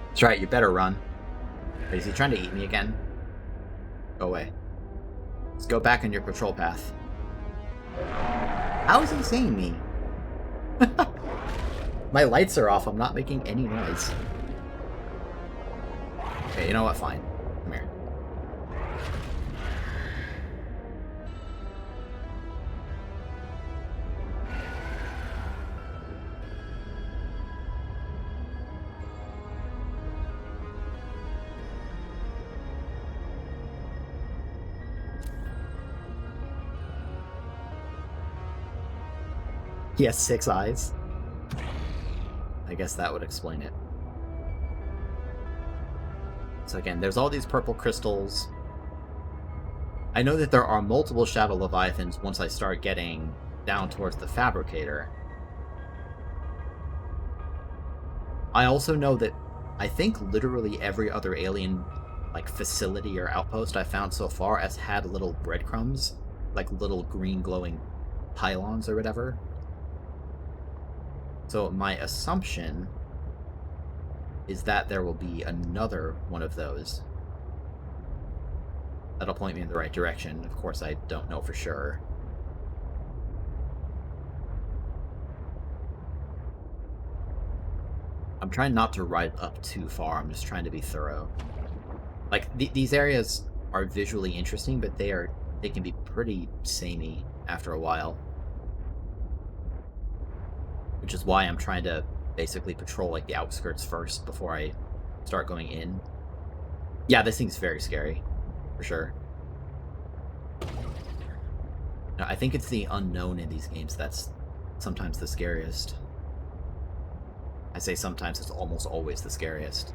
That's right, you better run. Wait, is he trying to eat me again? Go away. Let's go back on your patrol path. How is he seeing me? My lights are off, I'm not making any noise. Okay, you know what? Fine. Come here. He has 6 eyes. I guess that would explain it. So again, there's all these purple crystals. I know that there are multiple Shadow Leviathans once I start getting down towards the Fabricator. I also know that I think literally every other alien like facility or outpost I found so far has had little breadcrumbs, like little green glowing pylons or whatever. So my assumption is that there will be another one of those. That'll point me in the right direction. Of course, I don't know for sure. I'm trying not to ride up too far. I'm just trying to be thorough. Like, these areas are visually interesting, but they can be pretty samey after a while. Which is why I'm trying to basically patrol like the outskirts first before I start going in. Yeah, this thing's very scary, for sure. I think it's the unknown in these games that's sometimes the scariest. I say sometimes, it's almost always the scariest.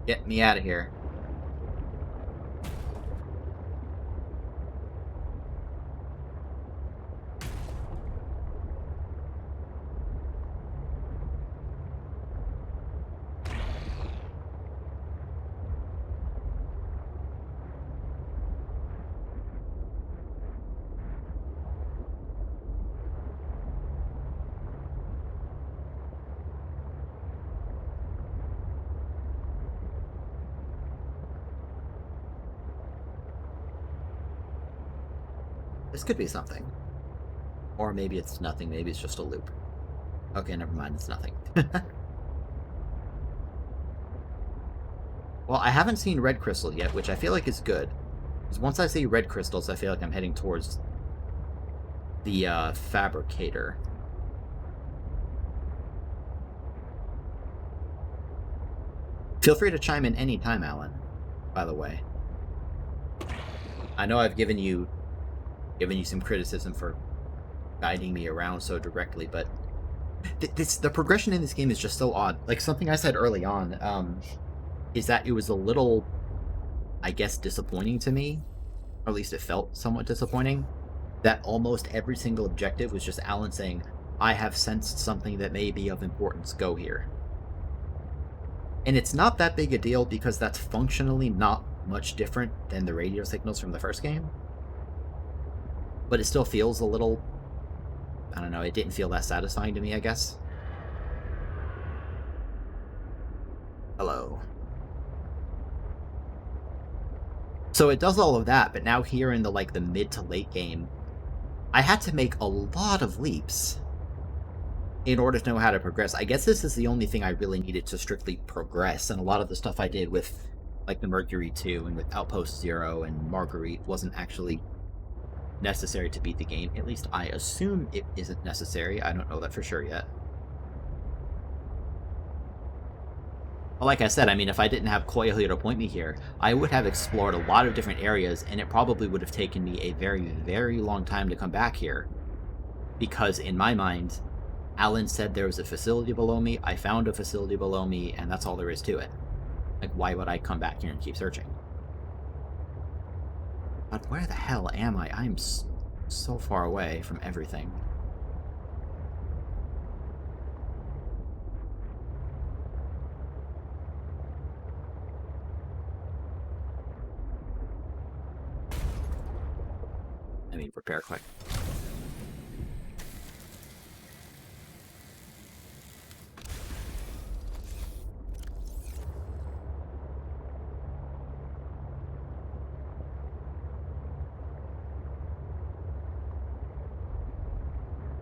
Get me out of here. This could be something. Or maybe it's nothing, maybe it's just a loop. Okay, never mind, it's nothing. Well, I haven't seen red crystal yet, which I feel like is good. Because once I see red crystals, I feel like I'm heading towards the Fabricator. Feel free to chime in any time, Alan, by the way. I know I've given you some criticism for guiding me around so directly, but the progression in this game is just so odd. Like, something I said early on is that it was a little, I guess, disappointing to me, or at least it felt somewhat disappointing, that almost every single objective was just Alan saying, I have sensed something that may be of importance, go here. And it's not that big a deal because that's functionally not much different than the radio signals from the first game. But it still feels a little, I don't know, it didn't feel that satisfying to me, I guess. Hello. So it does all of that, but now here in the mid to late game, I had to make a lot of leaps in order to know how to progress. I guess this is the only thing I really needed to strictly progress, and a lot of the stuff I did with like the Mercury 2 and with Outpost 0 and Marguerite wasn't actually necessary to beat the game. At least I assume it isn't necessary. I don't know that for sure yet. Well, like I said, I mean, if I didn't have Koyohi to point me here, I would have explored a lot of different areas, and it probably would have taken me a very, very long time to come back here. Because in my mind, Alan said there was a facility below me, I found a facility below me, and that's all there is to it. Like, why would I come back here and keep searching? But where the hell am I? I'm so far away from everything. Let me repair quick.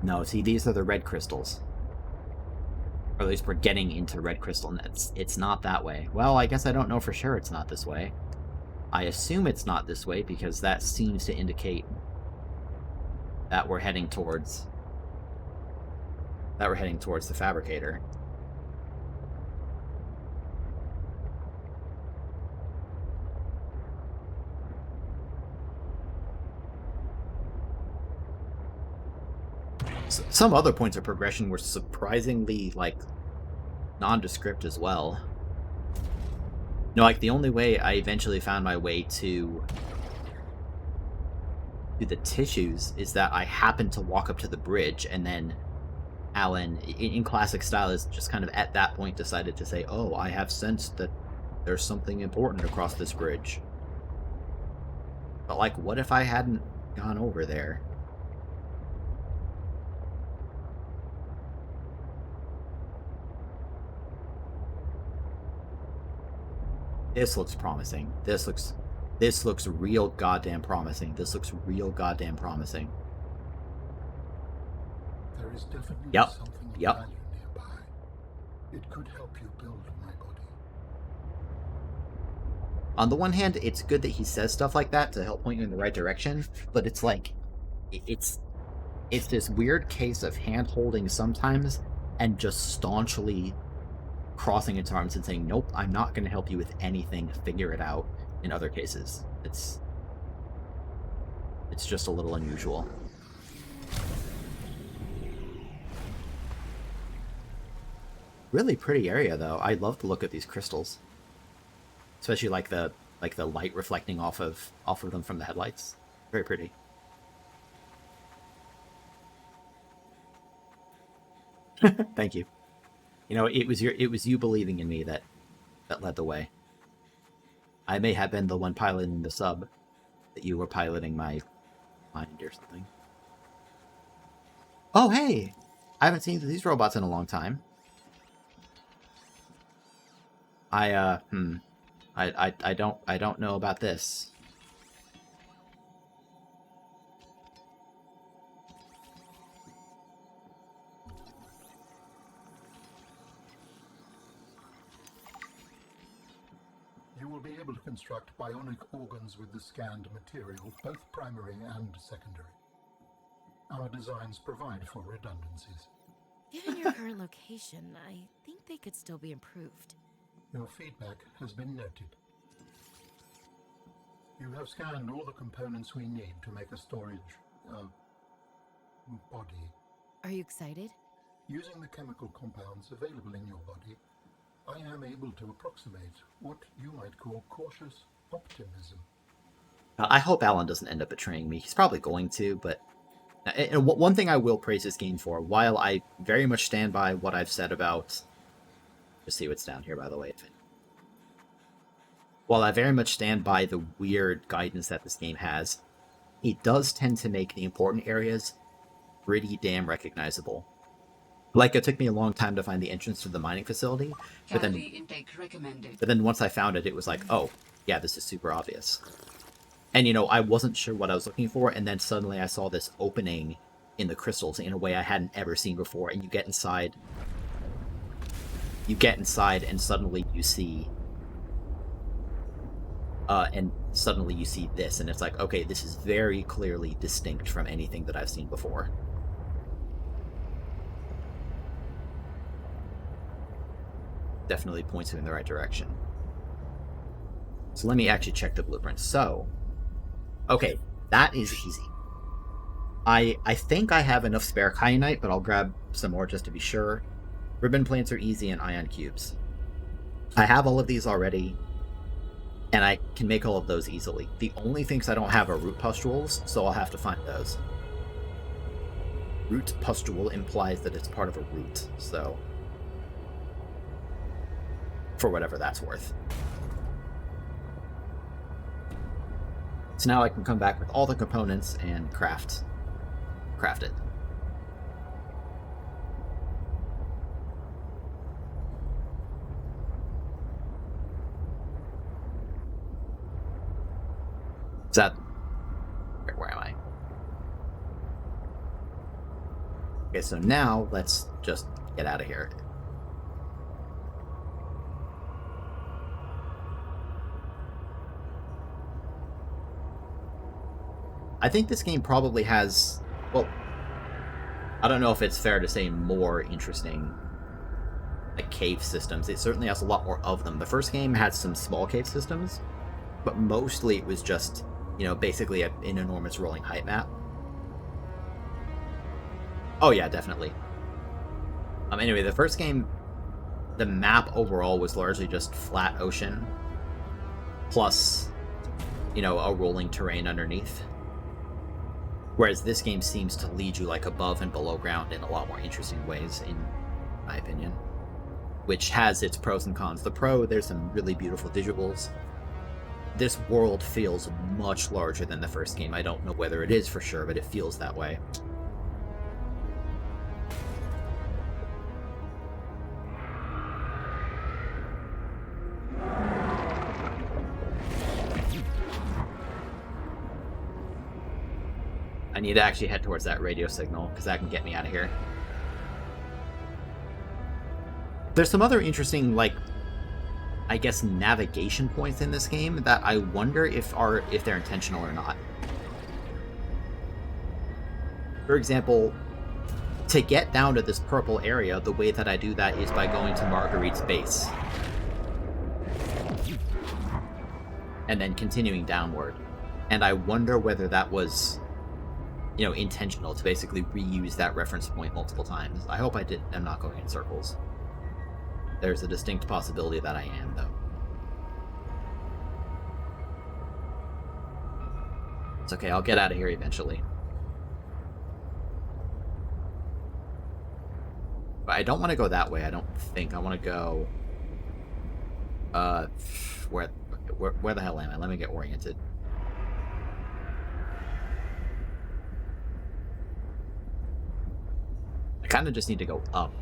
No, see, these are the red crystals. Or at least we're getting into red crystal, and it's not that way. Well, I guess I don't know for sure it's not this way. I assume it's not this way, because that seems to indicate that we're heading towards... the fabricator. Some other points of progression were surprisingly, like, nondescript as well. No, like, the only way I eventually found my way to the tissues is that I happened to walk up to the bridge, and then Alan, in classic style, is just kind of at that point decided to say, oh, I have sensed that there's something important across this bridge. But, like, what if I hadn't gone over there? This looks promising. This looks real goddamn promising. This looks real goddamn promising. There is definitely Yep. something of Yep. value nearby. It could help you build my body. On the one hand, it's good that he says stuff like that to help point you in the right direction, but it's like, it's this weird case of hand-holding sometimes and just staunchly crossing its arms and saying, nope, I'm not going to help you with anything, figure it out, in other cases. It's just a little unusual. Really pretty area, though. I love the look of these crystals. Especially like the light reflecting off of them from the headlights. Very pretty. Thank you. You know, it was you believing in me that led the way. I may have been the one piloting the sub, that you were piloting my mind or something. Oh, hey! I haven't seen these robots in a long time. I don't know about this. You will be able to construct bionic organs with the scanned material, both primary and secondary. Our designs provide for redundancies. Given your current location, I think they could still be improved. Your feedback has been noted. You have scanned all the components we need to make a storage, body. Are you excited? Using the chemical compounds available in your body, I am able to approximate what you might call cautious optimism. I hope Alan doesn't end up betraying me. He's probably going to, but... And one thing I will praise this game for, while I very much stand by what I've said about... Just see what's down here, by the way. While I very much stand by the weird guidance that this game has, it does tend to make the important areas pretty damn recognizable. Like, it took me a long time to find the entrance to the mining facility, but Calorie intake recommended. then once I found it, it was like, oh, yeah, this is super obvious. And, you know, I wasn't sure what I was looking for, and then suddenly I saw this opening in the crystals in a way I hadn't ever seen before, and you get inside, and suddenly you see... this, and it's like, okay, this is very clearly distinct from anything that I've seen before. definitely points you in the right direction. So let me actually check the blueprint. So, okay, that is easy. I think I have enough spare kyanite, but I'll grab some more just to be sure. Ribbon plants are easy, and ion cubes. I have all of these already, and I can make all of those easily. The only things I don't have are root pustules, so I'll have to find those. Root pustule implies that it's part of a root, so for whatever that's worth. So now I can come back with all the components and craft it. Is that... Where am I? Okay, so now let's just get out of here. I think this game probably has... Well, I don't know if it's fair to say more interesting like cave systems. It certainly has a lot more of them. The first game had some small cave systems, but mostly it was just, you know, basically an enormous rolling height map. Oh yeah, definitely. Anyway, the first game, the map overall was largely just flat ocean, plus, you know, a rolling terrain underneath. Whereas this game seems to lead you like above and below ground in a lot more interesting ways, in my opinion. Which has its pros and cons. The pro, there's some really beautiful visuals. This world feels much larger than the first game. I don't know whether it is for sure, but it feels that way. I need to actually head towards that radio signal, because that can get me out of here. There's some other interesting, like, I guess, navigation points in this game that I wonder if they're intentional or not. For example, to get down to this purple area, the way that I do that is by going to Marguerite's base. And then continuing downward. And I wonder whether that was, you know, intentional to basically reuse that reference point multiple times. I hope I'm not going in circles. There's a distinct possibility that I am, though. It's okay, I'll get out of here eventually. But I don't want to go that way, I don't think. I want to go... Where the hell am I? Let me get oriented. I kind of just need to go up.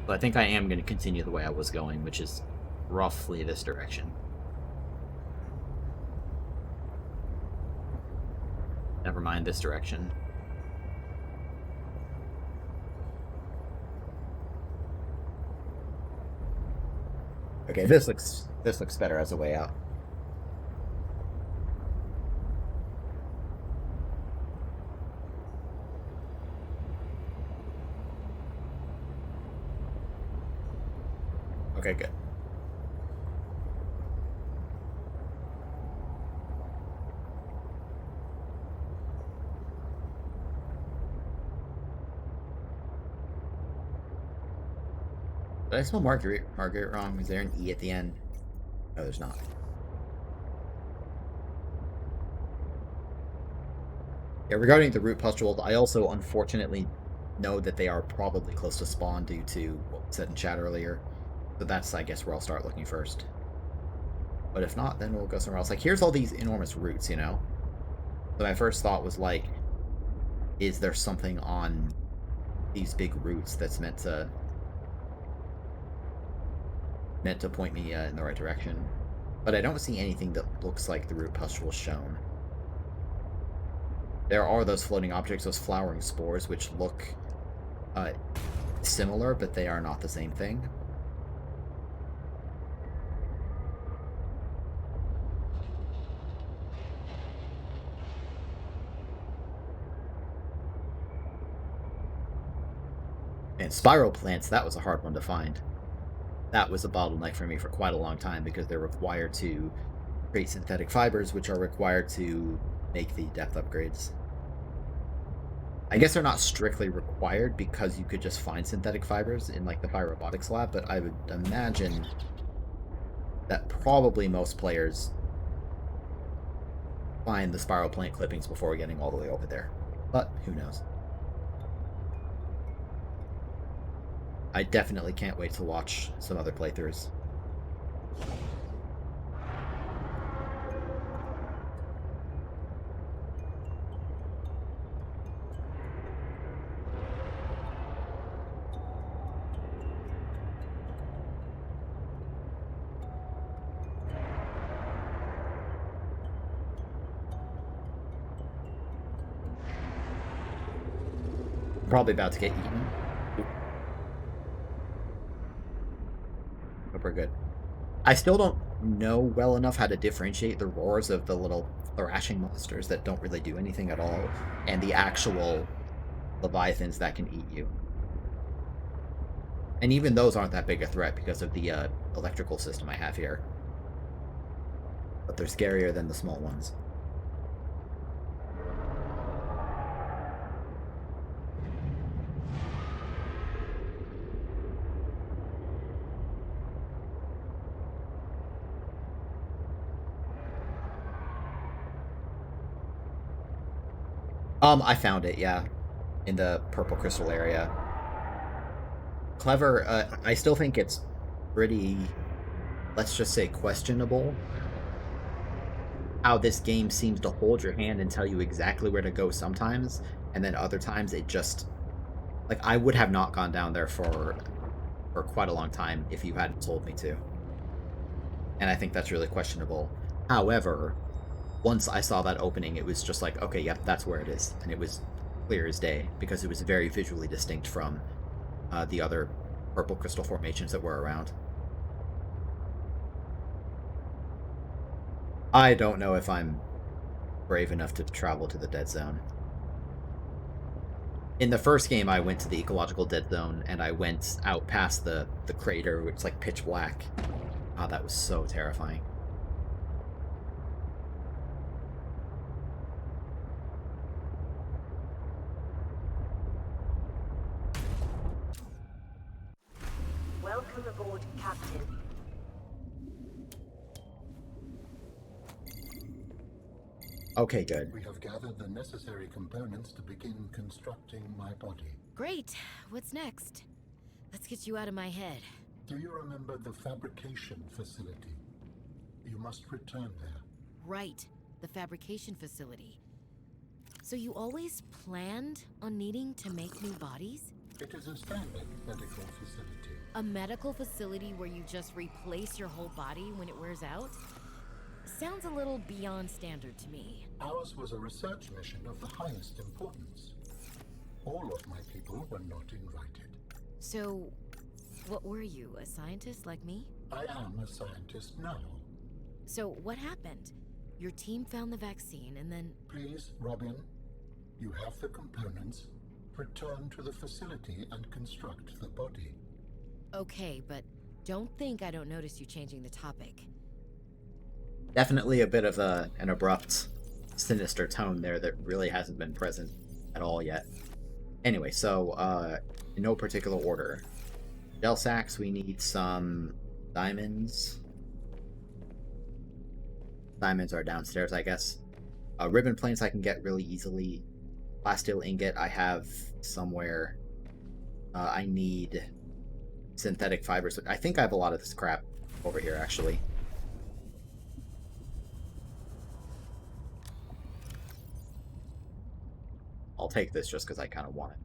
But I think I am going to continue the way I was going, which is roughly this direction. Never mind, this direction. Okay, this looks better as a way out. Okay, good. Did I spell Marguerite wrong? Is there an E at the end? No, there's not. Yeah, regarding the root pustules, I also unfortunately know that they are probably close to spawn due to what was said in chat earlier. So that's, I guess, where I'll start looking first. But if not, then we'll go somewhere else. Like, here's all these enormous roots, you know? So my first thought was, like, is there something on these big roots that's meant to point me in the right direction? But I don't see anything that looks like the root pustules shown. There are those floating objects, those flowering spores, which look similar, but they are not the same thing. And spiral plants, that was a hard one to find. that was a bottleneck for me for quite a long time because they're required to create synthetic fibers, which are required to make the depth upgrades. I guess they're not strictly required because you could just find synthetic fibers in like the Fire Robotics lab, but I would imagine that probably most players find the spiral plant clippings before getting all the way over there. But who knows? I definitely can't wait to watch some other playthroughs. Probably about to get eaten. Hope we're good. I still don't know well enough how to differentiate the roars of the little thrashing monsters that don't really do anything at all, and the actual leviathans that can eat you. And even those aren't that big a threat because of the electrical system I have here. But they're scarier than the small ones. I found it, yeah. In the purple crystal area. Clever, I still think it's pretty, let's just say, questionable how this game seems to hold your hand and tell you exactly where to go sometimes, and then other times it just, like, I would have not gone down there for quite a long time if you hadn't told me to. And I think that's really questionable. However, once I saw that opening, it was just like, okay, yep, that's where it is. And it was clear as day, because it was very visually distinct from the other purple crystal formations that were around. I don't know if I'm brave enough to travel to the dead zone. In the first game, I went to the ecological dead zone, and I went out past the crater, which is like pitch black. Oh, that was so terrifying. Welcome aboard, Captain. Okay, good. We have gathered the necessary components to begin constructing my body. Great. What's next? Let's get you out of my head. Do you remember the fabrication facility? You must return there. Right. The fabrication facility. So you always planned on needing to make new bodies? It is a standard medical facility. A medical facility where you just replace your whole body when it wears out? Sounds a little beyond standard to me. Ours was a research mission of the highest importance. All of my people were not invited. So, what were you, a scientist like me? I am a scientist now. So, what happened? Your team found the vaccine and then... Please, Robin, you have the components. Return to the facility and construct the body. Okay, but don't think I don't notice you changing the topic. Definitely a bit of an abrupt, sinister tone there that really hasn't been present at all yet. Anyway, so, in no particular order. Gel sacks, we need some diamonds. Diamonds are downstairs, I guess. Ribbon planes I can get really easily. Plasteel ingot I have somewhere. I need synthetic fibers. I think I have a lot of this crap over here, actually. I'll take this just because I kind of want it.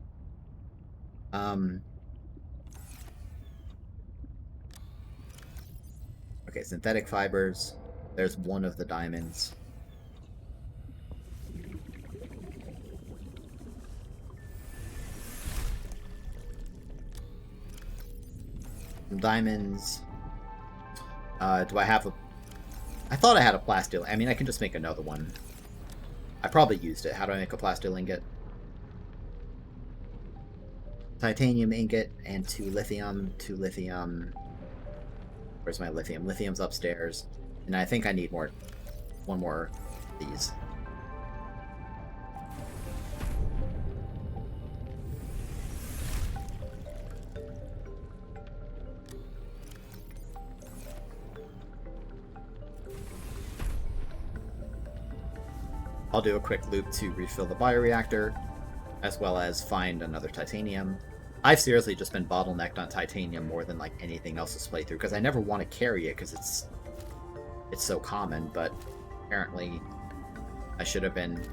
Okay, synthetic fibers. There's one of the diamonds. Some diamonds. Do I have a... I thought I had a plasteel. I mean, I can just make another one. I probably used it. How do I make a plasteel ingot? Titanium ingot and 2 lithium. 2 lithium. Where's my lithium? Lithium's upstairs. And I think I need one more of these. I'll do a quick loop to refill the bioreactor, as well as find another titanium. I've seriously just been bottlenecked on titanium more than like anything else this playthrough, because I never want to carry it because it's so common, but apparently I should have been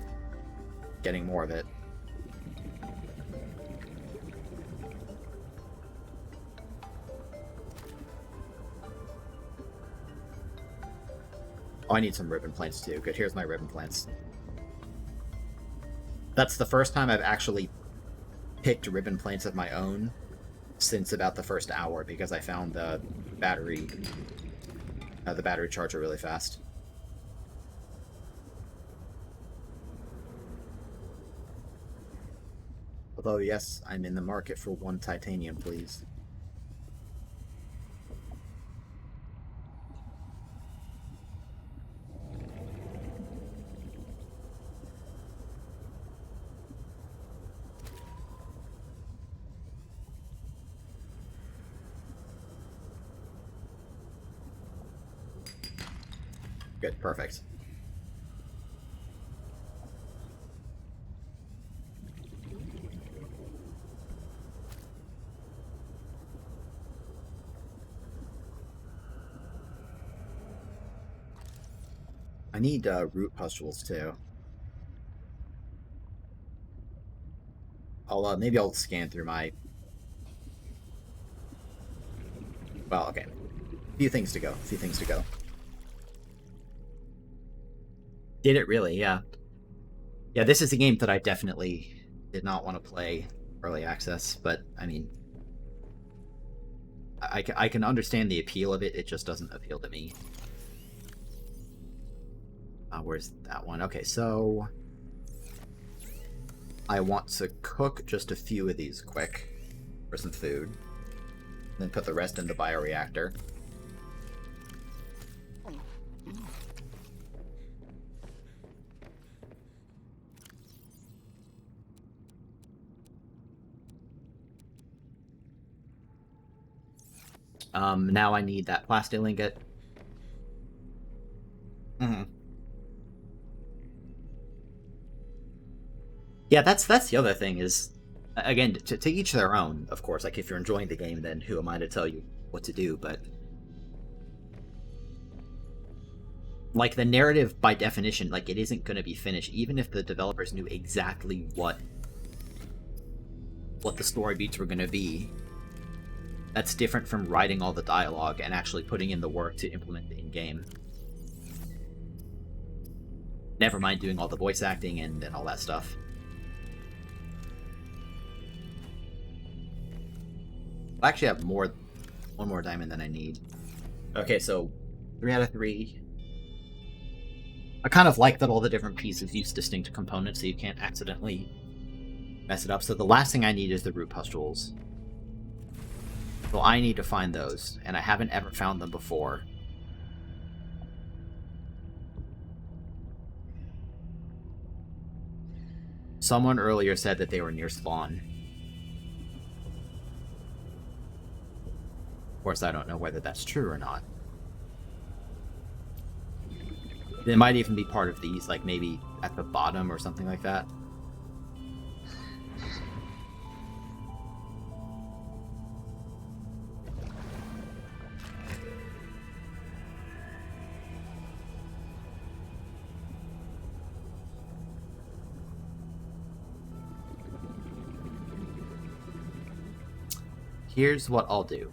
getting more of it. Oh, I need some ribbon plants too. Good, here's my ribbon plants. That's the first time I've actually picked ribbon plants of my own since about the first hour, because I found the battery charger really fast. Although, yes, I'm in the market for 1 titanium, please. Good, perfect. I need root pustules too. Maybe I'll scan through my. Well, okay. A few things to go. Did it really? Yeah. Yeah, this is a game that I definitely did not want to play early access, but I mean, I can understand the appeal of it. It just doesn't appeal to me. Where's that one? Okay, so I want to cook just a few of these quick for some food, then put the rest in the bioreactor. Now I need that plastic ingot. Yeah, that's the other thing is, again, to each their own, of course. Like, if you're enjoying the game, then who am I to tell you what to do? But like, the narrative, by definition, like, it isn't going to be finished, even if the developers knew exactly what the story beats were going to be. That's different from writing all the dialogue and actually putting in the work to implement it in-game. Never mind doing all the voice acting and all that stuff. I actually have one more diamond than I need. Okay, so 3 out of 3. I kind of like that all the different pieces use distinct components so you can't accidentally mess it up. So the last thing I need is the root pustules. So I need to find those, and I haven't ever found them before. Someone earlier said that they were near spawn. Of course, I don't know whether that's true or not. They might even be part of these, like maybe at the bottom or something like that. Here's what I'll do.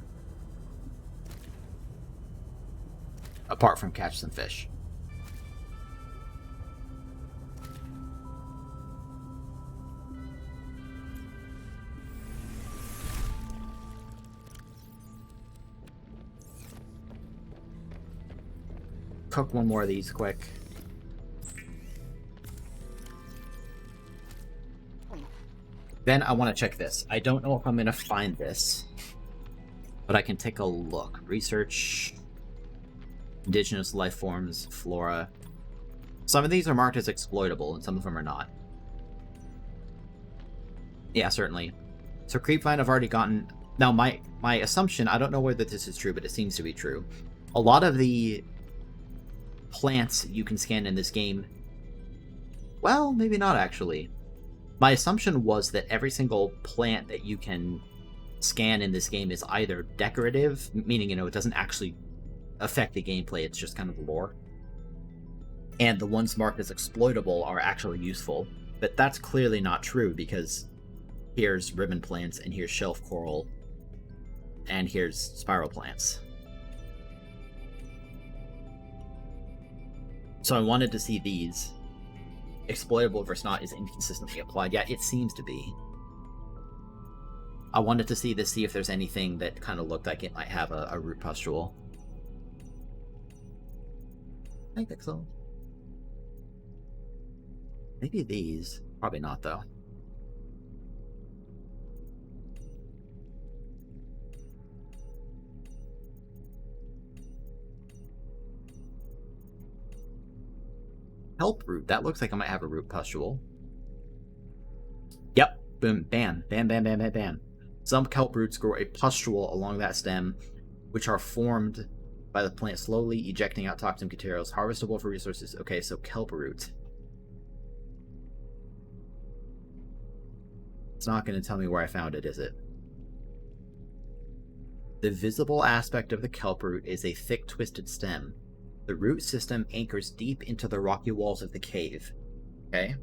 Apart from catch some fish. Cook one more of these quick. Then I want to check this. I don't know if I'm going to find this, but I can take a look. Research indigenous life forms, flora. Some of these are marked as exploitable, and some of them are not. Yeah, certainly. So Creepvine I've already gotten... Now, my assumption, I don't know whether this is true, but it seems to be true. A lot of the plants you can scan in this game... Well, maybe not, actually. My assumption was that every single plant that you can scan in this game is either decorative, meaning, it doesn't actually affect the gameplay, it's just kind of lore. And the ones marked as exploitable are actually useful. But that's clearly not true, because here's ribbon plants, and here's shelf coral, and here's spiral plants. So I wanted to see these. Exploitable versus not is inconsistently applied. Yeah, it seems to be. I wanted to see if there's anything that kind of looked like it might have a root pustule. I think so. Maybe these. Probably not, though. Kelp root. That looks like I might have a root pustule. Yep. Boom. Bam. Bam, bam, bam, bam, bam. Some kelp roots grow a pustule along that stem, which are formed by the plant slowly ejecting out toxic materials, harvestable for resources. Okay, so kelp root. It's not going to tell me where I found it, is it? The visible aspect of the kelp root is a thick, twisted stem. The root system anchors deep into the rocky walls of the cave. Okay.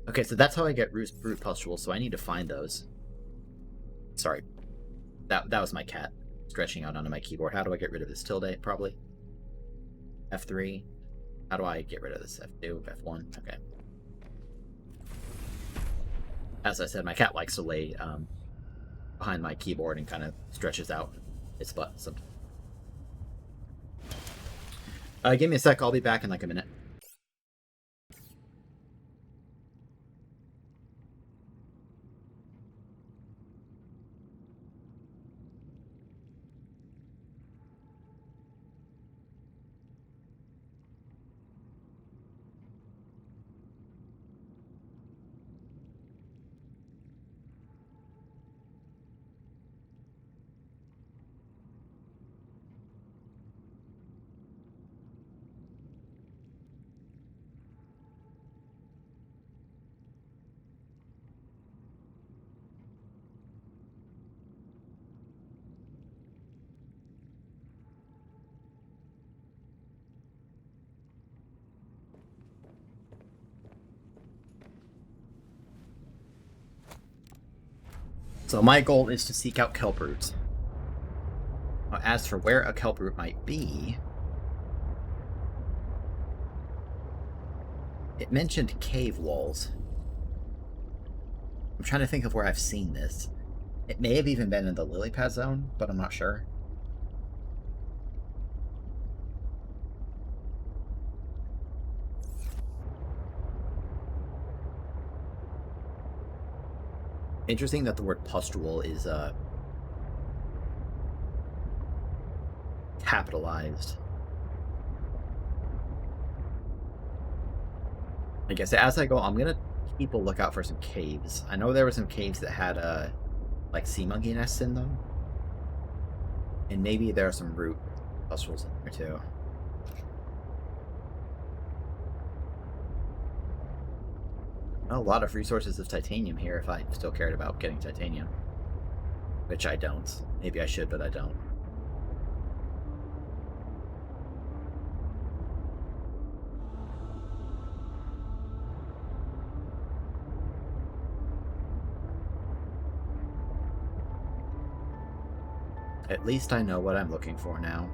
Okay, so that's how I get root pustules, so I need to find those. Sorry. That was my cat stretching out onto my keyboard. How do I get rid of this tilde? Probably. F3. How do I get rid of this? F2, F1? Okay. As I said, my cat likes to lay behind my keyboard and kind of stretches out its butt. So. Give me a sec, I'll be back in like a minute. So my goal is to seek out kelp roots. Now, as for where a kelp root might be, it mentioned cave walls. I'm trying to think of where I've seen this. It may have even been in the lily pad zone, but I'm not sure. Interesting that the word pustule is capitalized. I guess as I go, I'm gonna keep a lookout for some caves. I know there were some caves that had like sea monkey nests in them, and maybe there are some root pustules in there too. A lot of resources of titanium here if I still cared about getting titanium. Which I don't. Maybe I should, but I don't. At least I know what I'm looking for now.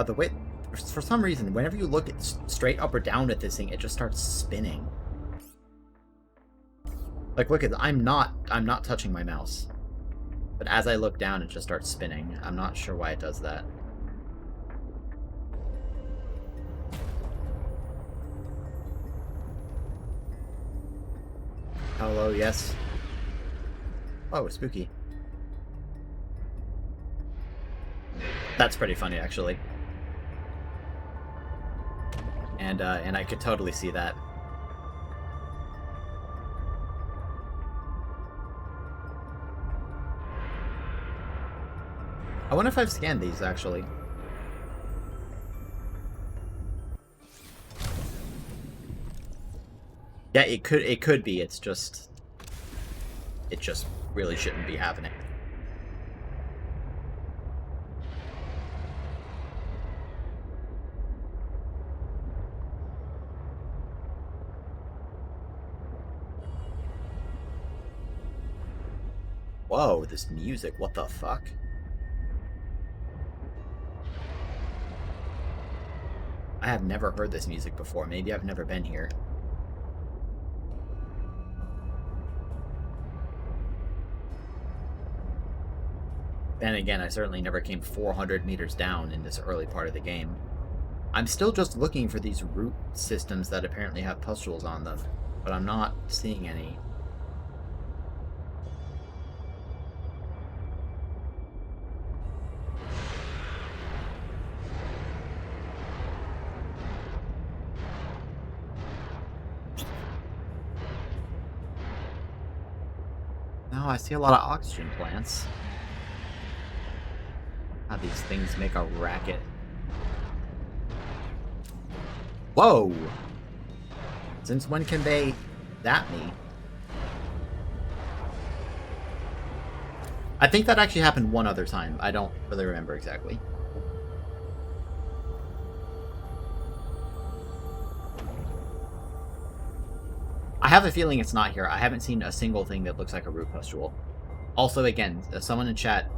The way, for some reason, whenever you look straight up or down at this thing, it just starts spinning. Like, look at, I'm not touching my mouse. But as I look down, it just starts spinning. I'm not sure why it does that. Hello, yes. Oh, spooky. That's pretty funny, actually. And I could totally see that. I wonder if I've scanned these, actually. Yeah, it could be. It just really shouldn't be happening. Whoa, this music, what the fuck? I have never heard this music before. Maybe I've never been here. Then again, I certainly never came 400 meters down in this early part of the game. I'm still just looking for these root systems that apparently have pustules on them, but I'm not seeing any. No, I see a lot of oxygen plants. How these things make a racket. Whoa! Since when can they zap me? I think that actually happened one other time. I don't really remember exactly. I have a feeling it's not here. I haven't seen a single thing that looks like a root pustule. Also, again, someone in chat...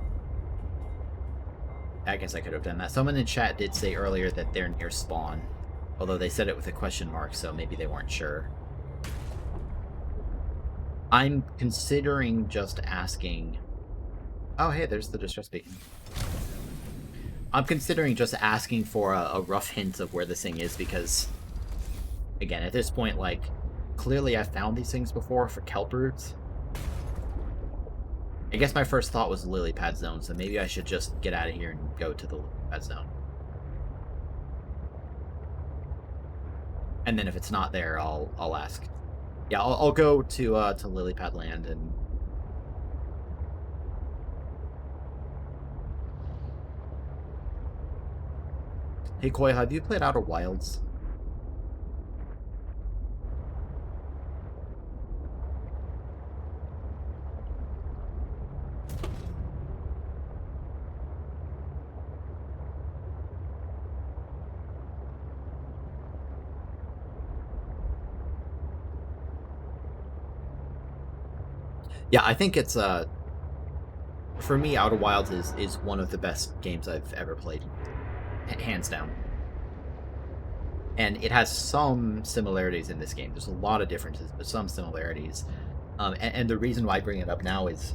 I guess I could have done that. Someone in chat did say earlier that they're near spawn. Although they said it with a question mark, so maybe they weren't sure. I'm considering just asking... Oh, hey, there's the distress beacon. I'm considering just asking for a rough hint of where this thing is, because... Again, at this point, like... Clearly I've found these things before for kelp roots. I guess my first thought was lily pad zone, so maybe I should just get out of here and go to the lily pad zone. And then if it's not there, I'll ask. Yeah, I'll go to lily pad land and... Hey Koi, have you played Outer Wilds? Yeah, I think it's, for me, Outer Wilds is one of the best games I've ever played. Hands down. And it has some similarities in this game. There's a lot of differences, but some similarities. And the reason why I bring it up now is...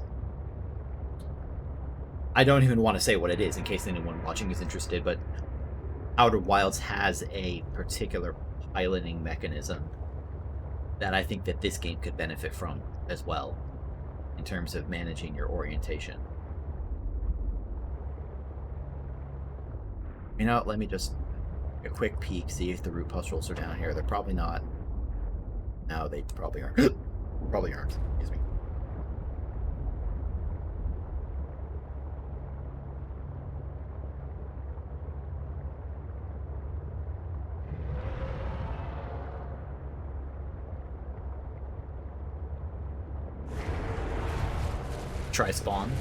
I don't even want to say what it is, in case anyone watching is interested, but Outer Wilds has a particular piloting mechanism that I think that this game could benefit from as well, in terms of managing your orientation. You know, let me just a quick peek, see if the root pustules are down here. They're probably not. No, they probably aren't. Probably aren't. Excuse me. Try spawn.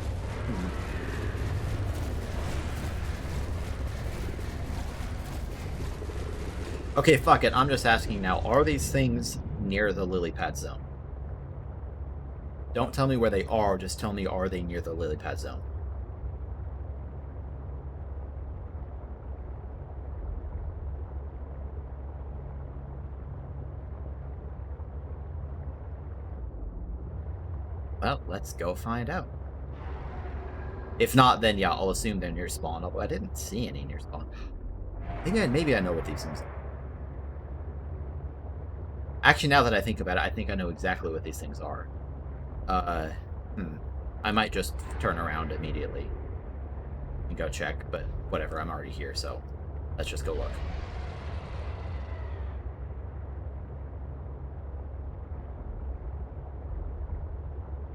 Okay, fuck it. I'm just asking now. Are these things near the lily pad zone? Don't tell me where they are. Just tell me, are they near the lily pad zone? Well, let's go find out. If not, then yeah, I'll assume they're near spawn, although I didn't see any near spawn. Maybe I know what these things are. Actually, now that I think about it, I think I know exactly what these things are. I might just turn around immediately and go check, but whatever, I'm already here, so let's just go look.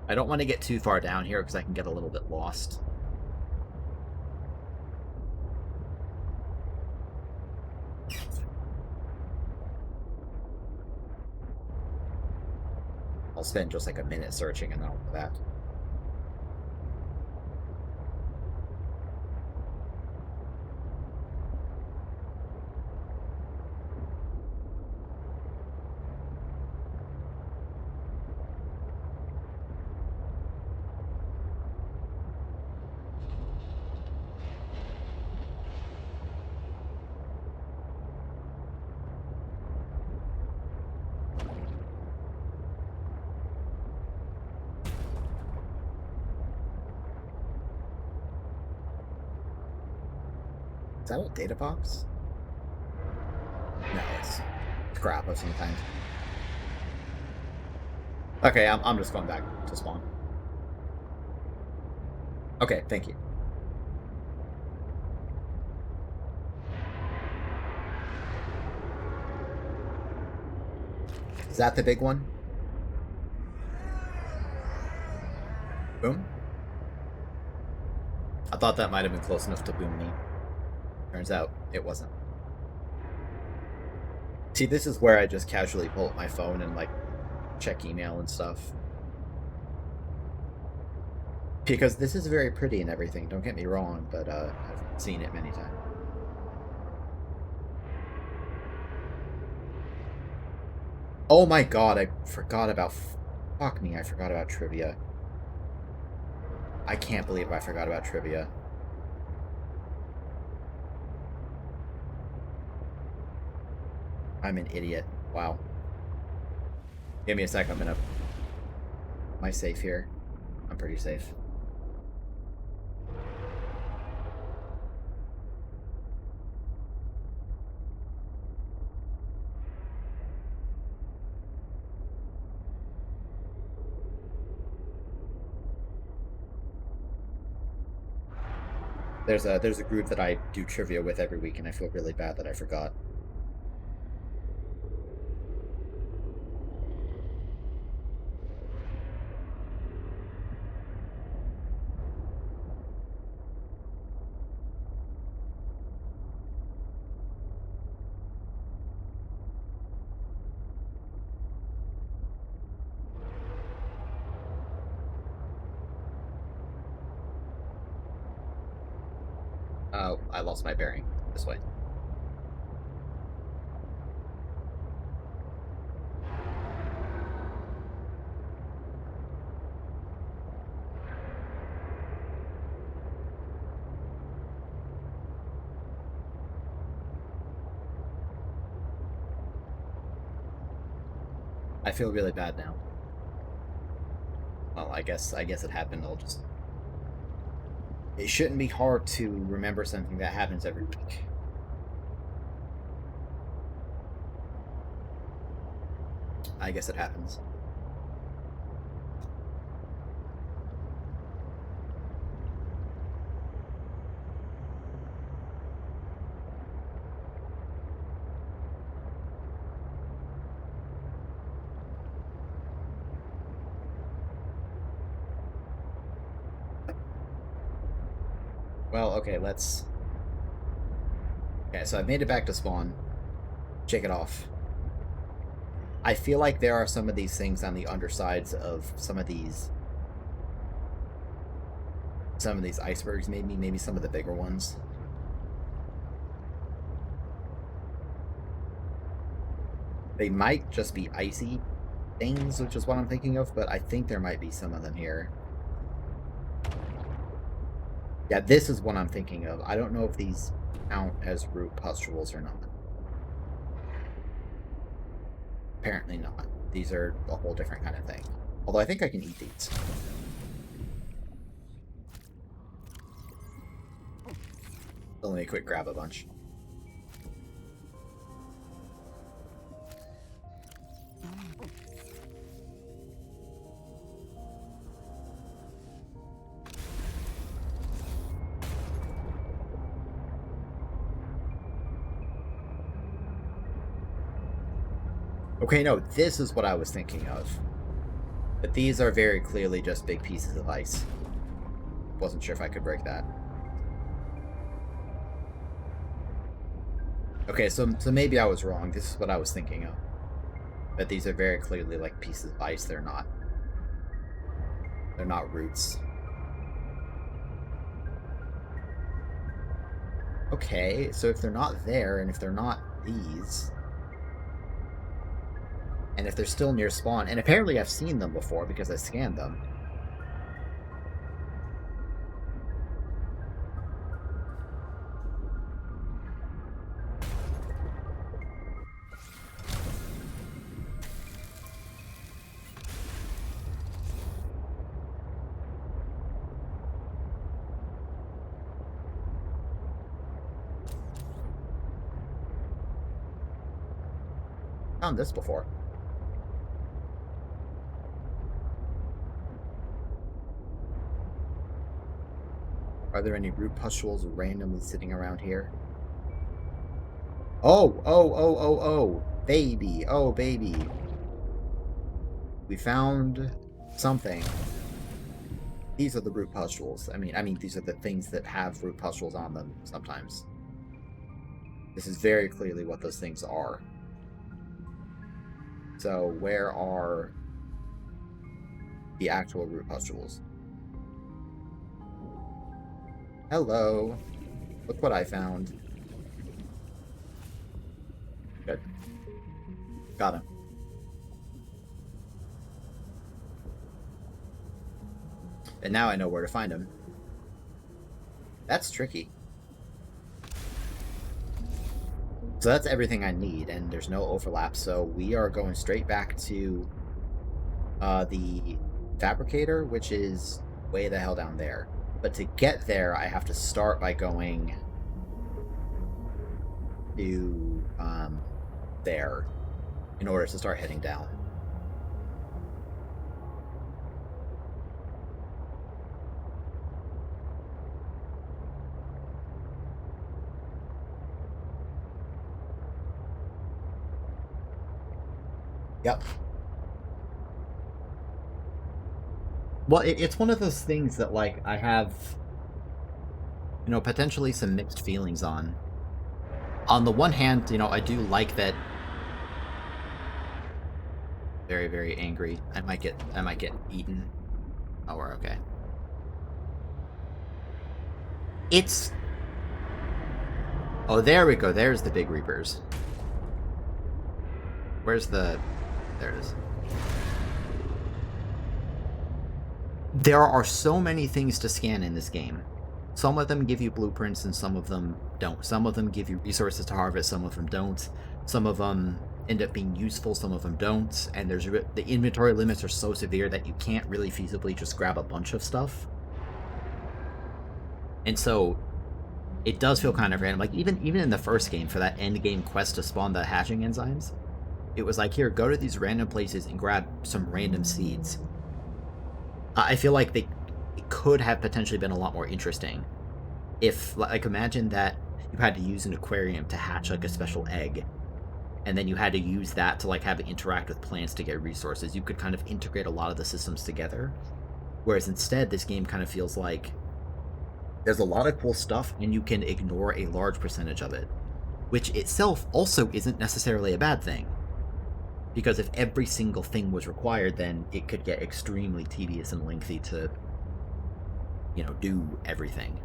I don't want to get too far down here because I can get a little bit lost. I'll spend just like a minute searching and then I'll go back. Is that a data box? No, it's crap of some kind. Okay, I'm just going back to spawn. Okay, thank you. Is that the big one? Boom? I thought that might have been close enough to boom me. Turns out, it wasn't. See, this is where I just casually pull up my phone and, like, check email and stuff. Because this is very pretty and everything, don't get me wrong, but, I've seen it many times. Oh my god, I forgot about... Fuck me, I forgot about trivia. I can't believe I forgot about trivia. I'm an idiot. Wow. Give me a sec, I'm gonna... Am I safe here? I'm pretty safe. There's a group that I do trivia with every week, and I feel really bad that I forgot. Oh, I lost my bearing. This way. I feel really bad now. Well, I guess it happened. I'll just... It shouldn't be hard to remember something that happens every week. I guess it happens. Well, okay, let's... Okay, so I've made it back to spawn. Check it off. I feel like there are some of these things on the undersides of some of these icebergs, maybe some of the bigger ones. They might just be icy things, which is what I'm thinking of, but I think there might be some of them here. Yeah, this is what I'm thinking of. I don't know if these count as root pustules or not. Apparently not. These are a whole different kind of thing. Although I think I can eat these. So let me quick grab a bunch. Okay, no, this is what I was thinking of. But these are very clearly just big pieces of ice. Wasn't sure if I could break that. Okay, so maybe I was wrong. This is what I was thinking of. But these are very clearly like pieces of ice. They're not. They're not roots. Okay, so if they're not there, and if they're not these, and if they're still near spawn, and apparently I've seen them before because I scanned them. Found this before. Are there any root pustules randomly sitting around here? Oh, baby, oh, baby. We found something. These are the root pustules. I mean, these are the things that have root pustules on them sometimes. This is very clearly what those things are. So, where are the actual root pustules? Hello. Look what I found. Good. Got him. And now I know where to find him. That's tricky. So that's everything I need, and there's no overlap, so we are going straight back to the fabricator, which is way the hell down there. But to get there, I have to start by going to there in order to start heading down. Yep. Well, it's one of those things that, like, I have, you know, potentially some mixed feelings on. On the one hand, you know, I do like that. Very, very angry. I might get eaten. Oh, we're okay. It's... Oh, there we go. There's the big reapers. Where's the... There it is. There are so many things to scan in this game. Some of them give you blueprints and some of them don't. Some of them give you resources to harvest, some of them don't. Some of them end up being useful, some of them don't. And the inventory limits are so severe that you can't really feasibly just grab a bunch of stuff. And so it does feel kind of random. Like even in the first game, for that end game quest to spawn the hatching enzymes, it was like, here, go to these random places and grab some random seeds. I feel like it could have potentially been a lot more interesting if, like, imagine that you had to use an aquarium to hatch, like, a special egg, and then you had to use that to, like, have it interact with plants to get resources. You could kind of integrate a lot of the systems together, whereas instead this game kind of feels like there's a lot of cool stuff and you can ignore a large percentage of it, which itself also isn't necessarily a bad thing. Because if every single thing was required, then it could get extremely tedious and lengthy to, you know, do everything.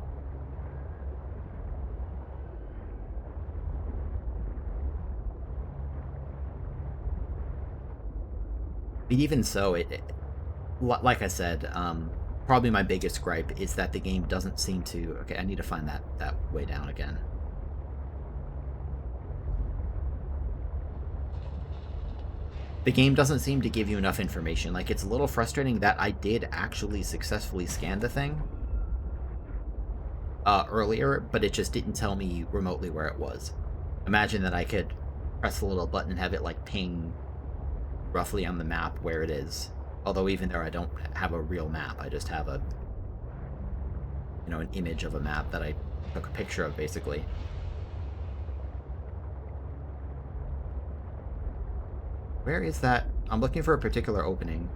But even so, like I said, probably my biggest gripe is that the game doesn't seem to... Okay, I need to find that way down again. the game doesn't seem to give you enough information. Like, it's a little frustrating that I did actually successfully scan the thing earlier, but it just didn't tell me remotely where it was. Imagine that I could press the little button and have it, like, ping roughly on the map where it is. Although even there I don't have a real map. I just have a, you know, an image of a map that I took a picture of, basically. Where is that? I'm looking for a particular opening.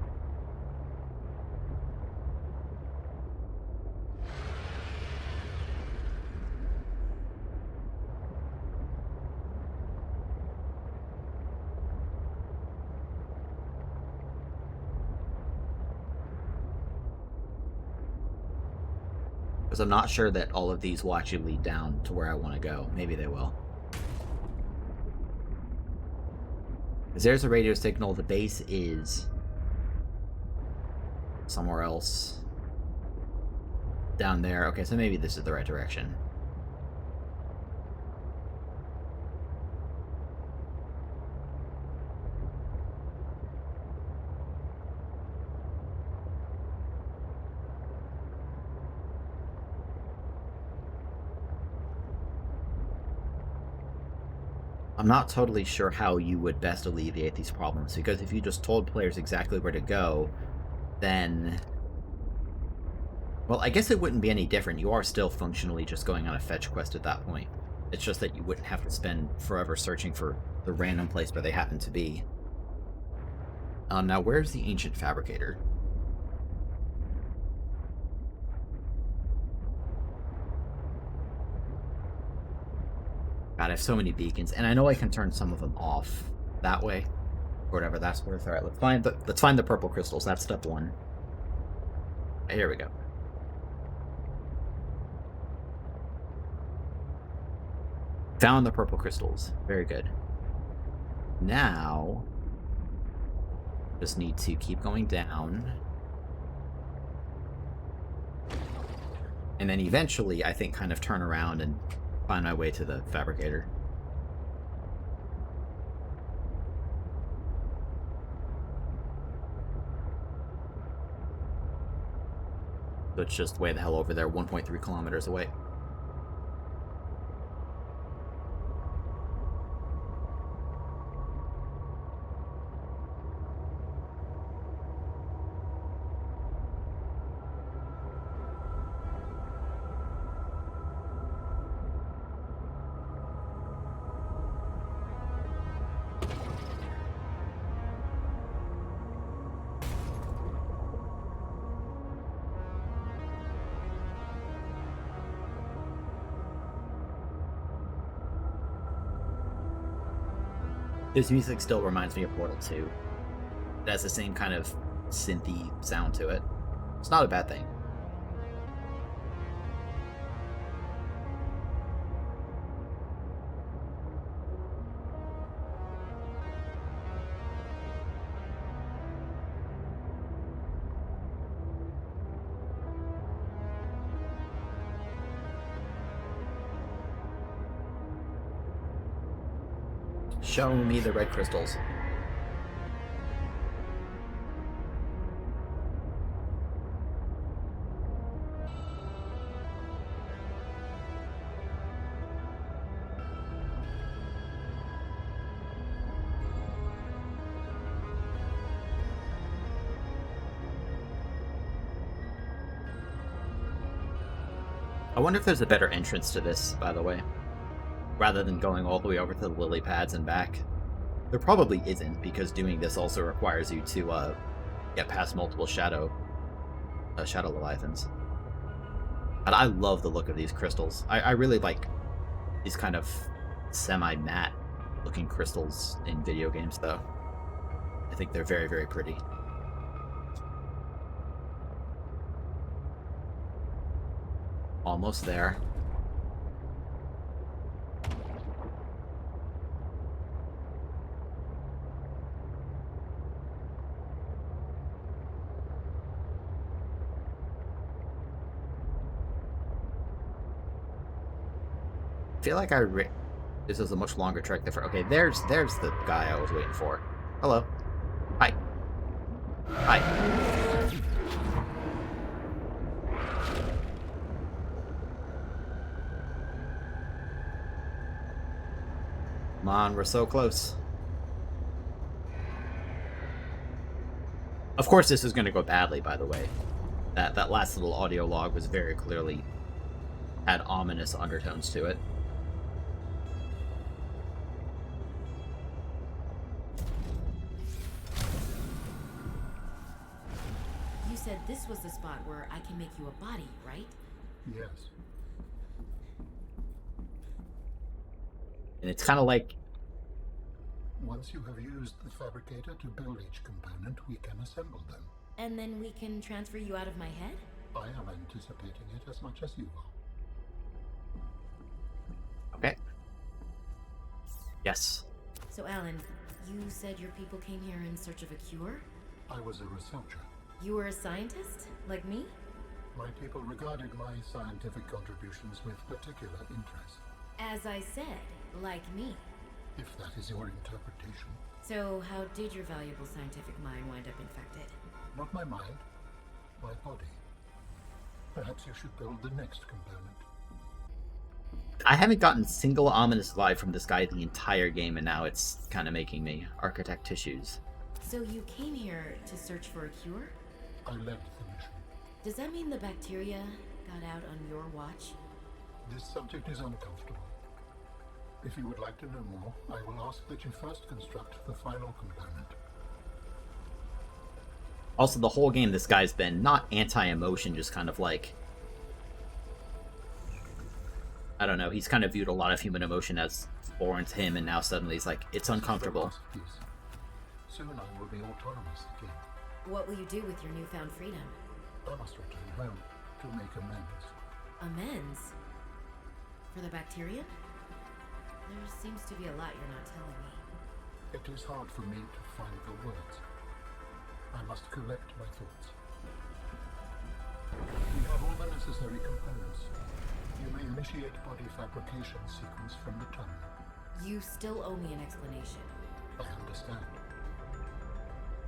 Because I'm not sure that all of these will actually lead down to where I want to go. Maybe they will. Because there's a radio signal. The base is somewhere else. Down there. Okay, so maybe this is the right direction. I'm not totally sure how you would best alleviate these problems, because if you just told players exactly where to go, then... well, I guess it wouldn't be any different. You are still functionally just going on a fetch quest at that point. It's just that you wouldn't have to spend forever searching for the random place where they happen to be. Now, where's the Ancient Fabricator? God, I have so many beacons, and I know I can turn some of them off that way, or whatever that's worth. All right, let's find the purple crystals. That's step one. Here we go. Found the purple crystals. Very good. Now, just need to keep going down, and then eventually, I think, kind of turn around and find my way to the fabricator. So it's just way the hell over there, 1.3 kilometers away. This music still reminds me of Portal 2. It has the same kind of synthy sound to it. It's not a bad thing. Show me the red crystals. I wonder if there's a better entrance to this, by the way, rather than going all the way over to the lily pads and back. There probably isn't, because doing this also requires you to get past multiple shadow leviathans. But I love the look of these crystals. I really like these kind of semi-matte looking crystals in video games, though. I think they're very, very pretty. Almost there. I feel like this is a much longer trek than for... Okay, there's the guy I was waiting for. Hello. Bye. Come on, we're so close. Of course this is going to go badly, by the way. That last little audio log was very clearly had ominous undertones to it. You said this was the spot where I can make you a body, right? Yes. And it's kind of like... Once you have used the fabricator to build each component, we can assemble them. And then we can transfer you out of my head? I am anticipating it as much as you are. Okay. Yes. So, Alan, you said your people came here in search of a cure? I was a researcher. You were a scientist? Like me? My people regarded my scientific contributions with particular interest. As I said, like me. If that is your interpretation. So, how did your valuable scientific mind wind up infected? Not my mind, my body. Perhaps you should build the next component. I haven't gotten a single ominous vibe from this guy the entire game, and now it's kind of making me architect tissues. So you came here to search for a cure? I led the mission. Does that mean the bacteria got out on your watch? This subject is uncomfortable. If you would like to know more, I will ask that you first construct the final component. Also, the whole game, this guy's been not anti-emotion, just kind of like... I don't know, he's kind of viewed a lot of human emotion as foreign to him, and now suddenly he's like, it's uncomfortable. Soon I will be autonomous again. What will you do with your newfound freedom? I must return home to make amends. Amends? For the bacterium? There seems to be a lot you're not telling me. It is hard for me to find the words. I must collect my thoughts. We have all the necessary components. You may initiate body fabrication sequence from the tunnel. You still owe me an explanation. I understand.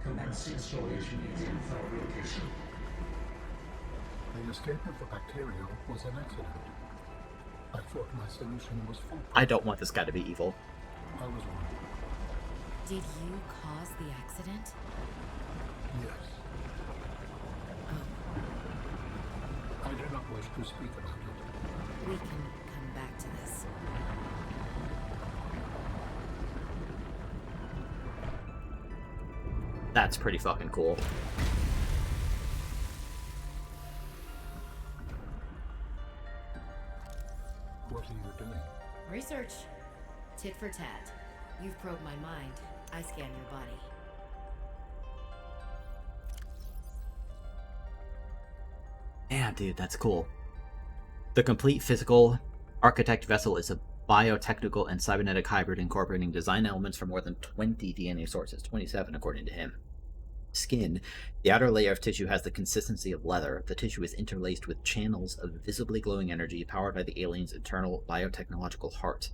Commence installation using fabrication. The escape of the bacteria was an accident. I thought my solution was foolproof. I don't want this guy to be evil. I was wrong. Did you cause the accident? Yes. I do not wish to speak about it. We can come back to this. That's pretty fucking cool. What are you doing? Research. Tit for tat. You've probed my mind. I scan your body. Yeah, dude, that's cool. The complete physical architect vessel is a biotechnical and cybernetic hybrid incorporating design elements from more than 20 DNA sources, 27 according to him. Skin. The outer layer of tissue has the consistency of leather. The tissue is interlaced with channels of visibly glowing energy powered by the alien's internal biotechnological heart.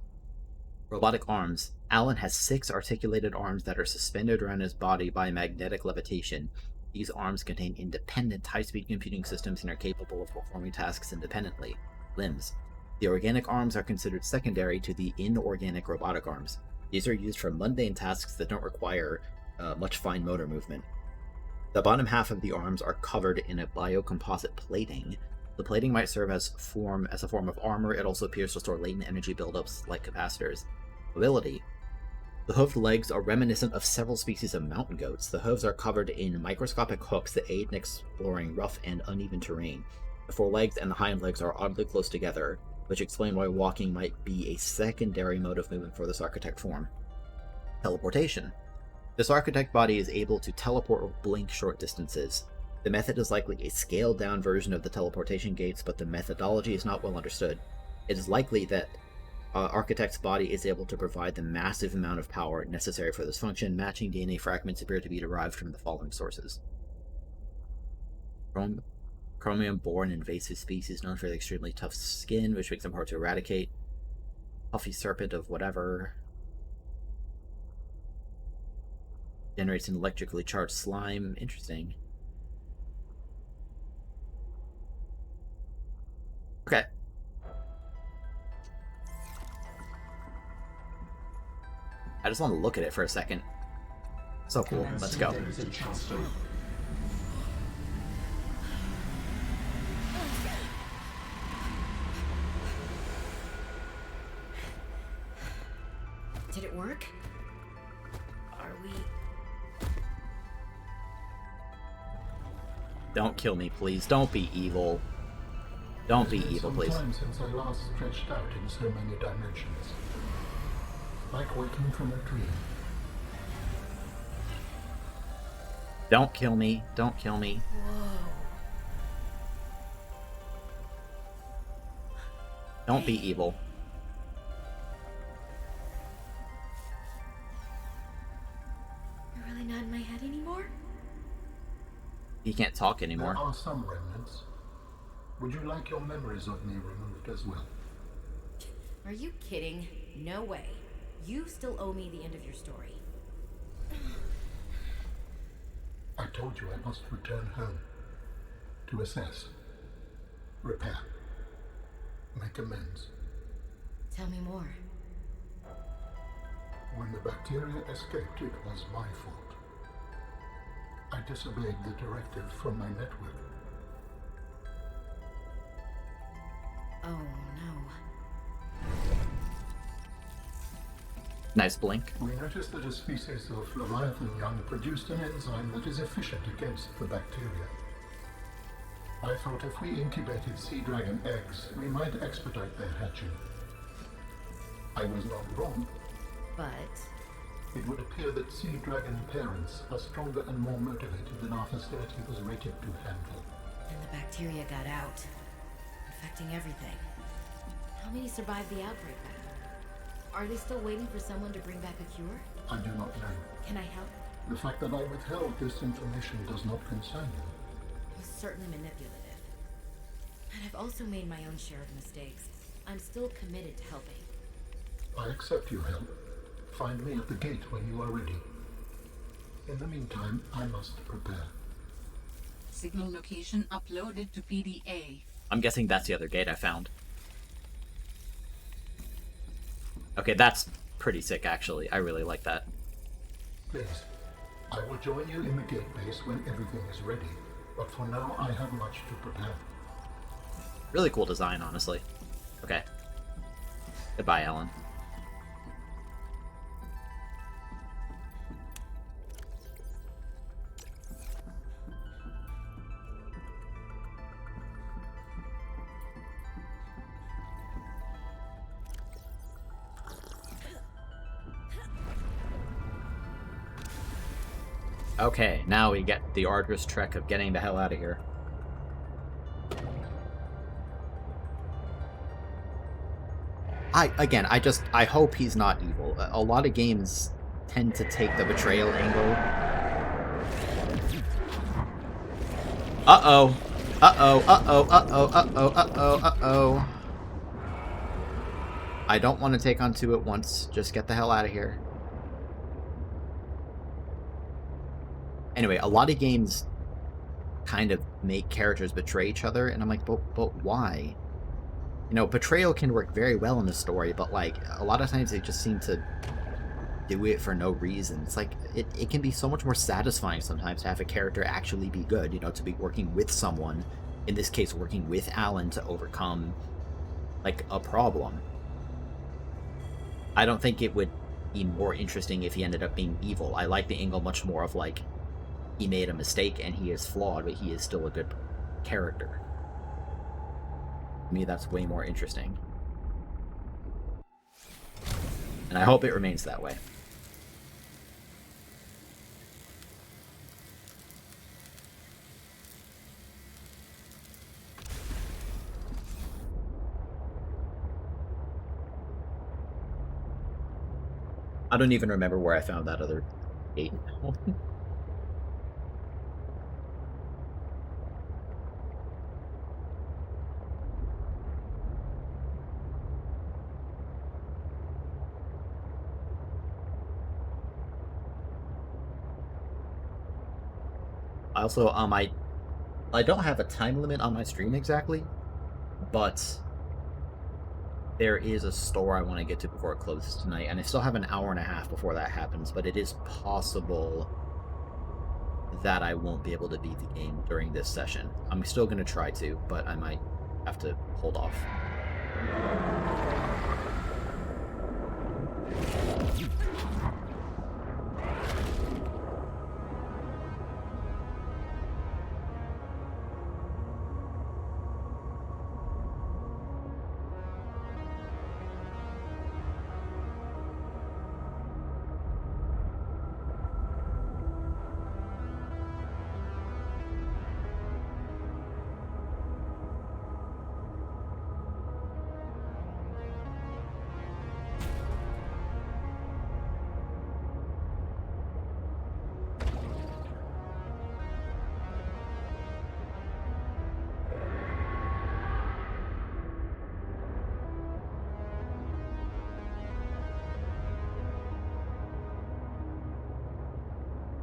Robotic arms. Alan has 6 articulated arms that are suspended around his body by magnetic levitation. These arms contain independent high-speed computing systems and are capable of performing tasks independently. Limbs. The organic arms are considered secondary to the inorganic robotic arms. These are used for mundane tasks that don't require much fine motor movement. The bottom half of the arms are covered in a biocomposite plating. The plating might serve as a form of armor. It also appears to store latent energy buildups like capacitors. Mobility. The hoofed legs are reminiscent of several species of mountain goats. The hooves are covered in microscopic hooks that aid in exploring rough and uneven terrain. The forelegs and the hind legs are oddly close together, which explain why walking might be a secondary mode of movement for this architect form. Teleportation. This architect body is able to teleport or blink short distances. The method is likely a scaled-down version of the teleportation gates, but the methodology is not well understood. It is likely that Architect's body is able to provide the massive amount of power necessary for this function. Matching DNA fragments appear to be derived from the following sources. Chromium-born invasive species known for their extremely tough skin, which makes them hard to eradicate. Puffy serpent of whatever. Generates an electrically charged slime. Interesting. Okay. I just want to look at it for a second. So cool. Let's go. Days in Chancellor. Did it work? Are we... Don't kill me, please. Don't be evil. Don't be It's been evil, some please. time since I last stretched out in so many dimensions. Like waking from a dream. Don't kill me. Don't kill me. Whoa. Don't be evil. You're really not in my head anymore? He can't talk There anymore. are some remnants. Would you like your memories of me removed as well? Are you kidding? No way. You still owe me the end of your story. I told you I must return home. To assess. Repair. Make amends. Tell me more. When the bacteria escaped, it was my fault. I disobeyed the directive from my network. Oh no. Nice blink. We noticed that a species of Leviathan young produced an enzyme that is efficient against the bacteria. I thought if we incubated sea dragon eggs, we might expedite their hatching. I was not wrong. But... It would appear that sea dragon parents are stronger and more motivated than our facility was rated to handle. And the bacteria got out, infecting everything. How many survived the outbreak? Are they still waiting for someone to bring back a cure? I do not know. Can I help? The fact that I withheld this information does not concern you. It was certainly manipulative. And I've also made my own share of mistakes. I'm still committed to helping. I accept your help. Find me at the gate when you are ready. In the meantime, I must prepare. Signal location uploaded to PDA. I'm guessing that's the other gate I found. Okay, that's pretty sick, actually. I really like that. Please, I will join you in the gate base when everything is ready. But for now, I have much to prepare. Really cool design, honestly. Okay. Goodbye, Ellen. Okay, now we get the arduous trek of getting the hell out of here. I hope he's not evil. A lot of games tend to take the betrayal angle. Uh-oh. Uh-oh, uh-oh, uh-oh, uh-oh, uh-oh, uh-oh. I don't want to take on two at once. Just get the hell out of here. Anyway, a lot of games kind of make characters betray each other, and I'm like, but why? You know, betrayal can work very well in a story, but like a lot of times they just seem to do it for no reason. It's like it can be so much more satisfying sometimes to have a character actually be good, you know, to be working with someone, in this case working with Alan to overcome like a problem. I don't think it would be more interesting if he ended up being evil. I like the angle much more of like he made a mistake and he is flawed, but he is still a good character. To me, that's way more interesting. And I hope it remains that way. I don't even remember where I found that other gate now. Also, I don't have a time limit on my stream exactly, but there is a store I want to get to before it closes tonight, and I still have an hour and a half before that happens, but it is possible that I won't be able to beat the game during this session. I'm still going to try to, but I might have to hold off.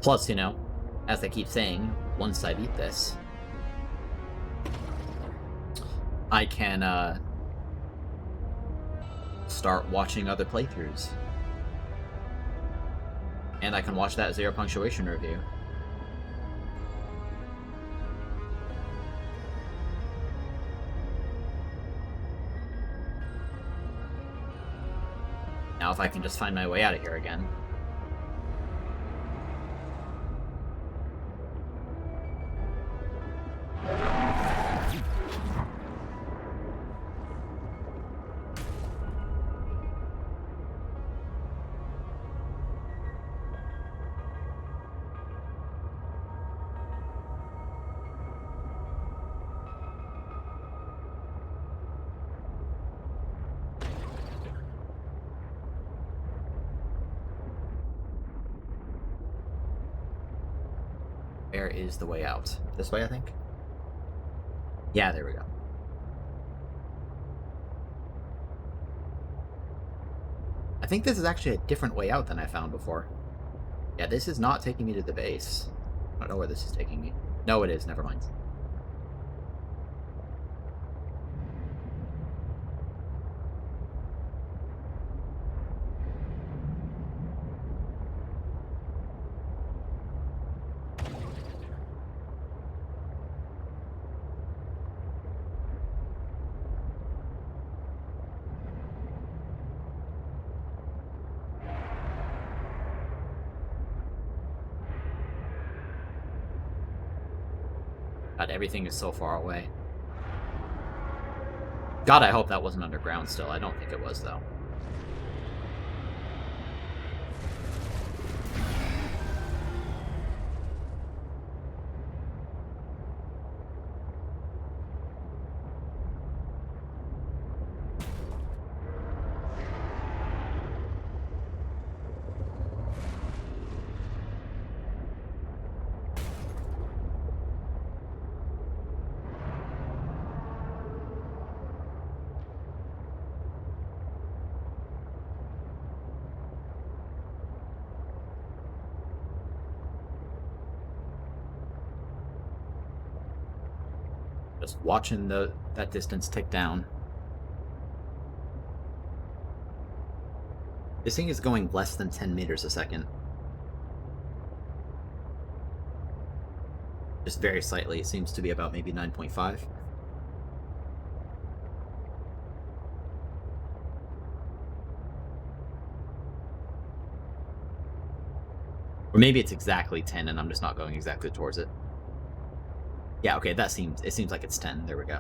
Plus, you know, as I keep saying, once I beat this, I can start watching other playthroughs. And I can watch that Zero Punctuation review. Now if I can just find my way out of here again. Where is the way out? This way, I think? Yeah, there we go. I think this is actually a different way out than I found before. Yeah, this is not taking me to the base. I don't know where this is taking me. No, it is. Never mind. God, everything is so far away. God, I hope that wasn't underground still. I don't think it was, though. Just watching that distance tick down. This thing is going less than 10 meters a second. Just very slightly. It seems to be about maybe 9.5. Or maybe it's exactly 10 and I'm just not going exactly towards it. Yeah, okay, it seems like it's 10. There we go.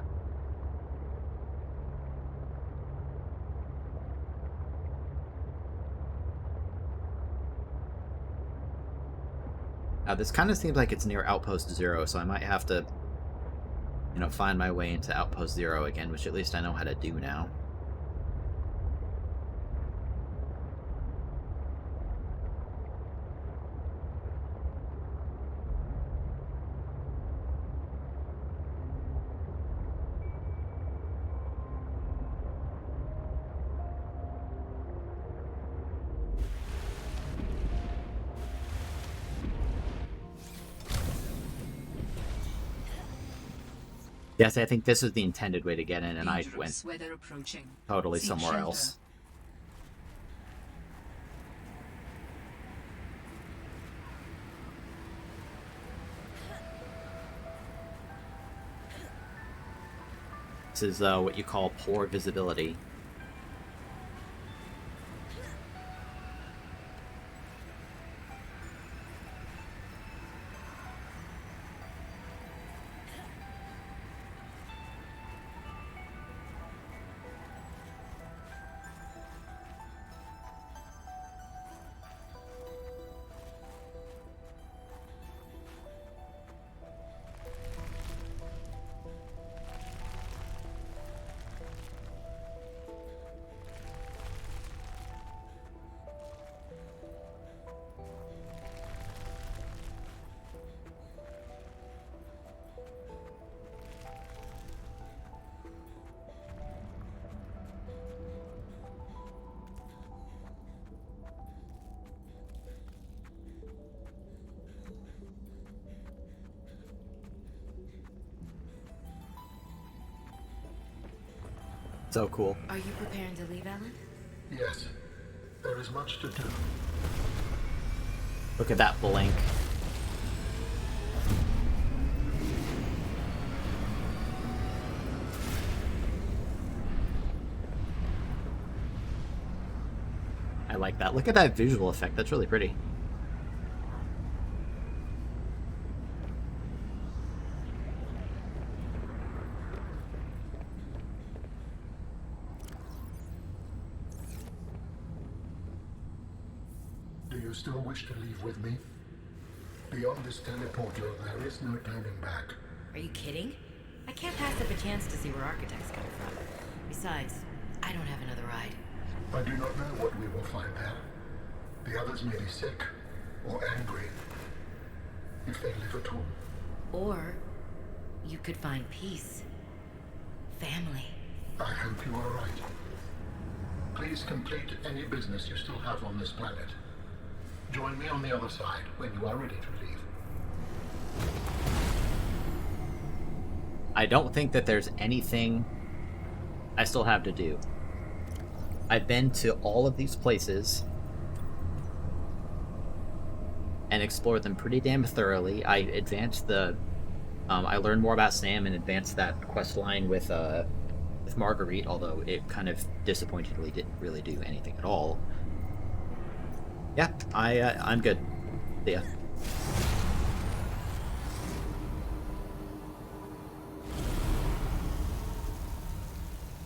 Now, this kind of seems like it's near Outpost 0, so I might have to, you know, find my way into Outpost 0 again, which at least I know how to do now. Yes, I think this is the intended way to get in, and I went Dangerous weather approaching. totally Seek somewhere shelter. else. This is what you call poor visibility. So cool. Are you preparing to leave, Alan? Yes, there is much to do. Look at that blink. I like that. Look at that visual effect. That's really pretty. Do you still wish to leave with me? Beyond this teleporter, there is no turning back. Are you kidding? I can't pass up a chance to see where architects come from. Besides, I don't have another ride. I do not know what we will find there. The others may be sick or angry, if they live at all. Or you could find peace. Family. I hope you are right. Please complete any business you still have on this planet. Join me on the other side when you are ready to leave. I don't think that there's anything I still have to do. I've been to all of these places and explored them pretty damn thoroughly. I advanced the... I learned more about Sam and advanced that quest line with Marguerite, although it kind of disappointingly didn't really do anything at all. Yeah, I'm good. See ya.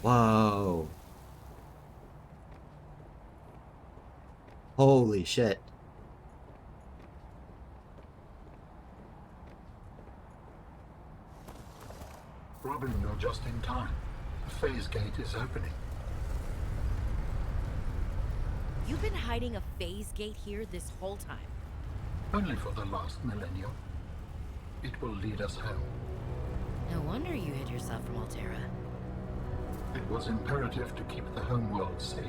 Whoa. Holy shit. Robin, you're just in time. The phase gate is opening. You've been hiding a phase gate here this whole time. Only for the last millennium. It will lead us home. No wonder you hid yourself from Altera. It was imperative to keep the homeworld safe,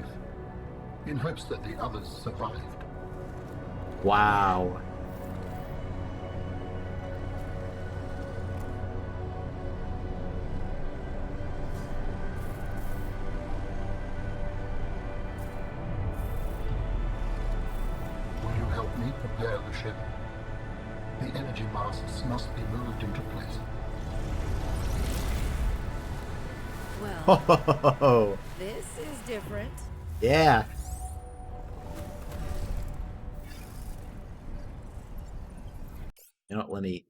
in hopes that the others survived. Wow. Will you help me prepare the ship? The energy masts must be moved into place. Well, Oh, this is different. yeah. You know what, let me...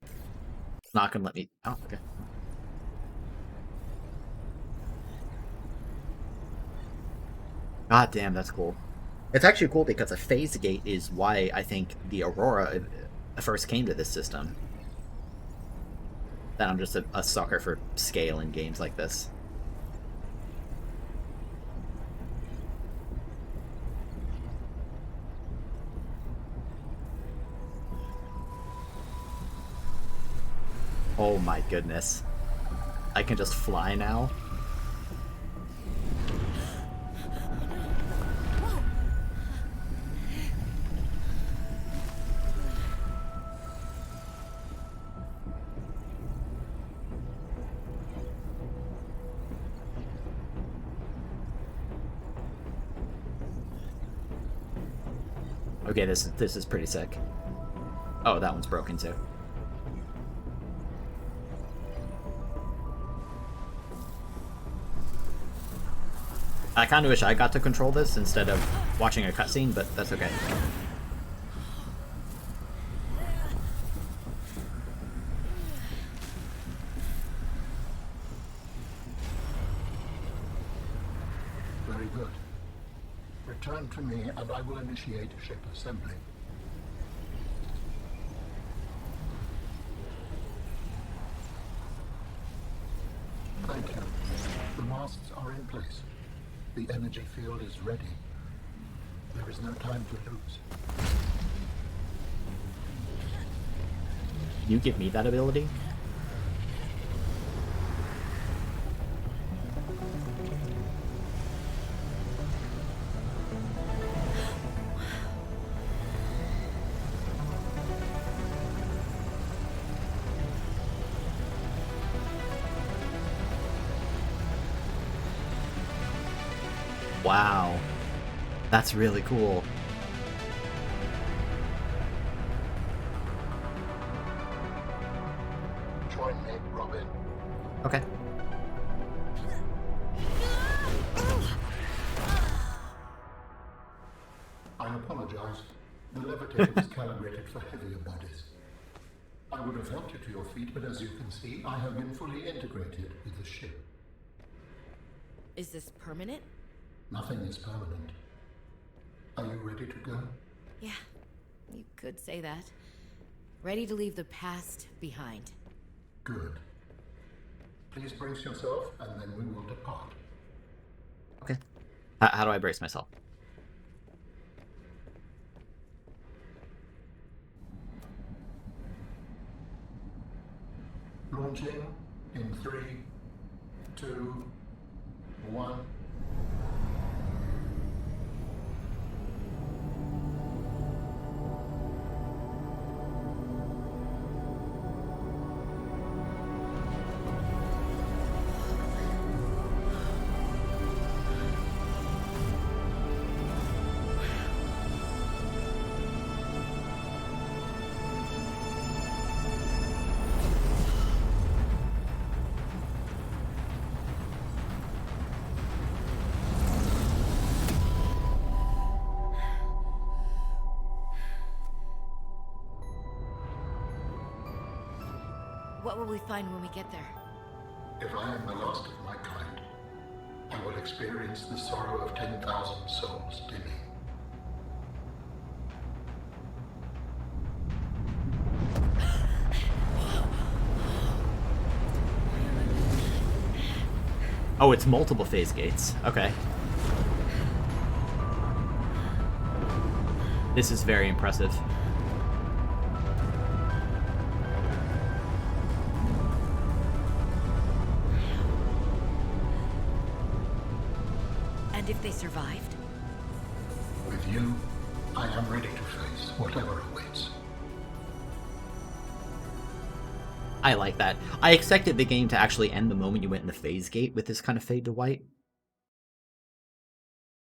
It's not gonna let me... Oh, okay. God damn, that's cool. It's actually cool because a phase gate is why I think the Aurora first came to this system. That I'm just a sucker for scale in games like this. Oh my goodness. I can just fly now? Okay, this is pretty sick. Oh, that one's broken too. I kind of wish I got to control this instead of watching a cutscene, but that's okay. Very good. Return to me and I will initiate ship assembly. Thank you. The masts are in place. The energy field is ready. There is no time to lose. Can you give me that ability? Wow. That's really cool. Join me, Robin. Okay. I apologize. The levitator was calibrated for heavier bodies. I would have helped you to your feet, but as you can see, I have been fully integrated with the ship. Is this permanent? Nothing is permanent. Are you ready to go? Yeah, you could say that. Ready to leave the past behind. Good. Please brace yourself, and then we will depart. Okay. How do I brace myself? Launching in 3, 2, 1. What will we find when we get there? If I am the last of my kind, I will experience the sorrow of 10,000 souls dimming. Oh, it's multiple phase gates. Okay. This is very impressive. And if they survived? With you, I am ready to face whatever awaits. I like that. I expected the game to actually end the moment you went in the phase gate with this kind of fade to white.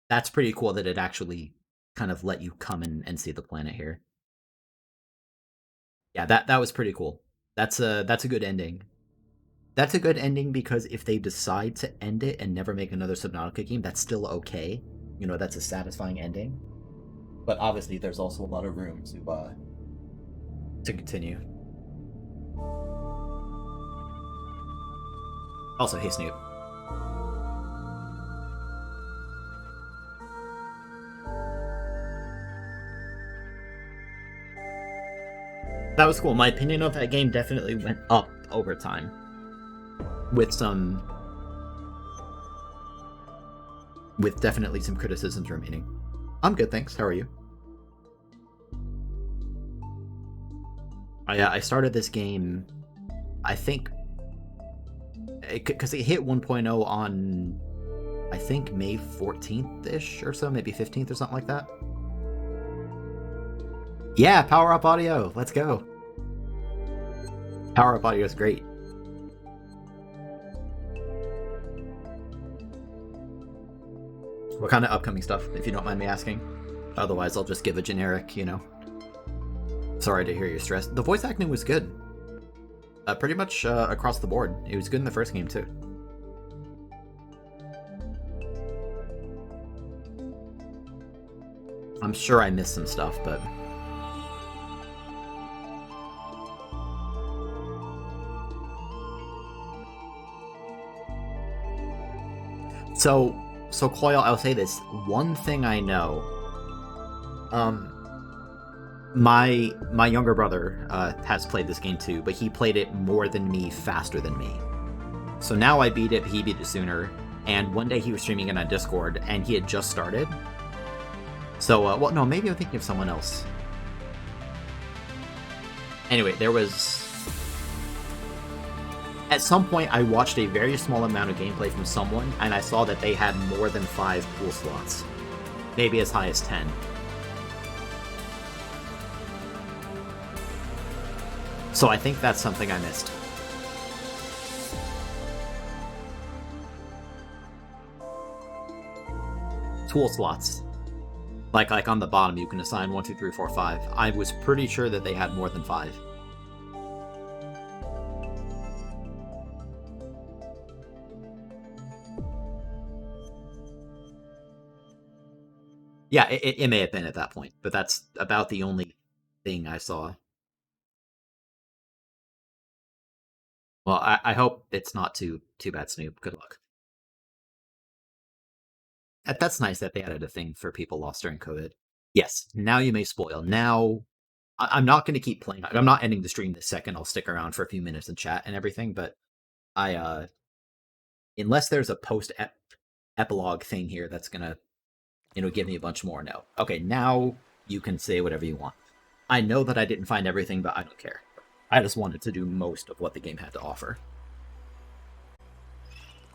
That's pretty cool that it actually kind of let you come and see the planet here. Yeah, that was pretty cool. That's a good ending. That's a good ending because if they decide to end it and never make another Subnautica game, that's still okay. You know, that's a satisfying ending. But obviously, there's also a lot of room to continue. Also, hey Snoop. That was cool. My opinion of that game definitely went up over time. With definitely some criticisms remaining. I'm good, thanks. How are you? I started this game, I think, because it hit 1.0 on, I think, May 14th-ish or so, maybe 15th or something like that. Yeah, Power Up Audio, let's go. Power Up Audio is great. What kind of upcoming stuff, if you don't mind me asking? Otherwise, I'll just give a generic, sorry to hear you're stressed. The voice acting was good. Pretty much across the board. It was good in the first game, too. I'm sure I missed some stuff, but... So Coil, I'll say this. One thing I know, my younger brother has played this game too, but he played it more than me, faster than me. So now I beat it, he beat it sooner, and one day he was streaming it on Discord, and he had just started. So, well, no, maybe I'm thinking of someone else. Anyway, there was... At some point, I watched a very small amount of gameplay from someone, and I saw that they had more than 5 pool slots. Maybe as high as 10. So I think that's something I missed. Tool slots. Like on the bottom, you can assign 1, 2, 3, 4, 5. I was pretty sure that they had more than 5. Yeah, it may have been at that point, but that's about the only thing I saw. Well, I hope it's not too bad, Snoop. Good luck. That's nice that they added a thing for people lost during COVID. Yes, now you may spoil. Now, I'm not going to keep playing. I'm not ending the stream this second. I'll stick around for a few minutes and chat and everything, but unless there's a post-epilogue thing here that's going to, give me a bunch more, no. Okay, now you can say whatever you want. I know that I didn't find everything, but I don't care. I just wanted to do most of what the game had to offer.